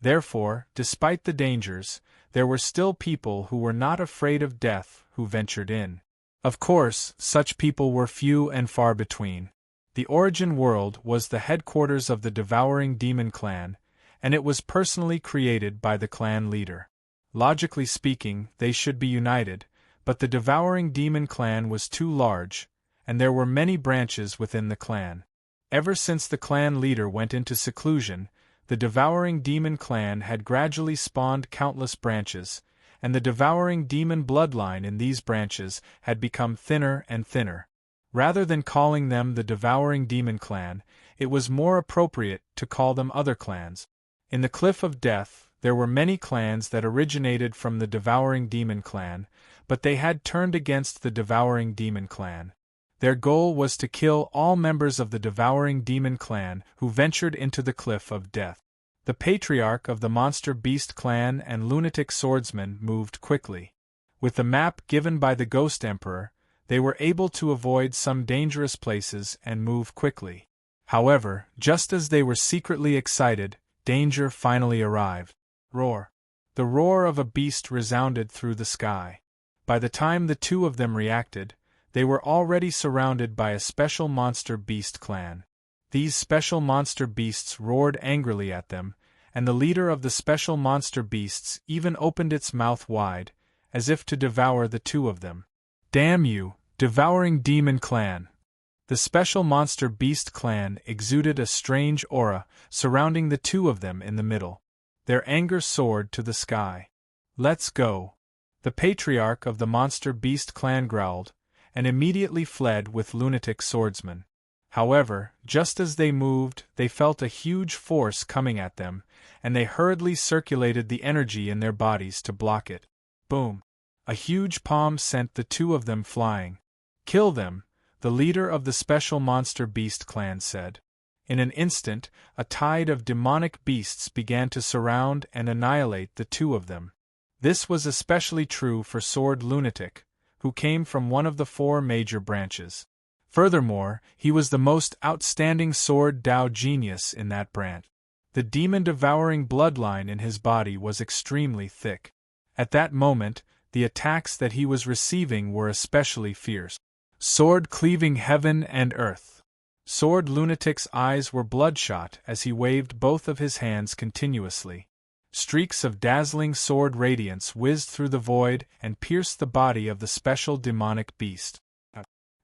Therefore, despite the dangers, there were still people who were not afraid of death who ventured in. Of course, such people were few and far between. The Origin World was the headquarters of the Devouring Demon Clan, and it was personally created by the clan leader. Logically speaking, they should be united, but the Devouring Demon Clan was too large, and there were many branches within the clan. Ever since the clan leader went into seclusion, the Devouring Demon Clan had gradually spawned countless branches, and the Devouring Demon bloodline in these branches had become thinner and thinner. Rather than calling them the Devouring Demon Clan, it was more appropriate to call them other clans. In the Cliff of Death, there were many clans that originated from the Devouring Demon Clan, but they had turned against the Devouring Demon Clan. Their goal was to kill all members of the Devouring Demon Clan who ventured into the Cliff of Death. The Patriarch of the Monster Beast Clan and Lunatic Swordsman moved quickly. With the map given by the Ghost Emperor, they were able to avoid some dangerous places and move quickly. However, just as they were secretly excited, danger finally arrived. Roar. The roar of a beast resounded through the sky. By the time the two of them reacted, they were already surrounded by a special monster beast clan. These special monster beasts roared angrily at them, and the leader of the special monster beasts even opened its mouth wide, as if to devour the two of them. Damn you, Devouring Demon Clan! The special monster beast clan exuded a strange aura surrounding the two of them in the middle. Their anger soared to the sky. Let's go! The Patriarch of the Monster Beast Clan growled, and immediately fled with Lunatic Swordsman. However, just as they moved, they felt a huge force coming at them, and they hurriedly circulated the energy in their bodies to block it. Boom! A huge palm sent the two of them flying. Kill them, the leader of the Special Monster Beast Clan said. In an instant, a tide of demonic beasts began to surround and annihilate the two of them. This was especially true for Sword Lunatic, who came from one of the four major branches. Furthermore, he was the most outstanding sword Dao genius in that branch. The demon-devouring bloodline in his body was extremely thick. At that moment, the attacks that he was receiving were especially fierce. Sword cleaving heaven and earth. Sword Lunatic's eyes were bloodshot as he waved both of his hands continuously. Streaks of dazzling sword radiance whizzed through the void and pierced the body of the special demonic beast.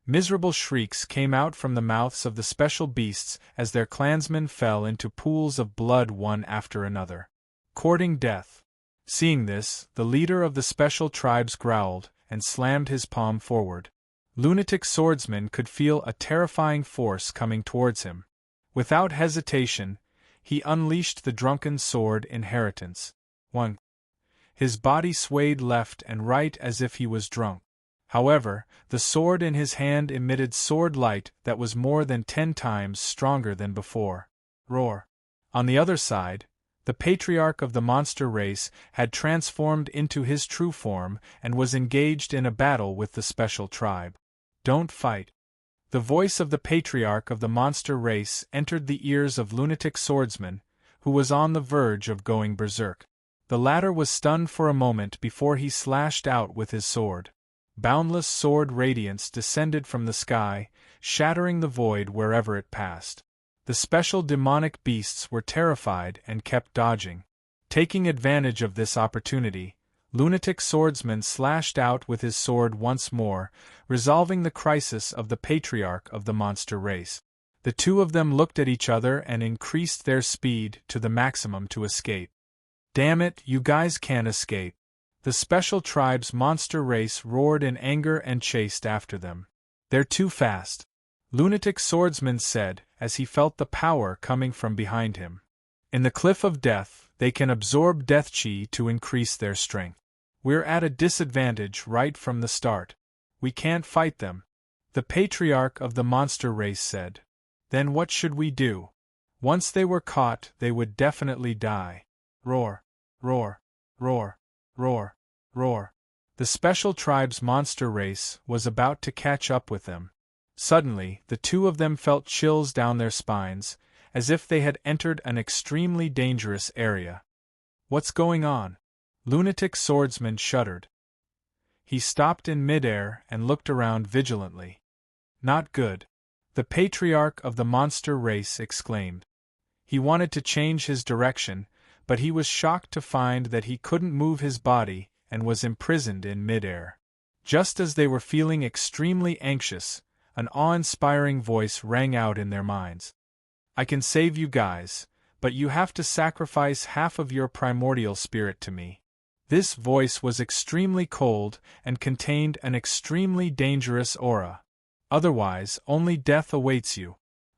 Miserable shrieks came out from the mouths of the special beasts as their clansmen fell into pools of blood one after another. Courting death. Seeing this, the leader of the special tribes growled and slammed his palm forward. Lunatic Swordsman could feel a terrifying force coming towards him. Without hesitation, he unleashed the Drunken Sword Inheritance. 1. His body swayed left and right as if he was drunk. However, the sword in his hand emitted sword light that was more than 10 times stronger than before. Roar. On the other side, the Patriarch of the monster race had transformed into his true form and was engaged in a battle with the special tribe. Don't fight. The voice of the Patriarch of the monster race entered the ears of Lunatic Swordsman, who was on the verge of going berserk. The latter was stunned for a moment before he slashed out with his sword. Boundless sword radiance descended from the sky, shattering the void wherever it passed. The special demonic beasts were terrified and kept dodging. Taking advantage of this opportunity, Lunatic Swordsman slashed out with his sword once more, resolving the crisis of the Patriarch of the monster race. The two of them looked at each other and increased their speed to the maximum to escape. Damn it, you guys can't escape. The special tribe's monster race roared in anger and chased after them. They're too fast, Lunatic Swordsman said as he felt the power coming from behind him. In the Cliff of Death, they can absorb death chi to increase their strength. We're at a disadvantage right from the start. We can't fight them, the patriarch of the monster race said. Then what should we do? Once they were caught, they would definitely die. Roar, roar, roar, roar, roar. The Special Tribe's monster race was about to catch up with them. Suddenly, the two of them felt chills down their spines, as if they had entered an extremely dangerous area. What's going on? Lunatic Swordsman shuddered. He stopped in midair and looked around vigilantly. Not good, the patriarch of the monster race exclaimed. He wanted to change his direction, but he was shocked to find that he couldn't move his body and was imprisoned in midair. Just as they were feeling extremely anxious, an awe-inspiring voice rang out in their minds. I can save you guys, but you have to sacrifice half of your primordial spirit to me. This voice was extremely cold and contained an extremely dangerous aura. Otherwise, only death awaits you.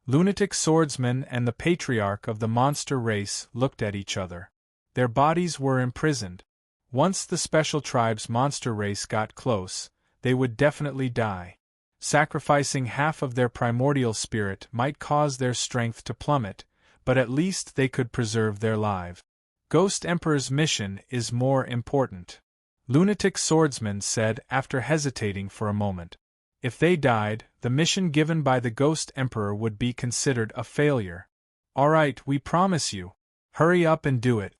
Lunatic Swordsman and the patriarch of the monster race looked at each other. Their bodies were imprisoned. Once the Special Tribe's monster race got close, they would definitely die. Sacrificing half of their primordial spirit might cause their strength to plummet, but at least they could preserve their lives. Ghost Emperor's mission is more important, Lunatic Swordsman said after hesitating for a moment. If they died, the mission given by the Ghost Emperor would be considered a failure. All right, we promise you. Hurry up and do it.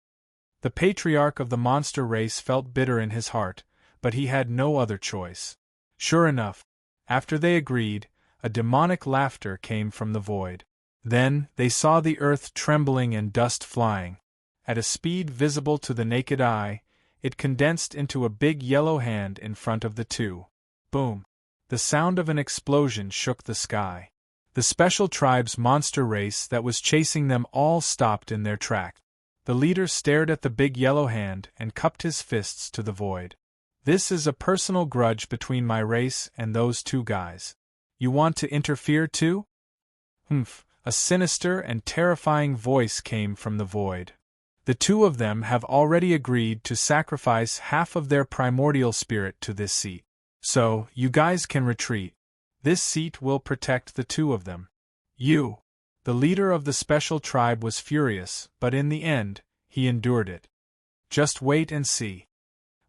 The patriarch of the monster race felt bitter in his heart, but he had no other choice. Sure enough, after they agreed, a demonic laughter came from the void. Then, they saw the earth trembling and dust flying. At a speed visible to the naked eye, it condensed into a big yellow hand in front of the two. Boom! The sound of an explosion shook the sky. The Special Tribe's monster race that was chasing them all stopped in their tracks. The leader stared at the big yellow hand and cupped his fists to the void. This is a personal grudge between my race and those two guys. You want to interfere too? Humph, a sinister and terrifying voice came from the void. The two of them have already agreed to sacrifice half of their primordial spirit to this seat. So, you guys can retreat. This seat will protect the two of them. You! The leader of the Special Tribe was furious, but in the end, he endured it. Just wait and see.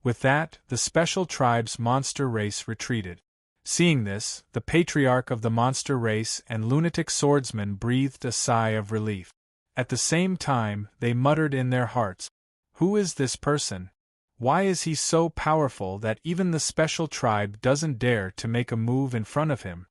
With that, the Special Tribe's monster race retreated. Seeing this, the patriarch of the monster race and Lunatic Swordsman breathed a sigh of relief. At the same time, they muttered in their hearts, "Who is this person? Why is he so powerful that even the Special Tribe doesn't dare to make a move in front of him?"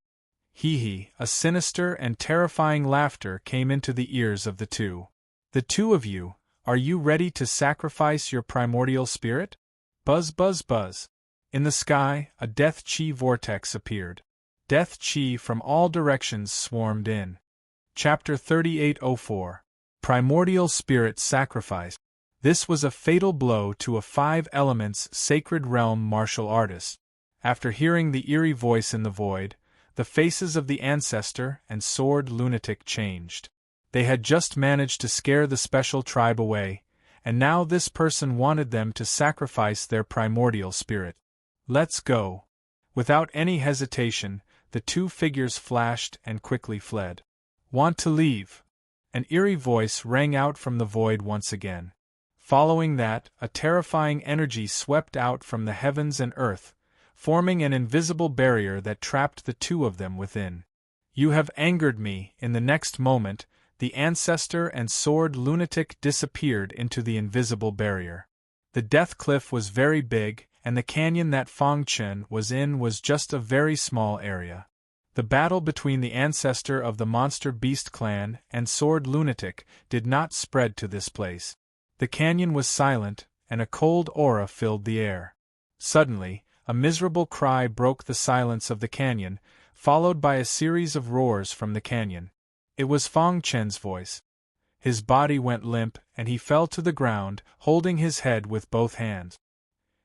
Hee, a sinister and terrifying laughter came into the ears of the two. The two of you, are you ready to sacrifice your primordial spirit? Buzz, buzz, buzz. In the sky, a death chi vortex appeared. Death chi from all directions swarmed in. Chapter 3804. Primordial Spirit Sacrifice. This was a fatal blow to a 5 elements sacred realm martial artist. After hearing the eerie voice in the void, the faces of the ancestor and sword lunatic changed. They had just managed to scare the Special Tribe away, and now this person wanted them to sacrifice their primordial spirit. Let's go. Without any hesitation, the two figures flashed and quickly fled. Want to leave? An eerie voice rang out from the void once again. Following that, a terrifying energy swept out from the heavens and earth, forming an invisible barrier that trapped the two of them within. You have angered me. In the next moment, the ancestor and sword lunatic disappeared into the invisible barrier. The death cliff was very big, and the canyon that Fong Chen was in was just a very small area. The battle between the ancestor of the Monster Beast clan and Sword Lunatic did not spread to this place. The canyon was silent, and a cold aura filled the air. Suddenly, a miserable cry broke the silence of the canyon, followed by a series of roars from the canyon. It was Fong Chen's voice. His body went limp, and he fell to the ground, holding his head with both hands.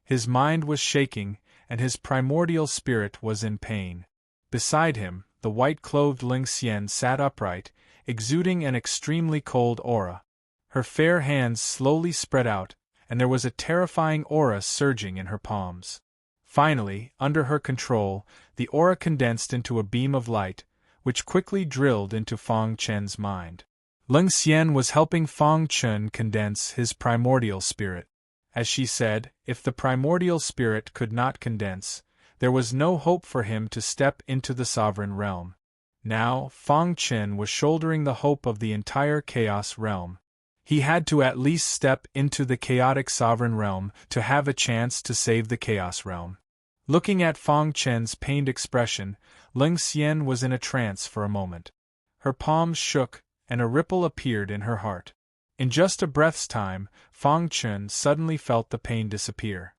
His mind was shaking, and his primordial spirit was in pain. Beside him, the white-clothed Ling Xian sat upright, exuding an extremely cold aura. Her fair hands slowly spread out, and there was a terrifying aura surging in her palms. Finally, under her control, the aura condensed into a beam of light, which quickly drilled into Fang Chen's mind. Ling Xian was helping Fang Chen condense his primordial spirit. As she said, if the primordial spirit could not condense, there was no hope for him to step into the sovereign realm. Now, Fang Chen was shouldering the hope of the entire chaos realm. He had to at least step into the chaotic sovereign realm to have a chance to save the chaos realm. Looking at Fang Chen's pained expression, Ling Xian was in a trance for a moment. Her palms shook, and a ripple appeared in her heart. In just a breath's time, Fang Chen suddenly felt the pain disappear.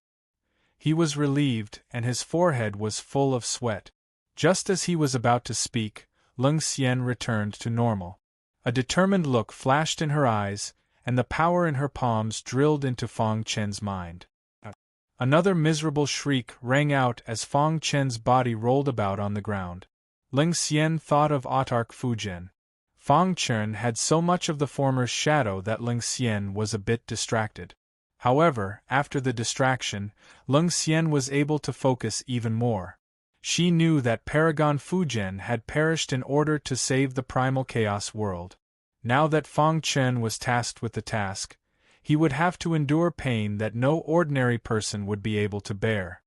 He was relieved, and his forehead was full of sweat. Just as he was about to speak, Ling Xian returned to normal. A determined look flashed in her eyes, and the power in her palms drilled into Fang Chen's mind. Another miserable shriek rang out as Fang Chen's body rolled about on the ground. Ling Xian thought of Autark Fujian. Fang Chen had so much of the former's shadow that Ling Xian was a bit distracted. However, after the distraction, Ling Xian was able to focus even more. She knew that Paragon Fujian had perished in order to save the primal chaos world. Now that Fang Chen was tasked with the task, he would have to endure pain that no ordinary person would be able to bear.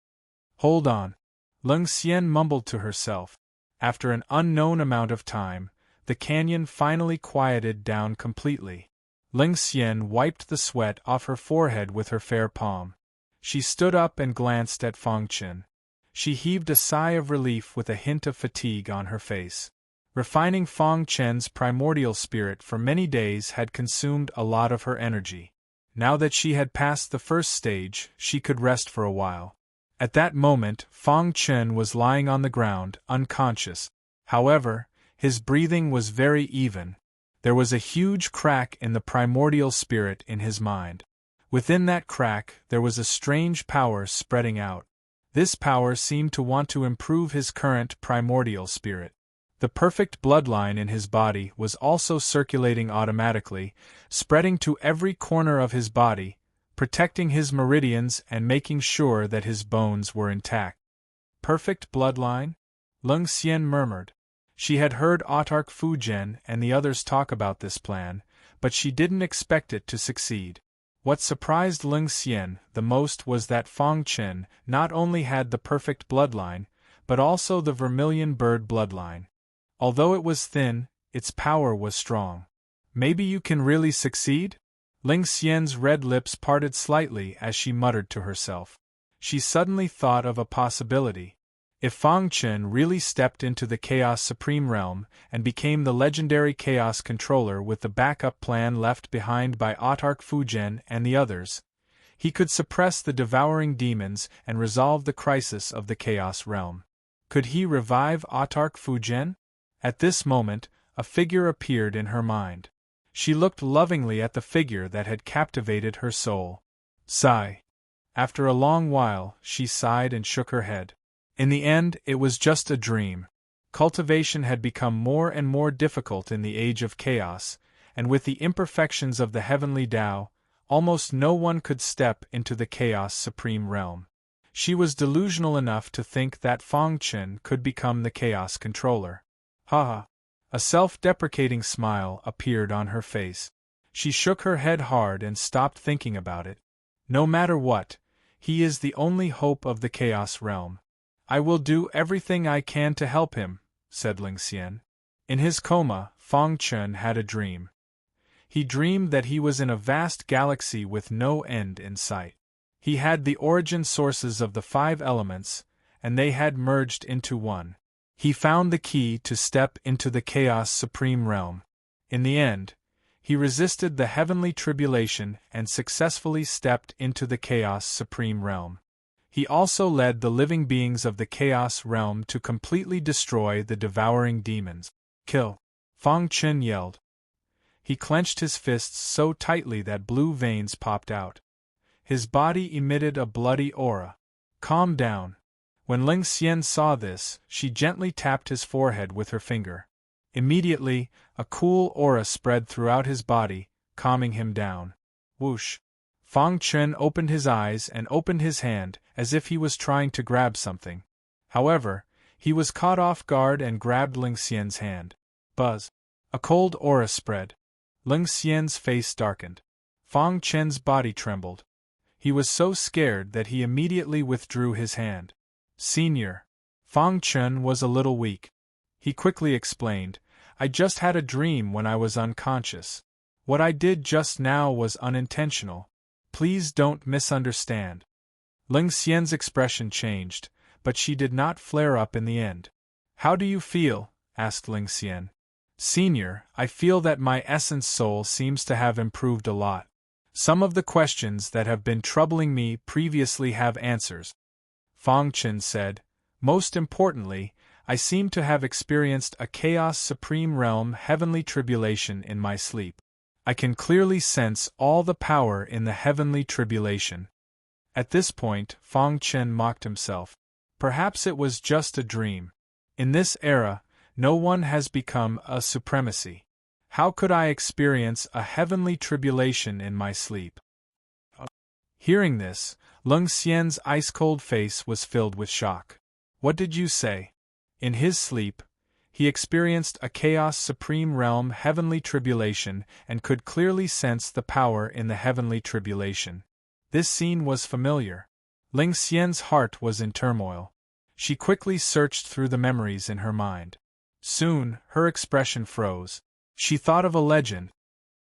Hold on. Ling Xian mumbled to herself. After an unknown amount of time, the canyon finally quieted down completely. Ling Xian wiped the sweat off her forehead with her fair palm. She stood up and glanced at Fang Chen. She heaved a sigh of relief with a hint of fatigue on her face. Refining Fang Chen's primordial spirit for many days had consumed a lot of her energy. Now that she had passed the first stage, she could rest for a while. At that moment, Fang Chen was lying on the ground, unconscious. However, his breathing was very even. There was a huge crack in the primordial spirit in his mind. Within that crack, there was a strange power spreading out. This power seemed to want to improve his current primordial spirit. The perfect bloodline in his body was also circulating automatically, spreading to every corner of his body, protecting his meridians and making sure that his bones were intact. Perfect bloodline? Ling Xian murmured. She had heard Autark Fujian and the others talk about this plan, but she didn't expect it to succeed. What surprised Ling Xian the most was that Fang Chen not only had the perfect bloodline, but also the vermilion bird bloodline. Although it was thin, its power was strong. Maybe you can really succeed? Ling Xian's red lips parted slightly as she muttered to herself. She suddenly thought of a possibility. If Fang Chen really stepped into the Chaos Supreme Realm and became the legendary Chaos Controller with the backup plan left behind by Autark Fujian and the others, he could suppress the devouring demons and resolve the crisis of the Chaos Realm. Could he revive Autark Fujian? At this moment, a figure appeared in her mind. She looked lovingly at the figure that had captivated her soul. Sigh. After a long while, she sighed and shook her head. In the end, it was just a dream. Cultivation had become more and more difficult in the Age of Chaos, and with the imperfections of the heavenly Tao, almost no one could step into the Chaos Supreme Realm. She was delusional enough to think that Fang Chen could become the Chaos Controller. Haha. A self-deprecating smile appeared on her face. She shook her head hard and stopped thinking about it. No matter what, he is the only hope of the Chaos Realm. I will do everything I can to help him, said Ling Xian. In his coma, Fang Chen had a dream. He dreamed that he was in a vast galaxy with no end in sight. He had the origin sources of the 5 elements, and they had merged into one. He found the key to step into the Chaos Supreme Realm. In the end, he resisted the heavenly tribulation and successfully stepped into the Chaos Supreme Realm. He also led the living beings of the Chaos Realm to completely destroy the devouring demons. Kill! Fang Chen yelled. He clenched his fists so tightly that blue veins popped out. His body emitted a bloody aura. Calm down. When Ling Xian saw this, she gently tapped his forehead with her finger. Immediately, a cool aura spread throughout his body, calming him down. Whoosh! Fang Chen opened his eyes and opened his hand, as if he was trying to grab something. However, he was caught off guard and grabbed Ling Xian's hand. Buzz! A cold aura spread. Ling Xian's face darkened. Fang Chen's body trembled. He was so scared that he immediately withdrew his hand. Senior. Fang Chen was a little weak. He quickly explained, I just had a dream when I was unconscious. What I did just now was unintentional. Please don't misunderstand. Ling Xian's expression changed, but she did not flare up in the end. How do you feel? Asked Ling Xian. Senior, I feel that my essence soul seems to have improved a lot. Some of the questions that have been troubling me previously have answers. Fang Chen said, most importantly, I seem to have experienced a chaos supreme realm heavenly tribulation in my sleep. I can clearly sense all the power in the heavenly tribulation. At this point, Fang Chen mocked himself. Perhaps it was just a dream. In this era, no one has become a supremacy. How could I experience a heavenly tribulation in my sleep? Hearing this, Ling Xian's ice-cold face was filled with shock. What did you say? In his sleep, he experienced a chaos supreme realm heavenly tribulation and could clearly sense the power in the heavenly tribulation. This scene was familiar. Ling Xian's heart was in turmoil. She quickly searched through the memories in her mind. Soon, her expression froze. She thought of a legend.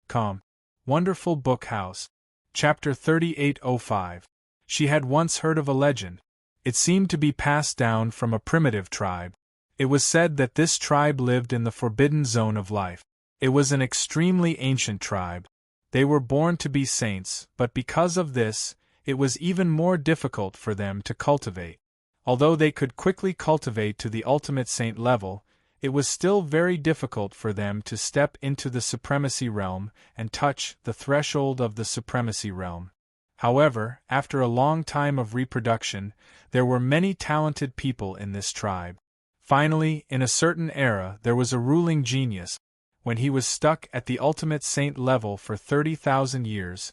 Calm. Wonderful Book House. Chapter 3805. She had once heard of a legend. It seemed to be passed down from a primitive tribe. It was said that this tribe lived in the forbidden zone of life. It was an extremely ancient tribe. They were born to be saints, but because of this, it was even more difficult for them to cultivate. Although they could quickly cultivate to the ultimate saint level, it was still very difficult for them to step into the supremacy realm and touch the threshold of the supremacy realm. However, after a long time of reproduction, there were many talented people in this tribe. Finally, in a certain era, there was a ruling genius. When he was stuck at the ultimate saint level for 30,000 years,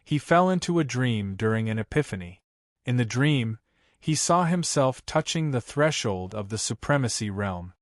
he fell into a dream during an epiphany. In the dream, he saw himself touching the threshold of the supremacy realm.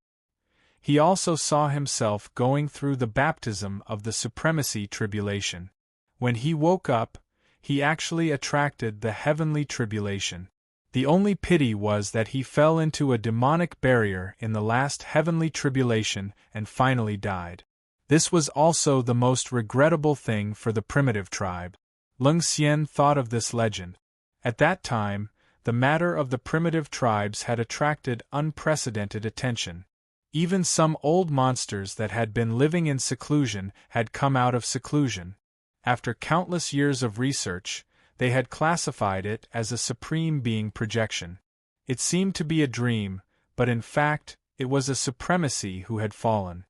He also saw himself going through the baptism of the supremacy tribulation. When he woke up, he actually attracted the heavenly tribulation. The only pity was that he fell into a demonic barrier in the last heavenly tribulation and finally died. This was also the most regrettable thing for the primitive tribe. Ling Xian thought of this legend. At that time, the matter of the primitive tribes had attracted unprecedented attention. Even some old monsters that had been living in seclusion had come out of seclusion. After countless years of research, they had classified it as a supreme being projection. It seemed to be a dream, but in fact, it was a supremacy who had fallen.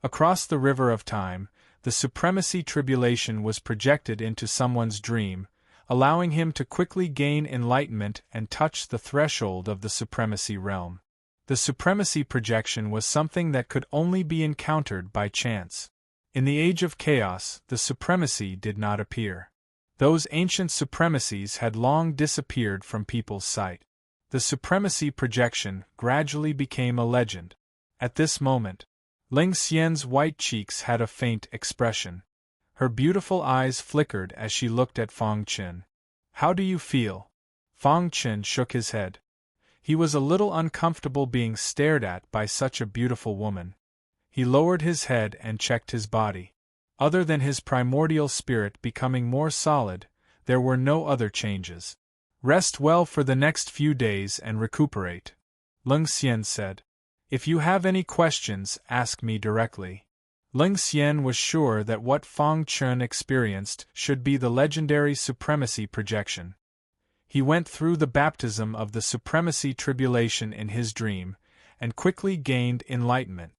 Across the river of time, the supremacy tribulation was projected into someone's dream, allowing him to quickly gain enlightenment and touch the threshold of the supremacy realm. The supremacy projection was something that could only be encountered by chance. In the age of chaos, the supremacy did not appear. Those ancient supremacies had long disappeared from people's sight. The supremacy projection gradually became a legend. At this moment, Ling Xian's white cheeks had a faint expression. Her beautiful eyes flickered as she looked at Fang Chen. How do you feel? Fang Chen shook his head. He was a little uncomfortable being stared at by such a beautiful woman. He lowered his head and checked his body. Other than his primordial spirit becoming more solid, there were no other changes. Rest well for the next few days and recuperate, Ling Xian said. If you have any questions, ask me directly. Ling Xian was sure that what Fang Chen experienced should be the legendary supremacy projection. He went through the baptism of the supremacy tribulation in his dream, and quickly gained enlightenment.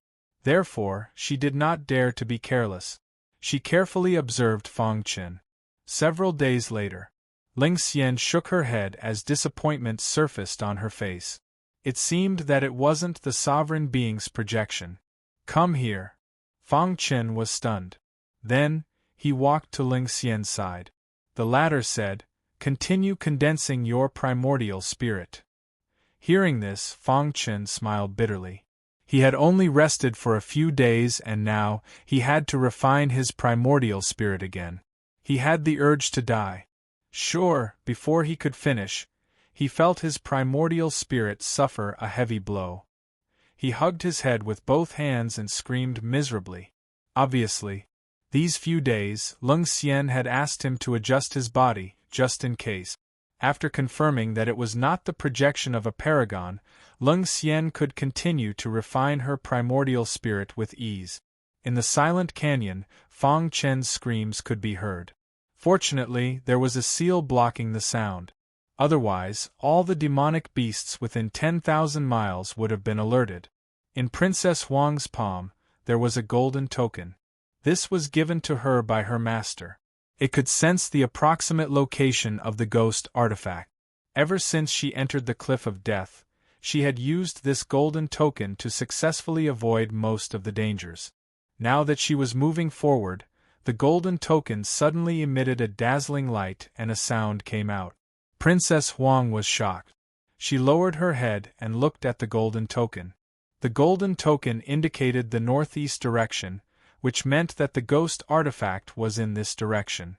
Therefore, she did not dare to be careless. She carefully observed Fang Chen. Several days later, Ling Xian shook her head as disappointment surfaced on her face. It seemed that it wasn't the sovereign being's projection. "Come here." Fang Chen was stunned. Then, he walked to Ling Xian's side. The latter said, "Continue condensing your primordial spirit." Hearing this, Fang Chen smiled bitterly. He had only rested for a few days and now, he had to refine his primordial spirit again. He had the urge to die. Sure, before he could finish, he felt his primordial spirit suffer a heavy blow. He hugged his head with both hands and screamed miserably. Obviously, these few days, Ling Xian had asked him to adjust his body, just in case. After confirming that it was not the projection of a paragon, Ling Xian could continue to refine her primordial spirit with ease. In the silent canyon, Fang Chen's screams could be heard. Fortunately, there was a seal blocking the sound. Otherwise, all the demonic beasts within 10,000 miles would have been alerted. In Princess Huang's palm, there was a golden token. This was given to her by her master. It could sense the approximate location of the ghost artifact. Ever since she entered the Cliff of Death, she had used this golden token to successfully avoid most of the dangers. Now that she was moving forward, the golden token suddenly emitted a dazzling light and a sound came out. Princess Huang was shocked. She lowered her head and looked at the golden token. The golden token indicated the northeast direction, which meant that the ghost artifact was in this direction.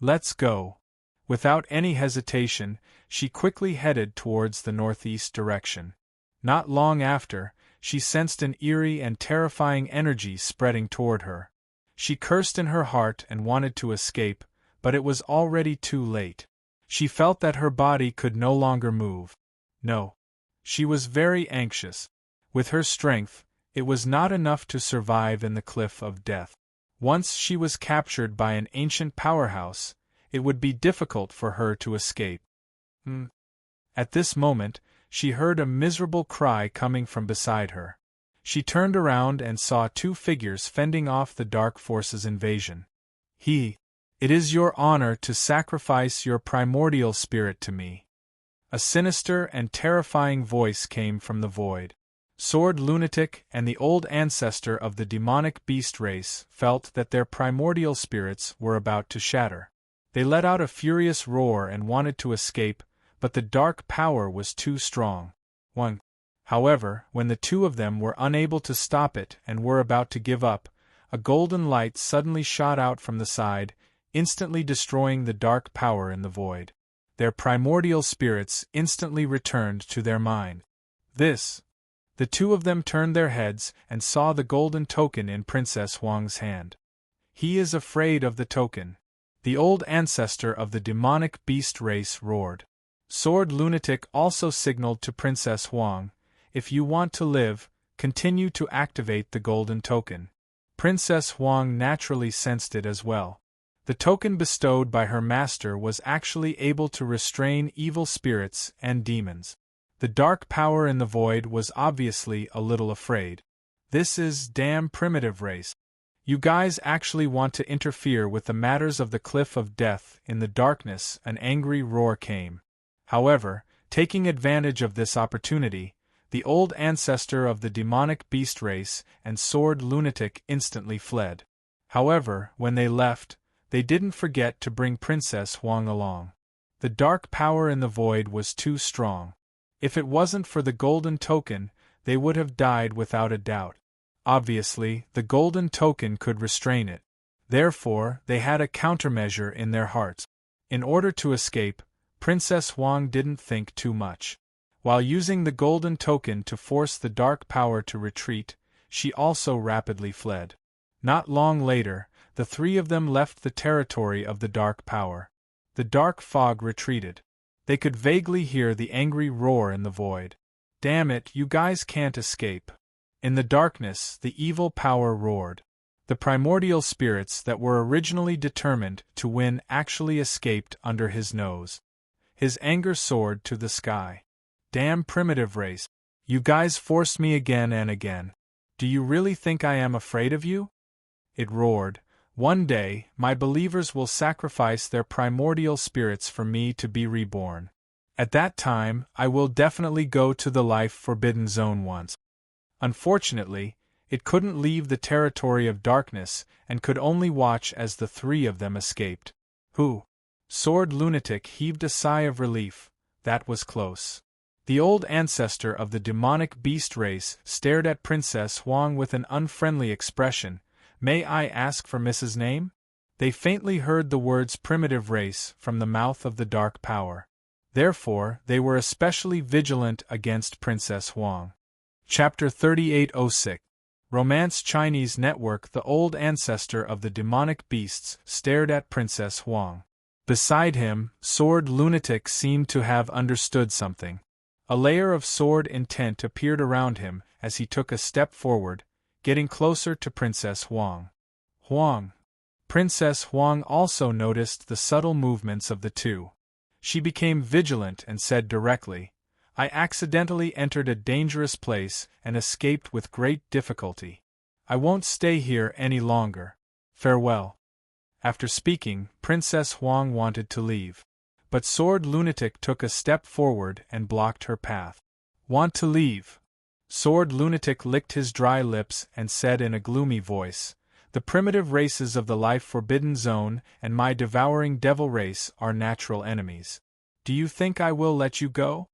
"Let's go." Without any hesitation, she quickly headed towards the northeast direction. Not long after, she sensed an eerie and terrifying energy spreading toward her. She cursed in her heart and wanted to escape, but it was already too late. She felt that her body could no longer move. No. She was very anxious. With her strength, it was not enough to survive in the Cliff of Death. Once she was captured by an ancient powerhouse, it would be difficult for her to escape. At this moment, she heard a miserable cry coming from beside her. She turned around and saw two figures fending off the dark forces' invasion. "It is your honor to sacrifice your primordial spirit to me." A sinister and terrifying voice came from the void. Sword Lunatic and the old ancestor of the demonic beast race felt that their primordial spirits were about to shatter. They let out a furious roar and wanted to escape, but the dark power was too strong. However, when the two of them were unable to stop it and were about to give up, a golden light suddenly shot out from the side, instantly destroying the dark power in the void. Their primordial spirits instantly returned to their mind. The two of them turned their heads and saw the golden token in Princess Huang's hand. "He is afraid of the token." The old ancestor of the demonic beast race roared. Sword Lunatic also signaled to Princess Huang, "If you want to live, continue to activate the golden token." Princess Huang naturally sensed it as well. The token bestowed by her master was actually able to restrain evil spirits and demons. The dark power in the void was obviously a little afraid. "This is damn primitive race. You guys actually want to interfere with the matters of the Cliff of Death." In the darkness, an angry roar came. However, taking advantage of this opportunity, the old ancestor of the demonic beast race and Sword Lunatic instantly fled. However, when they left, they didn't forget to bring Princess Huang along. The dark power in the void was too strong. If it wasn't for the golden token, they would have died without a doubt. Obviously, the golden token could restrain it. Therefore, they had a countermeasure in their hearts. In order to escape, Princess Huang didn't think too much. While using the golden token to force the dark power to retreat, she also rapidly fled. Not long later, the three of them left the territory of the dark power. The dark fog retreated. They could vaguely hear the angry roar in the void. "Damn it, you guys can't escape." In the darkness, the evil power roared. The primordial spirits that were originally determined to win actually escaped under his nose. His anger soared to the sky. "Damn primitive race. You guys forced me again and again. Do you really think I am afraid of you?" It roared. "One day, my believers will sacrifice their primordial spirits for me to be reborn. At that time, I will definitely go to the life-forbidden zone once. Unfortunately, it couldn't leave the territory of darkness and could only watch as the three of them escaped. Who? Sword Lunatic heaved a sigh of relief. That was close. The old ancestor of the demonic beast race stared at Princess Huang with an unfriendly expression. May I ask for Mrs. Name? They faintly heard the words primitive race from the mouth of the dark power. Therefore, they were especially vigilant against Princess Huang. Chapter 3806. Romance Chinese Network. The old ancestor of the demonic beasts stared at Princess Huang. Beside him, Sword Lunatic seemed to have understood something. A layer of sword intent appeared around him as he took a step forward, getting closer to Princess Huang. Huang. Princess Huang also noticed the subtle movements of the two. She became vigilant and said directly, I accidentally entered a dangerous place and escaped with great difficulty. I won't stay here any longer. Farewell. After speaking, Princess Huang wanted to leave. But Sword Lunatic took a step forward and blocked her path. Want to leave? Sword Lunatic licked his dry lips and said in a gloomy voice, The primitive races of the life-forbidden zone and my devouring devil race are natural enemies. Do you think I will let you go?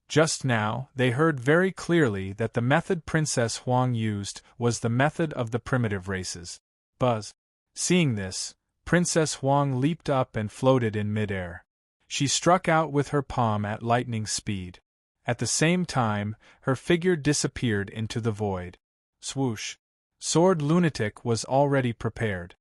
Just now, they heard very clearly that the method Princess Huang used was the method of the primitive races. Buzz. Seeing this, Princess Huang leaped up and floated in midair. She struck out with her palm at lightning speed. At the same time, her figure disappeared into the void. Swoosh! Sword Lunatic was already prepared.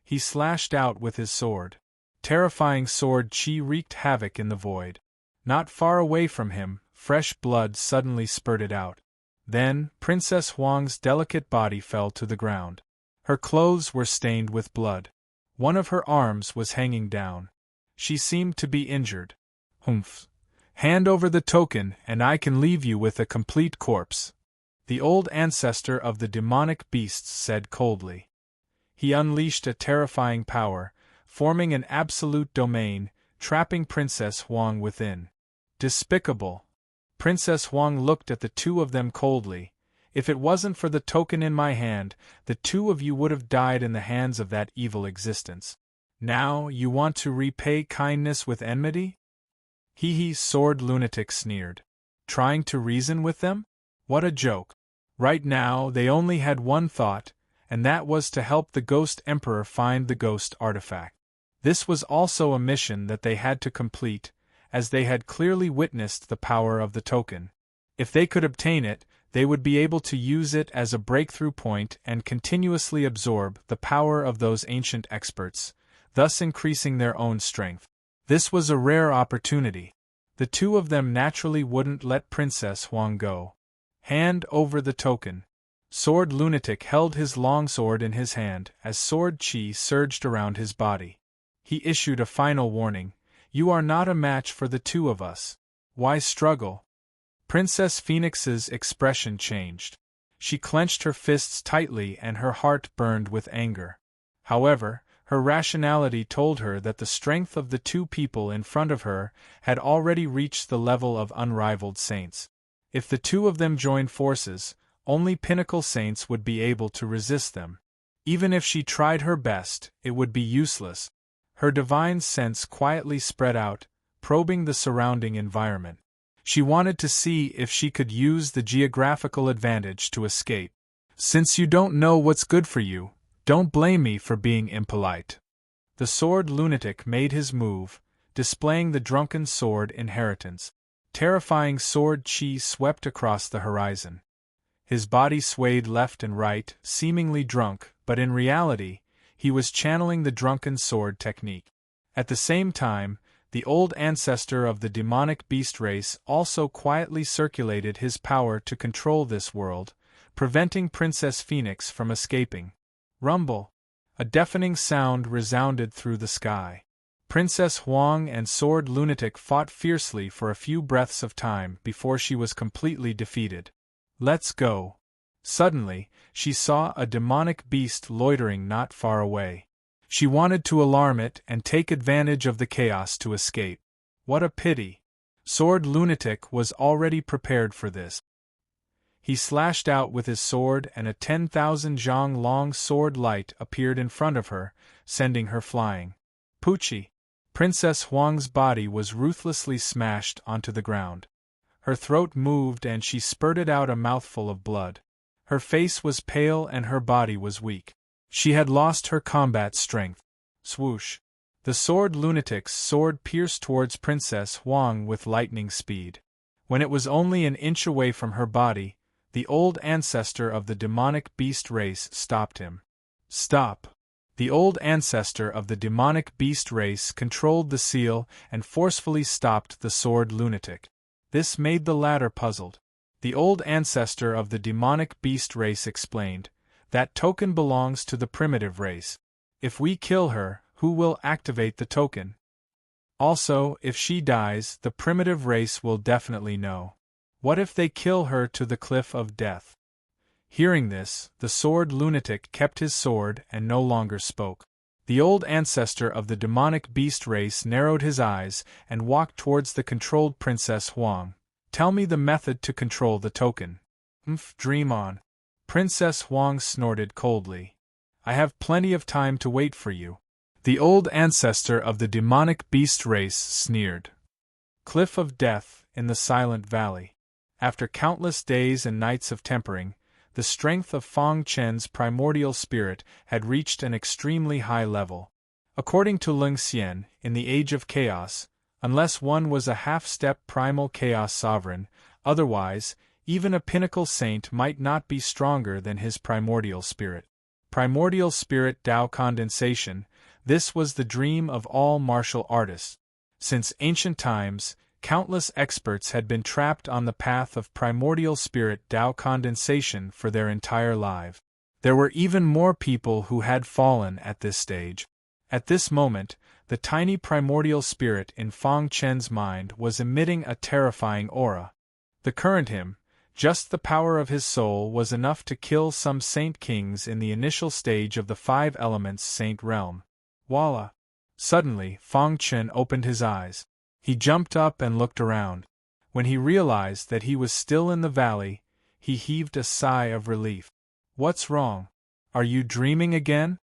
He slashed out with his sword. Terrifying sword chi wreaked havoc in the void. Not far away from him, fresh blood suddenly spurted out. Then, Princess Huang's delicate body fell to the ground. Her clothes were stained with blood. One of her arms was hanging down. She seemed to be injured. Humph. Hand over the token and I can leave you with a complete corpse. The old ancestor of the demonic beasts said coldly. He unleashed a terrifying power, forming an absolute domain, trapping Princess Huang within. Despicable. Princess Huang looked at the two of them coldly. If it wasn't for the token in my hand, the two of you would have died in the hands of that evil existence. Now, you want to repay kindness with enmity? Hee, Sword Lunatic sneered. Trying to reason with them? What a joke. Right now, they only had one thought, and that was to help the Ghost Emperor find the ghost artifact. This was also a mission that they had to complete, as they had clearly witnessed the power of the token. If they could obtain it, they would be able to use it as a breakthrough point and continuously absorb the power of those ancient experts, thus increasing their own strength. This was a rare opportunity. The two of them naturally wouldn't let Princess Huang go. Hand over the token. Sword Lunatic held his longsword in his hand as sword chi surged around his body. He issued a final warning. You are not a match for the two of us. Why struggle? Princess Phoenix's expression changed. She clenched her fists tightly and her heart burned with anger. However, her rationality told her that the strength of the two people in front of her had already reached the level of unrivaled saints. If the two of them joined forces, only pinnacle saints would be able to resist them. Even if she tried her best, it would be useless. Her divine sense quietly spread out, probing the surrounding environment. She wanted to see if she could use the geographical advantage to escape. Since you don't know what's good for you, don't blame me for being impolite. The Sword Lunatic made his move, displaying the drunken sword inheritance. Terrifying sword chi swept across the horizon. His body swayed left and right, seemingly drunk, but in reality, he was channeling the drunken sword technique. At the same time, the old ancestor of the demonic beast race also quietly circulated his power to control this world, preventing Princess Phoenix from escaping. Rumble! A deafening sound resounded through the sky. Princess Huang and Sword Lunatic fought fiercely for a few breaths of time before she was completely defeated. Let's go. Suddenly, she saw a demonic beast loitering not far away. She wanted to alarm it and take advantage of the chaos to escape. What a pity! Sword Lunatic was already prepared for this. He slashed out with his sword and a 10,000 zhang long sword light appeared in front of her, sending her flying. Poochie! Princess Huang's body was ruthlessly smashed onto the ground. Her throat moved and she spurted out a mouthful of blood. Her face was pale and her body was weak. She had lost her combat strength. Swoosh! The Sword Lunatic's sword pierced towards Princess Huang with lightning speed. When it was only an inch away from her body, the old ancestor of the demonic beast race stopped him. Stop! The old ancestor of the demonic beast race controlled the seal and forcefully stopped the Sword Lunatic. This made the latter puzzled. The old ancestor of the demonic beast race explained, "That token belongs to the primitive race. If we kill her, who will activate the token? Also, if she dies, the primitive race will definitely know. What if they kill her to the cliff of death?" Hearing this, the Sword Lunatic kept his sword and no longer spoke. The old ancestor of the demonic beast race narrowed his eyes and walked towards the controlled Princess Huang. "Tell me the method to control the token." Dream on." Princess Huang snorted coldly. "I have plenty of time to wait for you." The old ancestor of the demonic beast race sneered. Cliff of Death, in the Silent Valley. After countless days and nights of tempering, the strength of Fang Chen's primordial spirit had reached an extremely high level. According to Ling Xian, in the Age of Chaos, unless one was a half-step primal chaos sovereign, otherwise, even a pinnacle saint might not be stronger than his primordial spirit. Primordial spirit Tao condensation, this was the dream of all martial artists. Since ancient times, countless experts had been trapped on the path of primordial spirit Tao condensation for their entire life. There were even more people who had fallen at this stage. At this moment, the tiny primordial spirit in Fang Chen's mind was emitting a terrifying aura. The current him, just the power of his soul was enough to kill some saint kings in the initial stage of the five elements saint realm. Voila! Suddenly, Fang Chen opened his eyes. He jumped up and looked around. When he realized that he was still in the valley, he heaved a sigh of relief. "What's wrong? Are you dreaming again?"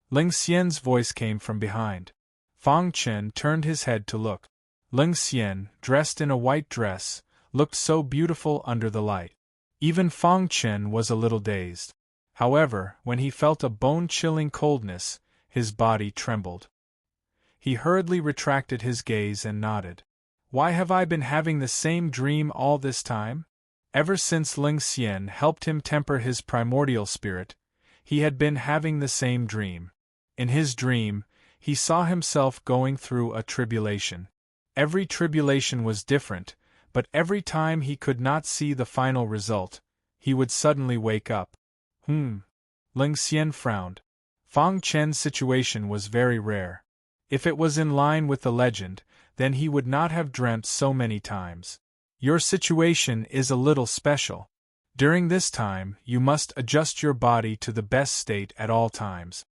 Ling Xian's voice came from behind. Fang Chen turned his head to look. Ling Xian, dressed in a white dress, looked so beautiful under the light. Even Fang Chen was a little dazed. However, when he felt a bone-chilling coldness, his body trembled. He hurriedly retracted his gaze and nodded. "Why have I been having the same dream all this time?" Ever since Ling Xian helped him temper his primordial spirit, he had been having the same dream. In his dream, he saw himself going through a tribulation. Every tribulation was different, but every time he could not see the final result, he would suddenly wake up. Ling Xian frowned. Fang Chen's situation was very rare. If it was in line with the legend, then he would not have dreamt so many times. Your situation is a little special. During this time, you must adjust your body to the best state at all times.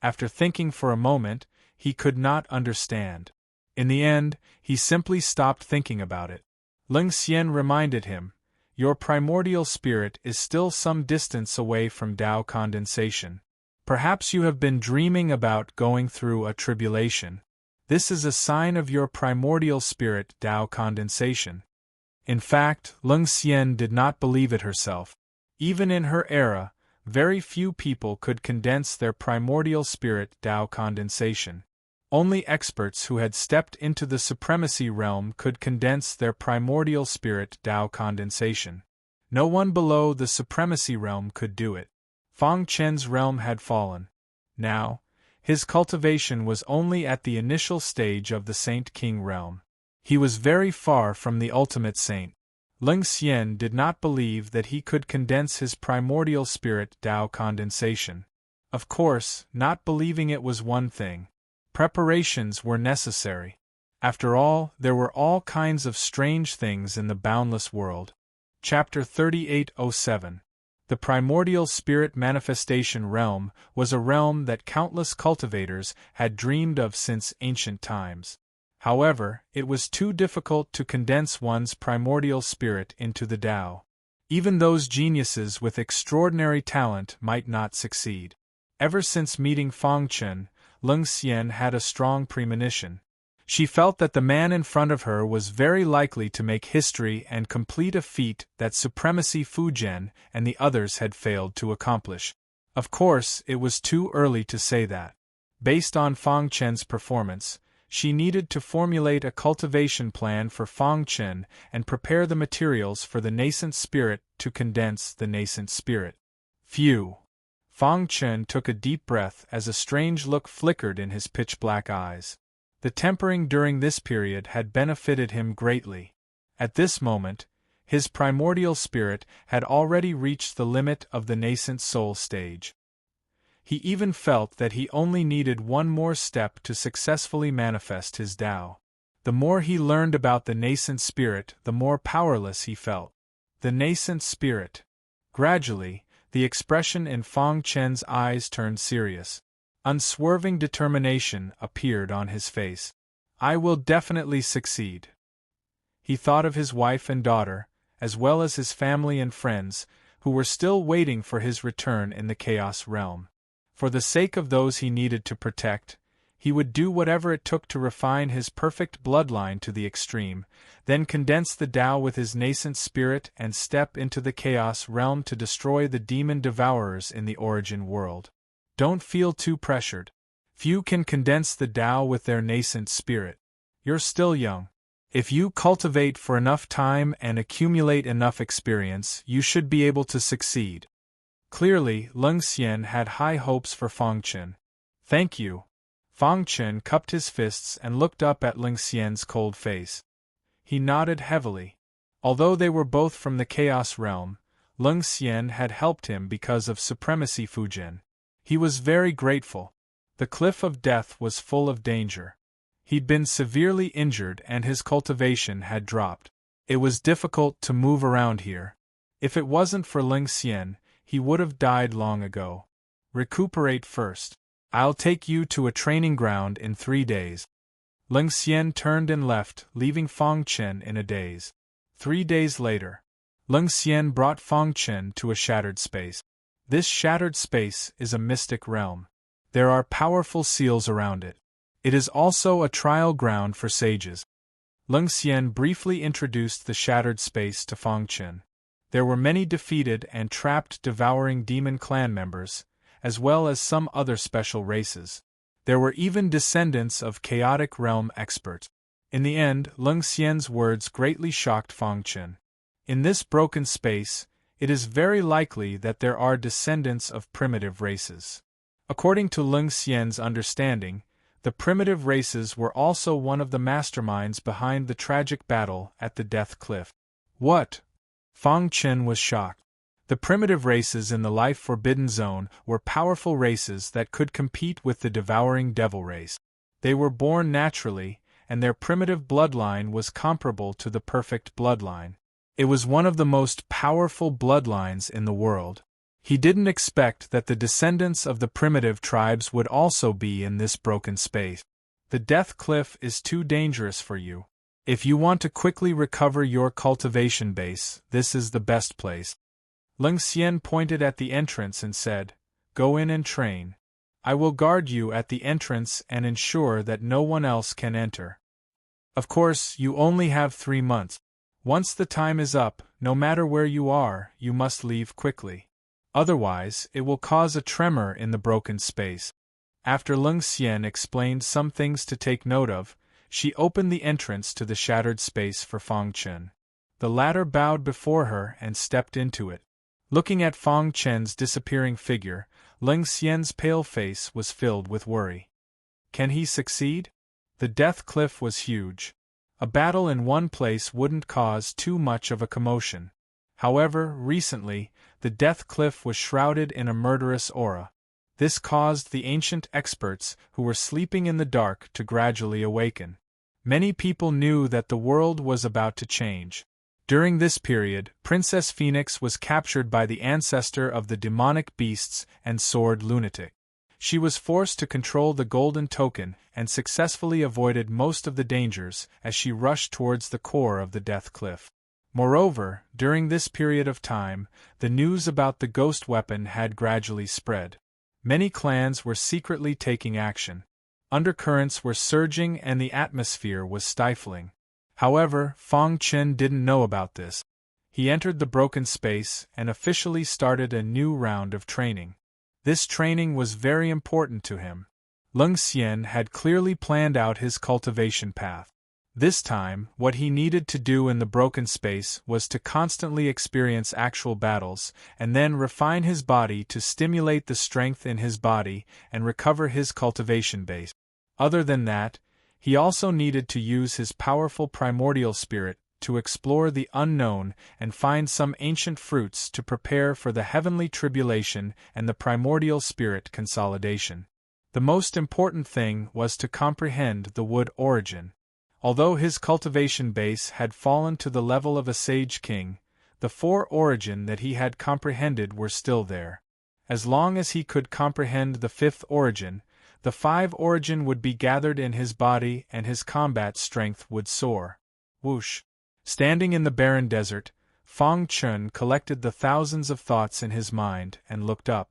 After thinking for a moment, he could not understand. In the end, he simply stopped thinking about it. Ling Xian reminded him, "Your primordial spirit is still some distance away from Tao condensation. Perhaps you have been dreaming about going through a tribulation. This is a sign of your primordial spirit Tao condensation." In fact, Ling Xian did not believe it herself. Even in her era, very few people could condense their primordial spirit Tao condensation. Only experts who had stepped into the supremacy realm could condense their primordial spirit Tao condensation. No one below the supremacy realm could do it. Fang Chen's realm had fallen. Now, his cultivation was only at the initial stage of the Saint King realm. He was very far from the ultimate saint. Ling Xian did not believe that he could condense his primordial spirit Tao condensation. Of course, not believing it was one thing. Preparations were necessary. After all, there were all kinds of strange things in the boundless world. Chapter 3807. The primordial spirit manifestation realm was a realm that countless cultivators had dreamed of since ancient times. However, it was too difficult to condense one's primordial spirit into the Tao. Even those geniuses with extraordinary talent might not succeed. Ever since meeting Fang Chen, Leng Xian had a strong premonition. She felt that the man in front of her was very likely to make history and complete a feat that Supremacy Fujian and the others had failed to accomplish. Of course, it was too early to say that. Based on Fang Chen's performance, she needed to formulate a cultivation plan for Fang Chen and prepare the materials for the nascent spirit to condense the nascent spirit. Phew! Fang Chen took a deep breath as a strange look flickered in his pitch-black eyes. The tempering during this period had benefited him greatly. At this moment, his primordial spirit had already reached the limit of the nascent soul stage. He even felt that he only needed one more step to successfully manifest his Tao. The more he learned about the nascent spirit, the more powerless he felt. The nascent spirit. Gradually, the expression in Fang Chen's eyes turned serious. Unswerving determination appeared on his face. I will definitely succeed. He thought of his wife and daughter, as well as his family and friends, who were still waiting for his return in the Chaos Realm. For the sake of those he needed to protect, he would do whatever it took to refine his perfect bloodline to the extreme, then condense the Tao with his nascent spirit and step into the Chaos Realm to destroy the demon devourers in the origin world. Don't feel too pressured. Few can condense the Tao with their nascent spirit. You're still young. If you cultivate for enough time and accumulate enough experience, you should be able to succeed. Clearly, Leng Xian had high hopes for Fang Chen. Thank you. Fang Chen cupped his fists and looked up at Leng Xian's cold face. He nodded heavily. Although they were both from the Chaos Realm, Leng Xian had helped him because of Supremacy Fujian. He was very grateful. The cliff of death was full of danger. He'd been severely injured and his cultivation had dropped. It was difficult to move around here. If it wasn't for Leng Xian, he would have died long ago. Recuperate first. I'll take you to a training ground in 3 days. Leng Xian turned and left, leaving Fang Chen in a daze. 3 days later, Leng Xian brought Fang Chen to a shattered space. This shattered space is a mystic realm. There are powerful seals around it. It is also a trial ground for sages. Leng Xian briefly introduced the shattered space to Fang Chen. There were many defeated and trapped devouring demon clan members, as well as some other special races. There were even descendants of chaotic realm experts. In the end, Leng Xian's words greatly shocked Fang Chen. In this broken space, it is very likely that there are descendants of primitive races. According to Leng Xian's understanding, the primitive races were also one of the masterminds behind the tragic battle at the Death Cliff. What? Fang Chen was shocked. The primitive races in the Life Forbidden Zone were powerful races that could compete with the devouring devil race. They were born naturally, and their primitive bloodline was comparable to the perfect bloodline. It was one of the most powerful bloodlines in the world. He didn't expect that the descendants of the primitive tribes would also be in this broken space. The Death Cliff is too dangerous for you. If you want to quickly recover your cultivation base, this is the best place. Leng Xian pointed at the entrance and said, Go in and train. I will guard you at the entrance and ensure that no one else can enter. Of course, you only have 3 months. Once the time is up, no matter where you are, you must leave quickly. Otherwise, it will cause a tremor in the broken space. After Leng Xian explained some things to take note of, she opened the entrance to the shattered space for Fang Chen. The latter bowed before her and stepped into it. Looking at Fang Chen's disappearing figure, Leng Xian's pale face was filled with worry. Can he succeed? The Death Cliff was huge. A battle in one place wouldn't cause too much of a commotion. However, recently, the Death Cliff was shrouded in a murderous aura. This caused the ancient experts who were sleeping in the dark to gradually awaken. Many people knew that the world was about to change. During this period, Princess Phoenix was captured by the ancestor of the demonic beasts and sword lunatic. She was forced to control the golden token and successfully avoided most of the dangers as she rushed towards the core of the death cliff. Moreover, during this period of time, the news about the ghost weapon had gradually spread. Many clans were secretly taking action. Undercurrents were surging and the atmosphere was stifling. However, Fang Chen didn't know about this. He entered the broken space and officially started a new round of training. This training was very important to him. Leng Xian had clearly planned out his cultivation path. This time, what he needed to do in the broken space was to constantly experience actual battles, and then refine his body to stimulate the strength in his body and recover his cultivation base. Other than that, he also needed to use his powerful primordial spirit to explore the unknown and find some ancient fruits to prepare for the heavenly tribulation and the primordial spirit consolidation. The most important thing was to comprehend the wood origin. Although his cultivation base had fallen to the level of a sage king, the 4 origin that he had comprehended were still there. As long as he could comprehend the 5th origin, the 5 origin would be gathered in his body and his combat strength would soar. Whoosh! Standing in the barren desert, Fang Chen collected the thousands of thoughts in his mind and looked up.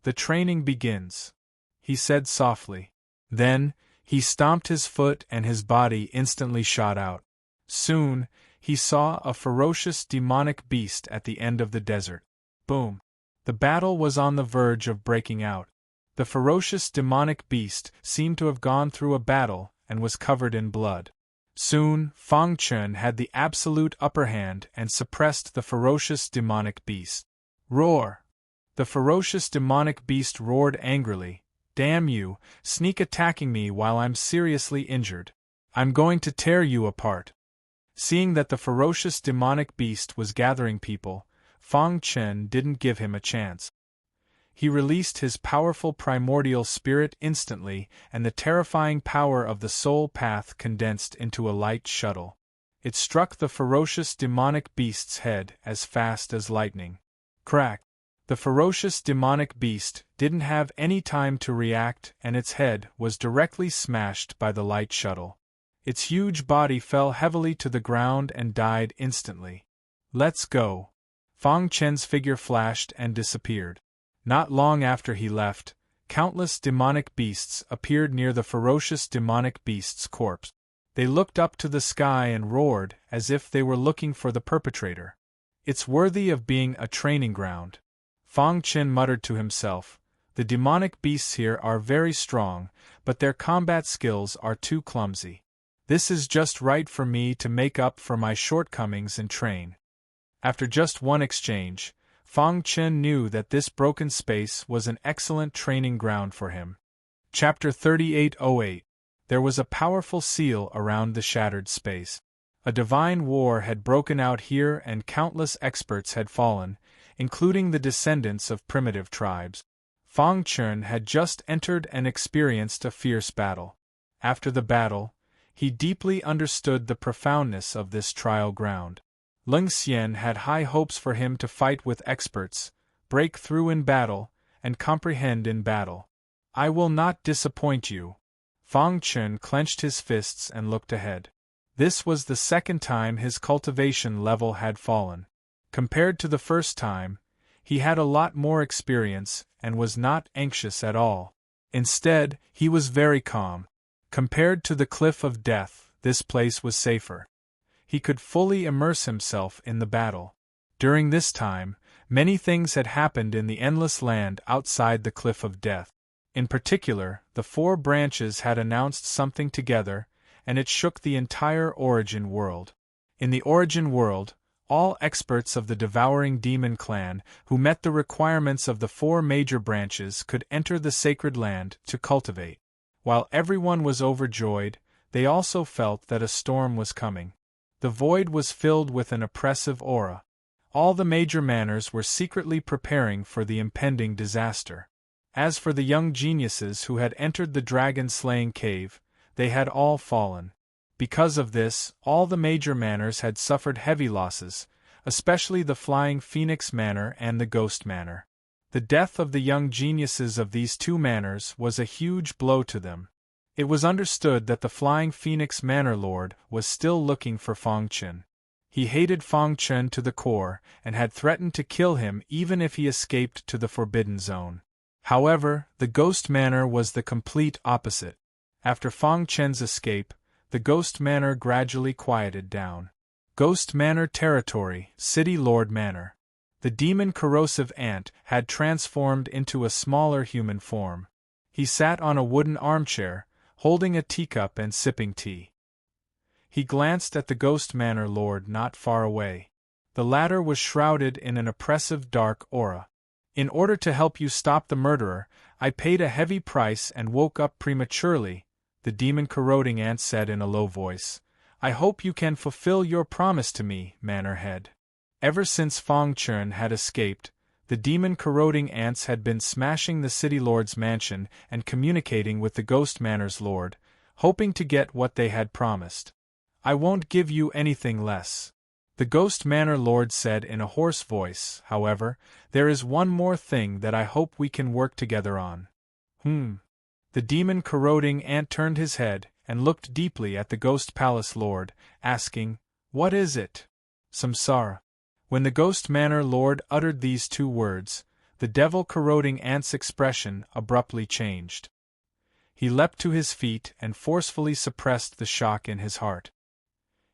"The training begins," he said softly. Then, he stomped his foot and his body instantly shot out. Soon, he saw a ferocious demonic beast at the end of the desert. Boom! The battle was on the verge of breaking out. The ferocious demonic beast seemed to have gone through a battle and was covered in blood. Soon, Fang Chen had the absolute upper hand and suppressed the ferocious demonic beast. Roar! The ferocious demonic beast roared angrily. "Damn you, sneak attacking me while I'm seriously injured. I'm going to tear you apart." Seeing that the ferocious demonic beast was gathering people, Fang Chen didn't give him a chance. He released his powerful primordial spirit instantly, and the terrifying power of the soul path condensed into a light shuttle. It struck the ferocious demonic beast's head as fast as lightning. Crack! The ferocious demonic beast didn't have any time to react, and its head was directly smashed by the light shuttle. Its huge body fell heavily to the ground and died instantly. "Let's go." Fang Chen's figure flashed and disappeared. Not long after he left, countless demonic beasts appeared near the ferocious demonic beast's corpse. They looked up to the sky and roared as if they were looking for the perpetrator. "It's worthy of being a training ground." Fang Chen muttered to himself, "The demonic beasts here are very strong, but their combat skills are too clumsy. This is just right for me to make up for my shortcomings and train." After just one exchange, Fang Chen knew that this broken space was an excellent training ground for him. Chapter 3808. There was a powerful seal around the shattered space. A divine war had broken out here and countless experts had fallen, including the descendants of primitive tribes. Fang Chen had just entered and experienced a fierce battle. After the battle, he deeply understood the profoundness of this trial ground. Leng Xian had high hopes for him to fight with experts, break through in battle, and comprehend in battle. "I will not disappoint you." Fang Chen clenched his fists and looked ahead. This was the second time his cultivation level had fallen. Compared to the first time, he had a lot more experience and was not anxious at all. Instead, he was very calm. Compared to the cliff of death, this place was safer. He could fully immerse himself in the battle. During this time, many things had happened in the endless land outside the cliff of death. In particular, the 4 branches had announced something together, and it shook the entire Origin world. In the Origin world, all experts of the Devouring Demon clan who met the requirements of the 4 major branches could enter the sacred land to cultivate. While everyone was overjoyed, they also felt that a storm was coming. The void was filled with an oppressive aura. All the major manors were secretly preparing for the impending disaster. As for the young geniuses who had entered the dragon-slaying cave, they had all fallen. Because of this, all the major manors had suffered heavy losses, especially the Flying Phoenix Manor and the Ghost Manor. The death of the young geniuses of these two manors was a huge blow to them. It was understood that the Flying Phoenix Manor Lord was still looking for Fong Chen. He hated Fong Chen to the core and had threatened to kill him even if he escaped to the Forbidden Zone. However, the Ghost Manor was the complete opposite. After Fong Chen's escape, the Ghost Manor gradually quieted down. Ghost Manor Territory, City Lord Manor. The demon corrosive ant had transformed into a smaller human form. He sat on a wooden armchair, holding a teacup and sipping tea. He glanced at the Ghost Manor Lord not far away. The latter was shrouded in an oppressive dark aura. In order to help you stop the murderer, I paid a heavy price and woke up prematurely, the demon-corroding ant said in a low voice. I hope you can fulfill your promise to me, Manor Head. Ever since Fong Chen had escaped, the demon-corroding ants had been smashing the City Lord's mansion and communicating with the Ghost Manor's Lord, hoping to get what they had promised. I won't give you anything less. The Ghost Manor Lord said in a hoarse voice. However, there is one more thing that I hope we can work together on. The demon-corroding ant turned his head and looked deeply at the Ghost Palace Lord, asking, What is it? Samsara. When the Ghost Manor Lord uttered these two words, the devil-corroding ant's expression abruptly changed. He leapt to his feet and forcefully suppressed the shock in his heart.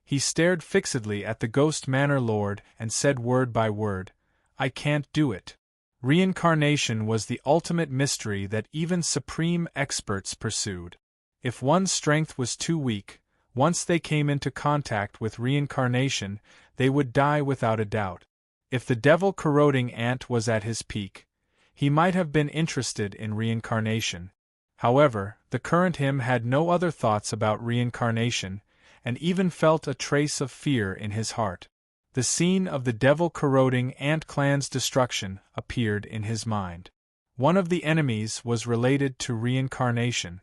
He stared fixedly at the Ghost Manor Lord and said word by word, I can't do it. Reincarnation was the ultimate mystery that even supreme experts pursued. If one's strength was too weak, once they came into contact with reincarnation, they would die without a doubt. If the devil-corroding ant was at his peak, he might have been interested in reincarnation. However, the current him had no other thoughts about reincarnation, and even felt a trace of fear in his heart. The scene of the devil-corroding ant clan's destruction appeared in his mind. One of the enemies was related to reincarnation.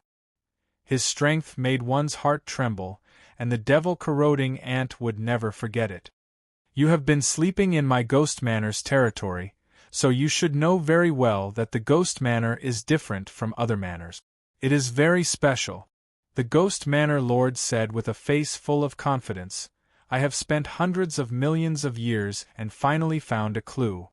His strength made one's heart tremble, and the devil-corroding ant would never forget it. You have been sleeping in my Ghost Manor's territory, so you should know very well that the Ghost Manor is different from other manors. It is very special. The Ghost Manor Lord said with a face full of confidence, I have spent hundreds of millions of years and finally found a clue.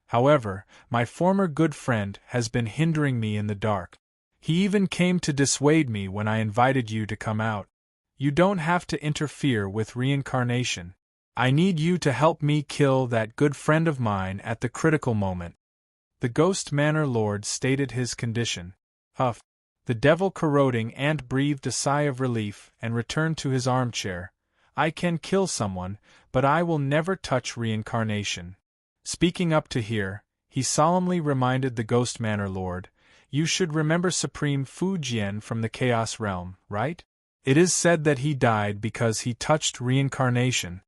However, my former good friend has been hindering me in the dark. He even came to dissuade me when I invited you to come out. You don't have to interfere with reincarnation. I need you to help me kill that good friend of mine at the critical moment. The Ghost Manor Lord stated his condition. Huff. The devil-corroding ant breathed a sigh of relief and returned to his armchair. I can kill someone, but I will never touch reincarnation. Speaking up to here, he solemnly reminded the Ghost Manor Lord, You should remember Supreme Fujian from the Chaos Realm, right? It is said that he died because he touched reincarnation.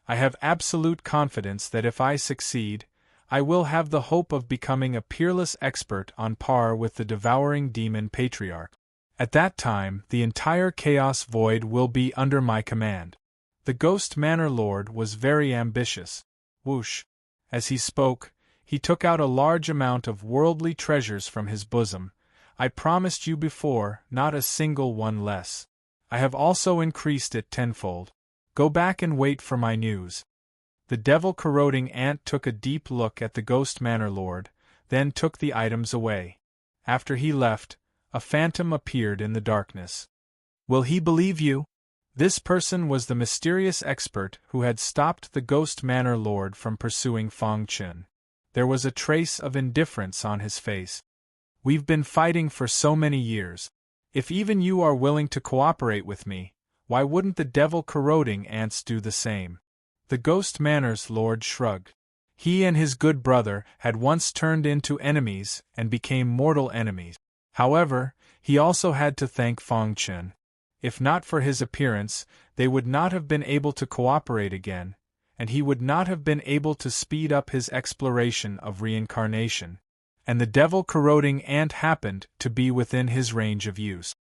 I have absolute confidence that if I succeed, I will have the hope of becoming a peerless expert on par with the devouring demon patriarch. At that time, the entire chaos void will be under my command. The Ghost Manor Lord was very ambitious. Whoosh! As he spoke, he took out a large amount of worldly treasures from his bosom. I promised you before, not a single one less. I have also increased it tenfold. Go back and wait for my news. The devil-corroding ant took a deep look at the Ghost Manor Lord, then took the items away. After he left, a phantom appeared in the darkness. Will he believe you? This person was the mysterious expert who had stopped the Ghost Manor Lord from pursuing Fong Chen. There was a trace of indifference on his face. We've been fighting for so many years. If even you are willing to cooperate with me, why wouldn't the devil-corroding ants do the same? The Ghost Manor's Lord shrugged. He and his good brother had once turned into enemies and became mortal enemies. However, he also had to thank Fong Chen. If not for his appearance, they would not have been able to cooperate again, and he would not have been able to speed up his exploration of reincarnation. And the devil-corroding ant happened to be within his range of use.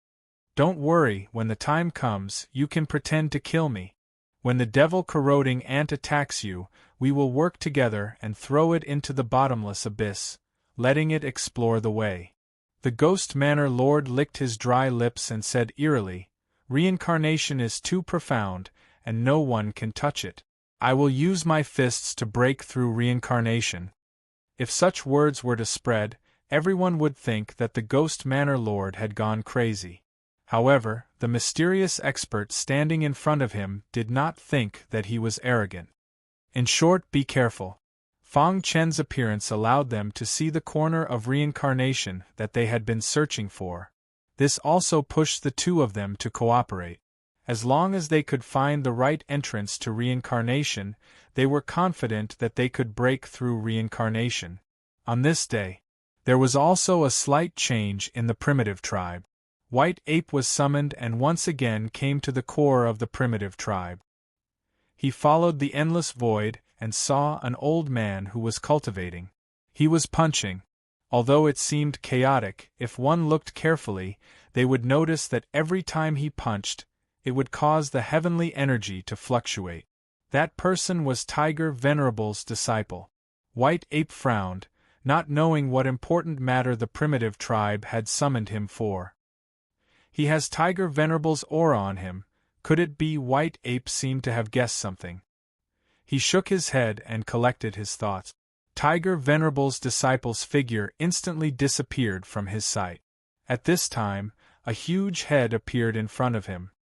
Don't worry, when the time comes, you can pretend to kill me. When the devil-corroding ant attacks you, we will work together and throw it into the bottomless abyss, letting it explore the way. The Ghost Manor Lord licked his dry lips and said eerily, "Reincarnation is too profound, and no one can touch it. I will use my fists to break through reincarnation." If such words were to spread, everyone would think that the Ghost Manor Lord had gone crazy. However, the mysterious expert standing in front of him did not think that he was arrogant. In short, be careful. Fong Chen's appearance allowed them to see the corner of reincarnation that they had been searching for. This also pushed the two of them to cooperate. As long as they could find the right entrance to reincarnation, they were confident that they could break through reincarnation. On this day, there was also a slight change in the primitive tribe. White Ape was summoned and once again came to the core of the primitive tribe. He followed the endless void and saw an old man who was cultivating. He was punching. Although it seemed chaotic, if one looked carefully, they would notice that every time he punched, it would cause the heavenly energy to fluctuate. That person was Tiger Venerable's disciple. White Ape frowned, not knowing what important matter the primitive tribe had summoned him for. "He has Tiger Venerable's aura on him." Could it be? White Ape seemed to have guessed something. He shook his head and collected his thoughts. Tiger Venerable's disciple's figure instantly disappeared from his sight. At this time, a huge head appeared in front of him.